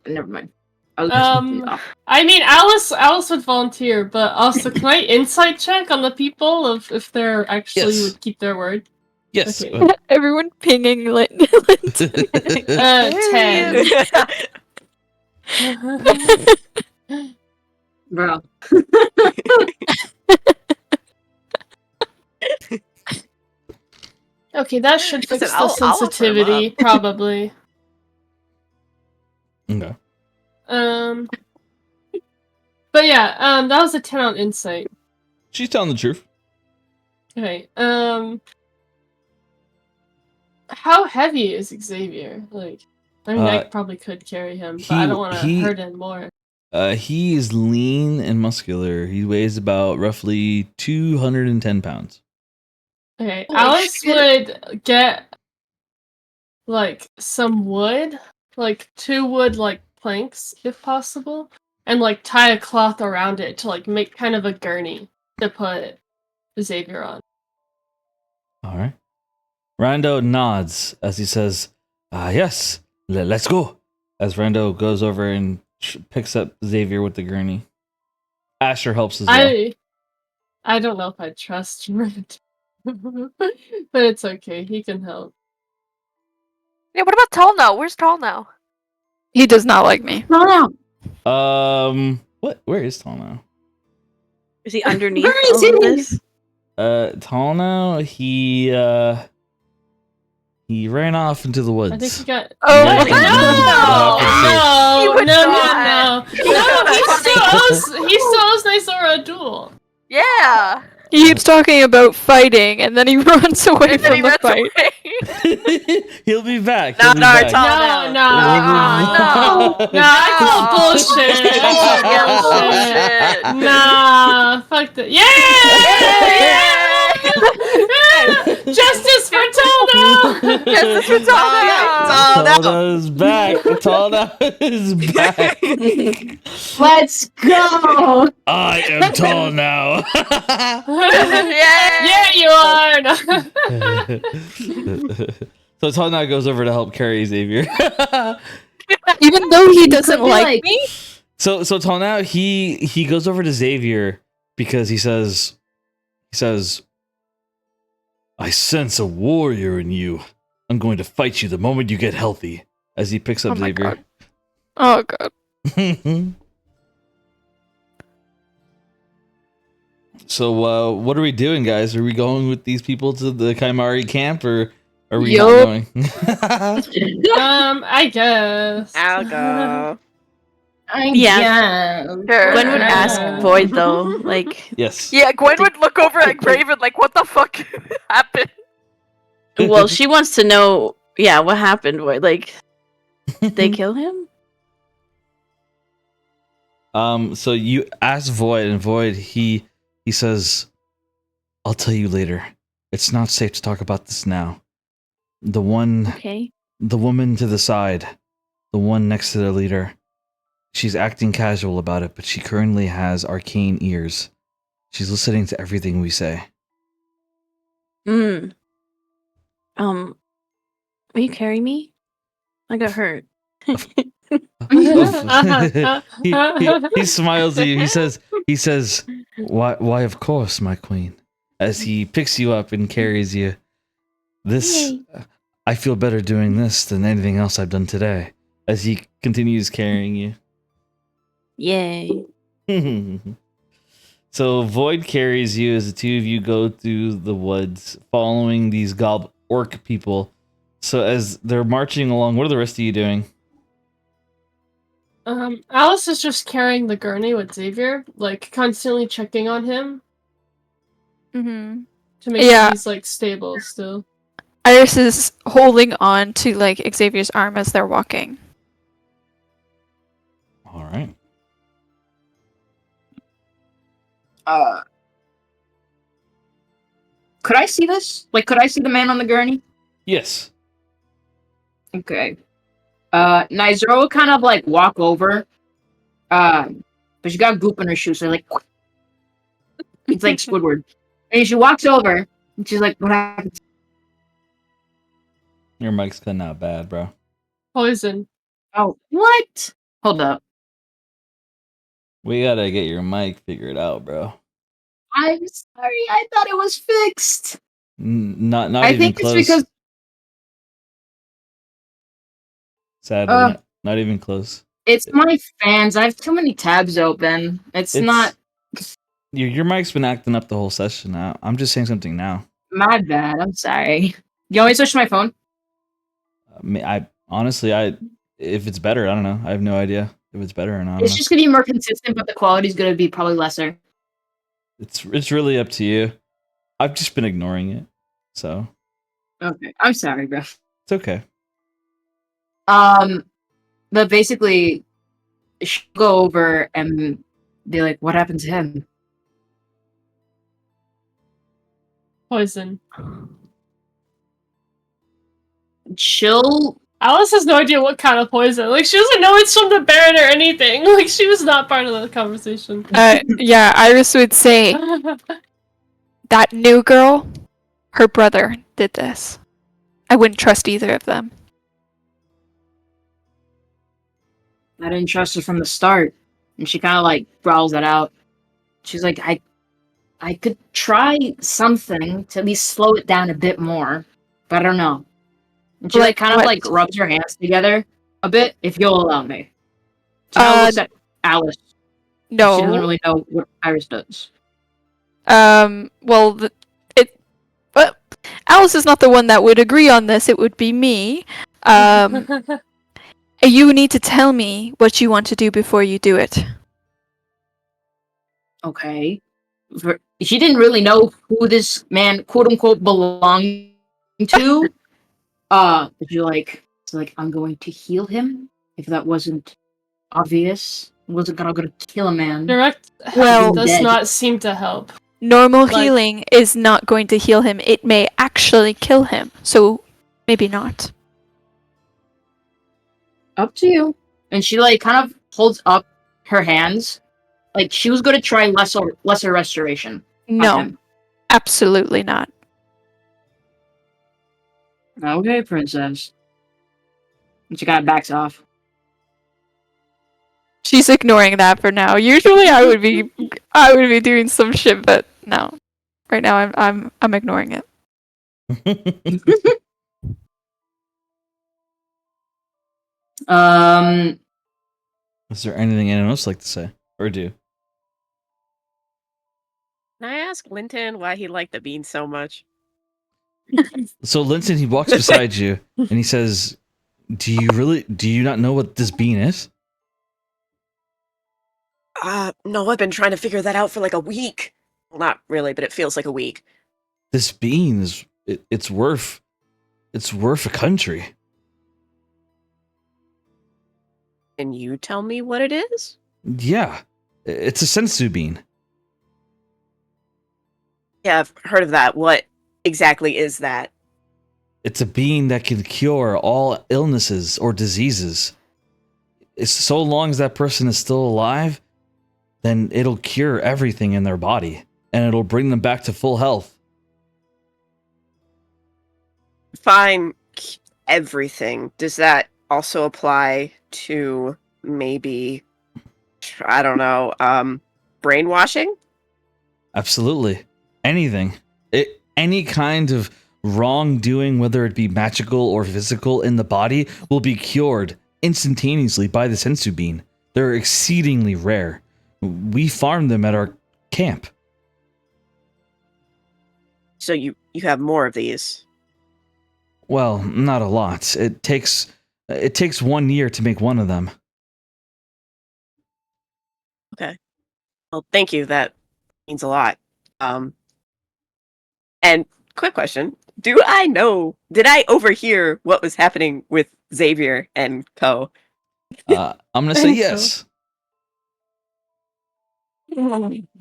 Never mind. I mean, Alice would volunteer, but also, can I insight check on the people if they're actually Yes. would keep their word? Yes. Okay. Everyone pinging 10. Bro. Okay, that should fix Listen, the I'll offer 'em sensitivity, up. probably. Okay. But yeah, that was a 10 on insight. She's telling the truth. Okay, how heavy is Xavier? Like, I mean, I probably could carry him, but I don't want to hurt him more. He is lean and muscular. He weighs about roughly 210 pounds. Okay, Holy Alice shit. would get, like, some wood, like 2 wood, like, planks, if possible, and, like, tie a cloth around it to, like, make kind of a gurney to put Xavier on. All right. Rando nods as he says, yes, let's go. As Rando goes over and picks up Xavier with the gurney. Asher helps as well. I don't know if I trust Rand. But it's okay, he can help. Yeah, what about Tall now? Where's Tall now? He does not like me. No. What? Where is Tall now? Is he underneath Where is all of he? this? Tall now, he ran off into the woods. I think he got. Oh Yeah, my yeah. No, he still owes Nysora a duel. Yeah. He keeps talking about fighting, and then he runs away And then from he the runs fight. away. He'll be back. Not He'll be our back. Tall. No, I call bullshit. I call bullshit. Nah, fuck that. Yeah! Justice for Toldo! Justice for Tall Tall is back. Tall is back. Let's go. I am tall now. Yeah, you are! So Tall now goes over to help carry Xavier. Even though he doesn't could be like like- me? So Tall now he goes over to Xavier because he says, "I sense a warrior in you. I'm going to fight you the moment you get healthy." As he picks up Oh my Xavier. God. Oh god. So what are we doing, guys? Are we going with these people to the Kymari camp, or are we Yup. not going? I guess. I'll go. Yeah. Sure. Gwen would ask Yeah. Void though, like, Yes. Yeah, Gwen would look over at Graven like, what the fuck happened? well, she wants to know, yeah, what happened. Void, like, did they kill him? So you ask Void, and Void he says, "I'll tell you later. It's not safe to talk about this now." The woman to the side, the one next to the leader, she's acting casual about it, but she currently has arcane ears. She's listening to everything we say. Will you carry me? I got hurt. he smiles at you. He says, why of course, my queen. As he picks you up and carries you. This, I feel better doing this than anything else I've done today. As he continues carrying you. Yay. So Void carries you as the two of you go through the woods, following these orc people. So as they're marching along, what are the rest of you doing? Alice is just carrying the gurney with Xavier, like constantly checking on him Mm-hmm. to make sure he's like stable still. Iris is holding on to like Xavier's arm as they're walking. All right. Could I see this? Like, could I see the man on the gurney? Yes. Okay. Nizoro will kind of like walk over. But she got goop in her shoe, so like it's like Squidward. And she walks over and she's like, "What happened?" Your mic's cutting out bad, bro. Poison. Oh, what? Hold up. We gotta get your mic figured out, bro. I'm sorry. I thought it was fixed. Not I even think close. it's because Sadly, not even close. it's my fans. I have too many tabs open. It's not Your mic's been acting up the whole session now. I'm just saying something now. my bad. I'm sorry. You want me to switch to my phone? I honestly, if it's better, I don't know. I have no idea if it's better or not. It's just gonna be more consistent, but the quality's gonna be probably lesser. It's really up to you. I've just been ignoring it, so Okay, I'm sorry, bro. it's okay. But basically, she'll go over and be like, "What happened to him?" Poison. She'll Alice has no idea what kind of poison. Like, she doesn't know it's from the Baron or anything. Like, she was not part of the conversation. Yeah, Iris would say that new girl, her brother did this. I wouldn't trust either of them. I didn't trust her from the start, and she kind of like growls that out. She's like, I could try something to at least slow it down a bit more, but I don't know." And she like kind of like rubs her hands together a bit, if you'll allow me. She kind of looks at Alice. No. She doesn't really know what Iris does. Well, but Alice is not the one that would agree on this. It would be me. You need to tell me what you want to do before you do it. Okay. She didn't really know who this man, quote unquote, belonged to. She's like, I'm going to heal him. If that wasn't obvious, I wasn't gonna kill a man. Direct help does not seem to help. Normal healing is not going to heal him. It may actually kill him. So maybe not. Up to you. And she like kind of holds up her hands, like she was going to try lesser restoration. No, absolutely not. Okay, princess. And she kind of backs off. She's ignoring that for now. Usually, I would be doing some shit, but no. Right now, I'm ignoring it. Is there anything anyone else like to say or do? Can I ask Linton why he liked the bean so much? So Linton, he walks beside you and he says, do you not know what this bean is? No, I've been trying to figure that out for like a week. Well, not really, but it feels like a week. This bean is, it's worth a country. Can you tell me what it is? Yeah, it's a sensu bean. Yeah, I've heard of that. What exactly is that? It's a bean that can cure all illnesses or diseases. It's so long as that person is still alive, then it'll cure everything in their body, and it'll bring them back to full health. Fine, everything. Does that also apply to maybe, I don't know, brainwashing? Absolutely. Anything. Any kind of wrongdoing, whether it be magical or physical in the body, will be cured instantaneously by the sensu bean. They're exceedingly rare. We farm them at our camp. So you have more of these. Well, not a lot. It takes 1 year to make one of them. Okay. Well, thank you. That means a lot. And quick question. Did I overhear what was happening with Xavier and co? I'm gonna say yes.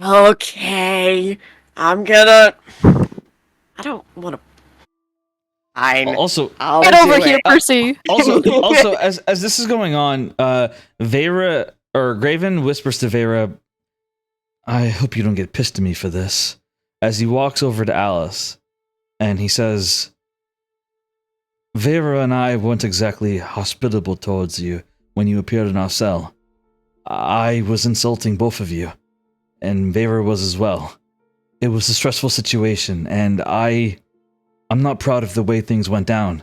Okay. I don't want to. Fine. Also, I'll Get do over it. here, Percy. also, as this is going on, Vera or Graven whispers to Vera, "I hope you don't get pissed at me for this." As he walks over to Alice, and he says, "Vera and I weren't exactly hospitable towards you when you appeared in our cell. I was insulting both of you, and Vera was as well. It was a stressful situation, and I'm not proud of the way things went down.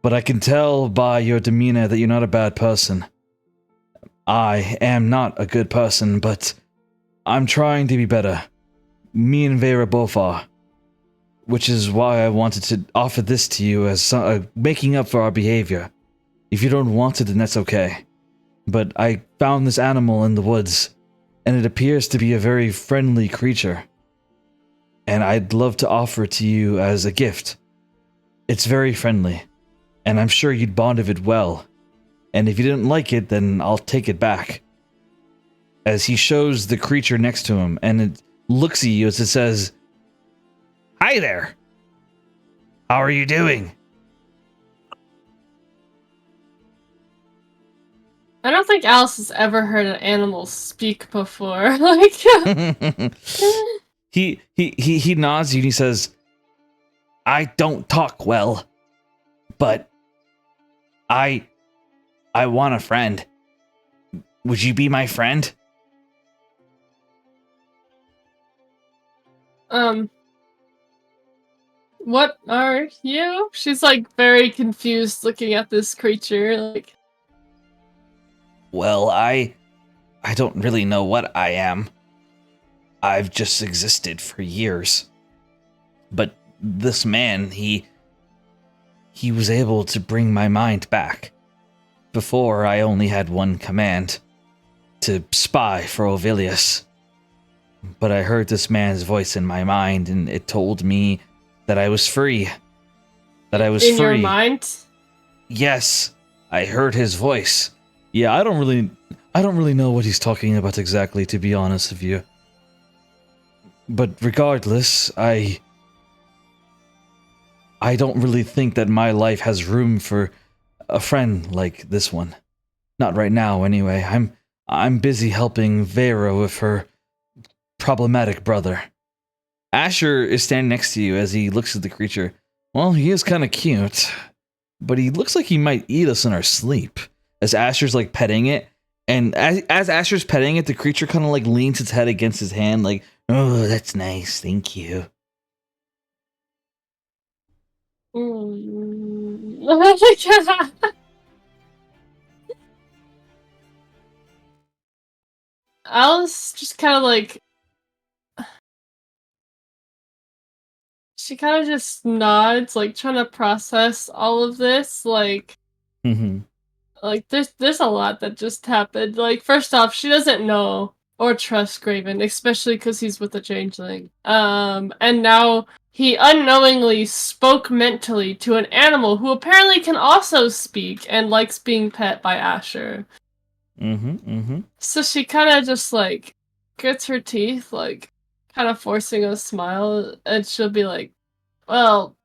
But I can tell by your demeanor that you're not a bad person. I am not a good person, but I'm trying to be better. Me and Vera both are. Which is why I wanted to offer this to you as making up for our behavior. If you don't want it, then that's okay. But I found this animal in the woods, and it appears to be a very friendly creature. And I'd love to offer it to you as a gift. It's very friendly, and I'm sure you'd bond with it well. And if you didn't like it, then I'll take it back." As he shows the creature next to him, and it looks at you as it says, "Hi there. How are you doing?" I don't think Alice has ever heard an animal speak before. Like, he nods to you and he says, "I don't talk well, but I want a friend. Would you be my friend?" what are you? She's like very confused looking at this creature. Like, "Well, I don't really know what I am. I've just existed for years. But this man, he was able to bring my mind back. Before, I only had one command, to spy for Ovilius. But I heard this man's voice in my mind, and it told me that I was free. That I was in free." your mind? "Yes, I heard his voice. Yeah, I don't really know what he's talking about exactly, to be honest with you. But regardless, I don't really think that my life has room for a friend like this one. Not right now, anyway. I'm busy helping Vera with her problematic brother." Asher is standing next to you as he looks at the creature. "Well, he is kind of cute, but he looks like he might eat us in our sleep." As Asher's like petting it, and as Asher's petting it, the creature kind of like leans its head against his hand, like, "Oh, that's nice, thank you." Alice just kind of like, she kind of just nods, like trying to process all of this. Like there's a lot that just happened. Like, first off, she doesn't know or trust Graven, especially because he's with the changeling. And now he unknowingly spoke mentally to an animal who apparently can also speak and likes being pet by Asher. So she kind of just like grits her teeth, like kind of forcing a smile, and she'll be like, "Well,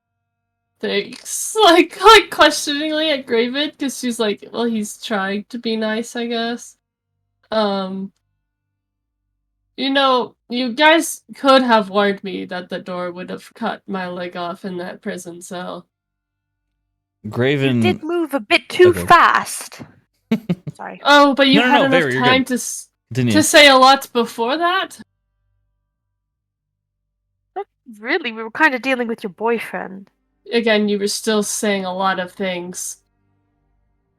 thanks," like questioningly at Graven, because she's like, "Well, he's trying to be nice, I guess." You know, you guys could have warned me that the door would have cut my leg off in that prison cell. Graven. You did move a bit too Okay. fast. Sorry. Oh, but you No, had enough Vary, you're time good. to Continue. say a lot before that? Really, we were kind of dealing with your boyfriend. Again, you were still saying a lot of things.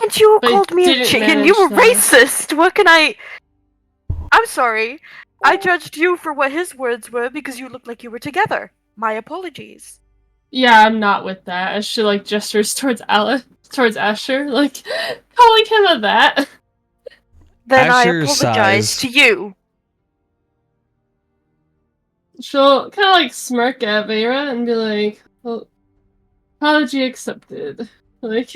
And you But called me a didn't chicken. You were manage racist. What can I... I'm sorry. I judged you for what his words were because you looked like you were together. My apologies. Yeah, I'm not with that. As she like gestures towards Asher, like calling him a that. Then I Asher apologize sighs. to you. She'll kind of like smirk at Vera and be like, well, apology accepted. Like,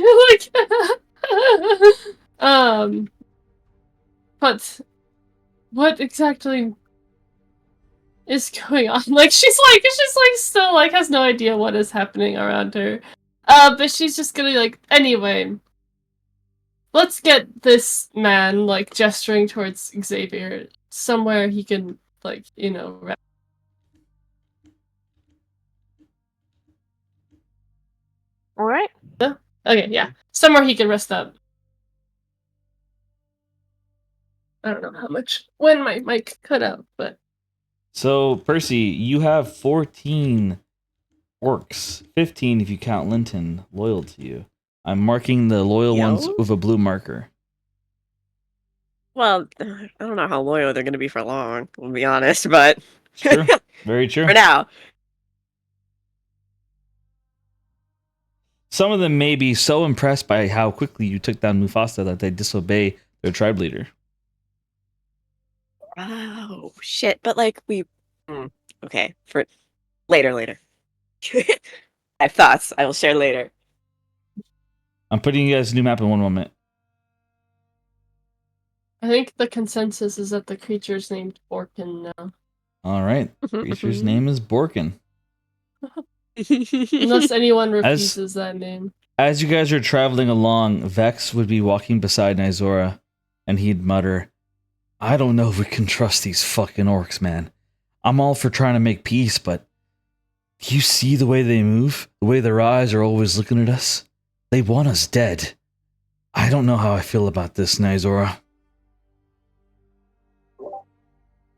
but what exactly is going on? Like, she's like still like has no idea what is happening around her. But she's just gonna like, anyway, let's get this man, like gesturing towards Xavier, somewhere he can like, you know, rest. Alright. Okay, yeah. Somewhere he can rest up. I don't know how much when my mic cut out, but So, Percy, you have 14 orcs, 15 if you count Linton, loyal to you. I'm marking the loyal ones with a blue marker. Well, I don't know how loyal they're going to be for long, to be honest, but True. Very true. for now. Some of them may be so impressed by how quickly you took down Mufasa that they disobey their tribe leader. Oh, shit. But, like, okay, for later. I have thoughts. I will share later. I'm putting you guys a new map in one moment. I think the consensus is that the creature's named Borkin now. All right. Creature's name is Borkin. Unless anyone refuses that name. As you guys are traveling along, Vex would be walking beside Nizora, and he'd mutter, I don't know if we can trust these fucking orcs, man. I'm all for trying to make peace, but do you see the way they move? The way their eyes are always looking at us? They want us dead. I don't know how I feel about this, Nizora.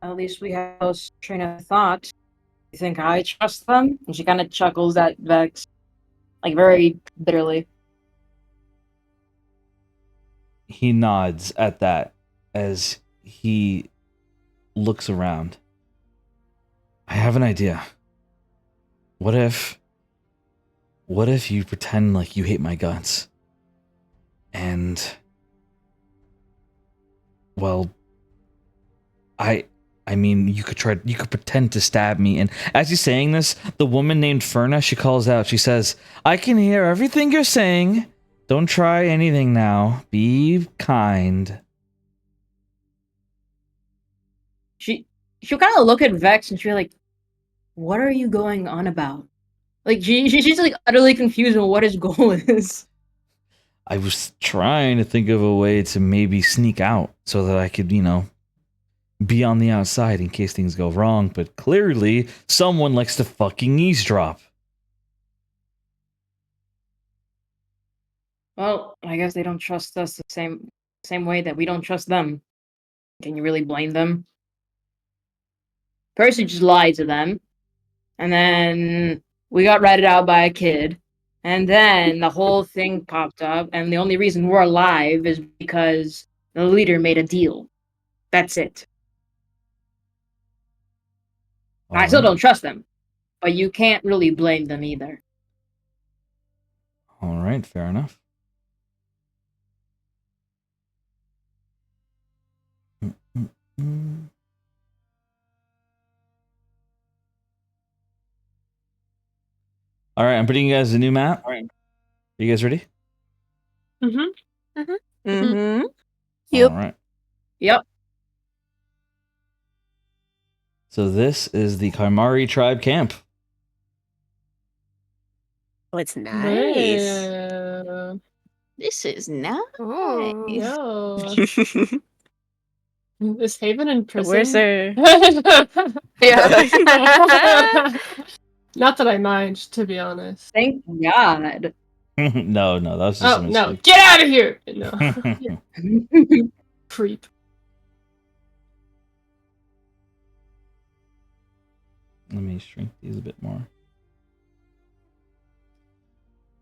At least we have those train of thought. You think I trust them? And she kind of chuckles at Vex, like very bitterly. He nods at that as he looks around. I have an idea. What if you pretend like you hate my guts? And, well, I mean, you could pretend to stab me. And as he's saying this, the woman named Ferna, she calls out. She says, I can hear everything you're saying. Don't try anything now. Be kind. She'll kind of look at Vex and she'll be like, what are you going on about? Like, she's like utterly confused on what his goal is. I was trying to think of a way to maybe sneak out so that I could, be on the outside in case things go wrong, but clearly someone likes to fucking eavesdrop. Well, I guess they don't trust us the same way that we don't trust them. Can you really blame them? Percy just lied to them, and then we got ratted out by a kid, and then the whole thing popped up, and the only reason we're alive is because the leader made a deal. That's it. I still don't trust them, but you can't really blame them either. All right, fair enough. All right, I'm putting you guys a new map. All right. Are you guys ready? Mm-hmm. Mm-hmm. Yep. All right. Yep. So this is the Kymari tribe camp. Oh, it's nice. Man. This is nice. Ooh. Yo. Is Haven in prison? Where's her? Yeah. Not that I mind, to be honest. Thank God. No, that was just a Oh, no. mistake. Get out of here! No. Creep. Let me shrink these a bit more.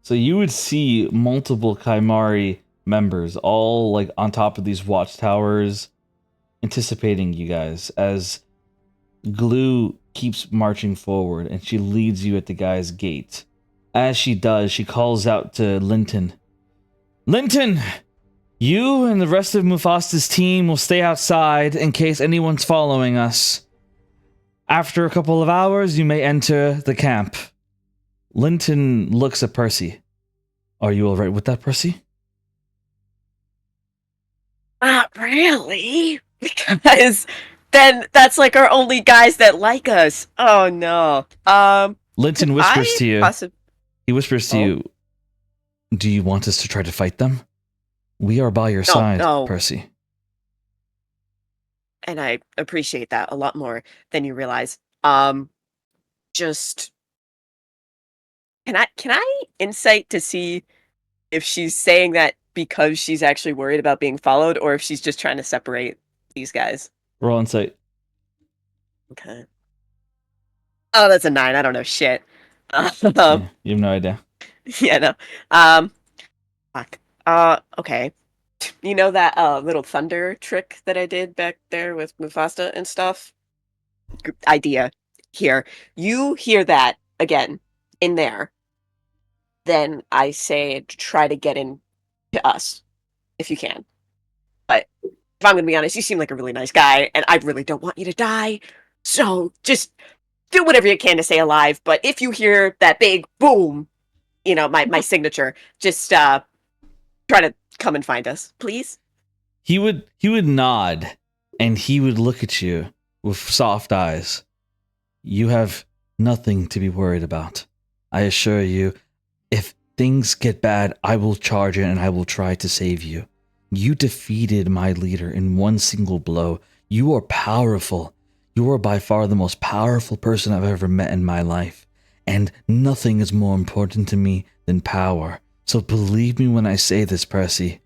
So you would see multiple Kymari members all like on top of these watchtowers, anticipating you guys as Glue keeps marching forward and she leads you at the guy's gate. As she does, she calls out to Linton. Linton! You and the rest of Mufasta's team will stay outside in case anyone's following us. After a couple of hours, you may enter the camp. Linton looks at Percy. Are you alright with that, Percy? Not really. Because then that's like our only guys that like us. Oh no. Linton whispers to you. He whispers to Oh. you, do you want us to try to fight them? We are by your side, no. Percy. And I appreciate that a lot more than you realize. Just can I insight to see if she's saying that because she's actually worried about being followed, or if she's just trying to separate these guys? Roll insight. Okay. Oh, that's a 9. I don't know shit. Yeah, you have no idea. Yeah, no. Fuck. Okay. You know that little thunder trick that I did back there with Mufasta and stuff? Idea here. You hear that again in there. Then I say try to get in to us if you can. But if I'm gonna be honest, you seem like a really nice guy, and I really don't want you to die. So just do whatever you can to stay alive. But if you hear that big boom, you know, my signature, just try to come and find us, please. He would nod and he would look at you with soft eyes. You have nothing to be worried about. I assure you, if things get bad, I will charge in and I will try to save you. You defeated my leader in one single blow. You are powerful. You are by far the most powerful person I've ever met in my life. And nothing is more important to me than power. So believe me when I say this, Percy.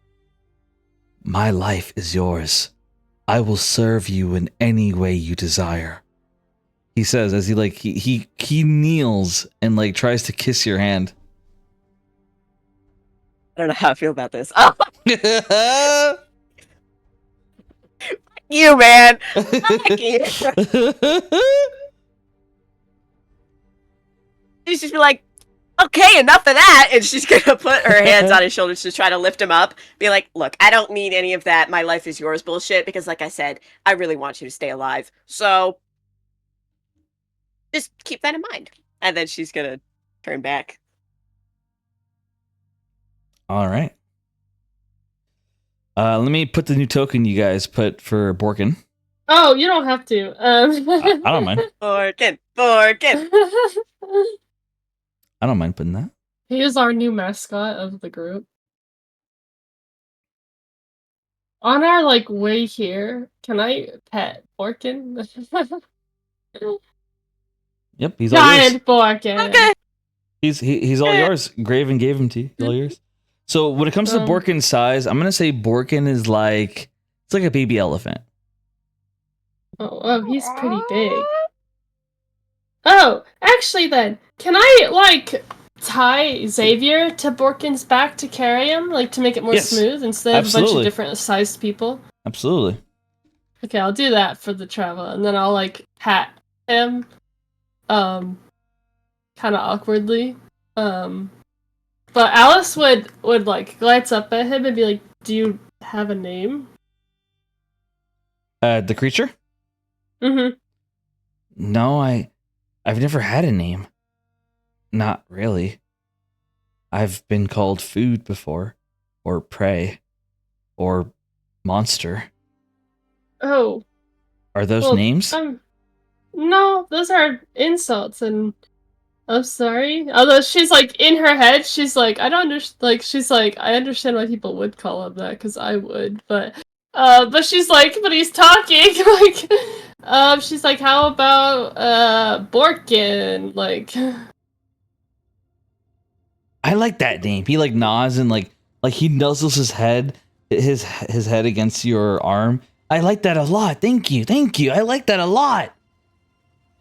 My life is yours. I will serve you in any way you desire. He says as he kneels and like tries to kiss your hand. I don't know how I feel about this. Oh, you, man. Fuck you. She's just be like, okay, enough of that. And she's gonna put her hands on his shoulders to try to lift him up. Be like, look, I don't need any of that my life is yours bullshit, because like I said, I really want you to stay alive. So just keep that in mind. And then she's gonna turn back. All right. Let me put the new token you guys put for Borkin. Oh, you don't have to. I don't mind. Borkin. I don't mind putting that. He is our new mascot of the group. On our way here, can I pet Borkin? Yep, he's all yours. Giant Borkin. Okay. He's all yours. Graven gave him to you. He's all yours. So when it comes to Borkin's size, I'm gonna say Borkin is it's like a baby elephant. Oh, he's pretty big. Oh, actually then, can I tie Xavier to Borkin's back to carry him, to make it more Yes, smooth instead of a bunch absolutely. of different sized people? Absolutely. Okay, I'll do that for the travel, and then I'll pat him, kind of awkwardly. But Alice would glance up at him and be like, "Do you have a name?" The creature? Mm-hmm. No, I've never had a name. Not really. I've been called food before, or prey, or monster. Oh, Are those well, names? no, those are insults, and I'm sorry. Although she's like in her head, she's like, I don't understand. Like she's like, I understand why people would call him that because I would, but she's like, but he's talking like, she's like, how about Borkin? Like, I like that name. He like nods and like he nuzzles his head against your arm. I like that a lot. Thank you. I like that a lot.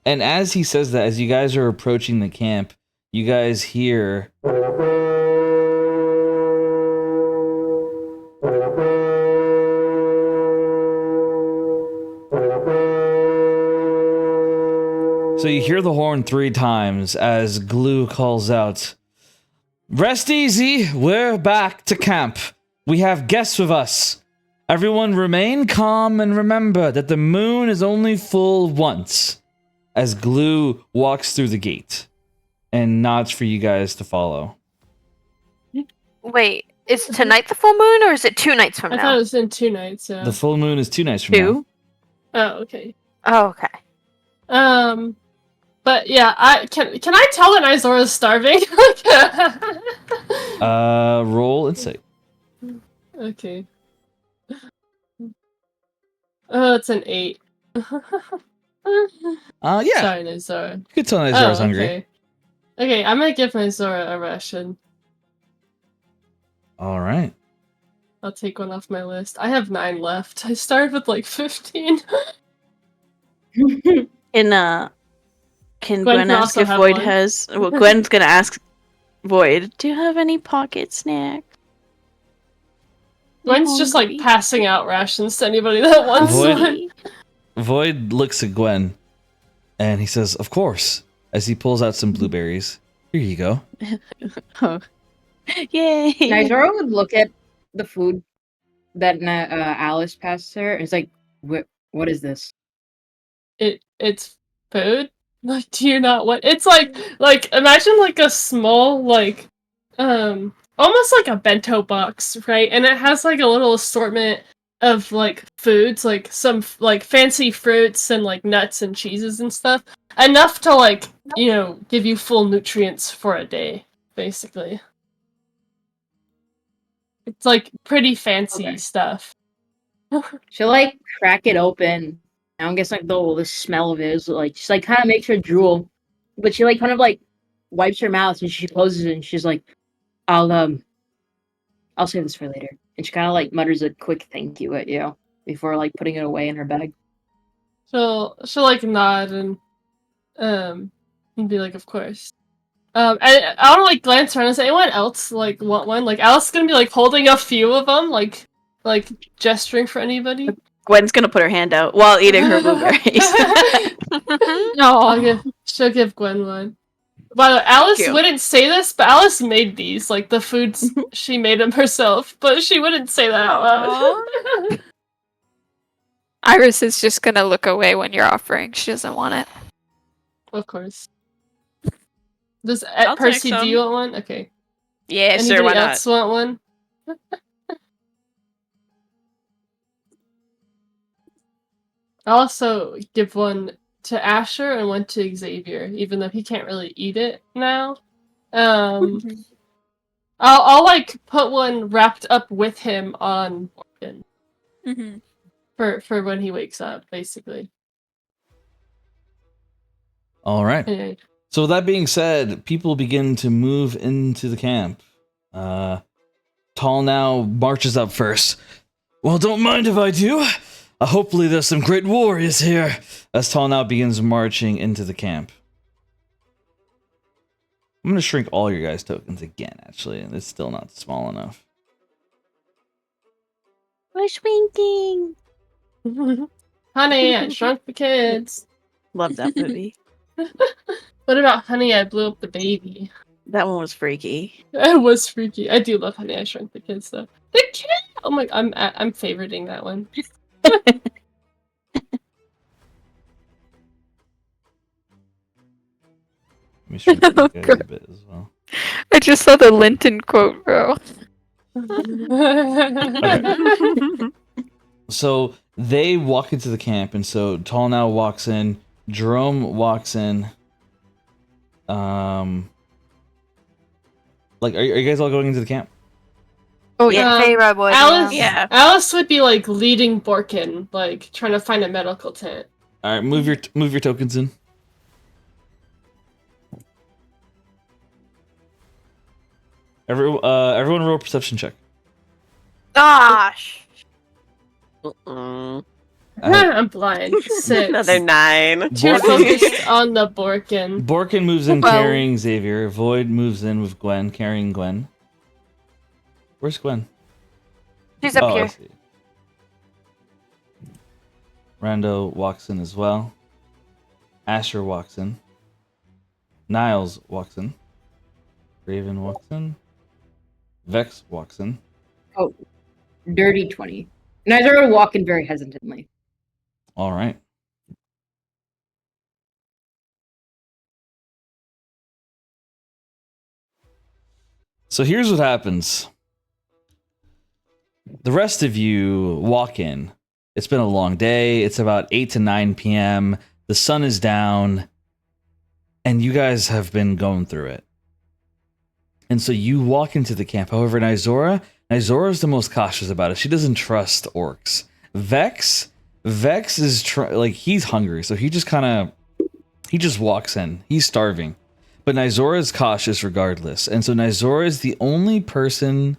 And as he says that, as you guys are approaching the camp, you guys hear so you hear the horn 3 times as Glue calls out, "Rest easy, we're back to camp. We have guests with us. Everyone remain calm and remember that the moon is only full once," as Glue walks through the gate and nods for you guys to follow. Wait, is tonight the full moon or is it 2 nights from I now? thought it was in 2 nights. Yeah. The full moon is 2 nights from now. 2? Oh, okay. Oh, okay. But yeah, can I tell that Izora's starving? Roll insight. Okay. Oh, it's an 8. Yeah. Sorry, Nizora. You could tell Izora's hungry. Okay. Okay, I'm gonna give Nizora a ration. All right. I'll take one off my list. I have 9 left. I started with like 15. Can Gwen Gwen can ask also if have Void one. has? Well, Gwen's gonna ask Void, "Do you have any pocket snack?" Gwen's just like passing out rations to anybody that wants Void- one. Void looks at Gwen and he says, "Of course," as he pulls out some blueberries. Here you go. Oh. Yay! Nizora would look at the food that Alice passed her and it's like, what is this? It's food. Like, do you not want? It's like imagine like a small like almost like a bento box, right? And it has like a little assortment of like foods, like some like fancy fruits and like nuts and cheeses and stuff, enough to like give you full nutrients for a day, basically. It's like pretty fancy stuff. She'll like crack it open. I don't guess like the smell of it is like she's like kind of makes her drool, but she like kind of like wipes her mouth and she closes it and she's like, I'll save this for later. And she kind of like mutters a quick thank you at you before like putting it away in her bag. She'll like nod and be like, of course. I want to like glance around and say, anyone else like want one? Like Alice is gonna be like holding a few of them, like gesturing for anybody. Gwen's gonna put her hand out while eating her blueberries. No, she'll give Gwen one. By the way, Alice you. wouldn't say this, but Alice made these, like the foods she made them herself, but she wouldn't say that out loud. Iris is just gonna look away when you're offering. She doesn't want it. Of course. Does I'll take Percy? Do some. you want one? Okay. Yeah, Anybody sure, why not? else want one? I'll also give one to Asher and one to Xavier, even though he can't really eat it now. I'll like put one wrapped up with him on Morgan for when he wakes up, basically. All right. Anyway. So with that being said, people begin to move into the camp. Tall now marches up first. "Well, don't mind if I do. Hopefully there's some great warriors here," as Tall now begins marching into the camp. I'm going to shrink all your guys' tokens again, actually, and it's still not small enough. We're shrinking. Honey, I Shrunk the Kids. Love that movie. What about Honey, I Blew Up the Baby? That one was freaky. It was freaky. I do love Honey, I Shrunk the Kids, though. The kid! Oh my, I'm favoriting that one. Let me shrink you guys a bit as well. I just saw the Linton quote, bro. So they walk into the camp, and so Tall now walks in. Jerome walks in. Like, are you guys all going into the camp? Oh Yeah, yeah. Feyre would. Alice, Yeah. Alice would be like leading Borkin, like trying to find a medical tent. All right, move your tokens in. Everyone roll a perception check. Gosh. Mm-mm. I'm blind. 6. Another 9. Too focused on the Borkin. Borkin moves in Well- carrying Xavier. Void moves in with Gwen, carrying Gwen. Where's Gwen? She's up I here. see. Rando walks in as well. Asher walks in. Niles walks in. Raven walks in. Vex walks in. Oh, dirty 20. Neither are walking very hesitantly. All right. So here's what happens. The rest of you walk in. It's been a long day. It's about 8 to 9 p.m. The sun is down. And you guys have been going through it. And so you walk into the camp. However, Nizora is the most cautious about it. She doesn't trust orcs. Vex is he's hungry, so he just walks in. He's starving. But Nizora is cautious regardless. And so Nizora is the only person,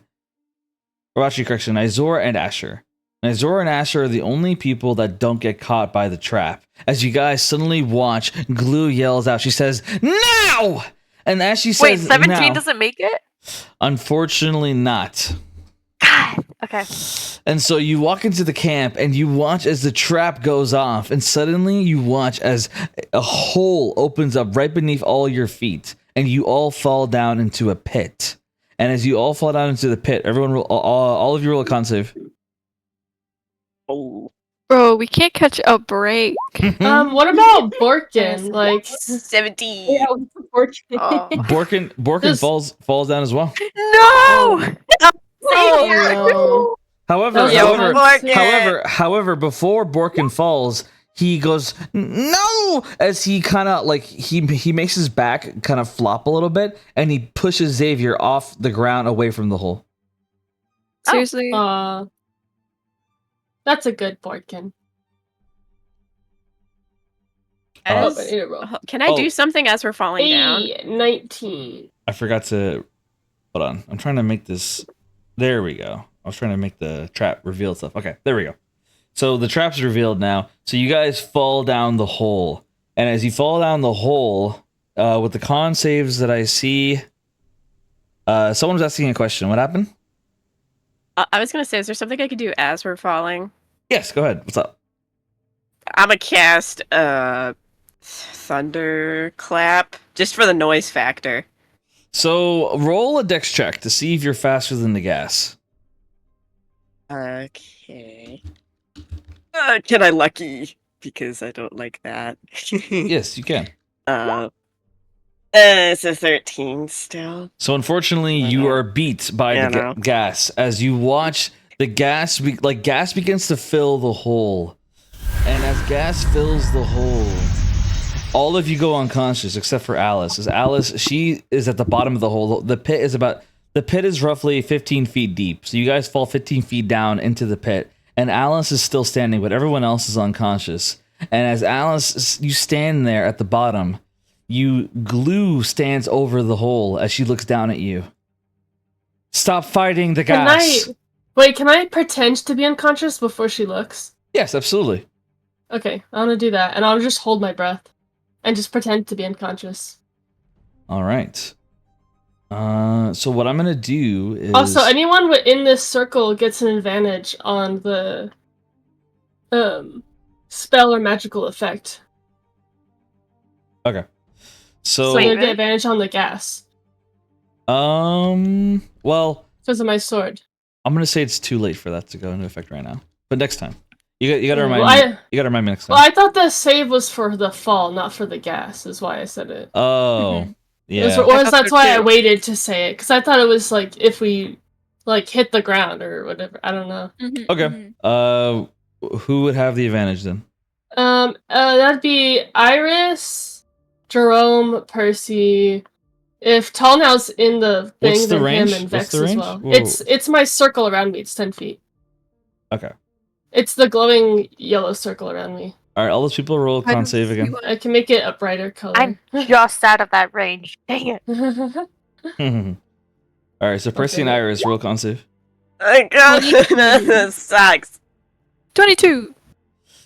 or actually correction, Nizora and Asher. Nizora and Asher are the only people that don't get caught by the trap. As you guys suddenly watch, Glue yells out, she says, "Now!" And as she Wait, says, 17 "Now," doesn't make it? unfortunately not. God. Okay. And so you walk into the camp and you watch as the trap goes off, and suddenly you watch as a hole opens up right beneath all your feet, and you all fall down into a pit. And as you all fall down into the pit, everyone roll, all of you roll a con save. Oh. Bro, we can't catch a break. What about Borkin? Like, 17. Oh. Borkin Just- falls down as well. No! no. However, Yeah, however, Borkin. however, before Borkin falls, he goes no, as he kind of like he makes his back kind of flop a little bit, and he pushes Xavier off the ground away from the hole. Seriously? That's a good Borkin. Uh, But in a row. Can I do something as we're falling down? 19. I forgot to hold on. I'm trying to make this. There we go. I was trying to make the trap reveal stuff. Okay, there we go. So the trap's revealed now. So you guys fall down the hole, and as you fall down the hole, with the con saves that I see, someone's asking a question. What happened? I was gonna say, is there something I could do as we're falling? Yes, go ahead. What's up? I'm a cast thunderclap just for the noise factor. So roll a dex check to see if you're faster than the gas. Okay. Can I lucky? Because I don't like that. Yes, you can. It's a 13 still. So unfortunately, you are beat by Yeah, the no. gas as you watch the gas gas begins to fill the hole, and as gas fills the hole, all of you go unconscious except for Alice. As Alice, she is at the bottom of the hole. The pit is roughly 15 feet deep. So you guys fall 15 feet down into the pit, and Alice is still standing, but everyone else is unconscious. And as Alice, you stand there at the bottom. Glue stands over the hole as she looks down at you. Stop fighting the gas. Can I pretend to be unconscious before she looks? Yes, absolutely. Okay, I'm gonna do that, and I'll just hold my breath and just pretend to be unconscious. All right. So what I'm gonna do is Also, anyone in this circle gets an advantage on the spell or magical effect. okay. So So I get advantage on the gas well, because of my sword. I'm gonna say it's too late for that to go into effect right now. But next time, you gotta remind Well, me. You gotta remind me next time. Well, I thought the save was for the fall, not for the gas. Is why I said it. Oh, yeah. That's why I waited to say it, because I thought it was like if we like hit the ground or whatever. I don't know. Okay. Who would have the advantage then? That'd be Iris, Jerome, Percy. If Tallnow's in the thing, What's the then range? him and What's Vex the as range? well. Whoa. It's my circle around me. It's 10 feet. Okay. It's the glowing yellow circle around me. All right, all those people roll I con don't save see again. what- I can make it a brighter color. I'm just out of that range. Dang it. All right, so Percy and Okay. Iris roll con save. Oh god, that sucks. 22.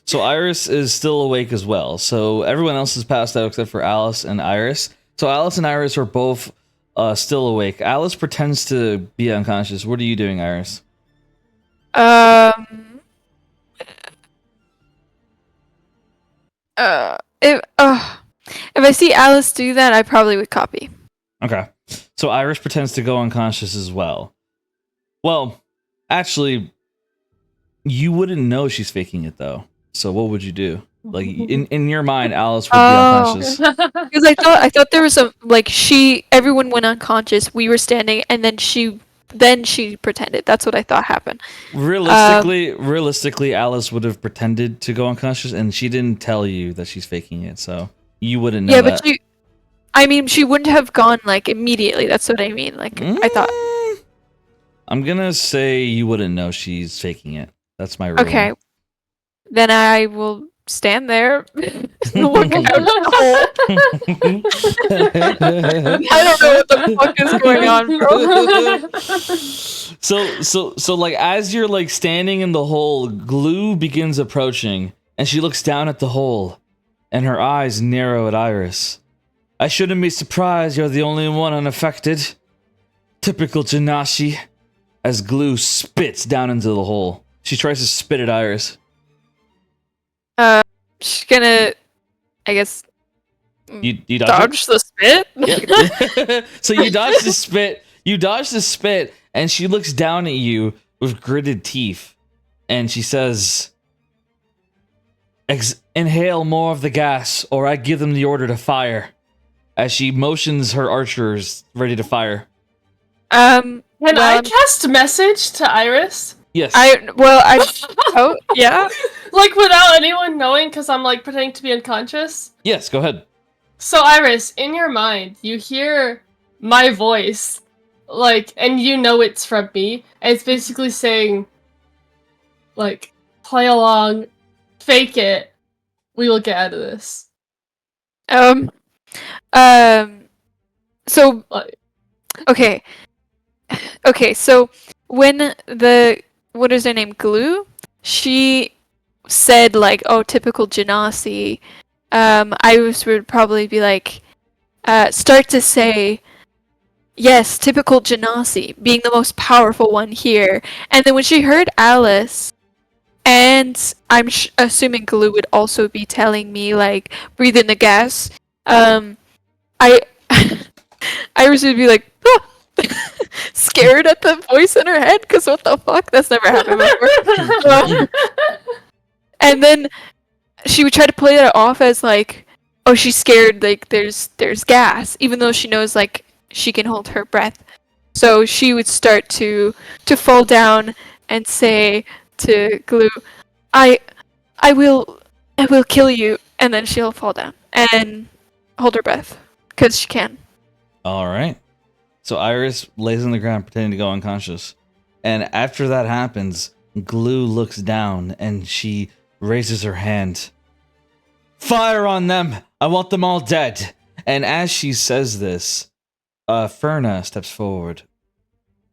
So Iris is still awake as well. So everyone else is passed out except for Alice and Iris. So Alice and Iris are both still awake. Alice pretends to be unconscious. What are you doing, Iris? If I see Alice do that, I probably would copy. Okay. So Iris pretends to go unconscious as well. Well, actually, you wouldn't know she's faking it though. So what would you do? Like in your mind, Alice would be unconscious. Because I thought there was a everyone went unconscious. We were standing, and then she pretended. That's what I thought happened. Realistically, Alice would have pretended to go unconscious, and she didn't tell you that she's faking it, so you wouldn't know. Yeah, that. but she wouldn't have gone like immediately. That's what I mean. Like I thought. I'm gonna say you wouldn't know she's faking it. That's my rule. Okay, then I will stand there. Look out the hole. I don't know what the fuck is going on, bro. So like as you're like standing in the hole, Glue begins approaching, and she looks down at the hole, and her eyes narrow at Iris. I shouldn't be surprised you're the only one unaffected. Typical Janashi. As Glue spits down into the hole, she tries to spit at Iris. She's gonna, I guess, You dodge dodge the spit. it? So you dodge the spit. You dodge the spit, and she looks down at you with gritted teeth, and she says, "Inhale more of the gas, or I give them the order to fire." As she motions her archers ready to fire. Can I cast message to Iris? Yes. Oh yeah. Like without anyone knowing, because I'm like pretending to be unconscious. Yes. Go ahead. So Iris, in your mind, you hear my voice, like, and you know it's from me. And it's basically saying, like, play along, fake it. We will get out of this. So okay. Okay, so when what is her name, Glue? She said like, "Oh, typical Genasi." Iris would probably be like, start to say, "Yes, typical Genasi, being the most powerful one here." And then when she heard Alice, and I'm assuming Glue would also be telling me like, "Breathe in the gas." Iris would be like, "Ah!" scared at the voice in her head, because what the fuck? That's never happened before. And then she would try to play that off as like, oh, she's scared, like there's gas, even though she knows like she can hold her breath. So she would start to fall down and say to Glue, I will kill you," and then she'll fall down and hold her breath because she can. All right. So Iris lays on the ground pretending to go unconscious. And after that happens, Glue looks down and she raises her hand. Fire on them! I want them all dead! And as she says this, Ferna steps forward.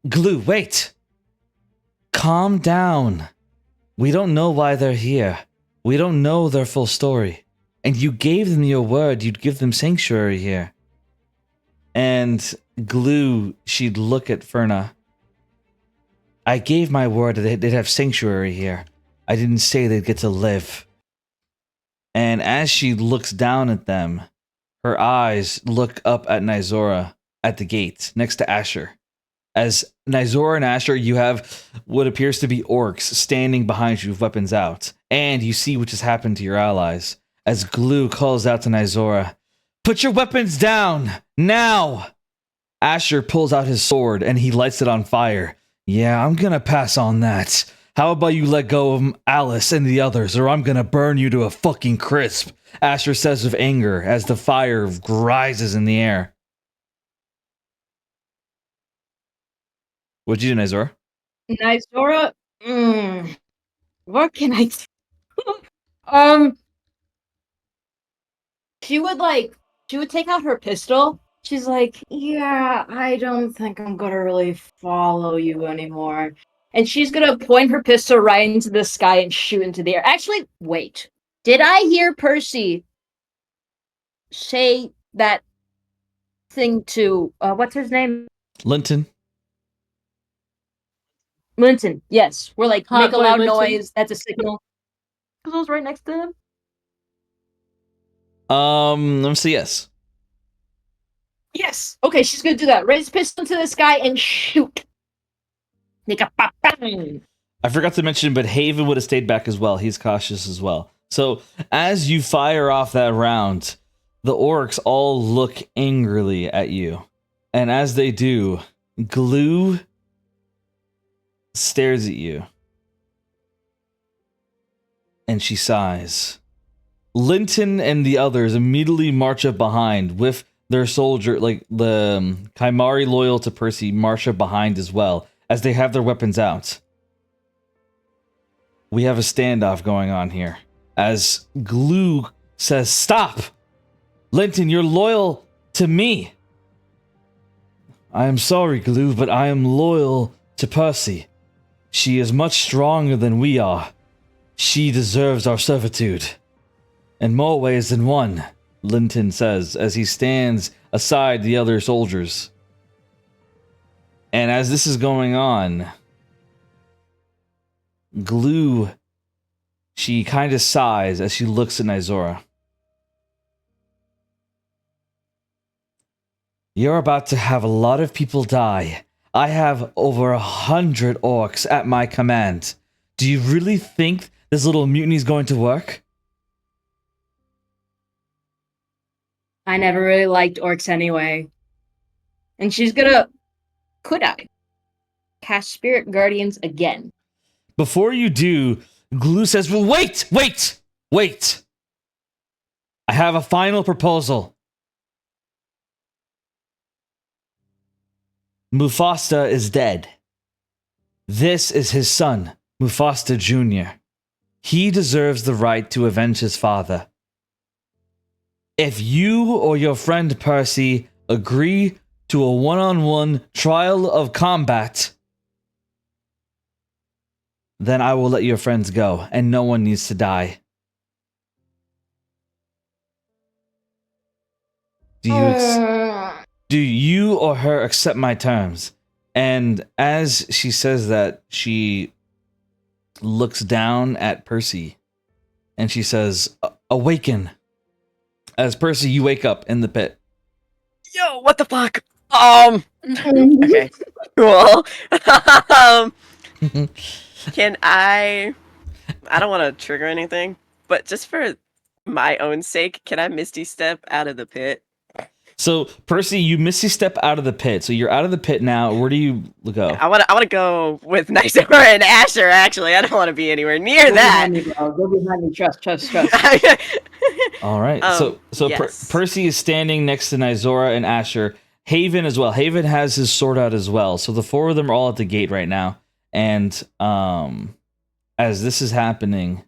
Glue, wait! Calm down. We don't know why they're here. We don't know their full story. And you gave them your word you'd give them sanctuary here. And Glue, she'd look at Ferna. I gave my word that they'd have sanctuary here. I didn't say they'd get to live. And as she looks down at them, her eyes look up at Nizora at the gate next to Asher. As Nizora and Asher, you have what appears to be orcs standing behind you with weapons out. And you see what just happened to your allies. As Glue calls out to Nizora, "Put your weapons down! Now!" Asher pulls out his sword and he lights it on fire. "Yeah, I'm gonna pass on that. How about you let go of Alice and the others, or I'm gonna burn you to a fucking crisp, Asher says with anger as the fire rises in the air. What'd you do, Nizora? Nizora, what can I do? She would take out her pistol. She's like, yeah, I don't think I'm gonna really follow you anymore. And she's gonna point her pistol right into the sky and shoot into the air. Actually, wait. Did I hear Percy say that thing to, what's his name? Linton. Linton, yes. We're like, Hot make a boy loud Linton. noise. That's a signal. Because I was right next to him. Let me see. Yes. Yes. Okay, she's gonna do that. Raise pistol to the sky and shoot. Make a pop bang. I forgot to mention, but Haven would have stayed back as well. He's cautious as well. So as you fire off that round, the orcs all look angrily at you. And as they do, Glue stares at you. And she sighs. Linton and the others immediately march up behind with their soldier, like the Kymari loyal to Percy, march up behind as well, as they have their weapons out. We have a standoff going on here. As Glue says, "Stop! Linton, you're loyal to me." "I am sorry, Glue, but I am loyal to Percy. She is much stronger than we are. She deserves our servitude. In more ways than one," Linton says as he stands aside the other soldiers. And as this is going on, Glue, she kind of sighs as she looks at Nizora. "You're about to have a lot of people die. I have over 100 orcs at my command. Do you really think this little mutiny is going to work?" I never really liked orcs anyway. And she's gonna... Could I? Cast Spirit Guardians again. Before you do, Glue says, "Well, wait! I have a final proposal. Mufasa is dead. This is his son, Mufasa Jr. He deserves the right to avenge his father. If you or your friend Percy agree to a one-on-one trial of combat, then I will let your friends go, and no one needs to die. Do you or her accept my terms?" And as she says that, she looks down at Percy, and she says, "Awaken." As Percy, you wake up in the pit. Yo, what the fuck? Okay. Cool. Can I don't want to trigger anything, but just for my own sake, can I Misty Step out of the pit? So, Percy, you Misty Step out of the pit. So you're out of the pit now. Where do you go? I want to go with Nizora and Asher, actually. I don't want to be anywhere near Go that. behind me, bro. Go behind me. Trust. All right. So yes. Percy is standing next to Nizora and Asher. Haven as well. Haven has his sword out as well. So the four of them are all at the gate right now. And as this is happening,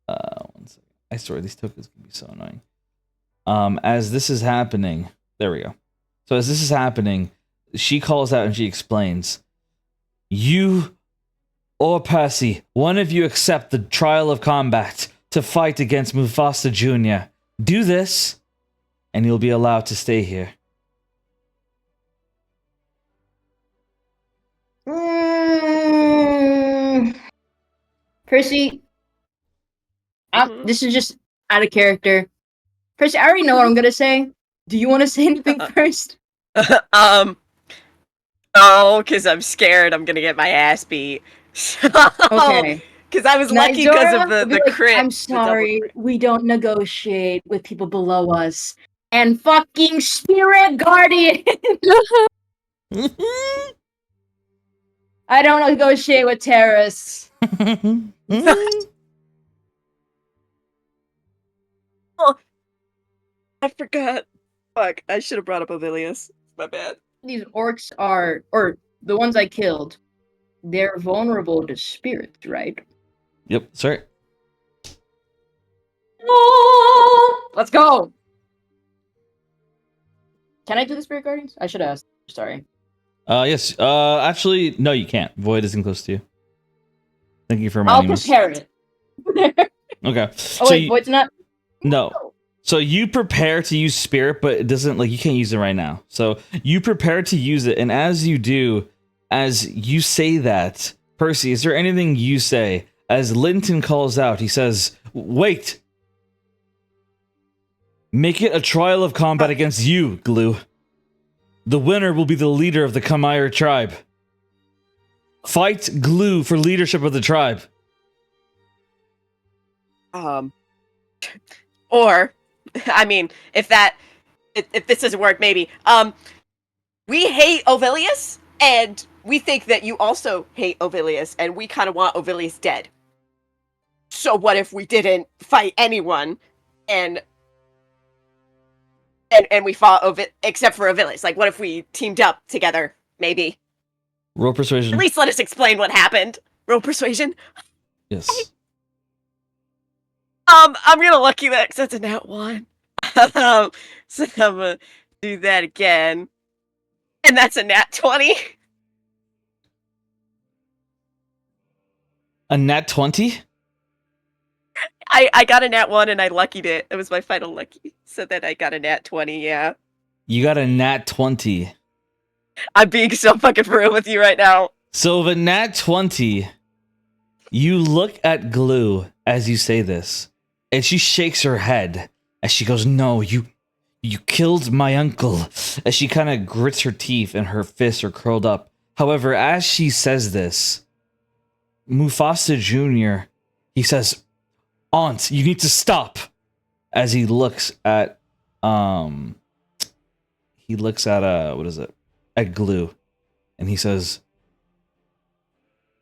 one second. I swear these tokens can be so annoying. As this is happening, there we go. So as this is happening, she calls out and she explains, "You or Percy, one of you accept the trial of combat to fight against Mufasa Jr. Do this, and you'll be allowed to stay here." Percy, this is just out of character. Percy, I already know what I'm gonna say. Do you want to say anything first? Because I'm scared I'm gonna get my ass beat. Okay. Because I was lucky because of Nizora will be the like, crit. "I'm sorry, we don't negotiate with people below us." And fucking Spirit Guardian! I don't negotiate with terrorists. I forgot. Fuck, I should have brought up Ovilius. My bad. These orcs are, or the ones I killed, they're vulnerable to spirits, right? Yep, sorry. Let's go! Can I do the spirit guardians? I should ask. Sorry. Yes. Actually, no, you can't. Void isn't close to you. Thank you for I'll reminding us. prepare it. Okay. Oh So wait, you- Void's not. No. So you prepare to use spirit, but it doesn't, like, you can't use it right now. So you prepare to use it, and as you do, as you say that, Percy, is there anything you say? As Linton calls out, he says, "Wait! Make it a trial of combat against you, Glue. The winner will be the leader of the Kymari tribe. Fight Glue for leadership of the tribe." Or, I mean, if this doesn't work, maybe. We hate Ovilius, and we think that you also hate Ovilius, and we kind of want Ovilius dead. So what if we didn't fight anyone, and we fought except for Ovilius? Like, what if we teamed up together? Maybe. Roll persuasion. At least let us explain what happened. Roll persuasion. Yes. I'm gonna lucky that because that's a nat 1. So I'm gonna do that again. And that's a nat 20. A nat 20? I got a nat 1 and I luckied it. It was my final lucky. So then I got a nat 20, yeah. You got a nat 20. I'm being so fucking for real with you right now. So the nat 20, you look at Glue as you say this, and she shakes her head as she goes, "No, you killed my uncle." As she kind of grits her teeth and her fists are curled up. However, as she says this, Mufasa Jr., he says, "Aunt, you need to stop." As he looks at, what is it? At Glue. And he says,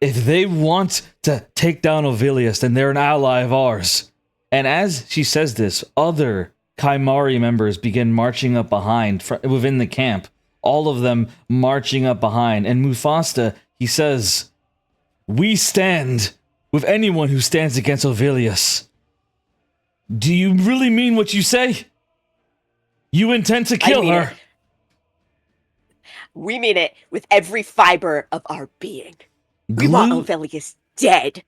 "If they want to take down Ovilius, then they're an ally of ours." And as she says this, other Kymari members begin marching up behind within the camp. All of them marching up behind. And Mufasa, he says, "We stand with anyone who stands against Ovilius." Do you really mean what you say? You intend to kill mean her? it. We mean it with every fiber of our being. We want Ovilius dead.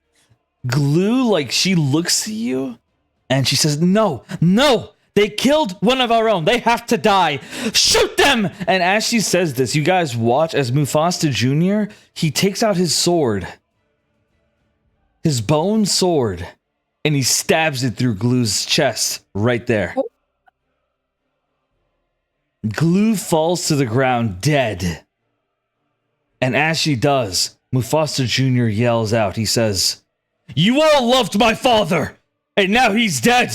Glue, like, she looks at you and she says, no, they killed one of our own. They have to die. Shoot them! And as she says this, you guys watch as Mufasa Jr., he takes out his sword, his bone sword, and he stabs it through Glue's chest right there. Glue falls to the ground dead. And as she does, Mufasa Jr. yells out, he says, "You all loved my father, and now he's dead.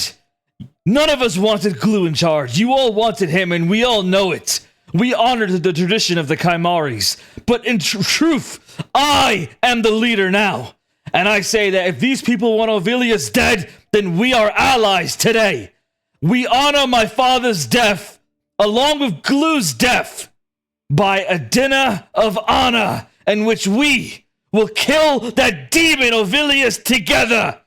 None of us wanted Glue in charge. You all wanted him, and we all know it. We honored the tradition of the Kymaris. But in truth, I am the leader now. And I say that if these people want Ovilius dead, then we are allies today. We honor my father's death, along with Glue's death, by a dinner of honor in which we will kill that demon Ovilius together.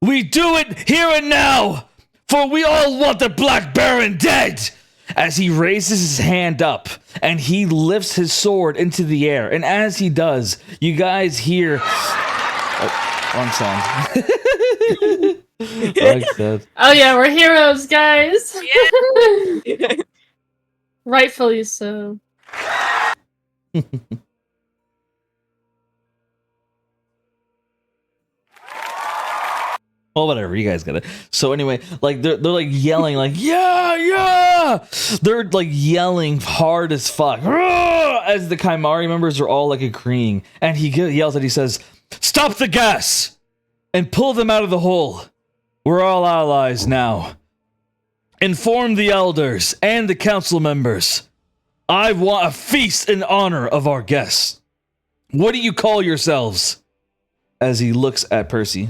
We do it here and now, for we all want the Black Baron dead." As he raises his hand up and he lifts his sword into the air, and as he does, you guys hear... Oh, wrong sound. Like that. Oh yeah, we're heroes, guys. Yeah. Rightfully so. Well, whatever, you guys got it. So anyway, like they're like yelling, like yeah. They're like yelling hard as fuck, as the Kymari members are all like agreeing, and he yells and he says, "Stop the gas and pull them out of the hole. We're all allies now. Inform the elders and the council members. I want a feast in honor of our guests." What do you call yourselves? As he looks at Percy.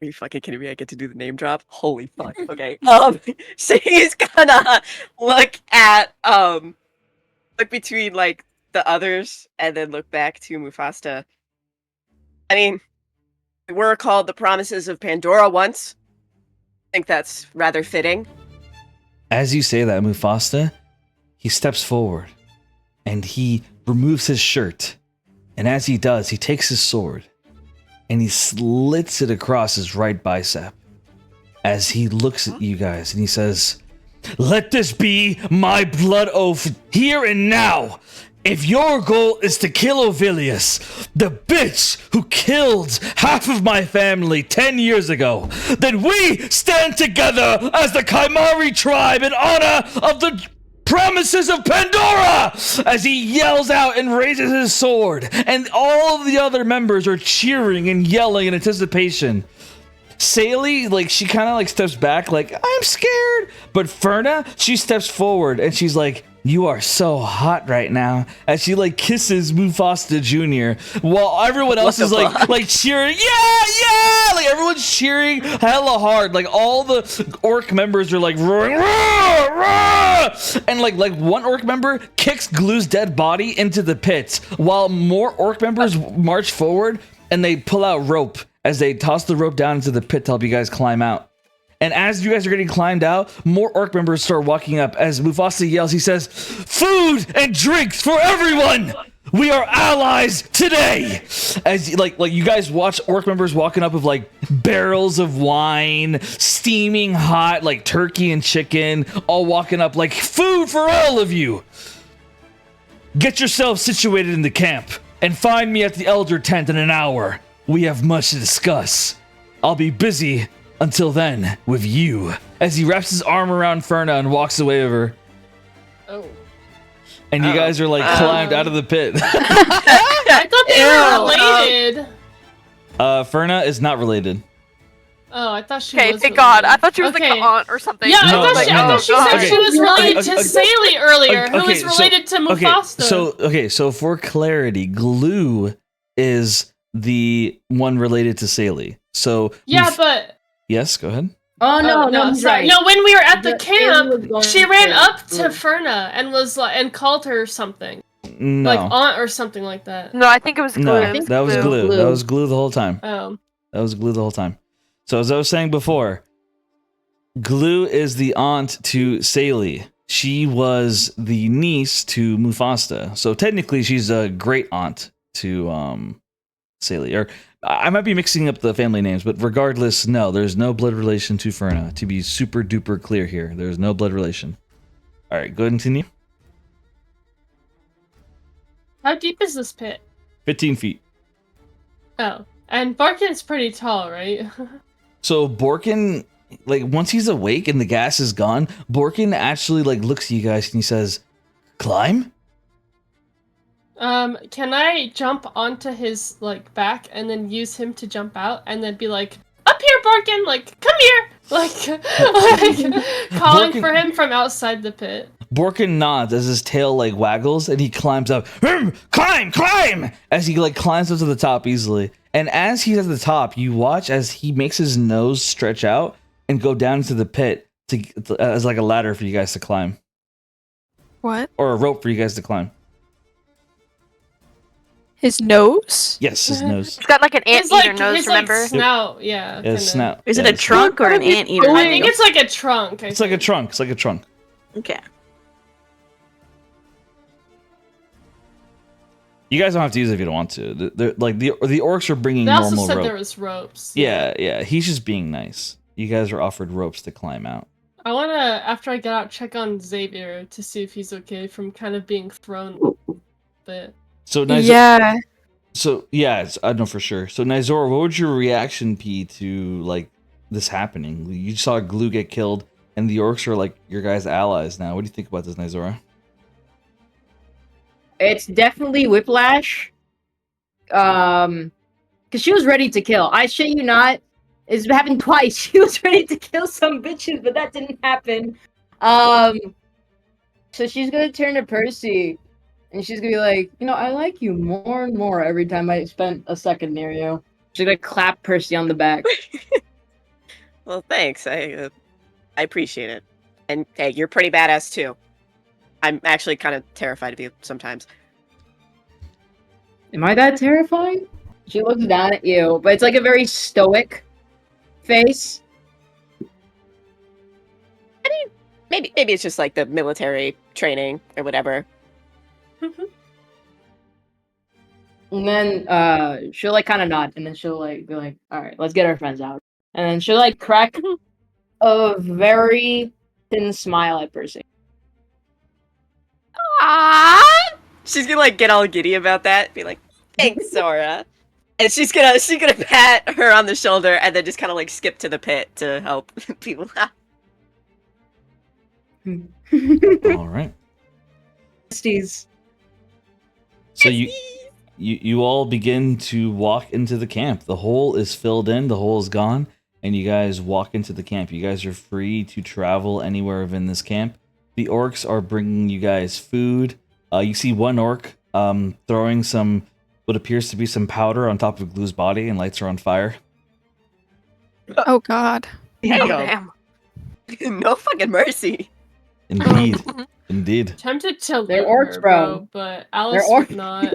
Are you fucking kidding me? I get to do the name drop? Holy fuck. Okay. So he's gonna look at, look between, like, the others, and then look back to Mufasta. I mean, we were called the Promises of Pandora once. I think that's rather fitting. As you say that, Mufasta, he steps forward, and he removes his shirt. And as he does, he takes his sword, and he slits it across his right bicep as he looks at you guys and he says, "Let this be my blood oath here and now. If your goal is to kill Ovilius, the bitch who killed half of my family 10 years ago, then we stand together as the Kymari tribe in honor of the Promises of Pandora!" As he yells out and raises his sword, and all of the other members are cheering and yelling in anticipation. Saley, like, she kind of like steps back, like, I'm scared. But Ferna, she steps forward and she's like, "You are so hot right now," as she like kisses Mufasta Jr. while everyone else is like cheering, yeah, like everyone's cheering hella hard. Like all the orc members are like roaring, "Roar, roar!" And like one orc member kicks Glue's dead body into the pit, while more orc members march forward and they pull out rope as they toss the rope down into the pit to help you guys climb out. And as you guys are getting climbed out, more orc members start walking up. As Mufasa yells, he says, "Food and drinks for everyone! We are allies today!" As like you guys watch orc members walking up with like barrels of wine, steaming hot, like turkey and chicken, all walking up like food for all of you. Get yourselves situated in the camp and find me at the elder tent in an hour. We have much to discuss. I'll be busy until then with you. As he wraps his arm around Ferna and walks away with her. Oh. And you guys are like climbed out of the pit. I thought they were related. Ferna is not related. Oh, I thought she Okay, was thank God. I related. thought she was like the aunt or something. Yeah, I No, thought no, she no. said she was related to Saley earlier, who Okay, was related to Okay, Mufasta. so for clarity, Glue is the one related to Saley. So Yeah, but yes, go ahead. Oh no, he's sorry. right. No, when we were at the The Saley was camp, going she ran to- up to Ferna and was like, and called her something, No, like aunt or something like that. No, I think it was Glue. no, It was that was Glue. That was Glue the whole time. That was Glue the whole time. So as I was saying before, Glue is the aunt to Saley. She was the niece to Mufasta. So technically she's a great aunt to Saley. Or I might be mixing up the family names, but regardless, no, there's no blood relation to Ferna. To be super duper clear here, there's no blood relation. All right, go ahead and continue. How deep is this pit? 15 feet. Oh, and Barkin's pretty tall, right? So Borkin, like once he's awake and the gas is gone, Borkin actually like looks at you guys and he says, "Climb?" Can I jump onto his like back and then use him to jump out and then be like, "Up here, Barkin! Like, come here!" Like calling Borkin- for him from outside the pit. Borkin nods as his tail like waggles and he climbs up. Climb! As he like climbs up to the top easily. And as he's at the top, you watch as he makes his nose stretch out and go down into the pit as like a ladder for you guys to climb. What? Or a rope for you guys to climb. His nose? Yes, his nose. It's got like an His, anteater like, nose, his, remember? Like, snout, yeah. Yeah, kinda. snout. Is it Yeah, a trunk or an anteater? I think it's like a trunk. It's like a trunk. It's like a trunk. Okay. You guys don't have to use it if you don't want to. Like the orcs are bringing They also normal said rope. there was ropes. Yeah. He's just being nice. You guys are offered ropes to climb out. I wanna, after I get out, check on Xavier to see if he's okay from kind of being thrown. But So Nizor, Yeah. So yeah, I know for sure. So Nizor, what would your reaction be to like this happening? You saw Glue get killed, and the orcs are like your guys' allies now. What do you think about this, Nizora? It's definitely whiplash. Because she was ready to kill. I shit you not. It's happened twice. She was ready to kill some bitches, but that didn't happen. So she's gonna turn to Percy. And she's gonna be like, I like you more and more every time I spent a second near you. She's gonna clap Percy on the back. Well, thanks. I appreciate it. And hey, you're pretty badass too. I'm actually kind of terrified of you sometimes. Am I that terrifying? She looks down at you, but it's like a very stoic face. Maybe it's just like the military training or whatever. And then she'll like kind of nod, and then she'll like be like, "All right, let's get our friends out." And then she'll like crack a very thin smile at Percy. She's gonna like get all giddy about that, be like, "Thanks, Zora," and she's gonna pat her on the shoulder and then just kind of like skip to the pit to help people out. All right. Besties. So you all begin to walk into the camp. The hole is filled in, the hole is gone, and you guys walk into the camp. You guys are free to travel anywhere within this camp. The orcs are bringing you guys food. You see one orc throwing some what appears to be some powder on top of Glue's body, and lights are on fire. Oh God. Damn. No fucking mercy. Indeed. Indeed. Tempted to They're loot orcs, her, bro. but Alice They're would not.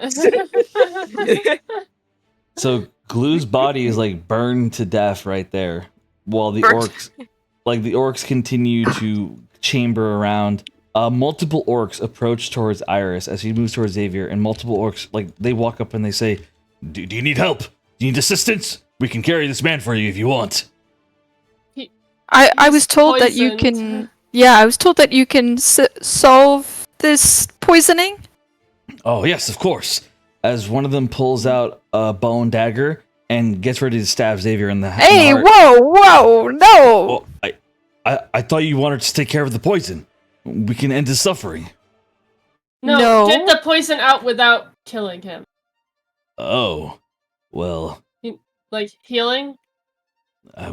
So Glue's body is like burned to death right there, while the orcs continue to chamber around. Multiple orcs approach towards Iris as he moves towards Xavier, and multiple orcs they walk up and they say, "Do you need help? Do you need assistance? We can carry this man for you if you want." I was told that you poisoned. can. Yeah, I was told that you can solve this poisoning. Oh yes, of course. As one of them pulls out a bone dagger and gets ready to stab Xavier in the head. Hey, whoa, no! Oh, I thought you wanted to take care of the poison. We can end his suffering. No, get the poison out without killing him. Oh, well, Like healing?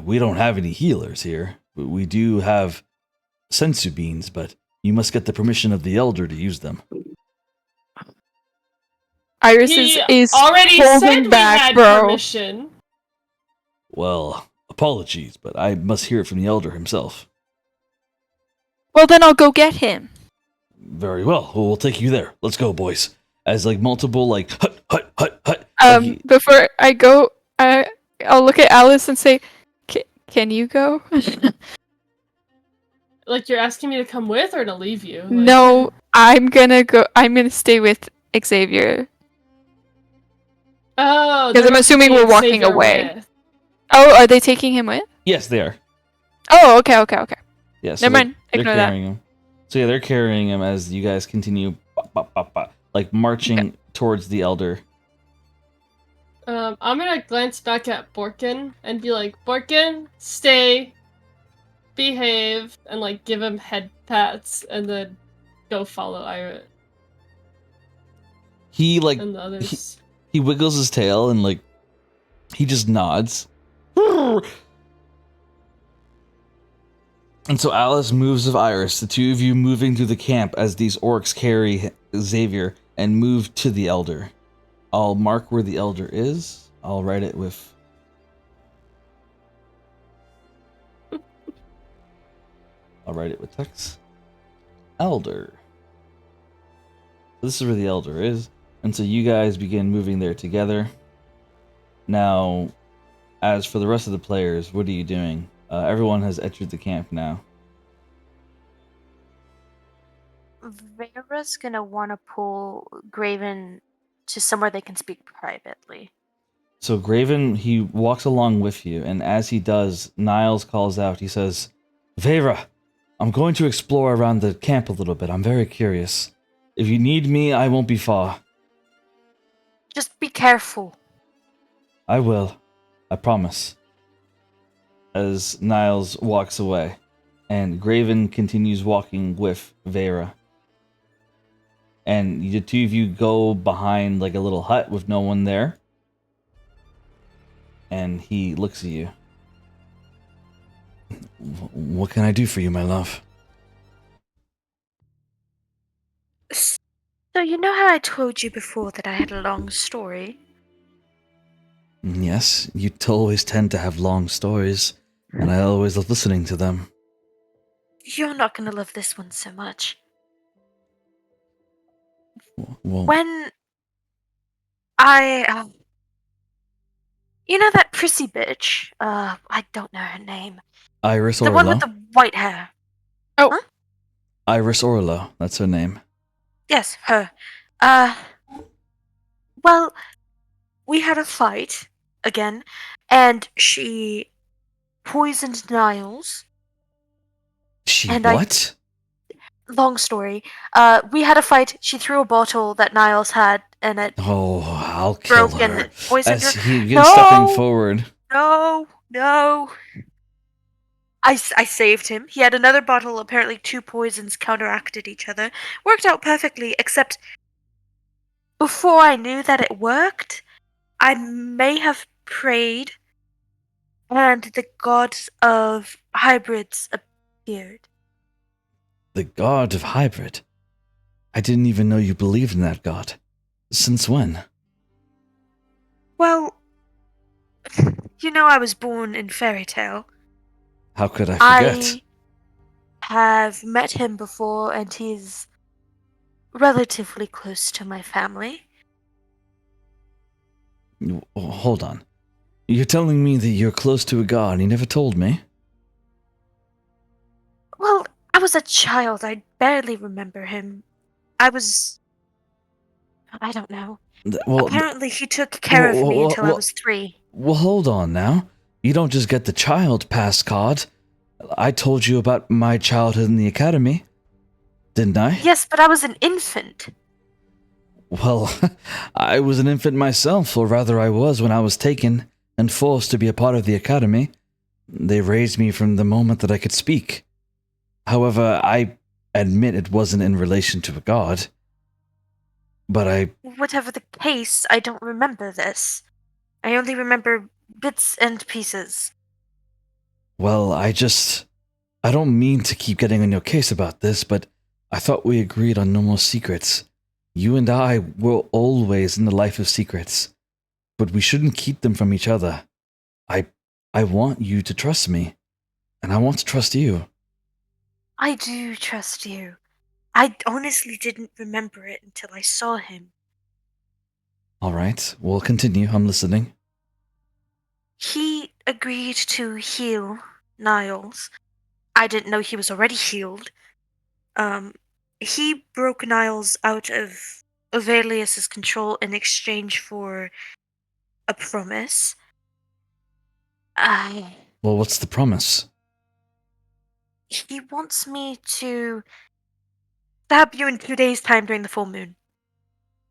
we don't have any healers here. We do have sensu beans, but you must get the permission of the elder to use them. Iris is already said holding we back, had bro. permission. Well, apologies, but I must hear it from the elder himself. Well, then I'll go get him. Very well. We'll take you there. Let's go, boys. As multiple hut. Before I go, I'll look at Alice and say, "Can you go?" Like you're asking me to come with or to leave you? Like... No, I'm gonna go. I'm gonna stay with Xavier. Oh, because I'm assuming we're walking away. With. Oh, are they taking him with? Yes, they are. Oh, okay. Yeah, so never mind. They're Ignore carrying him. So yeah, they're carrying him as you guys continue, marching towards the elder. I'm gonna glance back at Borkin and be like, Borkin, stay, behave, and give him head pats, and then go follow Iris. He and the others. He wiggles his tail and he just nods. And so Alice moves with Iris, the two of you moving through the camp as these orcs carry Xavier and move to the elder. I'll mark where the elder is. I'll write it with... I'll write it with text. Elder. This is where the elder is. And so you guys begin moving there together. Now, as for the rest of the players, what are you doing? Everyone has entered the camp now. Vera's gonna want to pull Graven to somewhere they can speak privately. So Graven, he walks along with you, and as he does, Niles calls out. He says, Vera, I'm going to explore around the camp a little bit. I'm very curious. If you need me, I won't be far. Just be careful. I will. I promise. As Niles walks away, and Graven continues walking with Vera. And the two of you go behind a little hut with no one there. And he looks at you. What can I do for you, my love? So you know how I told you before that I had a long story? Yes, you always tend to have long stories, and I always love listening to them. You're not gonna love this one so much. Well, When I, you know that prissy bitch? I don't know her name. Iris The one with Orlo. the white hair. Iris Orlo, that's her name. Yes, her. Uh, well, we had a fight again, and she poisoned Niles. She And what? long story. We had a fight. She threw a bottle that Niles had, and it Oh, I'll kill broke and her. it poisoned As her. he begins stepping forward. No. I saved him. He had another bottle. Apparently, two poisons counteracted each other. Worked out perfectly, except before I knew that it worked, I may have prayed, and the gods of hybrids appeared. The god of hybrid. I didn't even know you believed in that god. Since when? Well, you know I was born in fairy tale. How could I forget? I have met him before, and he's relatively close to my family. Hold on. You're telling me that you're close to a god and you never told me? Well, I was a child. I barely remember him. I don't know. Apparently, he took care of me until I was 3. Well, hold on now. You don't just get the child pass card. I told you about my childhood in the academy, didn't I? Yes, but I was an infant. Well, I was an infant myself, or rather I was when I was taken and forced to be a part of the academy. They raised me from the moment that I could speak. However, I admit it wasn't in relation to a god. But Whatever the case, I don't remember this. I only remember bits and pieces. well, I don't mean to keep getting on your case about this, but I thought we agreed on no more secrets. You and I were always in the life of secrets, but we shouldn't keep them from each other. I want you to trust me, and I want to trust you. I do trust you. I honestly didn't remember it until I saw him. All right, we'll continue. I'm listening. He agreed to heal Niles. I didn't know he was already healed. He broke Niles out of Avelius's control in exchange for a promise. Well, what's the promise? He wants me to stab you in 2 days' time during the full moon.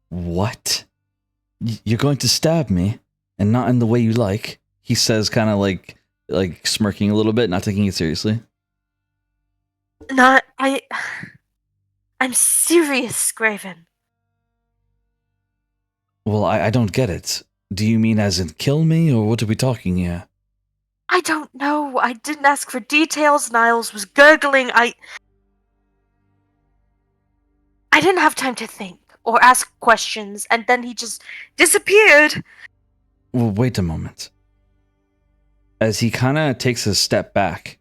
What? You're going to stab me, and not in the way you like? He says, kind of like smirking a little bit, not taking it seriously. I'm serious, Graven. Well, I don't get it. Do you mean as in kill me, or what are we talking here? I don't know. I didn't ask for details. Niles was gurgling. I didn't have time to think or ask questions, and then he just disappeared. Well, wait a moment. As he kind of takes a step back,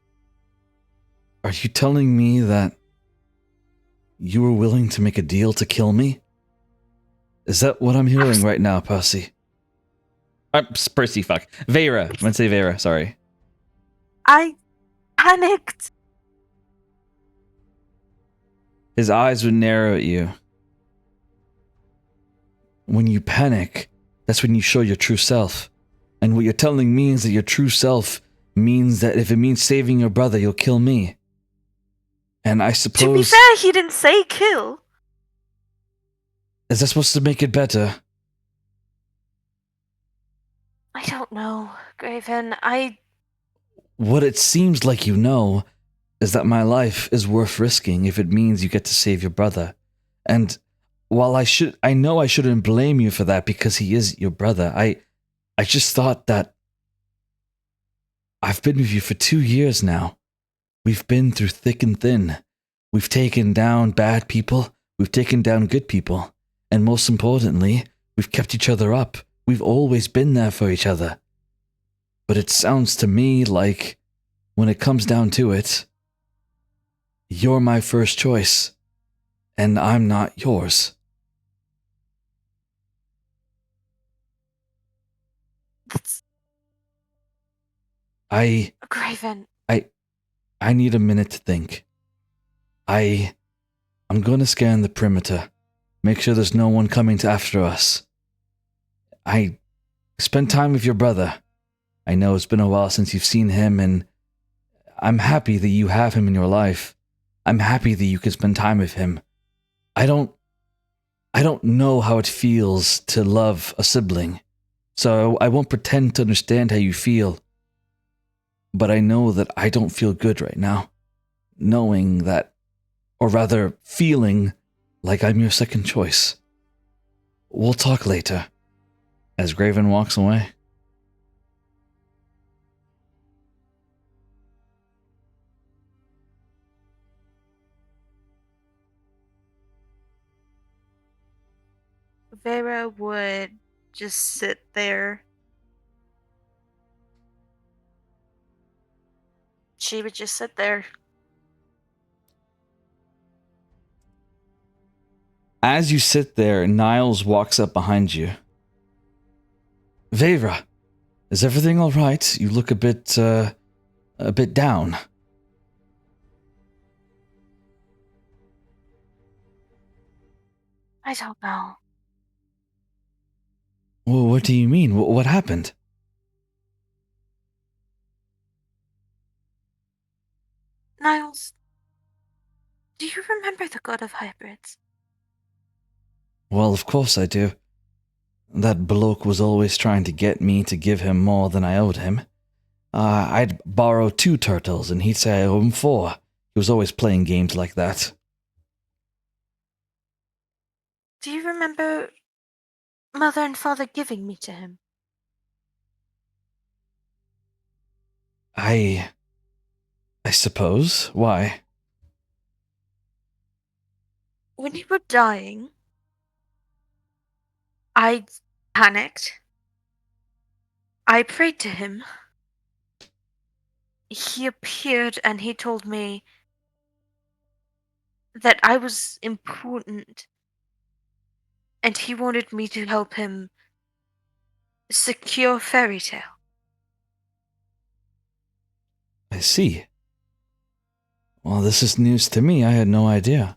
are you telling me that you were willing to make a deal to kill me? Is that what I'm hearing right now, Percy? Percy, fuck. Vera. I'm gonna say Vera, sorry. I panicked. His eyes would narrow at you. When you panic, that's when you show your true self. And what you're telling me is that your true self means that if it means saving your brother, you'll kill me. And I suppose... To be fair, he didn't say kill. Is that supposed to make it better? I don't know, Graven. What it seems like you know is that my life is worth risking if it means you get to save your brother. And while I know I shouldn't blame you for that because he is your brother, I just thought that I've been with you for 2 years now. We've been through thick and thin. We've taken down bad people. We've taken down good people. And most importantly, we've kept each other up. We've always been there for each other. But it sounds to me like, when it comes down to it, you're my first choice, and I'm not yours. That's I Graven. I need a minute to think. I'm gonna scan the perimeter, make sure there's no one coming after us. I spend time with your brother. I know it's been a while since you've seen him, and I'm happy that you have him in your life. I'm happy that you can spend time with him. I don't know how it feels to love a sibling, so I won't pretend to understand how you feel. But I know that I don't feel good right now, knowing that, or rather, feeling like I'm your second choice. We'll talk later. As Graven walks away. Vera would just sit there. She would just sit there. As you sit there, Niles walks up behind you. Vera, is everything all right? You look a bit down. I don't know. Well, what do you mean? What happened? Niles, do you remember the god of hybrids? Well, of course I do. That bloke was always trying to get me to give him more than I owed him. I'd borrow 2 turtles, and he'd say I owe him 4. He was always playing games like that. Do you remember Mother and Father giving me to him? I suppose. Why? When you were dying, I panicked. I prayed to him. He appeared and he told me that I was important and he wanted me to help him secure Fairy Tale. I see. Well, this is news to me. I had no idea.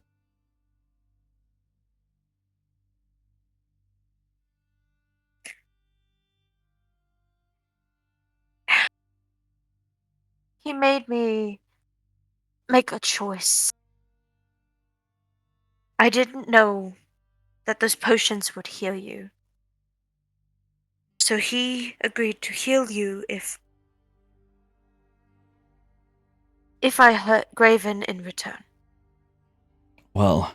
He made me make a choice. I didn't know that those potions would heal you. So he agreed to heal you if I hurt Graven in return. Well,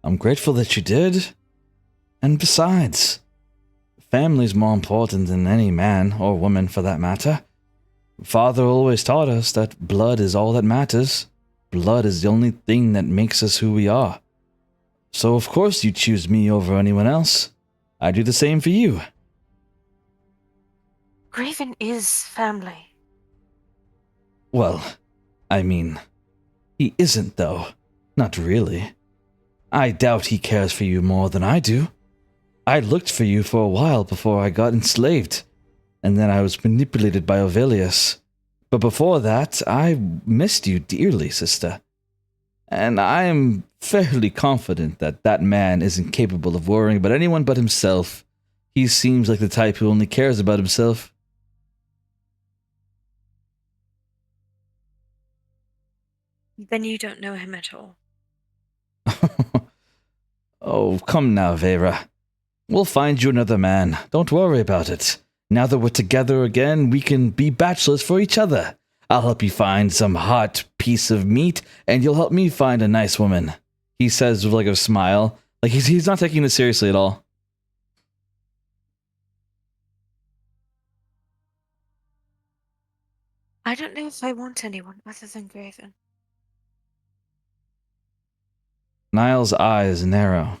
I'm grateful that you did. And besides, family's more important than any man or woman for that matter. Father always taught us that blood is all that matters. Blood is the only thing that makes us who we are. So of course you choose me over anyone else. I do the same for you. Graven is family. Well, I mean, he isn't though. Not really. I doubt he cares for you more than I do. I looked for you for a while before I got enslaved, and then I was manipulated by Ovelius. But before that, I missed you dearly, sister. And I am fairly confident that that man isn't capable of worrying about anyone but himself. He seems like the type who only cares about himself. Then you don't know him at all. Oh, come now, Vera. We'll find you another man. Don't worry about it. Now that we're together again, we can be bachelors for each other. I'll help you find some hot piece of meat, and you'll help me find a nice woman. He says with like a smile. Like he's not taking this seriously at all. I don't know if I want anyone other than Graven. Niall's eyes narrow.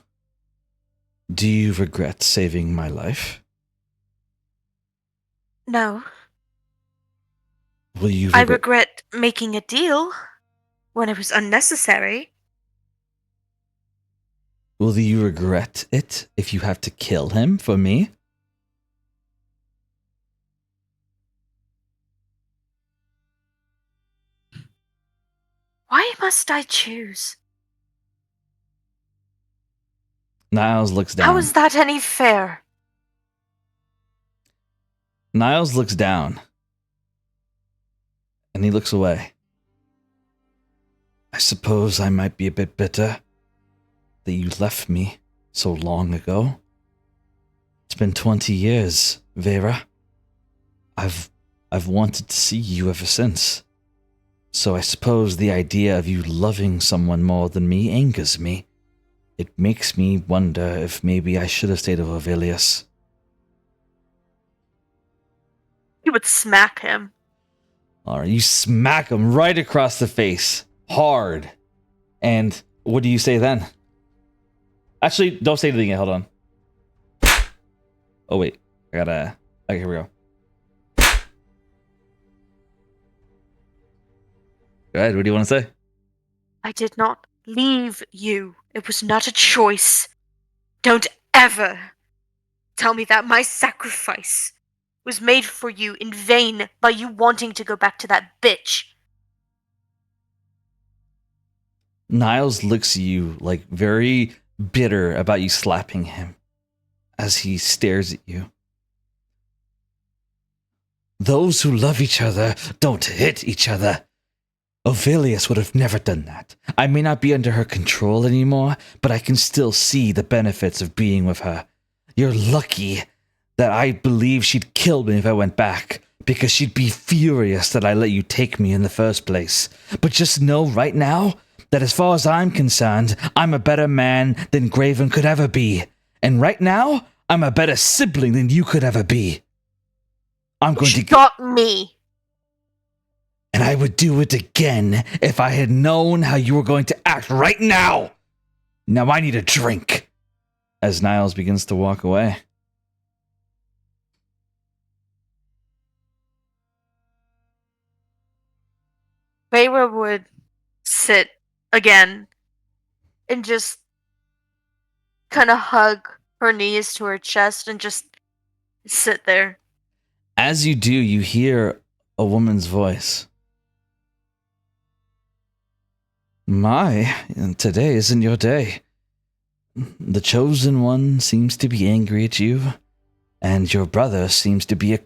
Do you regret saving my life? No. Will you I regret making a deal when it was unnecessary. Will you regret it if you have to kill him for me? Why must I choose? Niles looks down. How is that any fair? Niles looks down. And he looks away. I suppose I might be a bit bitter that you left me so long ago. It's been 20 years, Vera. I've wanted to see you ever since. So I suppose the idea of you loving someone more than me angers me. It makes me wonder if maybe I should have stayed with Orvilius. You would smack him. Alright, you smack him right across the face. Hard. And what do you say then? Actually, don't say anything yet, hold on. Oh wait, okay, here we go. Go ahead, what do you want to say? I did not leave you. It was not a choice. Don't ever tell me that my sacrifice was made for you in vain by you wanting to go back to that bitch. Niles looks at you like very bitter about you slapping him as he stares at you. Those who love each other don't hit each other. Orvilius would have never done that. I may not be under her control anymore, but I can still see the benefits of being with her. You're lucky that I believe she'd kill me if I went back, because she'd be furious that I let you take me in the first place. But just know right now that as far as I'm concerned, I'm a better man than Graven could ever be. And right now, I'm a better sibling than you could ever be. I'm going to... Shot me. And I would do it again if I had known how you were going to act right now. Now I need a drink. As Niles begins to walk away. Feyre would sit again and just kind of hug her knees to her chest and just sit there. As you do, you hear a woman's voice. My, today isn't your day. The chosen one seems to be angry at you, and your brother seems to be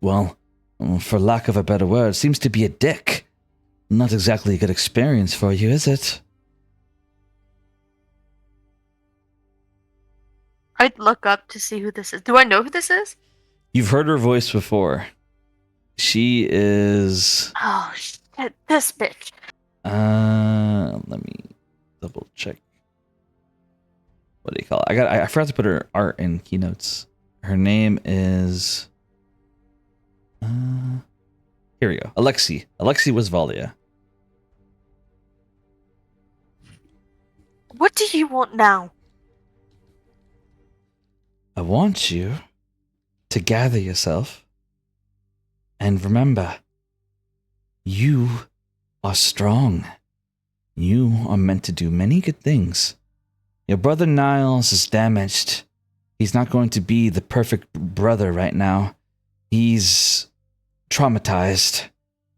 well, for lack of a better word, seems to be a dick. Not exactly a good experience for you, is it? I'd look up to see who this is. Do I know who this is? You've heard her voice before. She is... Oh, shit, this bitch. Let me double check. What do you call it? I forgot to put her art in keynotes. Her name is... here we go. Alexi Westphalia. What do you want now? I want you to gather yourself and remember, you are strong. You are meant to do many good things. Your brother Niles is damaged. He's not going to be the perfect brother right now. He's traumatized.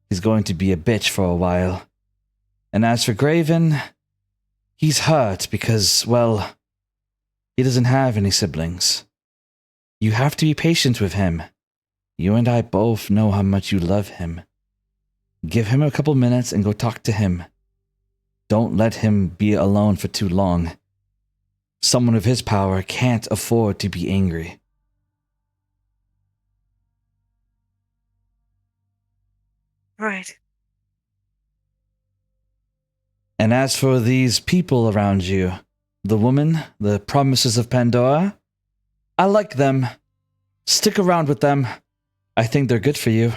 He's going to be a bitch for a while. And as for Graven, he's hurt because, well, he doesn't have any siblings. You have to be patient with him. You and I both know how much you love him. Give him a couple minutes and go talk to him. Don't let him be alone for too long. Someone of his power can't afford to be angry. Right. And as for these people around you, the woman, the Promises of Pandora, I like them. Stick around with them. I think they're good for you.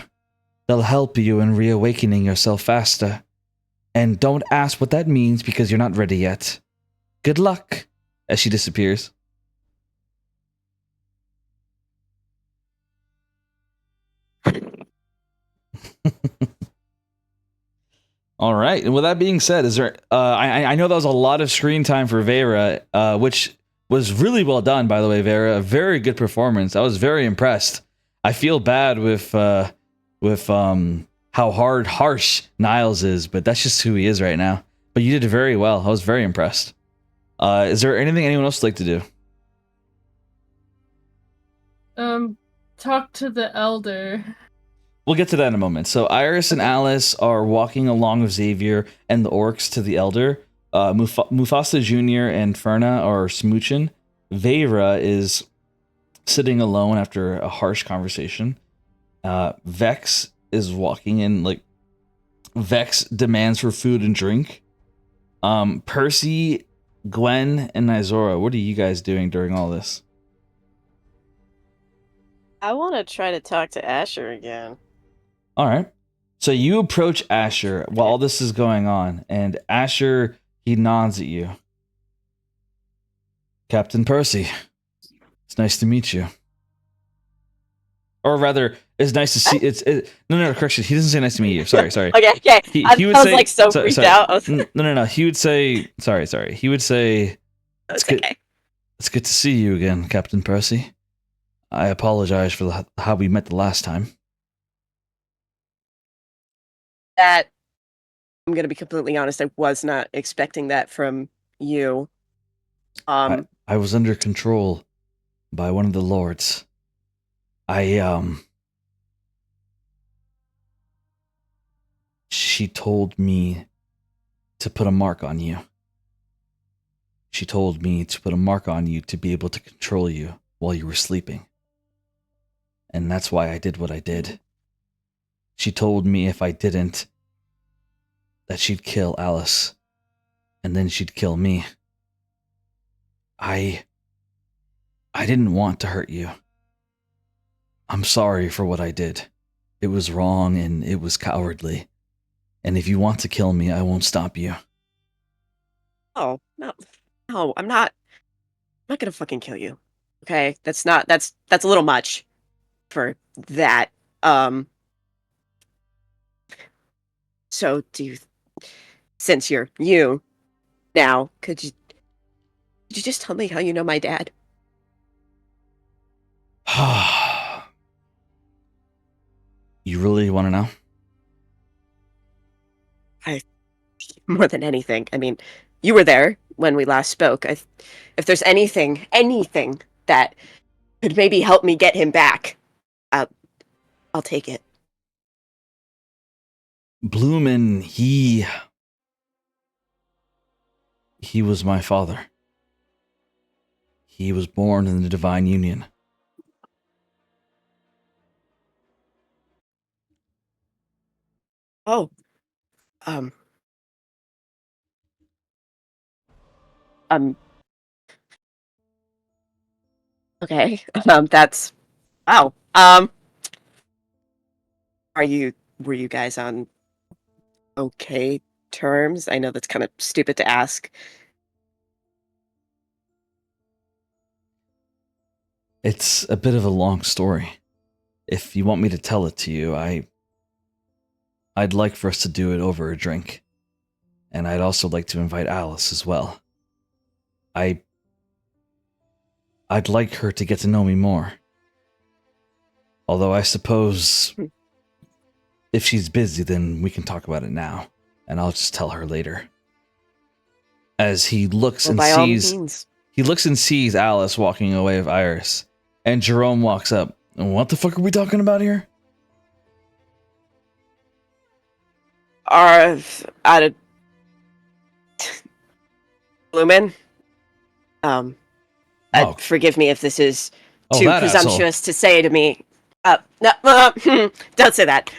They'll help you in reawakening yourself faster. And don't ask what that means because you're not ready yet. Good luck, as she disappears. All right. And with that being said, is there? I know that was a lot of screen time for Vera, which was really well done, by the way, Vera. A very good performance. I was very impressed. I feel bad with how harsh Niles is, but that's just who he is right now. But you did very well. I was very impressed. Is there anything anyone else would like to do? Talk to the elder. We'll get to that in a moment. So Iris and Alice are walking along with Xavier and the orcs to the Elder. Mufasa Jr. and Ferna are smooching. Vera is sitting alone after a harsh conversation. Vex is walking in, like, Vex demands for food and drink. Percy, Gwen, and Nizora, what are you guys doing during all this? I want to try to talk to Asher again. All right. So you approach Asher while all this is going on, and Asher, he nods at you. Captain Percy, it's nice to meet you. Or rather, it's nice to see. No, correction. He doesn't say nice to meet you. Sorry. Okay. He would I was say, like so freaked sorry. out. No. He would say, sorry. He would say, It's okay. it's good to see you again, Captain Percy. I apologize for how we met the last time. That I'm gonna be completely honest. I was not expecting that from you. I was under control by one of the lords. She told me to put a mark on you. She told me to put a mark on you to be able to control you while you were sleeping. And that's why I did what I did. She told me if I didn't, that she'd kill Alice, and then she'd kill me. I didn't want to hurt you. I'm sorry for what I did. It was wrong and it was cowardly. And if you want to kill me, I won't stop you. Oh, no, I'm not gonna fucking kill you. Okay? That's a little much for that. So since you're you now, could you just tell me how you know my dad? You really want to know? More than anything. I mean, you were there when we last spoke. If there's anything that could maybe help me get him back, I'll take it. Bloomin, he was my father. He was born in the Divine Union. Oh. Okay. That's wow. Were you guys on okay terms? I know that's kind of stupid to ask. It's a bit of a long story. If you want me to tell it to you, I'd like for us to do it over a drink. And I'd also like to invite Alice as well. I'd like her to get to know me more. Although I suppose if she's busy, then we can talk about it now. And I'll just tell her later. As he looks and sees... He looks and sees Alice walking away with Iris. And Jerome walks up. What the fuck are we talking about here? Lumen? Forgive me if this is too presumptuous to say to me. No, don't say that.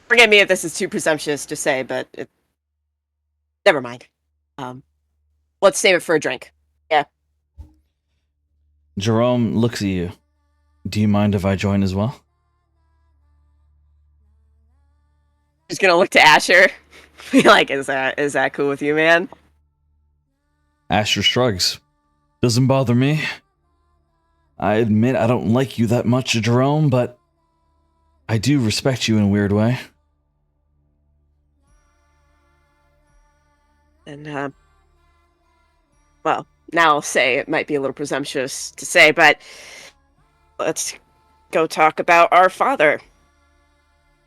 Forgive me if this is too presumptuous to say, but never mind. Let's save it for a drink. Yeah. Jerome looks at you. Do you mind if I join as well? Just gonna look to Asher. Be like, is that cool with you, man? Asher shrugs. Doesn't bother me. I admit I don't like you that much, Jerome, but I do respect you in a weird way. And, well, now I'll say it might be a little presumptuous to say, but let's go talk about our father.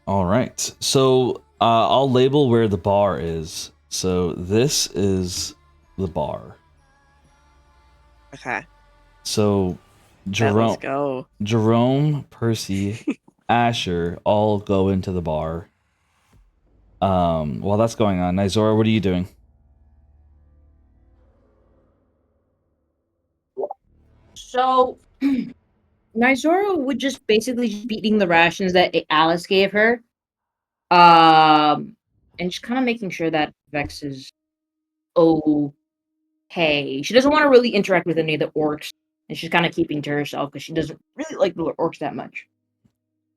All right. So I'll label where the bar is. So this is the bar. Okay. So Let's go. Jerome, Percy, Asher all go into the bar. While that's going on, Nizora, what are you doing? So, Nizora would just basically just be eating the rations that Alice gave her. And just kind of making sure that Vex is okay. She doesn't want to really interact with any of the orcs, and she's kind of keeping to herself because she doesn't really like the orcs that much.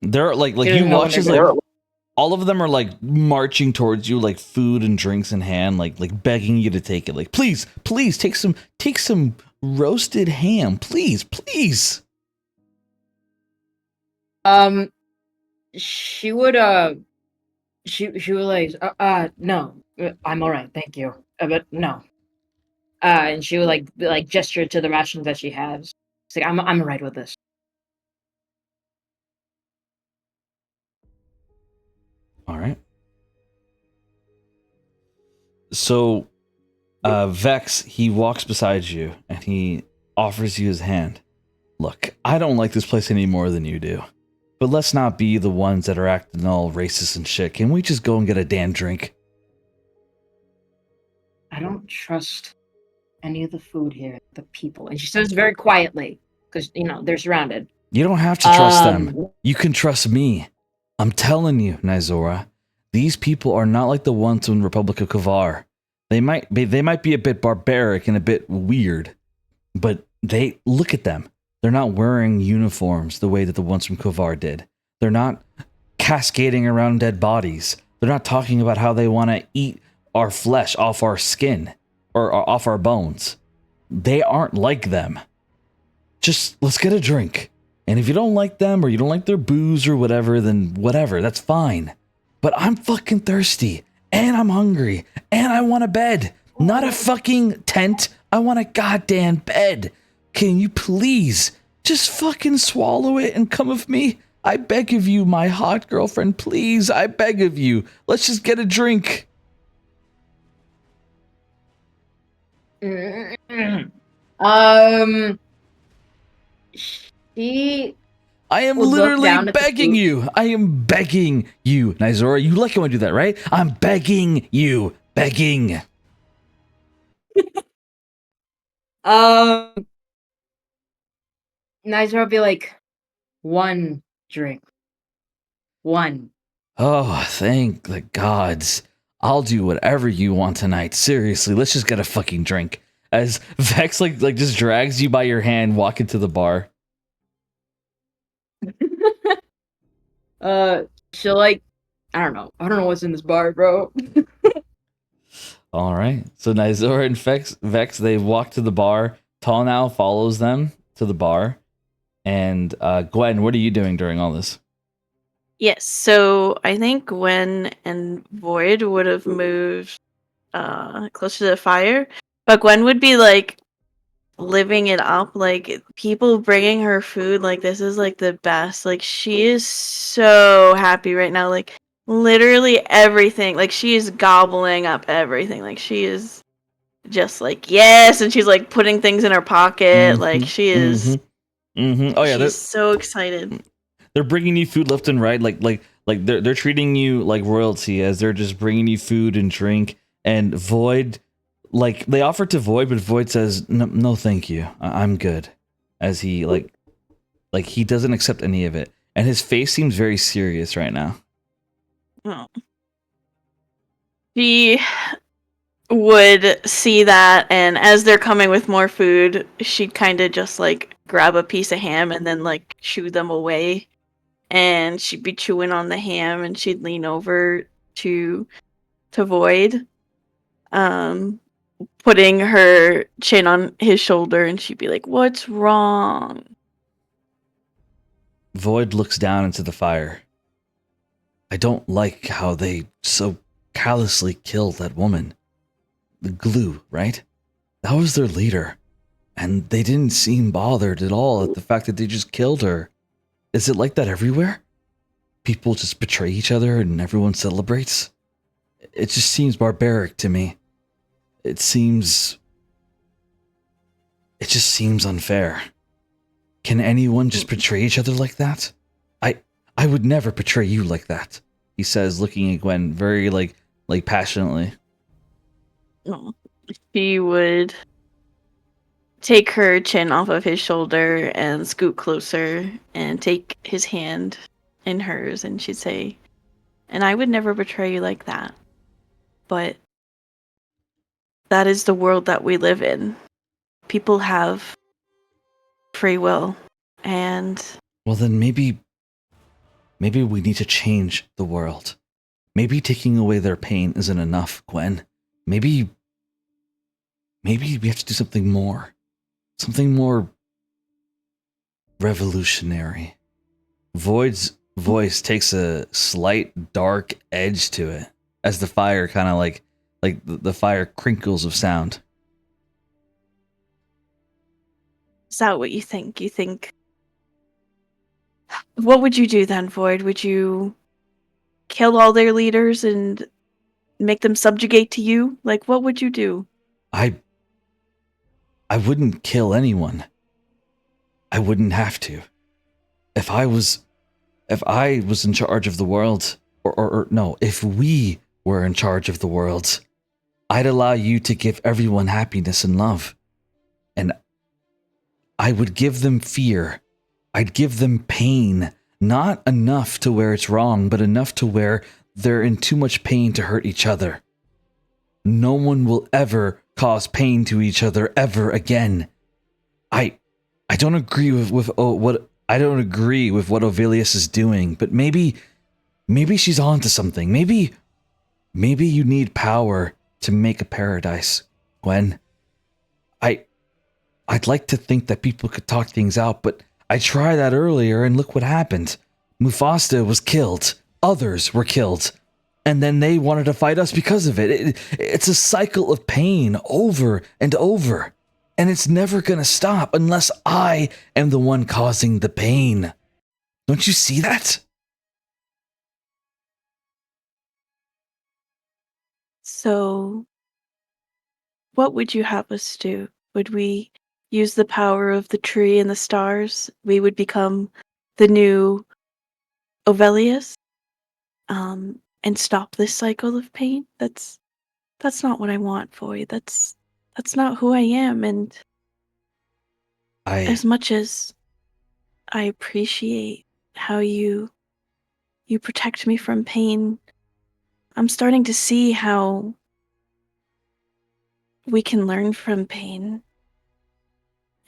They're like She you doesn't know when watch they're as gonna- all of them are like marching towards you, like food and drinks in hand, like begging you to take it. Like, please, please take some roasted ham, please, please. She would she would like no, I'm all right, thank you, but no. And she would like gesture to the rations that she has. It's like I'm all right with this. All right. So, Vex, he walks beside you and he offers you his hand. Look, I don't like this place any more than you do. But let's not be the ones that are acting all racist and shit. Can we just go and get a damn drink? I don't trust any of the food here, the people. And she says very quietly, because they're surrounded. You don't have to trust them. You can trust me. I'm telling you, Nizora, these people are not like the ones in Republic of Kavar. They might be a bit barbaric and a bit weird, but they look at them. They're not wearing uniforms the way that the ones from Kavar did. They're not cascading around dead bodies. They're not talking about how they want to eat our flesh off our skin or off our bones. They aren't like them. Just let's get a drink. And if you don't like them or you don't like their booze or whatever, then whatever, that's fine. But I'm fucking thirsty and I'm hungry and I want a bed. Not a fucking tent. I want a goddamn bed. Can you please just fucking swallow it and come with me? I beg of you, my hot girlfriend, please. I beg of you. Let's just get a drink. She I am would look literally down at the begging food. you. I am begging you, Nizora. You like it when I do that, right? I'm begging you. Begging. Nizar would be like, one drink. One. Oh, thank the gods. I'll do whatever you want tonight. Seriously, let's just get a fucking drink. As Vex like just drags you by your hand, walk into the bar. She'll like, I don't know what's in this bar, bro. All right. So Nizora and Vex, they walk to the bar. Tall now follows them to the bar. And Gwen, what are you doing during all this? Yes, so I think Gwen and Void would have moved closer to the fire, but Gwen would be like living it up, like people bringing her food, like this is like the best. Like she is so happy right now, like literally everything. Like she is gobbling up everything. Like she is just like yes, and she's like putting things in her pocket. Like she is. Oh yeah, she's so excited. They're bringing you food left and right, like they're treating you like royalty as they're just bringing you food and drink. And Void, like they offer to Void, but Void says no, thank you, I'm good. As he like he doesn't accept any of it, and his face seems very serious right now. Oh. She would see that, and as they're coming with more food, she'd kind of just like grab a piece of ham and then like shoo them away. And she'd be chewing on the ham, and she'd lean over to Void. And putting her chin on his shoulder, and she'd be like, "What's wrong?" Void looks down into the fire. I don't like how they so callously killed that woman. The glue, right? That was their leader. And they didn't seem bothered at all at the fact that they just killed her. Is it like that everywhere? People just betray each other and everyone celebrates? It just seems barbaric to me. It just seems unfair. Can anyone just betray each other like that? I would never betray you like that, he says, looking at Gwen very like passionately. She would take her chin off of his shoulder and scoot closer and take his hand in hers, and she'd say, "And I would never betray you like that. But that is the world that we live in. People have free will, and..." Well, then maybe we need to change the world. Maybe taking away their pain isn't enough, Gwen. Maybe we have to do something more. Something more revolutionary. Void's voice takes a slight dark edge to it as the fire kind of like the fire crinkles of sound. Is that what you think? You think... What would you do then, Void? Would you kill all their leaders and make them subjugate to you? Like, what would you do? I wouldn't kill anyone. I wouldn't have to. If I was in charge of the world, or no, if we were in charge of the world, I'd allow you to give everyone happiness and love. And I would give them fear. I'd give them pain. Not enough to where it's wrong, but enough to where they're in too much pain to hurt each other. No one will ever cause pain to each other ever again. I don't agree with what Ovilius is doing, but maybe she's onto something. Maybe you need power to make a paradise, Gwen. I'd like to think that people could talk things out, but I tried that earlier and look what happened. Mufasa was killed. Others were killed. And then they wanted to fight us because of it. It's a cycle of pain over and over. And it's never going to stop unless I am the one causing the pain. Don't you see that? So, what would you have us do? Would we use the power of the tree and the stars? We would become the new Ovelius? And stop this cycle of pain? That's not what I want for you. That's not who I am, and as much as I appreciate how you protect me from pain, I'm starting to see how we can learn from pain.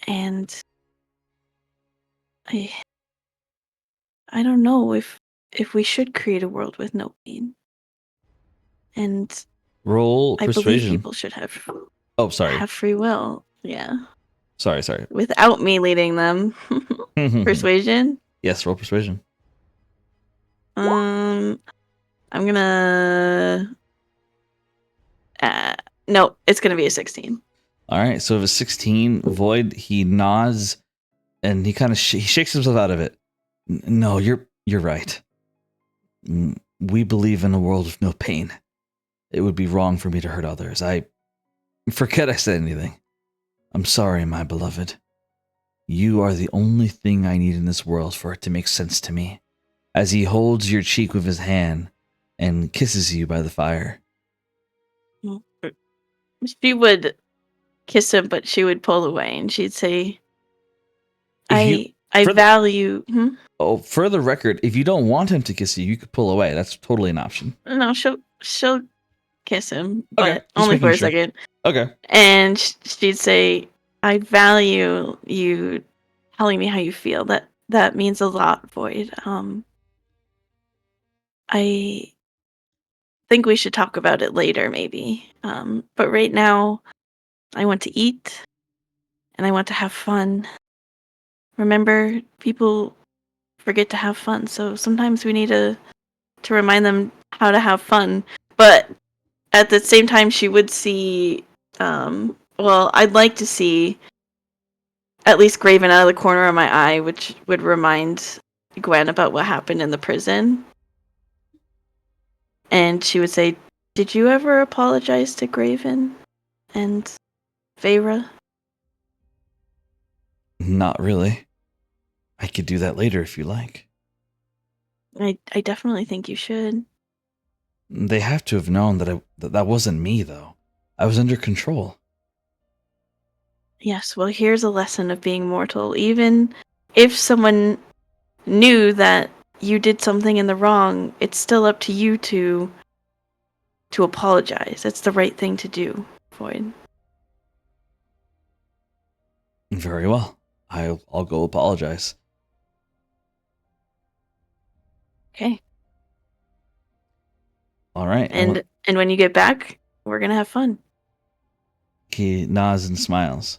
And I don't know if we should create a world with no pain. And Roll I believe persuasion. people should have free will. Yeah. Sorry. Without me leading them. Persuasion? Yes, roll persuasion. I'm gonna... no, it's gonna be a 16. All right, so if it's 16, Void, he nods and he kind of he shakes himself out of it. No, you're right. We believe in a world with no pain. It would be wrong for me to hurt others. I forget I said anything. I'm sorry, my beloved. You are the only thing I need in this world for it to make sense to me. As he holds your cheek with his hand and kisses you by the fire. She would kiss him, but she would pull away and she'd say, I value... Oh, for the record, if you don't want him to kiss you, you could pull away. That's totally an option. No, she'll kiss him, Okay, but only for a second. Okay. And she'd say, I value you telling me how you feel. That means a lot, Void. I think we should talk about it later, maybe. But right now, I want to eat, and I want to have fun. Remember, people forget to have fun, so sometimes we need to remind them how to have fun. But at the same time, she would see, I'd like to see at least Graven out of the corner of my eye, which would remind Gwen about what happened in the prison. And she would say, "Did you ever apologize to Graven and Vera?" Not really. I could do that later if you like. I definitely think you should. They have to have known that wasn't me, though. I was under control. Yes, well, here's a lesson of being mortal. Even if someone knew that you did something in the wrong, it's still up to you to apologize. It's the right thing to do, Void. Very well. I'll go apologize. Okay. All right. And when you get back, we're gonna have fun. He nods and smiles.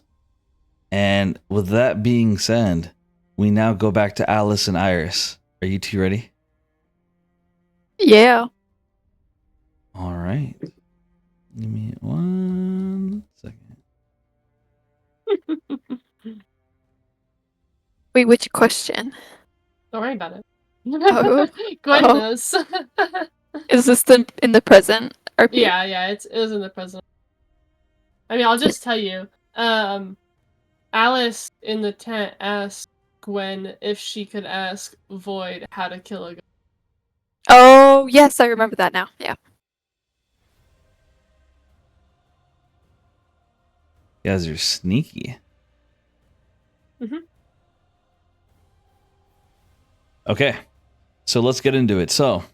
And with that being said, we now go back to Alice and Iris. Are you two ready? Yeah. All right. Give me 1 second. Wait, which question? Don't worry about it. Oh. Gwen Oh. knows. Is this in the present RP? Yeah, it is in the present. I mean, I'll just tell you. Alice in the tent asked Gwen if she could ask Void how to kill a ghost. Oh, yes, I remember that now. Yeah. You guys are sneaky. Mhm. Okay. So let's get into it. So,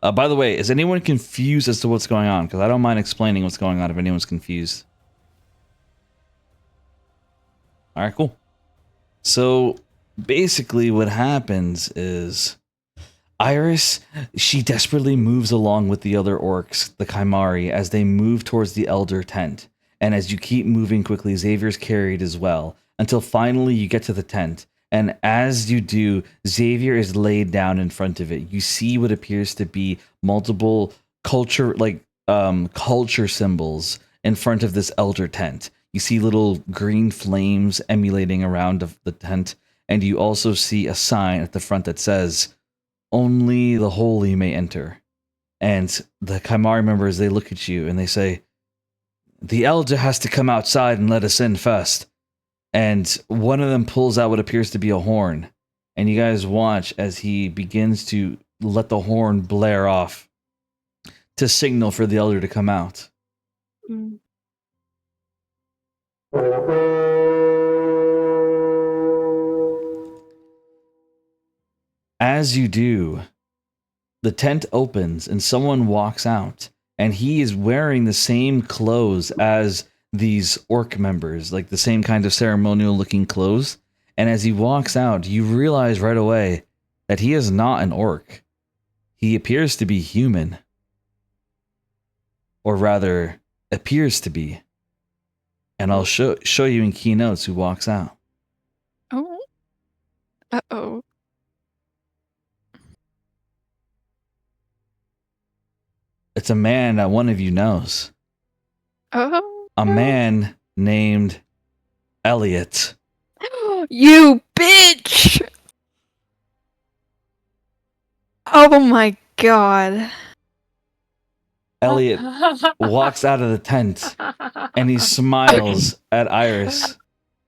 by the way, is anyone confused as to what's going on? Because I don't mind explaining what's going on if anyone's confused. All right, cool. So basically what happens is Iris, she desperately moves along with the other orcs, the Kymari, as they move towards the Elder tent. And as you keep moving quickly, Xavier's carried as well, until finally you get to the tent. And as you do, Xavier is laid down in front of it. You see what appears to be multiple culture symbols in front of this Elder tent. You see little green flames emulating around of the tent, and you also see a sign at the front that says, "Only the holy may enter." And the Kymari members, they look at you and they say, "The elder has to come outside and let us in first." And one of them pulls out what appears to be a horn. And you guys watch as he begins to let the horn blare off to signal for the elder to come out. Mm. As you do, the tent opens and someone walks out, and he is wearing the same clothes as these orc members, like the same kind of ceremonial looking clothes. And as he walks out, you realize right away that he is not an orc. He appears to be human. Or rather, appears to be. And I'll show you in keynotes who walks out. Oh. Uh-oh. It's a man that one of you knows. Oh. A man named Elliot. You bitch! Oh my god. Elliot walks out of the tent and he smiles at Iris.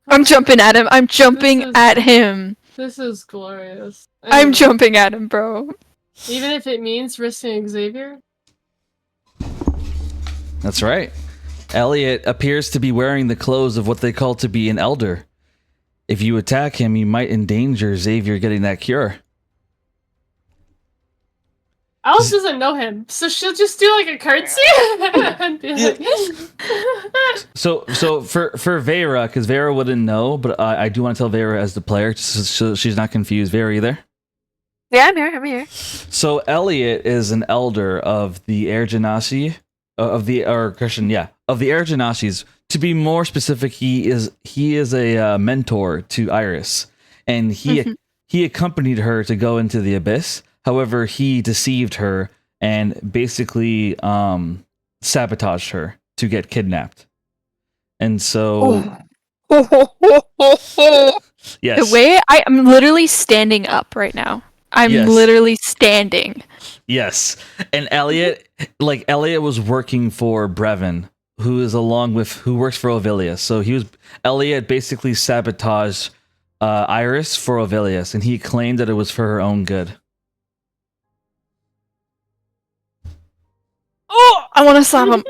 I'm jumping at him. I'm jumping at him. This is glorious. I'm Anyway, jumping at him, bro. even if it means risking Xavier. That's right. Elliot appears to be wearing the clothes of what they call to be an elder. If you attack him, you might endanger Xavier getting that cure. Alice doesn't know him, so she'll just do like a curtsy and be like. So for Vera, because Vera wouldn't know, but I do want to tell Vera as the player, so she's not confused. Vera, you there? Yeah, I'm here. So Elliot is an elder of the Air Genasi, of the Air Genashis, To be more specific, he is a mentor to Iris, and he accompanied her to go into the abyss. However, he deceived her and basically sabotaged her to get kidnapped. And so, yes, The way I'm literally standing up right now. I'm Yes. literally standing. yes, and Elliot was working for Brevin, who works for Ovilius. So Elliot basically sabotaged Iris for Ovilius, and he claimed that it was for her own good. Oh, I want to slap him.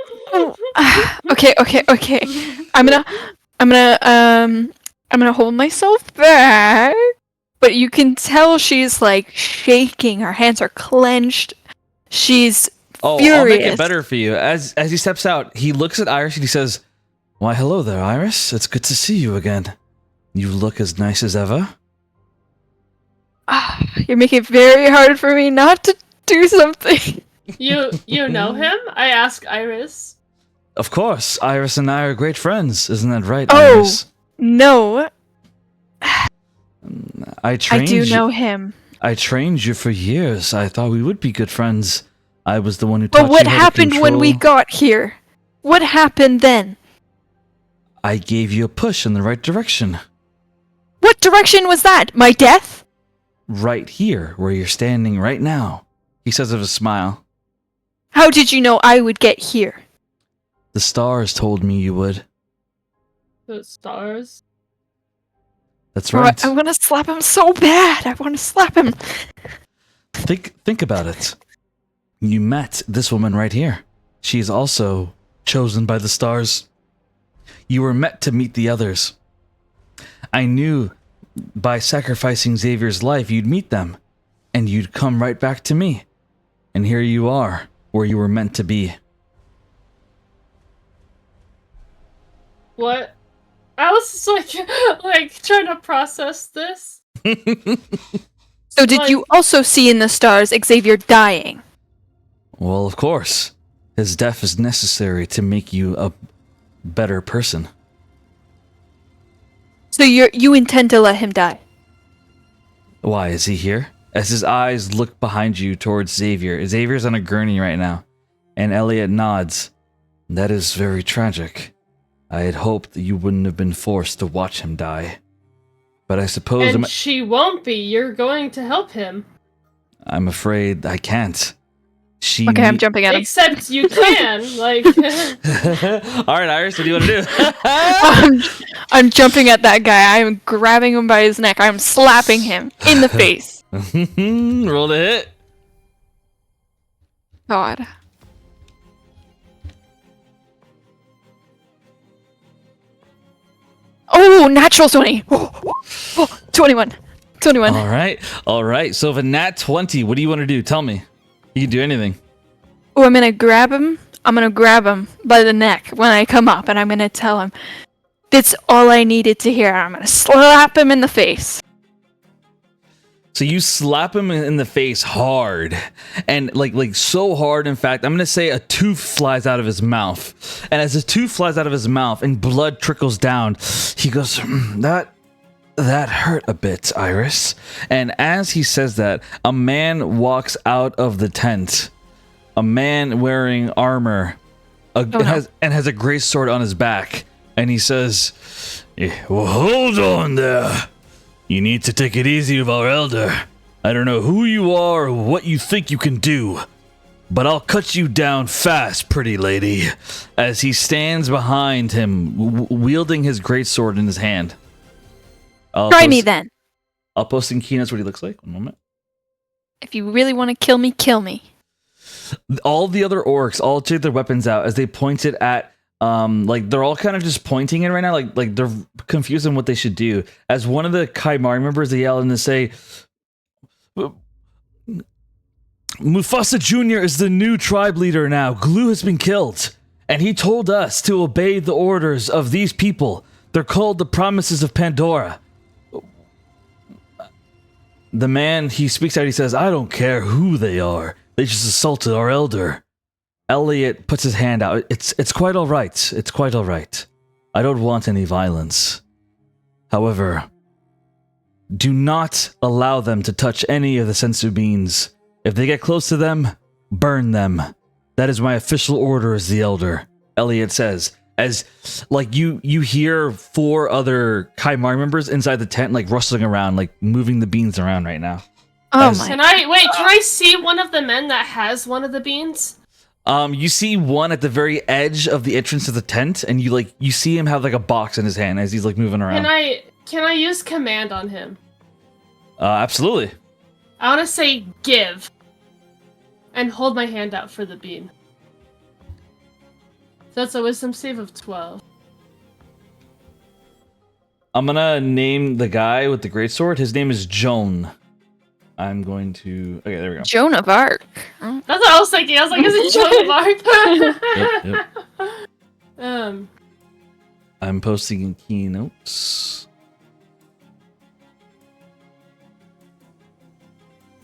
Okay. I'm gonna hold myself back. But you can tell she's like shaking. Her hands are clenched. She's Oh, furious. I'll make it better for you. As he steps out, he looks at Iris and he says, "Why, hello there, Iris. It's good to see you again. You look as nice as ever." You're making it very hard for me not to do something. You know him? I ask Iris. Of course, Iris and I are great friends. Isn't that right, Oh. Iris? No, I trained do you. know him. I trained you for years. I thought we would be good friends. I was the one who But taught what you how to happened when we control. got here? What happened then? I gave you a push in the right direction. What direction was that? My death? Right here, where you're standing right now. He says with a smile. How did you know I would get here? The stars told me you would. The stars. That's Oh, right. I'm gonna slap him so bad. I want to slap him. Think about it. You met this woman right here. She's also chosen by the stars. You were meant to meet the others. I knew by sacrificing Xavier's life, you'd meet them, and you'd come right back to me. And here you are, where you were meant to be. What? Alice is like trying to process this. So did you also see in the stars Xavier dying? Well, of course. His death is necessary to make you a better person. So you intend to let him die? Why, is he here? As his eyes look behind you towards Xavier. Xavier's on a gurney right now. And Elliot nods. That is very tragic. I had hoped that you wouldn't have been forced to watch him die. But I suppose And she won't be. You're going to help him. I'm afraid I can't. Okay, I'm jumping at him. Except you can. Alright, Iris, what do you want to do? I'm jumping at that guy. I'm grabbing him by his neck. I'm slapping him in the face. Roll to hit. God. Oh, natural 20. Oh, 21. 21. Alright. So if a nat 20, what do you want to do? Tell me. You can do anything. Oh, I'm gonna grab him. I'm gonna grab him by the neck when I come up, and I'm gonna tell him, "That's all I needed to hear." I'm gonna slap him in the face. So you slap him in the face hard, and like so hard. In fact, I'm gonna say a tooth flies out of his mouth, and as his tooth flies out of his mouth and blood trickles down, he goes, That hurt a bit, Iris." And as he says that, a man walks out of the tent. A man wearing armor, has a great sword on his back, and he says, "Well, hold on there. You need to take it easy with our elder. I don't know who you are or what you think you can do, but I'll cut you down fast, pretty lady." As he stands behind him, wielding his greatsword in his hand. Try me then. I'll post in keynotes what he looks like. One moment. If you really want to kill me, kill me. All the other orcs all take their weapons out as they point it at they're all kind of just pointing it right now, like they're confused on what they should do. As one of the Kymari members, they yell and they say, "Mufasa Jr. is the new tribe leader now. Glue has been killed, and he told us to obey the orders of these people. They're called the Promises of Pandora." The man, he speaks out, he says, "I don't care who they are. They just assaulted our elder." Elliot puts his hand out. It's quite all right. It's quite all right. I don't want any violence. However, do not allow them to touch any of the sensu beans. If they get close to them, burn them. That is my official order as the Elder, Elliot says. As, like, you hear 4 other Kymari members inside the tent, like, rustling around, like, moving the beans around right now. Oh As- my. Can I see one of the men that has one of the beans? You see one at the very edge of the entrance to the tent, and you see him have, like, a box in his hand as he's, like, moving around. Can I use command on him? Absolutely. I want to say give. And hold my hand out for the bean. That's a wisdom save of 12. I'm gonna name the guy with the greatsword. His name is Joan. I'm going to... Okay, there we go. Joan of Arc. That's what I was thinking. I was like, is it Joan of Arc? Yep. I'm posting in keynotes.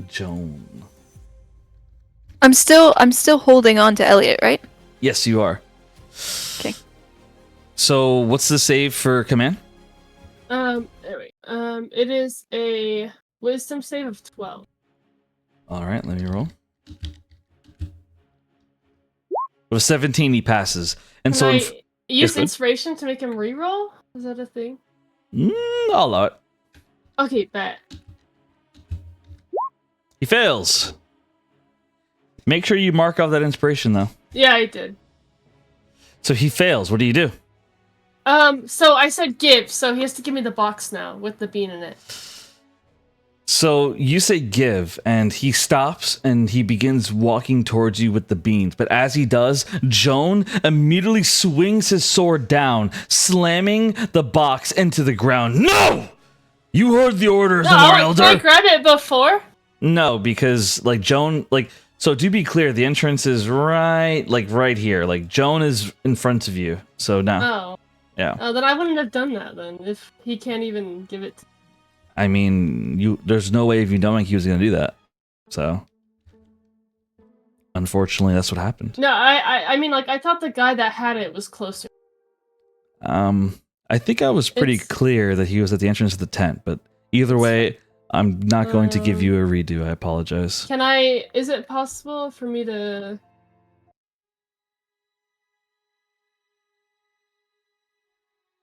Joan. I'm still holding on to Elliot, right? Yes, you are. Okay. So, what's the save for command? It is a wisdom save of 12. All right, let me roll. With 17, he passes. And Can so, I yes, use go ahead. inspiration to make him reroll? Is that a thing? I'll allow it. Okay, bet. He fails. Make sure you mark off that inspiration, though. Yeah, I did. So he fails. What do you do? So I said give, so he has to give me the box now with the bean in it. So you say give, and he stops and he begins walking towards you with the beans. But as he does, Joan immediately swings his sword down, slamming the box into the ground. No! You heard the orders of our elder. Did I grab it before? No, because like Joan, like, so to be clear, the entrance is right here. Like Joan is in front of you. So now, Oh. yeah. Oh, then I wouldn't have done that then, if he can't even give it to... I mean, there's no way of you knowing he was going to do that. So, unfortunately, that's what happened. No, I mean, like, I thought the guy that had it was closer. I think I was pretty clear that he was at the entrance of the tent, but either way, I'm not going to give you a redo. I apologize. Is it possible for me to...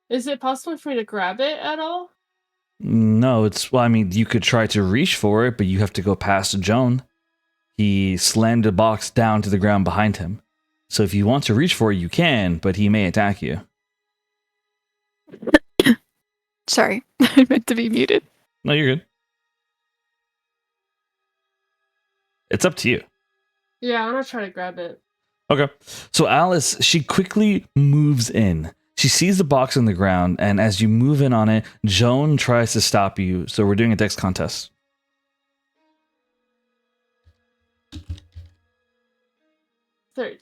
Is it possible for me to grab it at all? No, well, I mean, you could try to reach for it, but you have to go past Joan. He slammed a box down to the ground behind him. So if you want to reach for it, you can, but he may attack you. Sorry, I meant to be muted. No, you're good. It's up to you. Yeah, I'm gonna try to grab it. Okay. So Alice, she quickly moves in. She sees the box on the ground, and as you move in on it, Joan tries to stop you. So we're doing a dex contest. 13.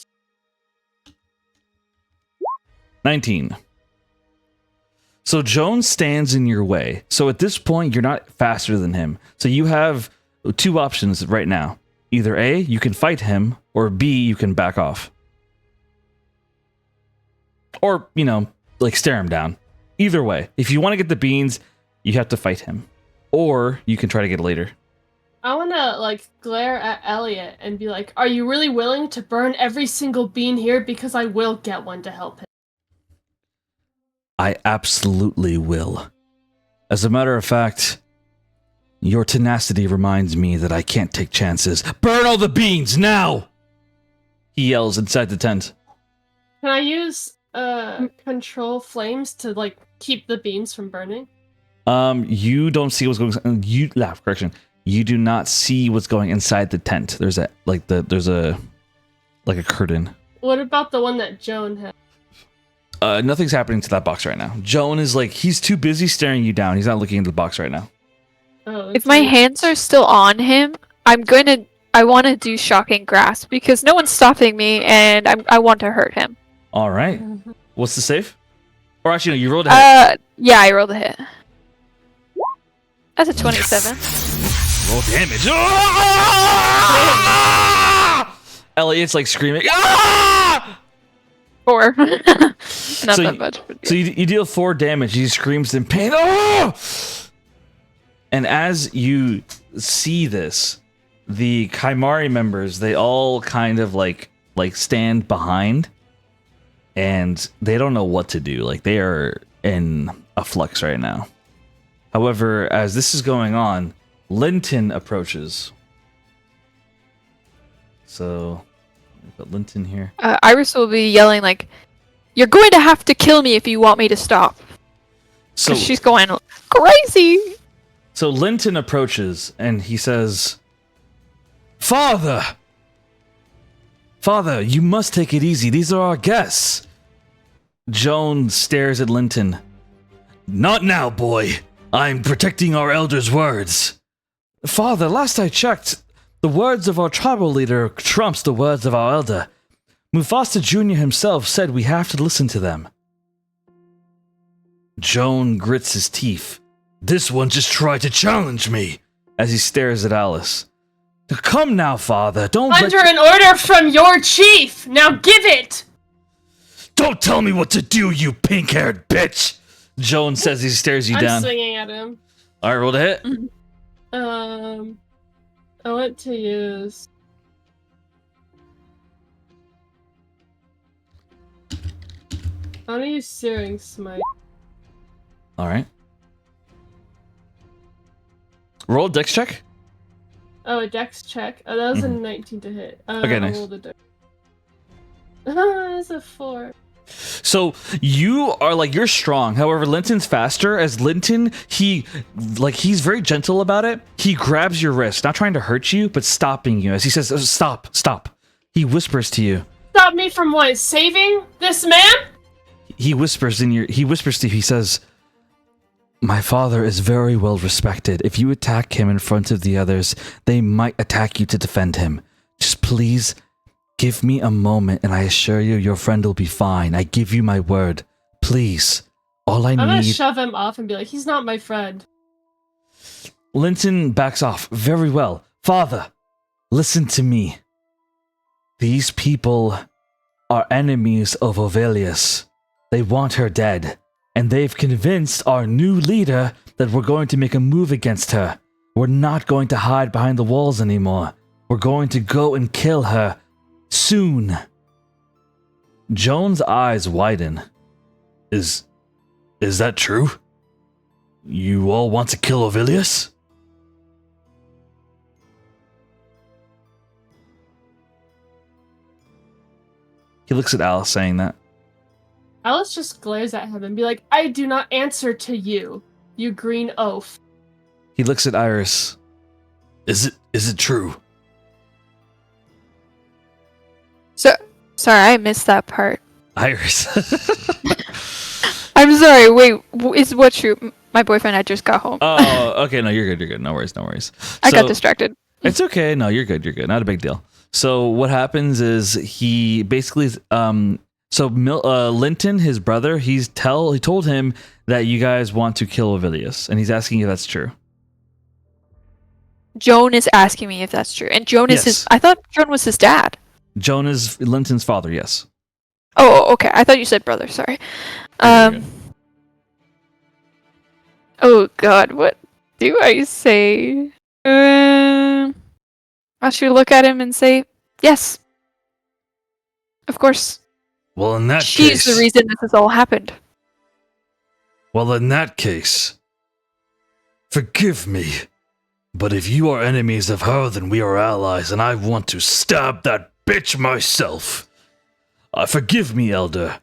19. So Joan stands in your way. So at this point, you're not faster than him. So you have 2 options right now. Either A, you can fight him, or B, you can back off. Or, like stare him down. Either way, if you want to get the beans, you have to fight him. Or you can try to get it later. I wanna, like, glare at Elliot and be like, are you really willing to burn every single bean here? Because I will get one to help him. I absolutely will. As a matter of fact, your tenacity reminds me that I can't take chances. Burn all the beans now! He yells inside the tent. Can I use control flames to, like, keep the beans from burning? You don't see what's going on. You do not see what's going inside the tent. There's a curtain. What about the one that Joan had? Nothing's happening to that box right now. Joan is he's too busy staring you down. He's not looking into the box right now. Oh, If my hands are still on him, I want to do shocking grasp because no one's stopping me, and I want to hurt him. All right. What's the save? Or actually, no, you rolled a hit. Yeah, I rolled a hit. That's a 27. Roll damage. Elliot's screaming. 4. Not So that you- much. But So you deal 4 damage. He screams in pain. Oh! And as you see this, the Kymari members, they all kind of like stand behind, and they don't know what to do. Like, they are in a flux right now. However, as this is going on, Linton approaches. So, put Linton here. Iris will be yelling like, "You're going to have to kill me if you want me to stop." So Because she's going crazy. So Linton approaches and he says, Father, you must take it easy. These are our guests. Joan stares at Linton. Not now, boy. I'm protecting our elder's words. Father, last I checked, the words of our tribal leader trumps the words of our elder. Mufasa Jr. himself said we have to listen to them. Joan grits his teeth. This one just tried to challenge me, as he stares at Alice. Come now, Father, don't Under an order from your chief! Now give it! Don't tell me what to do, you pink-haired bitch! Joan says he stares you I'm down. swinging at him. Alright, roll to hit. I want to use... I want to use Searing Smite. Alright. Roll a dex check. Oh, a dex check. Oh, that was a 19 to hit. Okay, I'll nice. roll the dex. It's a 4. So you are like, you're strong. However, Linton's faster. As Linton, he's very gentle about it. He grabs your wrist, not trying to hurt you, but stopping you. As he says, stop. He whispers to you. Stop me from what? Saving this man? He whispers to you, he says, my father is very well respected. If you attack him in front of the others, they might attack you to defend him. Just please give me a moment and I assure you your friend will be fine. I give you my word. Please. All I'm gonna need... shove him off and be like, he's not my friend. Linton backs off. Very well. Father, listen to me. These people are enemies of Ovelius. They want her dead. And they've convinced our new leader that we're going to make a move against her. We're not going to hide behind the walls anymore. We're going to go and kill her soon. Joan's eyes widen. Is that true? You all want to kill Ovelius? He looks at Alice saying that. Alice just glares at him and be like, I do not answer to you, you green oaf. He looks at Iris. Is it true? So sorry, I missed that part. Iris. I'm sorry. Wait, is what true? My boyfriend had just got home. Oh, okay. No, you're good. No worries. I got distracted. It's okay. No, you're good. Not a big deal. So what happens is he basically, Linton, his brother, he told him that you guys want to kill Ovelius, and he's asking if that's true. Joan is asking me if that's true, and Joan is Yes. I thought Joan was his dad. Joan is Linton's father. Yes. Oh, okay. I thought you said brother. Sorry. You're good. Oh God, what do I say? I should look at him and say, yes. Of course. Well, in that She's the reason this has all happened. Well, in that case, forgive me, but if you are enemies of her, then we are allies, and I want to stab that bitch myself. Forgive me, Elder,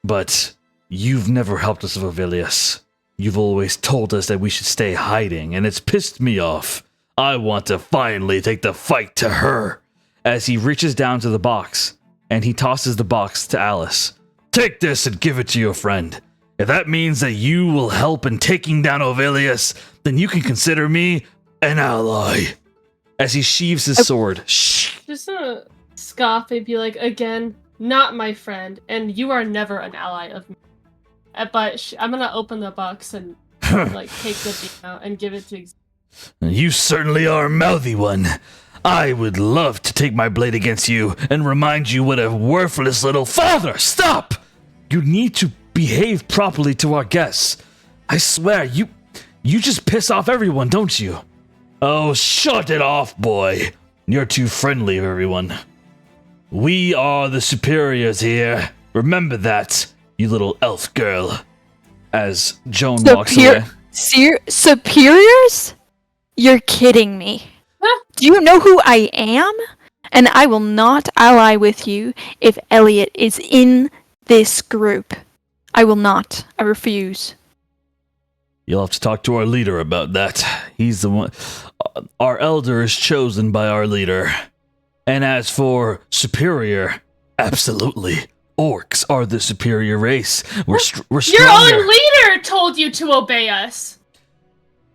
but you've never helped us with Ovelius. You've always told us that we should stay hiding, and it's pissed me off. I want to finally take the fight to her. As he reaches down to the box, and he tosses the box to Alice. Take this and give it to your friend. If that means that you will help in taking down Ovelius, then you can consider me an ally. As he sheaves his sword. Shh. Just gonna scoff and be like, again, not my friend, and you are never an ally of me. But I'm gonna open the box and like take the beam out and give it to. You certainly are a mouthy one. I would love to take my blade against you and remind you what a worthless little father. Stop! You need to behave properly to our guests. I swear, you just piss off everyone, don't you? Oh, shut it off, boy. You're too friendly, everyone. We are the superiors here. Remember that, you little elf girl. As Joan walks away. Superiors? You're kidding me. Do you know who I am? And I will not ally with you if Elliot is in this group. I will not. I refuse. You'll have to talk to our leader about that. He's the one. Our elder is chosen by our leader. And as for superior, absolutely. Orcs are the superior race. We're Your stronger. own leader told you to obey us.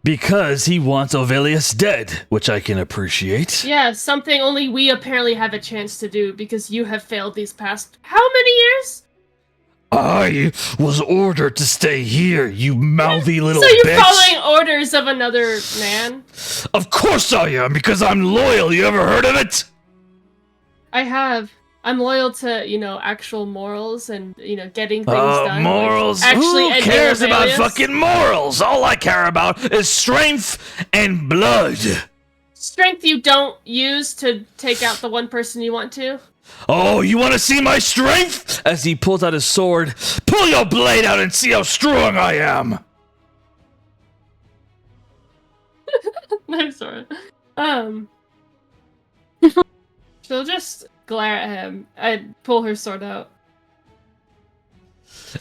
Because he wants Ovelius dead, which I can appreciate. Yeah, something only we apparently have a chance to do because you have failed these past how many years? I was ordered to stay here, you mouthy little So you're bitch. following orders of another man? Of course I am, because I'm loyal. You ever heard of it? I have. I'm loyal to, actual morals and, getting things done. Morals? Like actually Who ending cares about Ovelius. fucking morals? All I care about is strength and blood. Strength you don't use to take out the one person you want to? Oh, you want to see my strength? As he pulls out his sword, pull your blade out and see how strong I am. I'm sorry. She'll just glare at him and pull her sword out.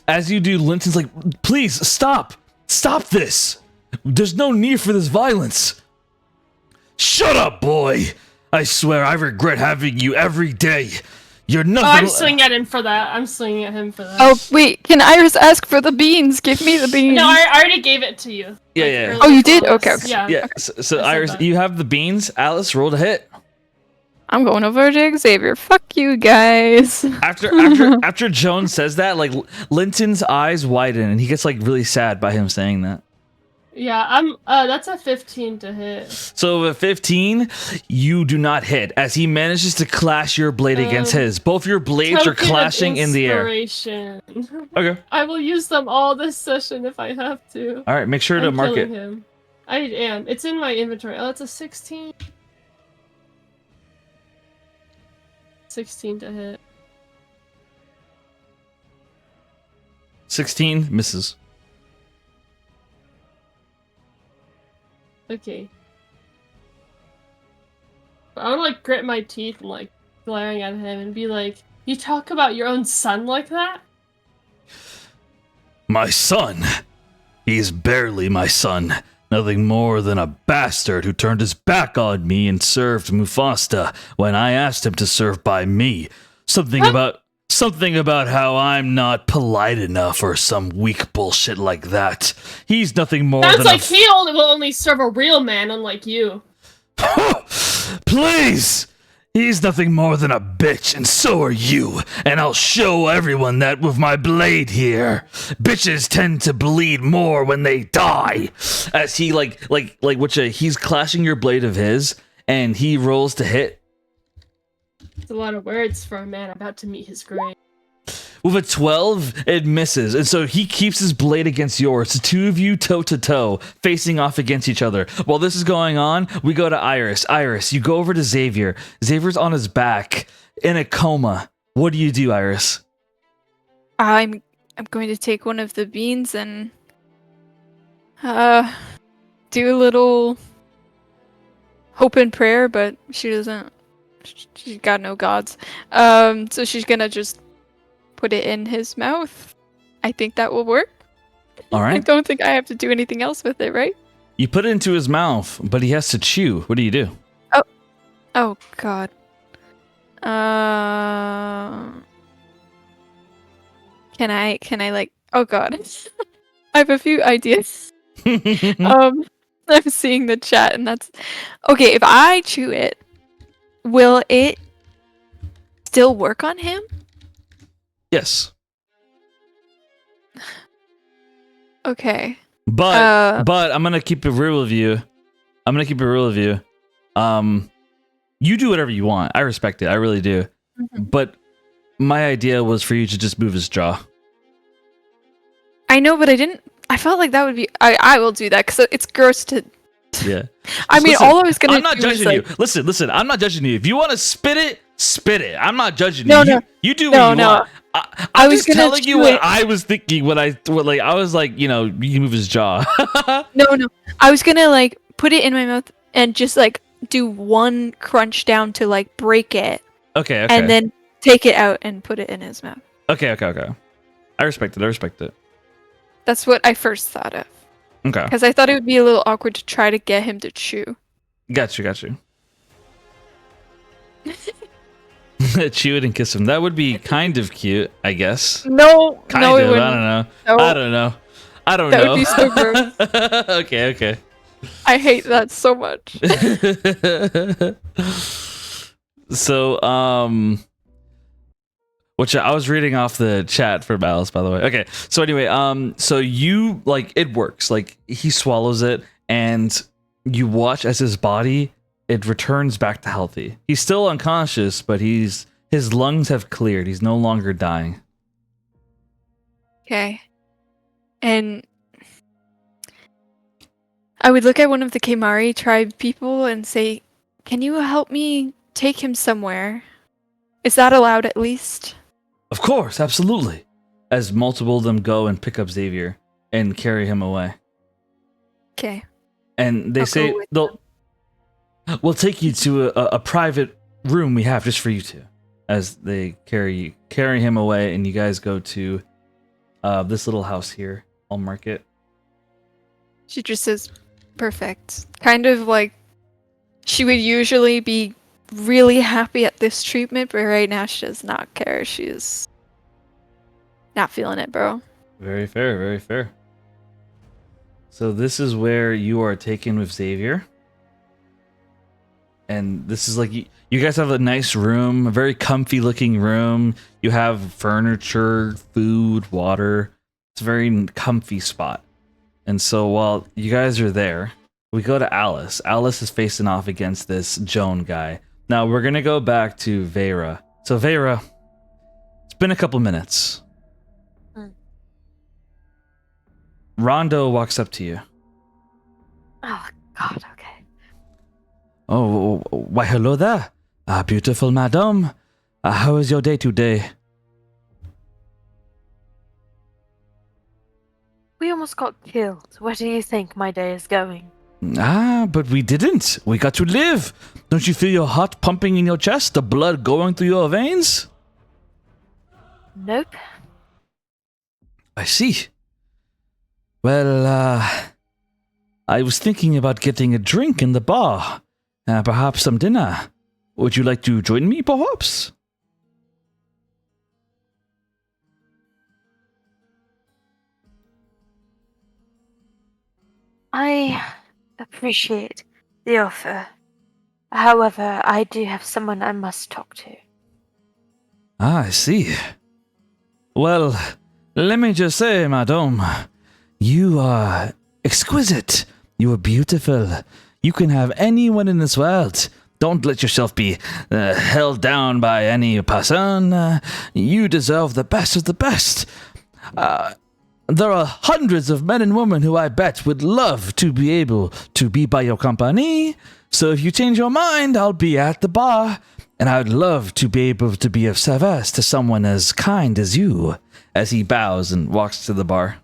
As you do, Linton's like, please, stop. Stop this. There's no need for this violence. Shut up, boy. I swear I regret having you every day. You're nothing. Oh, I'm swinging at him for that. I'm swinging at him for that. Oh, wait, can Iris ask for the beans? Give me the beans. No, I already gave it to you. Yeah, yeah. earlier Oh, you did? before Okay, this. okay. Yeah. Yeah, so I said Iris, that. you have the beans. Alice, roll to hit. I'm going over to Xavier. Fuck you guys. After Joan says that, like Linton's eyes widen and he gets like really sad by him saying that. Yeah, that's a 15 to hit. So with 15, you do not hit as he manages to clash your blade against his. Both your blades are Token of clashing in the air. inspiration. Okay. I will use them all this session if I have to. All right, make sure to I'm mark killing it. him. I am. It's in my inventory. Oh, it's a 16. 16 to hit. 16 misses. Okay. But I would grit my teeth and glaring at him and be like, "You talk about your own son like that?" My son. He's barely my son. Nothing more than a bastard who turned his back on me and served Mufasta when I asked him to serve by me. Something about how I'm not polite enough or some weak bullshit like that. He's nothing more Sounds than like he will only serve a real man, unlike you. Please! He's nothing more than a bitch, and so are you. And I'll show everyone that with my blade here. Bitches tend to bleed more when they die. As he he's clashing your blade of his, and he rolls to hit. It's a lot of words for a man about to meet his grave. With a 12, it misses, and so he keeps his blade against yours. The two of you toe to toe, facing off against each other. While this is going on, we go to Iris. Iris, you go over to Xavier. Xavier's on his back, in a coma. What do you do, Iris? I'm going to take one of the beans and do a little hope and prayer, but she doesn't. She's got no gods. So she's gonna just put it in his mouth. I think that will work. All I right. don't think I have to do anything else with it, right? You put it into his mouth, but he has to chew. What do you do? Oh God. Can I oh God. I have a few ideas. I'm seeing the chat and that's okay, if I chew it, will it still work on him? Yes. Okay. But I'm gonna keep it real with you. I'm gonna keep it real with you. You do whatever you want. I respect it. I really do. But my idea was for you to just move his jaw. I know, but I didn't. I felt like that would be. I will do that because it's gross to. Yeah. I mean, Listen, all I was gonna. I'm not do is, judging like, you. Listen. I'm not judging you. If you want to spit it, spit it. I'm not judging No, you. no. You do No, what you no. want. I I'm was just gonna telling you chew what it. I was thinking when I was like, you can move his jaw. No. I was gonna like put it in my mouth and just like do one crunch down to like break it, Okay. and then take it out and put it in his mouth. Okay. I respect it. That's what I first thought of. Okay. Because I thought it would be a little awkward to try to get him to chew. Got you. Chew it and kiss him. That would be kind of cute, I guess. No, Kind no, of. it wouldn't. I don't know. No. I don't That know. would be so gross. Okay. I hate that so much. So, which I was reading off the chat from Alice, by the way. Okay. So anyway, so you it works. Like he swallows it, and you watch as his body it returns back to healthy. He's still unconscious, but his lungs have cleared. He's no longer dying. Okay. And I would look at one of the Kymari tribe people and say, "Can you help me take him somewhere? Is that allowed at least?" Of course, absolutely. As multiple of them go and pick up Xavier and carry him away. Okay. And they I'll say go with we'll take you to a private room we have just for you two. As they carry him away, and you guys go to this little house here. I'll mark it. She just says, "Perfect." Kind of like she would usually be really happy at this treatment, but right now she does not care. She's not feeling it, bro. Very fair. So this is where you are taken with Xavier. And this is you guys have a nice room, a very comfy looking room. You have furniture, food, water. It's a very comfy spot. And so while you guys are there, we go to Alice. Alice is facing off against this Joan guy. Now we're going to go back to Vera. So Vera, it's been a couple minutes. Rondo walks up to you. Oh, God, okay. Oh, why hello there, beautiful madam. How is your day today? We almost got killed. Where do you think my day is going? But we didn't. We got to live. Don't you feel your heart pumping in your chest, the blood going through your veins? Nope. I see. Well, I was thinking about getting a drink in the bar. Perhaps some dinner. Would you like to join me, perhaps? I appreciate the offer. However, I do have someone I must talk to. I see. Well, let me just say, madame, you are exquisite. You are beautiful. You can have anyone in this world. Don't let yourself be held down by any person. You deserve the best of the best. There are hundreds of men and women who I bet would love to be able to be by your company. So if you change your mind, I'll be at the bar. And I'd love to be able to be of service to someone as kind as you. As he bows and walks to the bar.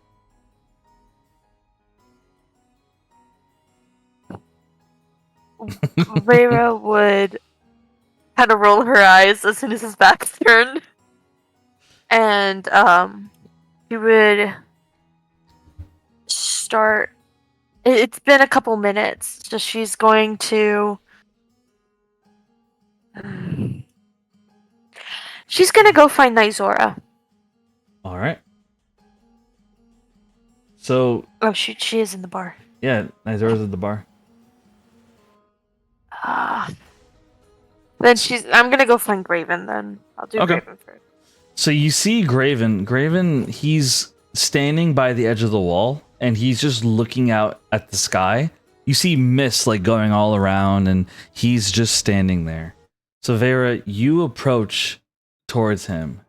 Vera would kind of roll her eyes as soon as his back's turned. And she would start. It's been a couple minutes, so she's going to. She's gonna go find Nizora. All right. So. Oh shoot, she is in the bar. Yeah, Nizora's at the bar. Then I'm gonna go find Graven. Then I'll do Okay. Graven first. So you see Graven. Graven, he's standing by the edge of the wall, and he's just looking out at the sky, You see mist like going all around, and he's just standing there. So Vera, you approach towards him,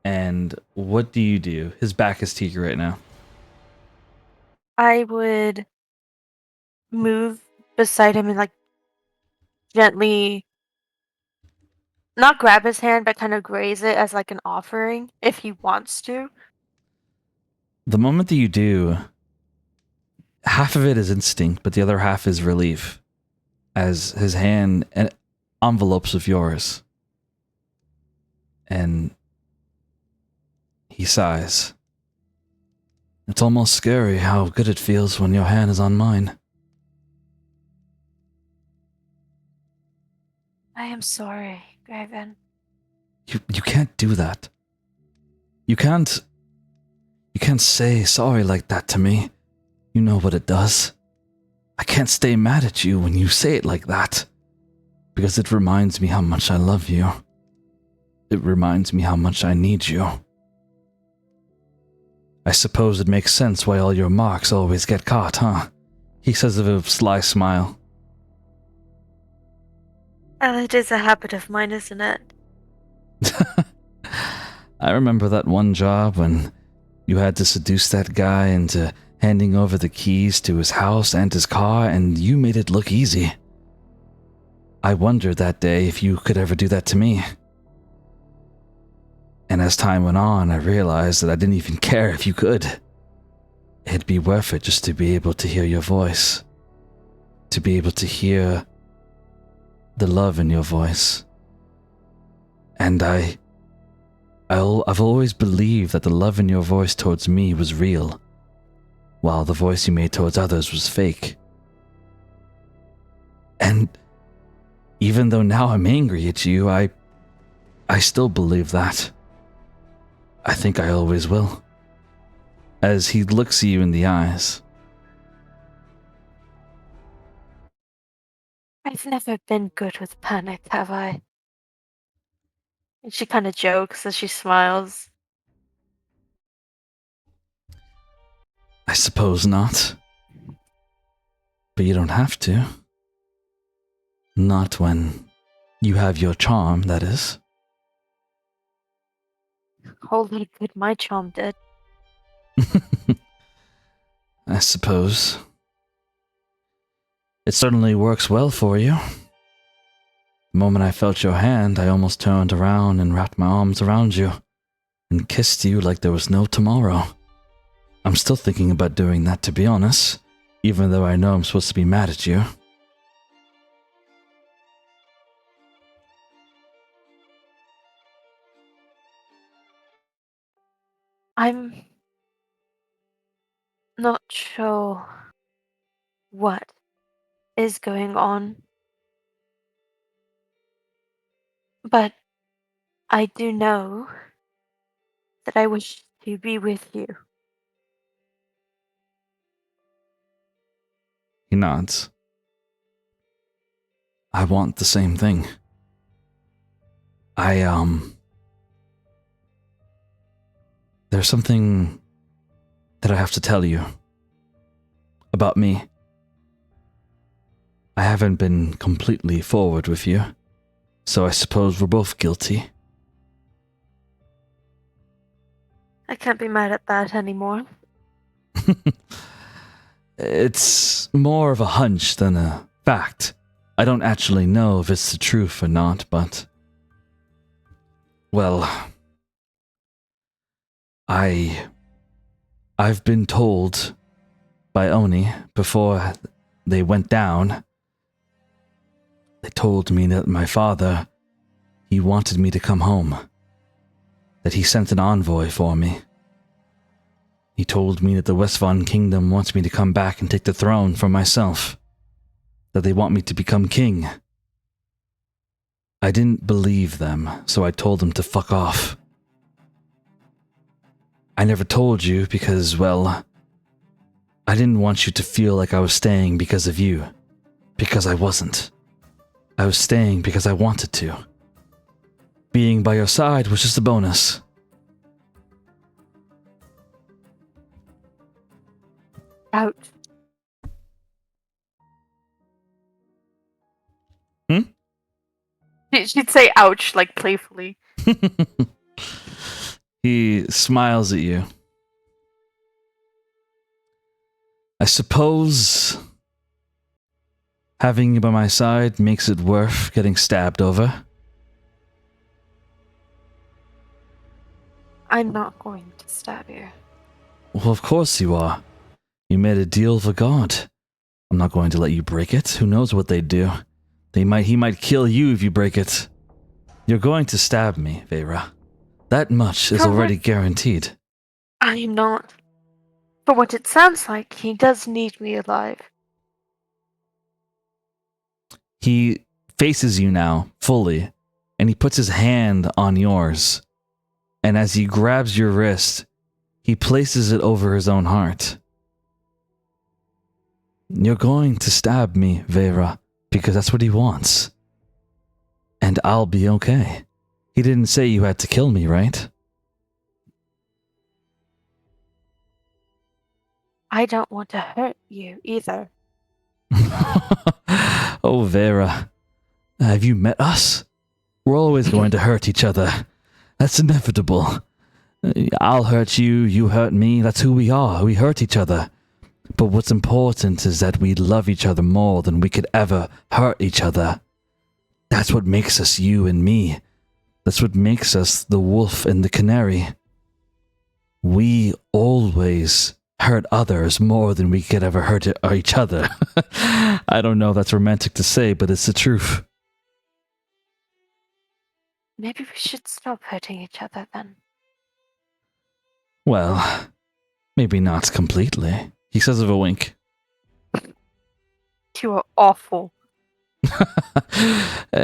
and what do you do? His back is to you right now. I would move beside him and like gently not grab his hand, but kind of graze it as like an offering if he wants to. The moment that you do, half of it is instinct, but the other half is relief, as his hand envelopes of yours. And he sighs. It's almost scary how good it feels when your hand is on mine. I am sorry, Graven. You can't do that. You can't say sorry like that to me. You know what it does. I can't stay mad at you when you say it like that, because it reminds me how much I love you. It reminds me how much I need you. I suppose it makes sense why all your marks always get caught, huh? He says with a sly smile. It is a habit of mine, isn't it? I remember that one job when you had to seduce that guy into handing over the keys to his house and his car, and you made it look easy. I wondered that day if you could ever do that to me. And as time went on, I realized that I didn't even care if you could. It'd be worth it just to be able to hear your voice. To be able to hear the love in your voice. And I've always believed that the love in your voice towards me was real, while the voice you made towards others was fake. And even though now I'm angry at you, I still believe that. I think I always will. As he looks you in the eyes. I've never been good with panic, have I? And she kind of jokes as she smiles. I suppose not. But you don't have to. Not when you have your charm, that is. Oh, what good my charm did. I suppose. It certainly works well for you. The moment I felt your hand, I almost turned around and wrapped my arms around you and kissed you like there was no tomorrow. I'm still thinking about doing that, to be honest, even though I know I'm supposed to be mad at you. I'm not sure what is going on, but I do know that I wish to be with you. He nods. I want the same thing. There's something that I have to tell you about me. I haven't been completely forward with you, so I suppose we're both guilty. I can't be mad at that anymore. It's more of a hunch than a fact. I don't actually know if it's the truth or not, but... Well... I've been told by Oni before they went down. They told me that my father, he wanted me to come home. That he sent an envoy for me. He told me that the Westfon Kingdom wants me to come back and take the throne for myself. That they want me to become king. I didn't believe them, so I told them to fuck off. I never told you because, well, I didn't want you to feel like I was staying because of you. Because I wasn't. I was staying because I wanted to. Being by your side was just a bonus. Ouch. She'd say ouch, like playfully. He smiles at you. I suppose having you by my side makes it worth getting stabbed over. I'm not going to stab you. Well, of course you are. You made a deal for God. I'm not going to let you break it. Who knows what they'd do? He might kill you if you break it. You're going to stab me, Vera. That much is already guaranteed. I am not. For what it sounds like, he does need me alive. He faces you now, fully, and he puts his hand on yours. And as he grabs your wrist, he places it over his own heart. You're going to stab me, Vera, because that's what he wants. And I'll be okay. He didn't say you had to kill me, right? I don't want to hurt you either. Oh, Vera. Have you met us? We're always going to hurt each other. That's inevitable. I'll hurt you, you hurt me. That's who we are. We hurt each other. But what's important is that we love each other more than we could ever hurt each other. That's what makes us you and me. That's what makes us the wolf and the canary. We always hurt others more than we could ever hurt each other. I don't know if that's romantic to say, but it's the truth. Maybe we should stop hurting each other then. Well, maybe not completely. He says with a wink. You are awful.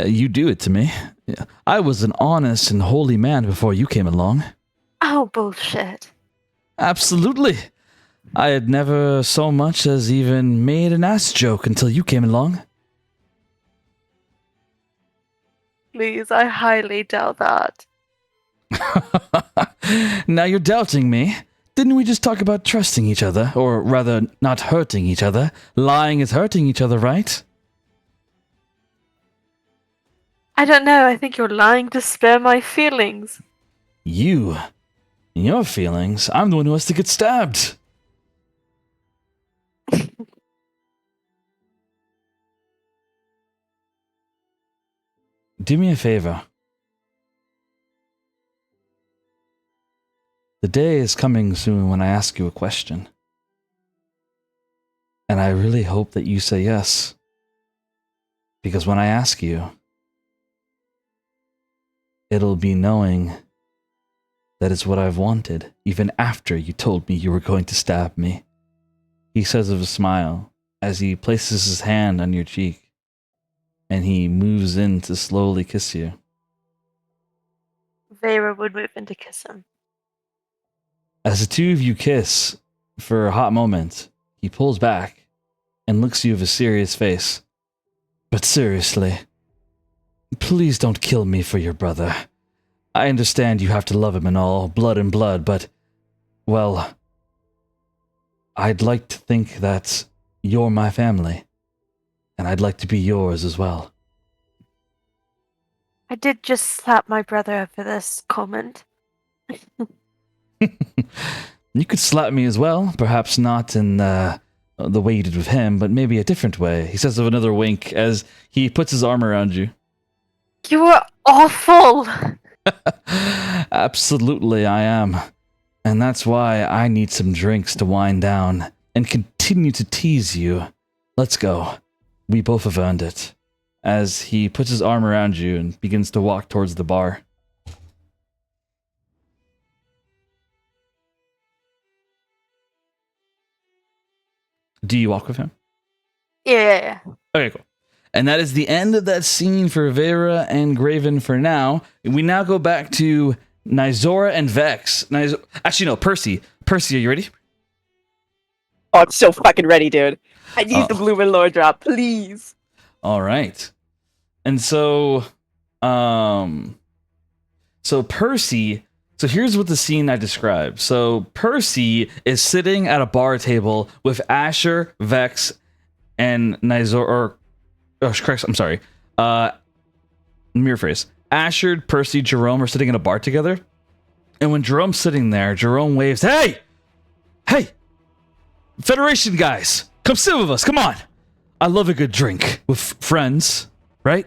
You do it to me. Yeah. I was an honest and holy man before you came along. Oh, bullshit. Absolutely. I had never so much as even made an ass joke until you came along. Please, I highly doubt that. Now you're doubting me. Didn't we just talk about trusting each other? Or rather, not hurting each other? Lying is hurting each other, right? I don't know, I think you're lying to spare my feelings. You? Your feelings? I'm the one who has to get stabbed. Do me a favor. The day is coming soon when I ask you a question. And I really hope that you say yes. Because when I ask you, it'll be knowing that it's what I've wanted, even after you told me you were going to stab me. He says with a smile as he places his hand on your cheek, and he moves in to slowly kiss you. Vera would move in to kiss him. As the two of you kiss for a hot moment, he pulls back and looks at you with a serious face. But seriously, please don't kill me for your brother. I understand you have to love him and all, blood and blood, but, well, I'd like to think that you're my family, and I'd like to be yours as well. I did just slap my brother for this comment. You could slap me as well, perhaps not in the way you did with him, but maybe a different way. He says with another wink as he puts his arm around you. You are awful! Absolutely, I am. And that's why I need some drinks to wind down and continue to tease you. Let's go. We both have earned it. As he puts his arm around you and begins to walk towards the bar. Do you walk with him? Yeah. Okay, cool. And that is the end of that scene for Vera and Graven for now. We now go back to Nizora and Vex. Actually, no, Percy. Percy, are you ready? Oh, I'm so fucking ready, dude. I need the Blue and Lore drop, please. All right. And so Percy, so here's what the scene I described. So Percy is sitting at a bar table with Asher, Vex, and Nizora, I'm sorry. mirror phrase. Asher, Percy, Jerome are sitting in a bar together. And when Jerome's sitting there, Jerome waves, "Hey! Hey! Federation guys! Come sit with us, come on! I love a good drink with friends, right?"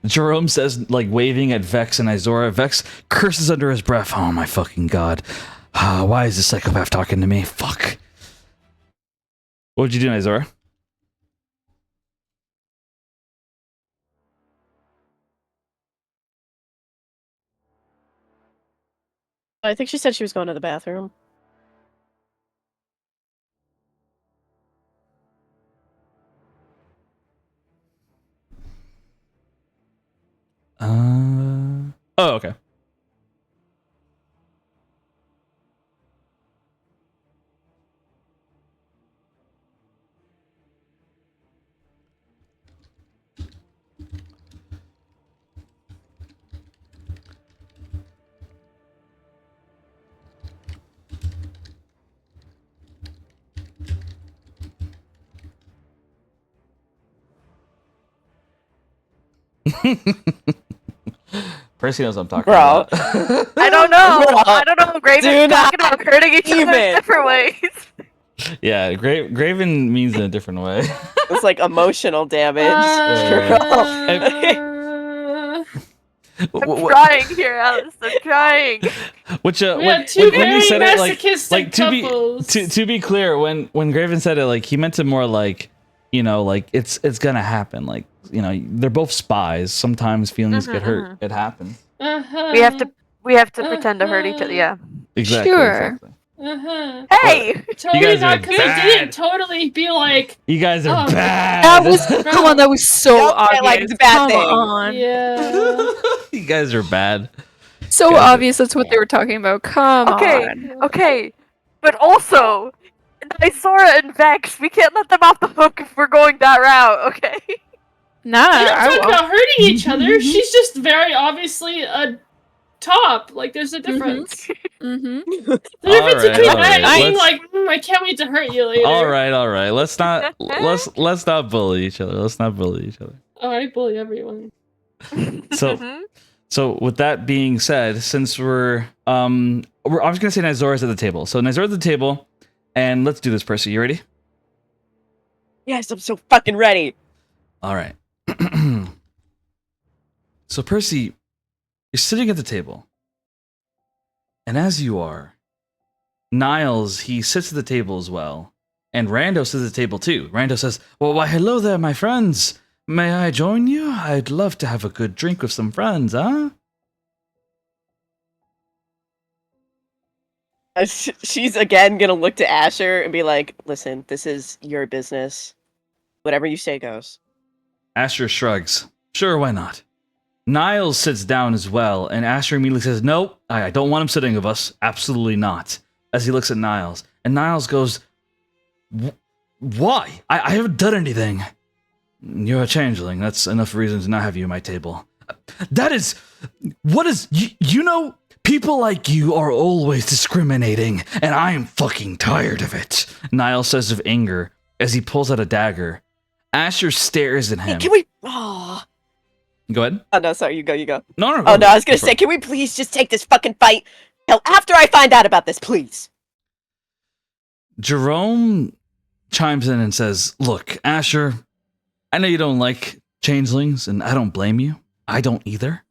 Jerome says, like, waving at Vex and Izora. Vex curses under his breath. "Oh my fucking god. Why is this psychopath talking to me? Fuck." What would you do, Izora? I think she said she was going to the bathroom. Oh, okay. Percy knows what I'm talking Bro. about. I don't know. I don't know. Graven's Do not talking about hurting each other in even. different ways. Yeah, Graven means in a different way. It's like emotional damage. I'm trying here, Alice. I'm trying. Which We had when two when very he said it, masochistic couples. to be clear, when Graven said it, like, he meant it more like, you know, like it's gonna happen. Like, you know, they're both spies. Sometimes feelings get hurt. It happens. Uh-huh. We have to pretend to hurt each other. Yeah. Exactly. Sure. Exactly. Uh-huh. Hey. Totally guys are not because bad. I didn't totally be like, You guys are Oh. bad. That was come on. That was so Don't say obvious. like it's a bad Come thing. on. yeah. You guys are bad. So Guys are- obvious. That's what they were talking about. Come Okay. on. Okay. But also, Isora and Vex, we can't let them off the hook if we're going that route. Okay. Nah. We don't I talk won't. about hurting each other. She's just very obviously a top. Like, there's a difference. Mm-hmm. The difference Alright, between alright, that and being let's- like, I can't wait to hurt you later. All right. Let's not bully each other. Let's not bully each other. Oh, I bully everyone. So with that being said, since we're I was gonna say Nizora's at the table. So Nizora's at the table, and let's do this, Percy. You ready? Yes, I'm so fucking ready. All right. So Percy, you're sitting at the table, and as you are, Niles, he sits at the table as well, and Rando sits at the table too. Rando says, "Well, why, hello there, my friends. May I join you? I'd love to have a good drink with some friends, huh?" She's again gonna look to Asher and be like, "Listen, this is your business. Whatever you say goes." Asher shrugs. Sure, why not? Niles sits down as well, and Asher immediately says, "No, I don't want him sitting with us. Absolutely not." As he looks at Niles, and Niles goes, "Why? I haven't done anything." "You're a changeling. That's enough reason to not have you at my table." "That is... What is... You know, people like you are always discriminating, and I am fucking tired of it," Niles says with anger as he pulls out a dagger. Asher stares at Hey, him. can we? Oh. Go ahead. Oh no, sorry. You go. You go. No. Oh no, I was gonna say, can we please just take this fucking fight till after I find out about this, please? Jerome chimes in and says, "Look, Asher, I know you don't like changelings, and I don't blame you. I don't either.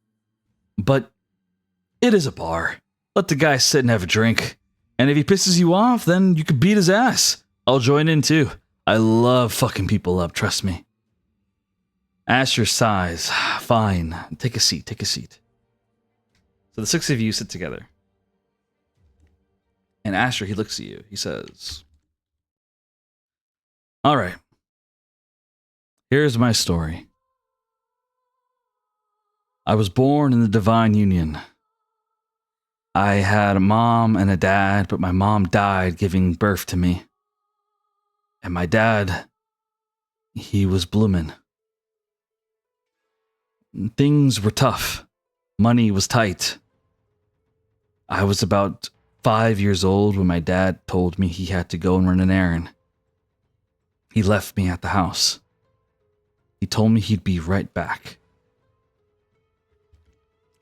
But it is a bar. Let the guy sit and have a drink. And if he pisses you off, then you can beat his ass. I'll join in too. I love fucking people up, trust me." Asher sighs. "Fine. Take a seat. So the six of you sit together. And Asher, he looks at you. He says, "All right. Here's my story. I was born in the Divine Union. I had a mom and a dad, but my mom died giving birth to me. And my dad, he was bloomin'. Things were tough. Money was tight. I was about 5 years old when my dad told me he had to go and run an errand. He left me at the house. He told me he'd be right back.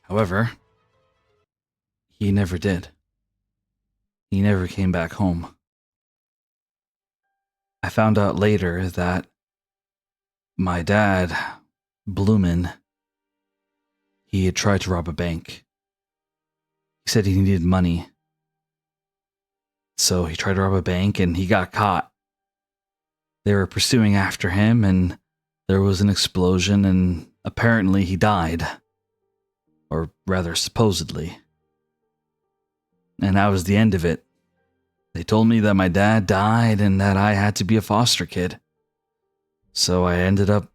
However, he never did. He never came back home. I found out later that my dad, Bloomin, he had tried to rob a bank. He said he needed money. So he tried to rob a bank and he got caught. They were pursuing after him and there was an explosion and apparently he died. Or rather, supposedly. And that was the end of it. They told me that my dad died and that I had to be a foster kid. So I ended up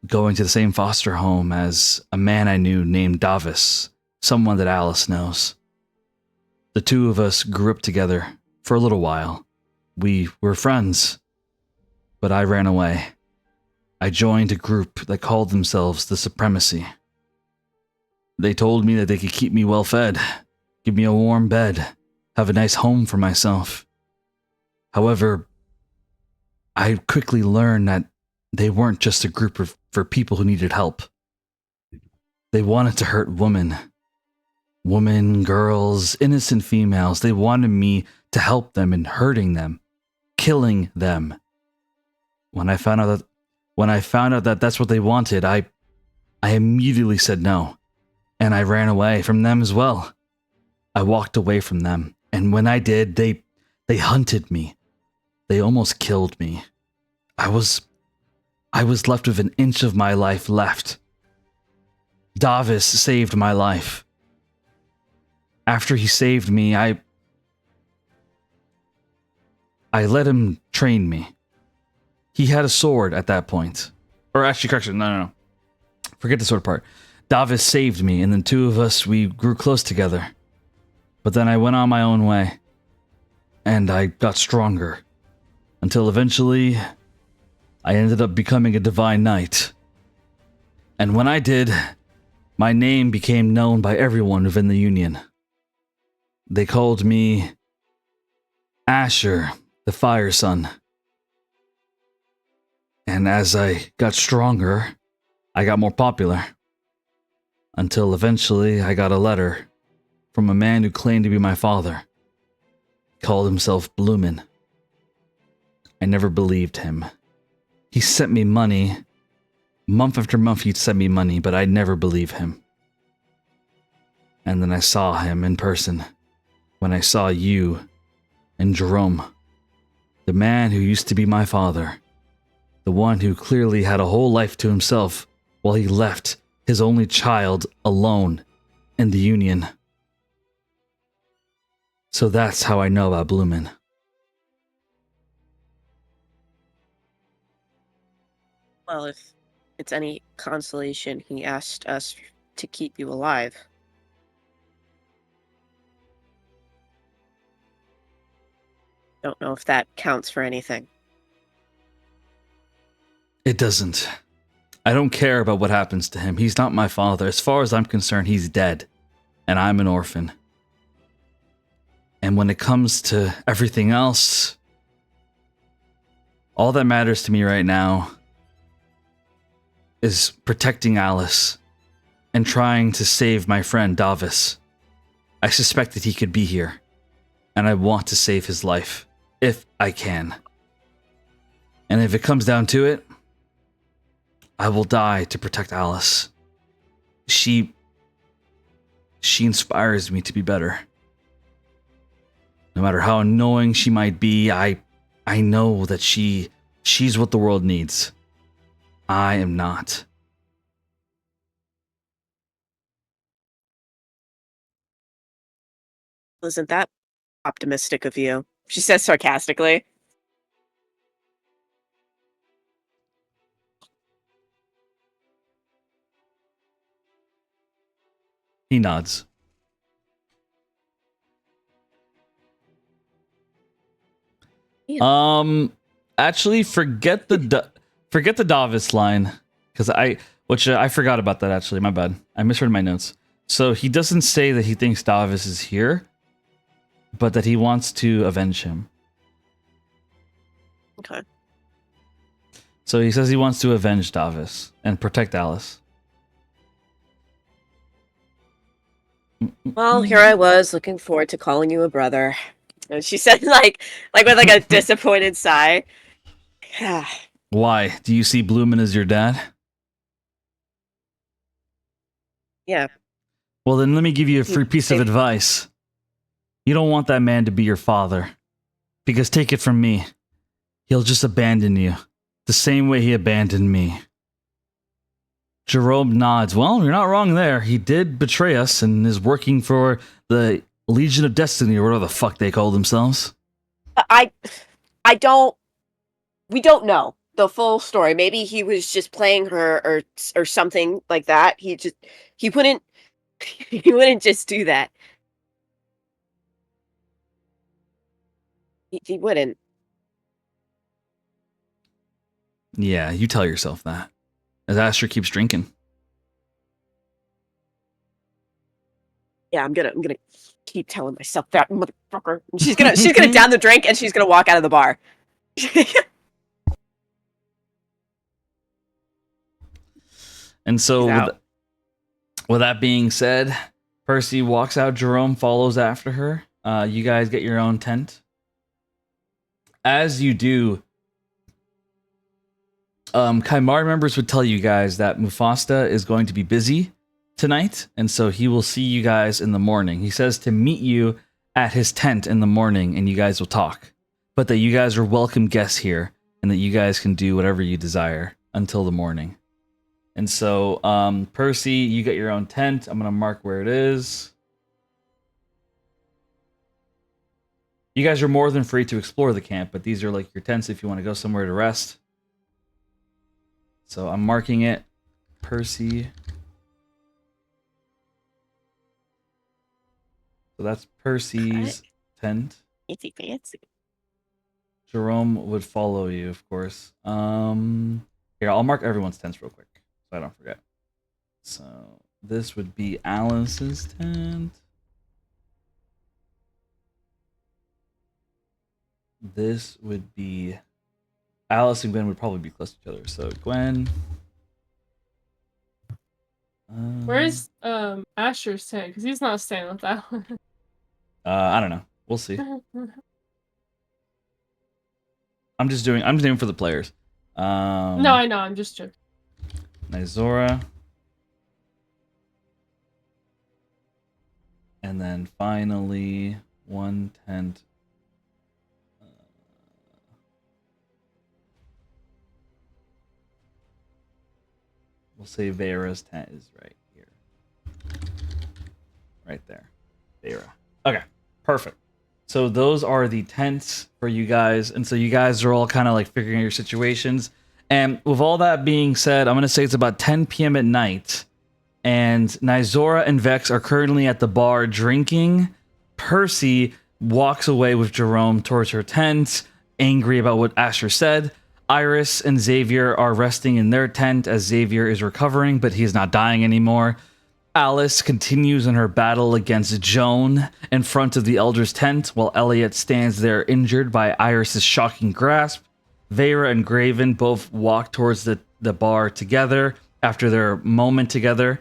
going to the same foster home as a man I knew named Davis, someone that Alice knows. The two of us grew up together for a little while. We were friends, but I ran away. I joined a group that called themselves the Supremacy. They told me that they could keep me well fed, give me a warm bed, have a nice home for myself. However, I quickly learned that they weren't just a group for people who needed help. They wanted to hurt women. Women, girls, innocent females. They wanted me to help them in hurting them, killing them. When I found out that that's what they wanted, I immediately said no. And I ran away from them as well. I walked away from them. And when I did, they hunted me. They almost killed me. I was left with an inch of my life left. Davis saved my life. After he saved me, I let him train me. He had a sword at that point. Or actually, correction, no. Forget the sword part. Davis saved me, and then two of us, we grew close together. But then I went on my own way. And I got stronger. Until eventually, I ended up becoming a divine knight. And when I did, my name became known by everyone within the Union. They called me Asher, the Fire Son. And as I got stronger, I got more popular. Until eventually I got a letter from a man who claimed to be my father. He called himself Bloomin. I never believed him. He sent me money. Month after month he'd send me money, but I'd never believe him. And then I saw him in person. When I saw you and Jerome. The man who used to be my father. The one who clearly had a whole life to himself while he left his only child alone in the Union. So that's how I know about Bloomin. Well, if it's any consolation, he asked us to keep you alive. Don't know if that counts for anything. It doesn't. I don't care about what happens to him. He's not my father. As far as I'm concerned, he's dead. And I'm an orphan. And when it comes to everything else, all that matters to me right now is protecting Alice and trying to save my friend Davis. I suspect that he could be here, and I want to save his life, if I can. And if it comes down to it, I will die to protect Alice. She inspires me to be better. No matter how annoying she might be, I know that she's what the world needs. I am not. Isn't that optimistic of you? She says sarcastically. He nods. Yeah. Actually, forget the Davis line, because I forgot about that. Actually, my bad. I misread my notes. So he doesn't say that he thinks Davis is here, but that he wants to avenge him. Okay. So he says he wants to avenge Davis and protect Alice. Well, here I was looking forward to calling you a brother. And she said like with like a disappointed sigh. Why? Do you see Bloomin as your dad? Yeah. Well, then let me give you a free He- piece of they- advice. You don't want that man to be your father. Because take it from me, he'll just abandon you. The same way he abandoned me. Jerome nods. Well, you're not wrong there. He did betray us and is working for the Legion of Destiny or whatever the fuck they call themselves. I don't. We don't know the full story. Maybe he was just playing her or something like that. He wouldn't he wouldn't just do that. He wouldn't. Yeah, you tell yourself that. As Asher keeps drinking. Yeah, I'm gonna keep telling myself that, motherfucker. And she's gonna down the drink and she's gonna walk out of the bar. And so, He's out. with that being said, Percy walks out. Jerome follows after her. You guys get your own tent. As you do, Kymari members would tell you guys that Mufasta is going to be busy tonight, and so he will see you guys in the morning. He says to meet you at his tent in the morning, and you guys will talk. But that you guys are welcome guests here, and that you guys can do whatever you desire until the morning. And so, Percy, you get your own tent. I'm going to mark where it is. You guys are more than free to explore the camp, but these are like your tents if you want to go somewhere to rest. So I'm marking it. Percy. So that's Percy's tent. Fancy. Jerome would follow you, of course. Here, I'll mark everyone's tents real quick so I don't forget. So this would be Alice's tent. This would be Alice and Gwen would probably be close to each other. So Gwen. Where's Asher's tent? Because he's not staying with that one. I don't know. We'll see. I'm just doing for the players. No, I know. I'm just joking. Nizora. And then finally, one tent. We'll say Vera's tent is right here. Right there. Vera. Okay, perfect. So those are the tents for you guys. And so you guys are all kind of like figuring out your situations. And with all that being said, I'm going to say it's about 10 p.m. at night. And Nizora and Vex are currently at the bar drinking. Percy walks away with Jerome towards her tent, angry about what Asher said. Iris and Xavier are resting in their tent as Xavier is recovering, but he is not dying anymore. Alice continues in her battle against Joan in front of the Elder's tent, while Elliot stands there injured by Iris's shocking grasp. Vera and Graven both walk towards the bar together after their moment together.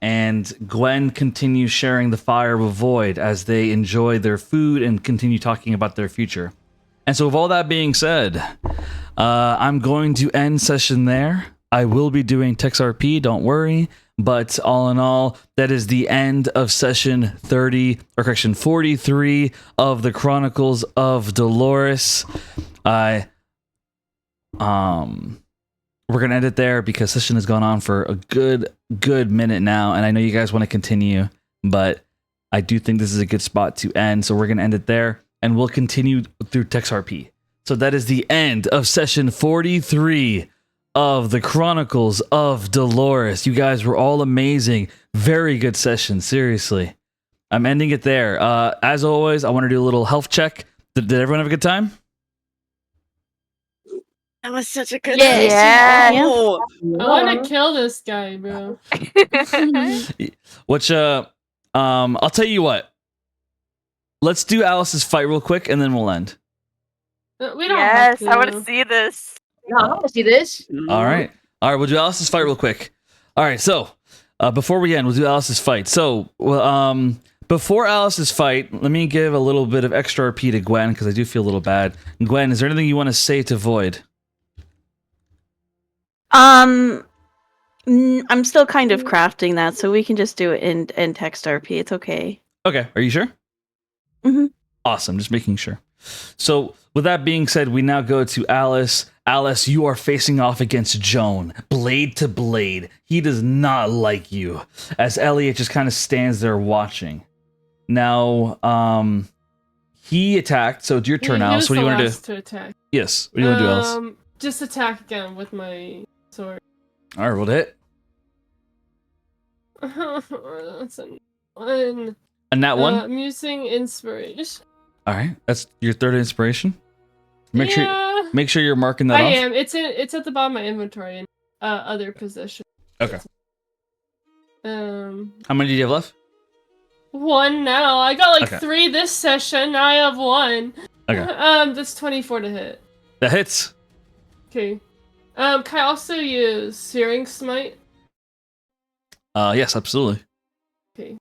And Gwen continues sharing the fire with Void as they enjoy their food and continue talking about their future. And so with all that being said, I'm going to end session there. I will be doing TexRP, don't worry. But all in all, that is the end of session 43 of the Chronicles of Dolores. We're gonna end it there because session has gone on for a good minute now, and I know you guys want to continue, but I do think this is a good spot to end. So we're gonna end it there, and we'll continue through TexRP. So that is the end of session 43 of the Chronicles of Dolores. You guys were all amazing. Very good session, seriously. I'm ending it there. As always, I want to do a little health check. Did everyone have a good time? That was such a good Yes. session. Yeah. Oh. I want to kill this guy, bro. Which, I'll tell you what. Let's do Alice's fight real quick, and then we'll end. We don't Yes, have I want to. to see this. No, I want to see this. All right, we'll do Alice's fight real quick. All right, so Before we end, we'll do Alice's fight. So, before Alice's fight, let me give a little bit of extra RP to Gwen, because I do feel a little bad. Gwen, is there anything you want to say to Void? I'm still kind of crafting that, so we can just do it in text RP. It's okay. Okay, are you sure? Mm-hmm. Awesome, just making sure. So, with that being said, we now go to Alice. Alice, you are facing off against Joan, blade to blade. He does not like you, as Elliot just kind of stands there watching. Now, he attacked, so it's your turn, Alice. What do you want to do? To attack. Yes, what do you want to do, Alice? Just attack again with my sword. All right, roll to hit. That's a 1. And that one? I'm using inspiration. All right, that's your third inspiration. Make sure you're marking that I off. am. It's at the bottom of my inventory in other position. Okay. How many do you have left? 1 now. I got like Okay. 3 this session. Now I have 1. Okay. That's 24 to hit. That hits. Okay. Can I also use Searing Smite? Yes, absolutely. Okay.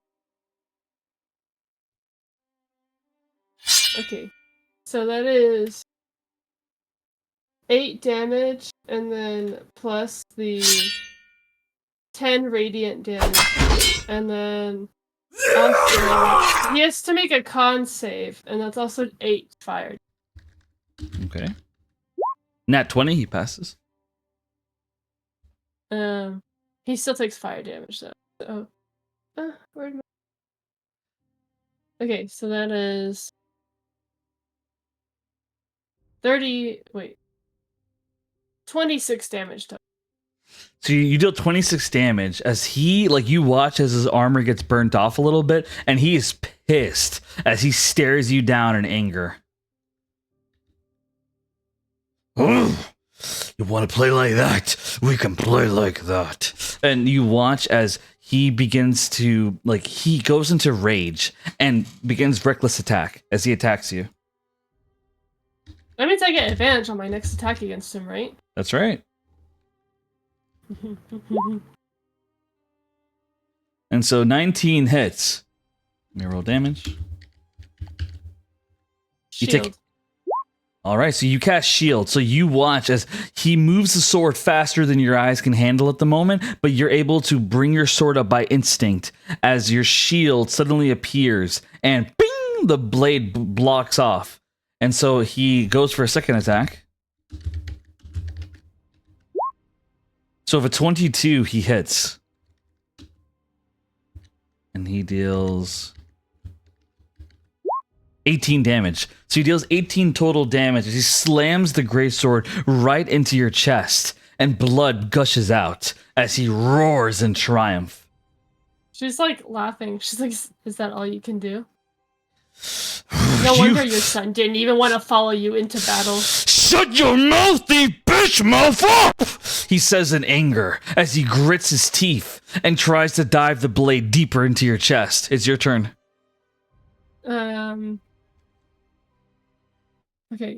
Okay. So that is 8 damage, and then plus the 10 radiant damage, and then also he has to make a con save, and that's also 8 fire. Okay. Nat 20, he passes. He still takes fire damage though. So, where'd my... Okay, so that is 26 damage total. So you deal 26 damage as he, like, you watch as his armor gets burnt off a little bit, and he is pissed as he stares you down in anger. Ugh. You want to play like that? We can play like that. And you watch as he begins to, like, he goes into rage and begins reckless attack as he attacks you. That means I get advantage on my next attack against him, right? That's right. And so 19 hits. Let me roll damage. You take. All right, so you cast shield. So you watch as he moves the sword faster than your eyes can handle at the moment, but you're able to bring your sword up by instinct as your shield suddenly appears and bing, the blade blocks off. And so he goes for a second attack. So if a 22, he hits. And he deals 18 damage. So he deals 18 total damage as he slams the greatsword right into your chest, and blood gushes out as he roars in triumph. She's like laughing. She's like, "Is that all you can do? No wonder your son didn't even want to follow you into battle." Shut your mouthy bitch mouth up! He says in anger as he grits his teeth and tries to dive the blade deeper into your chest. It's your turn. Okay.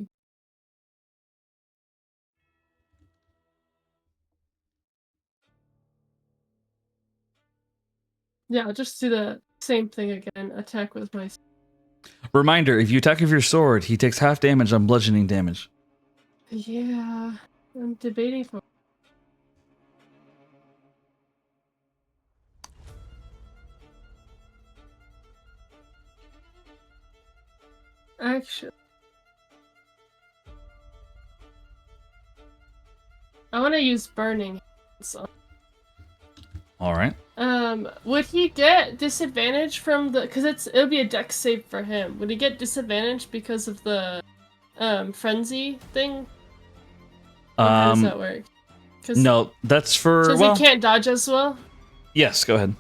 Yeah, I'll just do the same thing again. Attack with my... Reminder, if you attack with your sword, he takes half damage on bludgeoning damage. Yeah, I'm debating for... Actually... I want to use burning. So. All right. Would he get disadvantage from the... Because it'll be a dex save for him. Would he get disadvantage because of the frenzy thing? Or how does that work? No, that's for... Because he can't dodge as well? Yes, go ahead.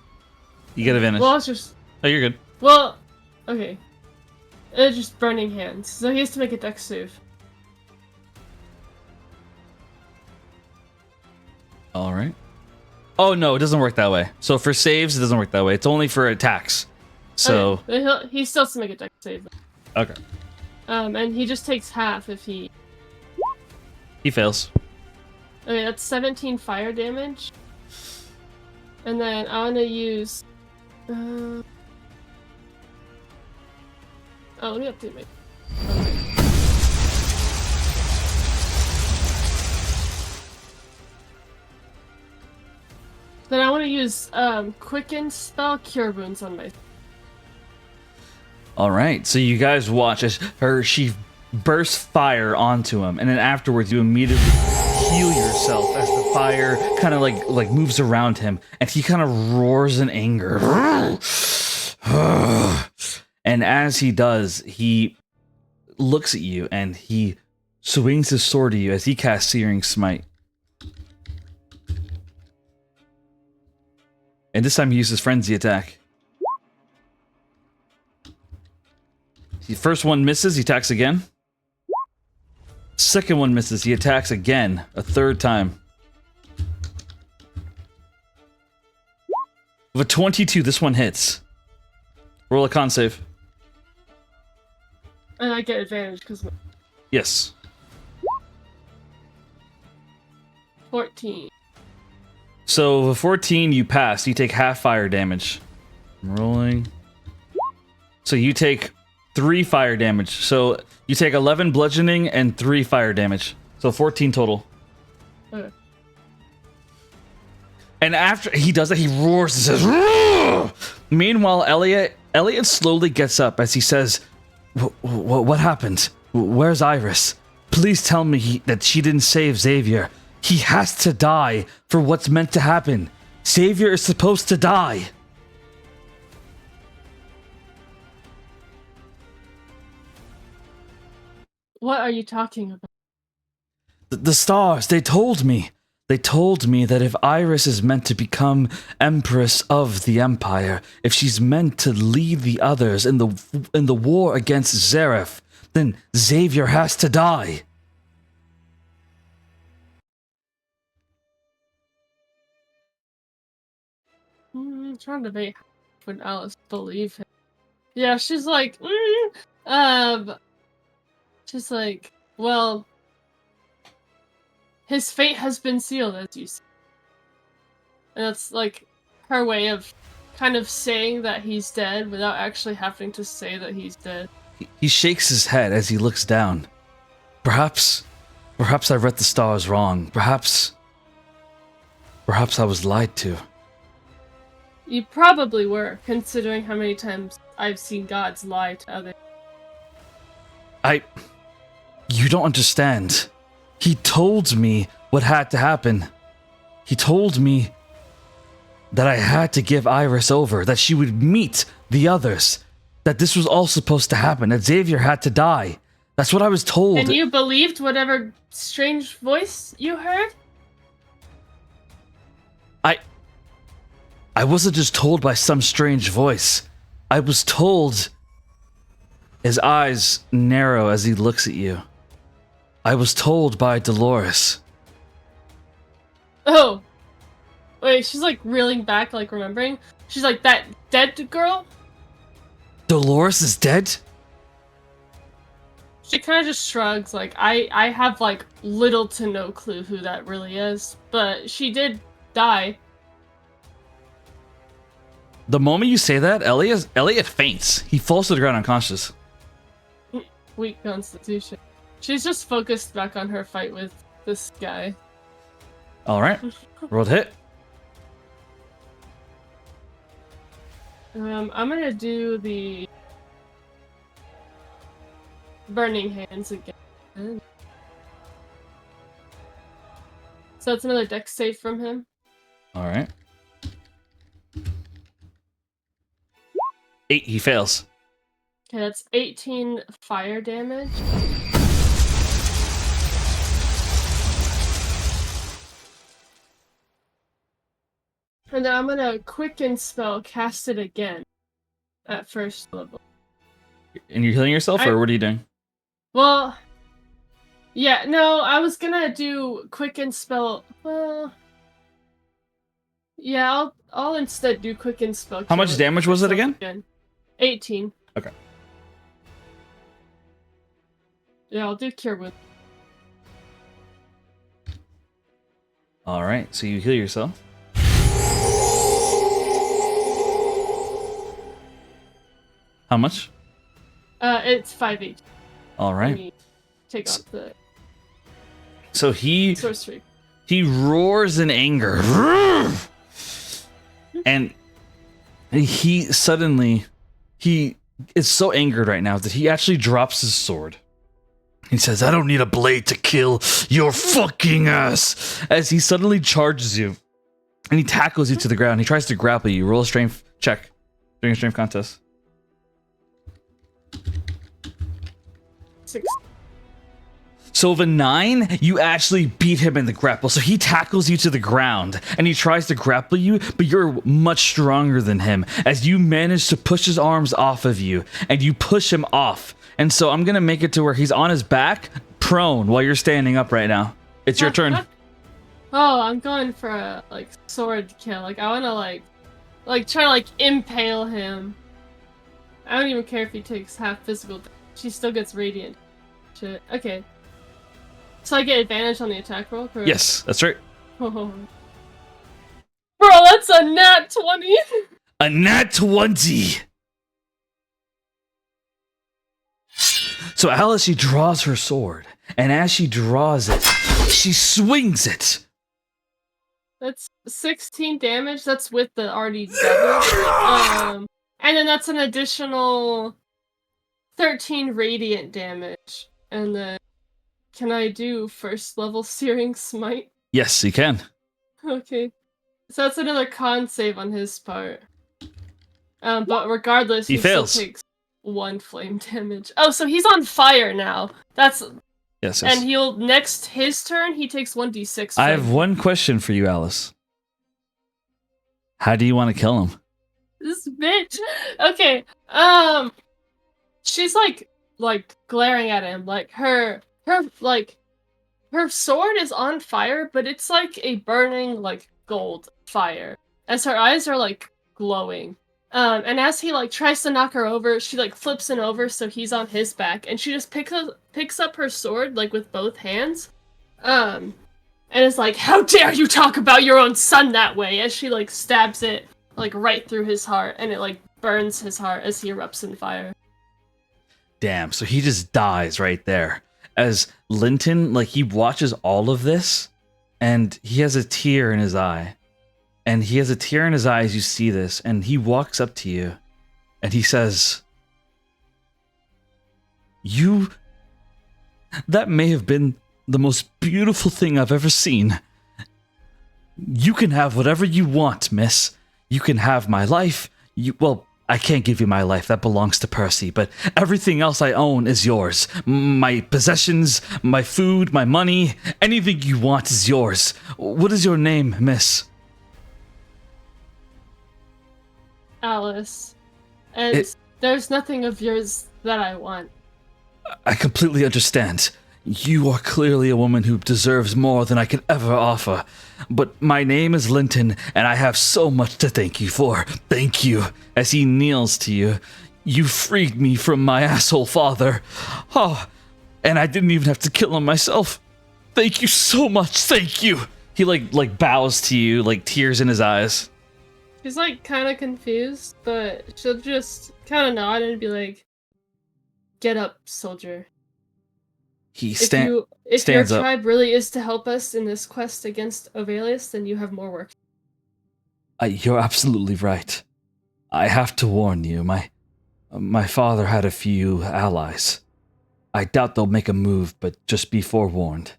You get advantage. Well, it's just... Oh, you're good. Well, okay. It's just burning hands. So he has to make a dex save. All right. Oh, no, it doesn't work that way. So for saves, it doesn't work that way. It's only for attacks. So... Okay. He still has to make a dex save. Okay. And he just takes half if he... He fails. Okay, that's 17 fire damage. And then I want to use. Oh, let me update my. Then I want to use Quicken Spell Cure Wounds on my. All right, so you guys watch as she bursts fire onto him, and then afterwards you immediately heal yourself as the fire kind of like moves around him, and he kind of roars in anger. And as he does, he looks at you and he swings his sword at you as he casts Searing Smite. And this time he uses Frenzy attack. The first one misses, he attacks again. Second one misses, he attacks again, a third time. With a 22, this one hits. Roll a con save. And I get advantage because. Yes. 14. So with 14, you pass. You take half fire damage. I'm rolling. So you take 3 fire damage. So you take 11 bludgeoning and 3 fire damage. So 14 total. Okay. And after he does it, he roars and says, "Roar!" Meanwhile, Elliot slowly gets up as he says, what happened? Where's Iris? Please tell me that she didn't save Xavier. He has to die for what's meant to happen. Xavier is supposed to die. What are you talking about? The stars, they told me. They told me that if Iris is meant to become Empress of the Empire, if she's meant to lead the others in the war against Zareth, then Xavier has to die. I'm trying to make when Alice believe him. Yeah, she's like, she's like, well, his fate has been sealed, as you say. And that's like her way of kind of saying that he's dead without actually having to say that he's dead. He shakes his head as he looks down. Perhaps I read the stars wrong. Perhaps I was lied to. You probably were, considering how many times I've seen gods lie to others. You don't understand. He told me what had to happen. He told me that I had to give Iris over, that she would meet the others, that this was all supposed to happen, that Xavier had to die. That's what I was told. And you believed whatever strange voice you heard? I wasn't just told by some strange voice. I was told... His eyes narrow as he looks at you. I was told by Dolores. Oh. Wait, she's like reeling back, like remembering. She's like, that dead girl? Dolores is dead? She kind of just shrugs, like, I have like little to no clue who that really is. But she did die. The moment you say that, Elliot faints. He falls to the ground unconscious. Weak constitution. She's just focused back on her fight with this guy. Alright. Roll to hit. I'm gonna do the burning hands again. So that's another dex save from him. Alright. 8, he fails. Okay, that's 18 fire damage. And then I'm gonna quicken spell cast it again at first level. And you're healing yourself, or what are you doing? Well, yeah, no, I was gonna do quicken spell. Well, yeah, I'll instead do quicken spell. How much damage was it again? 18. Okay. Yeah, I'll do cure wound. Alright, so you heal yourself. How much? It's 5 each. All Let right. me take off the So he sorcery. roars in anger. And he suddenly, he is so angered right now that he actually drops his sword. He says, I don't need a blade to kill your fucking ass. As he suddenly charges you and he tackles you to the ground. He tries to grapple you. Roll a strength check during a strength contest. 6. So of a 9, you actually beat him in the grapple. So he tackles you to the ground and he tries to grapple you, but you're much stronger than him as you manage to push his arms off of you and you push him off. And so I'm going to make it to where he's on his back, prone, while you're standing up right now. It's your turn. Oh, I'm going for a sword kill. I want to try to impale him. I don't even care if he takes half physical damage. He still gets radiant. Shit. Okay. So I get advantage on the attack roll, correct? Yes, that's right. Oh. Bro, that's a nat 20! A nat 20! So Alice, she draws her sword, and as she draws it, she swings it. That's 16 damage. That's with the already double. And then that's an additional 13 radiant damage. And then can I do first level Searing Smite? Yes, you can. Okay. So that's another con save on his part. But regardless, He fails. Still takes 1 flame damage. Oh, so he's on fire now. That's Yes. and he'll next his turn he takes 1d6. I have flame. one question for you, Alice. How do you want to kill him? This bitch. Okay. She's like glaring at him. Her sword is on fire, but it's like a burning gold fire. As her eyes are glowing. And as he tries to knock her over, she flips him over so he's on his back, and she just picks up her sword with both hands. And is like, "How dare you talk about your own son that way?" As she stabs it right through his heart, and it burns his heart as he erupts in fire. Damn, so he just dies right there. As Linton, he watches all of this, and he has a tear in his eye. And he has a tear in his eye as you see this, and he walks up to you, and he says, that may have been the most beautiful thing I've ever seen. You can have whatever you want, miss. You can have my life. Well, I can't give you my life. That belongs to Percy. But everything else I own is yours. My possessions, my food, my money, anything you want is yours. What is your name, miss? Alice. And there's nothing of yours that I want. I completely understand. You are clearly a woman who deserves more than I could ever offer. But my name is Linton, and I have so much to thank you for. Thank you. As he kneels to you, you freed me from my asshole father. Oh, and I didn't even have to kill him myself. Thank you so much. Thank you. He bows to you, tears in his eyes. She's kind of confused, but she'll just kind of nod and be like, "Get up, soldier. He If stands your up. tribe really is to help us in this quest against Ovelius, then you have more work." You're absolutely right. I have to warn you, my father had a few allies. I doubt they'll make a move, but just be forewarned.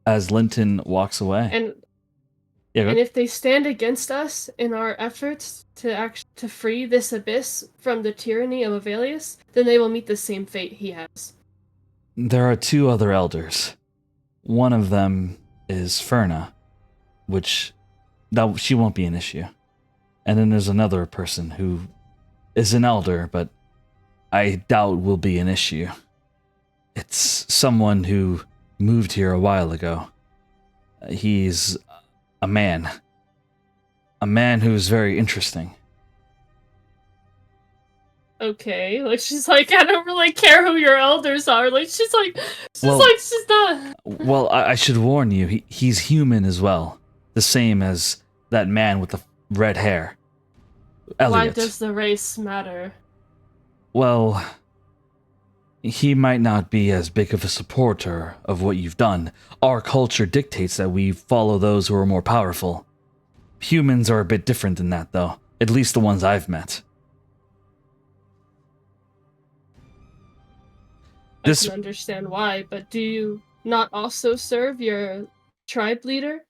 As Linton walks away. And Yeah, if they stand against us in our efforts to free this abyss from the tyranny of Ovelius, then they will meet the same fate he has. there are 2 other elders. One of them is Ferna, which she won't be an issue. And then there's another person who is an elder, but I doubt will be an issue. It's someone who moved here a while ago. He's a man who's very interesting. Okay, she's like, "I don't really care who your elders are." She's not. Well, I should warn you, he's human as well. The same as that man with the red hair. Why Elliot. does the race matter? Well, he might not be as big of a supporter of what you've done. Our culture dictates that we follow those who are more powerful. Humans are a bit different than that, though. At least the ones I've met. I can understand why, but do you not also serve your tribe leader?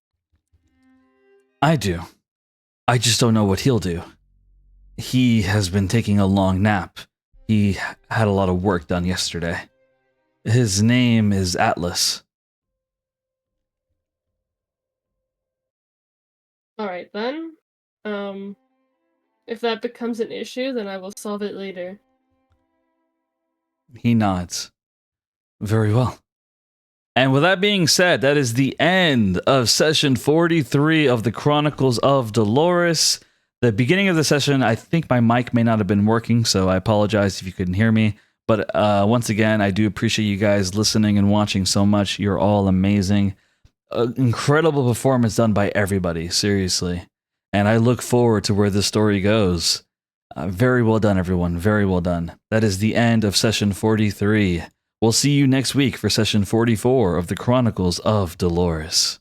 I do. I just don't know what he'll do. He has been taking a long nap. He had a lot of work done yesterday. His name is Atlas. Alright then. If that becomes an issue, then I will solve it later. He nods. Very well. And with that being said, that is the end of session 43 of the Chronicles of Dolores. The beginning of the session, I think my mic may not have been working, so I apologize if you couldn't hear me. But once again, I do appreciate you guys listening and watching so much. You're all amazing. Incredible performance done by everybody, seriously. And I look forward to where this story goes. Very well done, everyone. Very well done. That is the end of session 43. We'll see you next week for session 44 of the Chronicles of Dolores.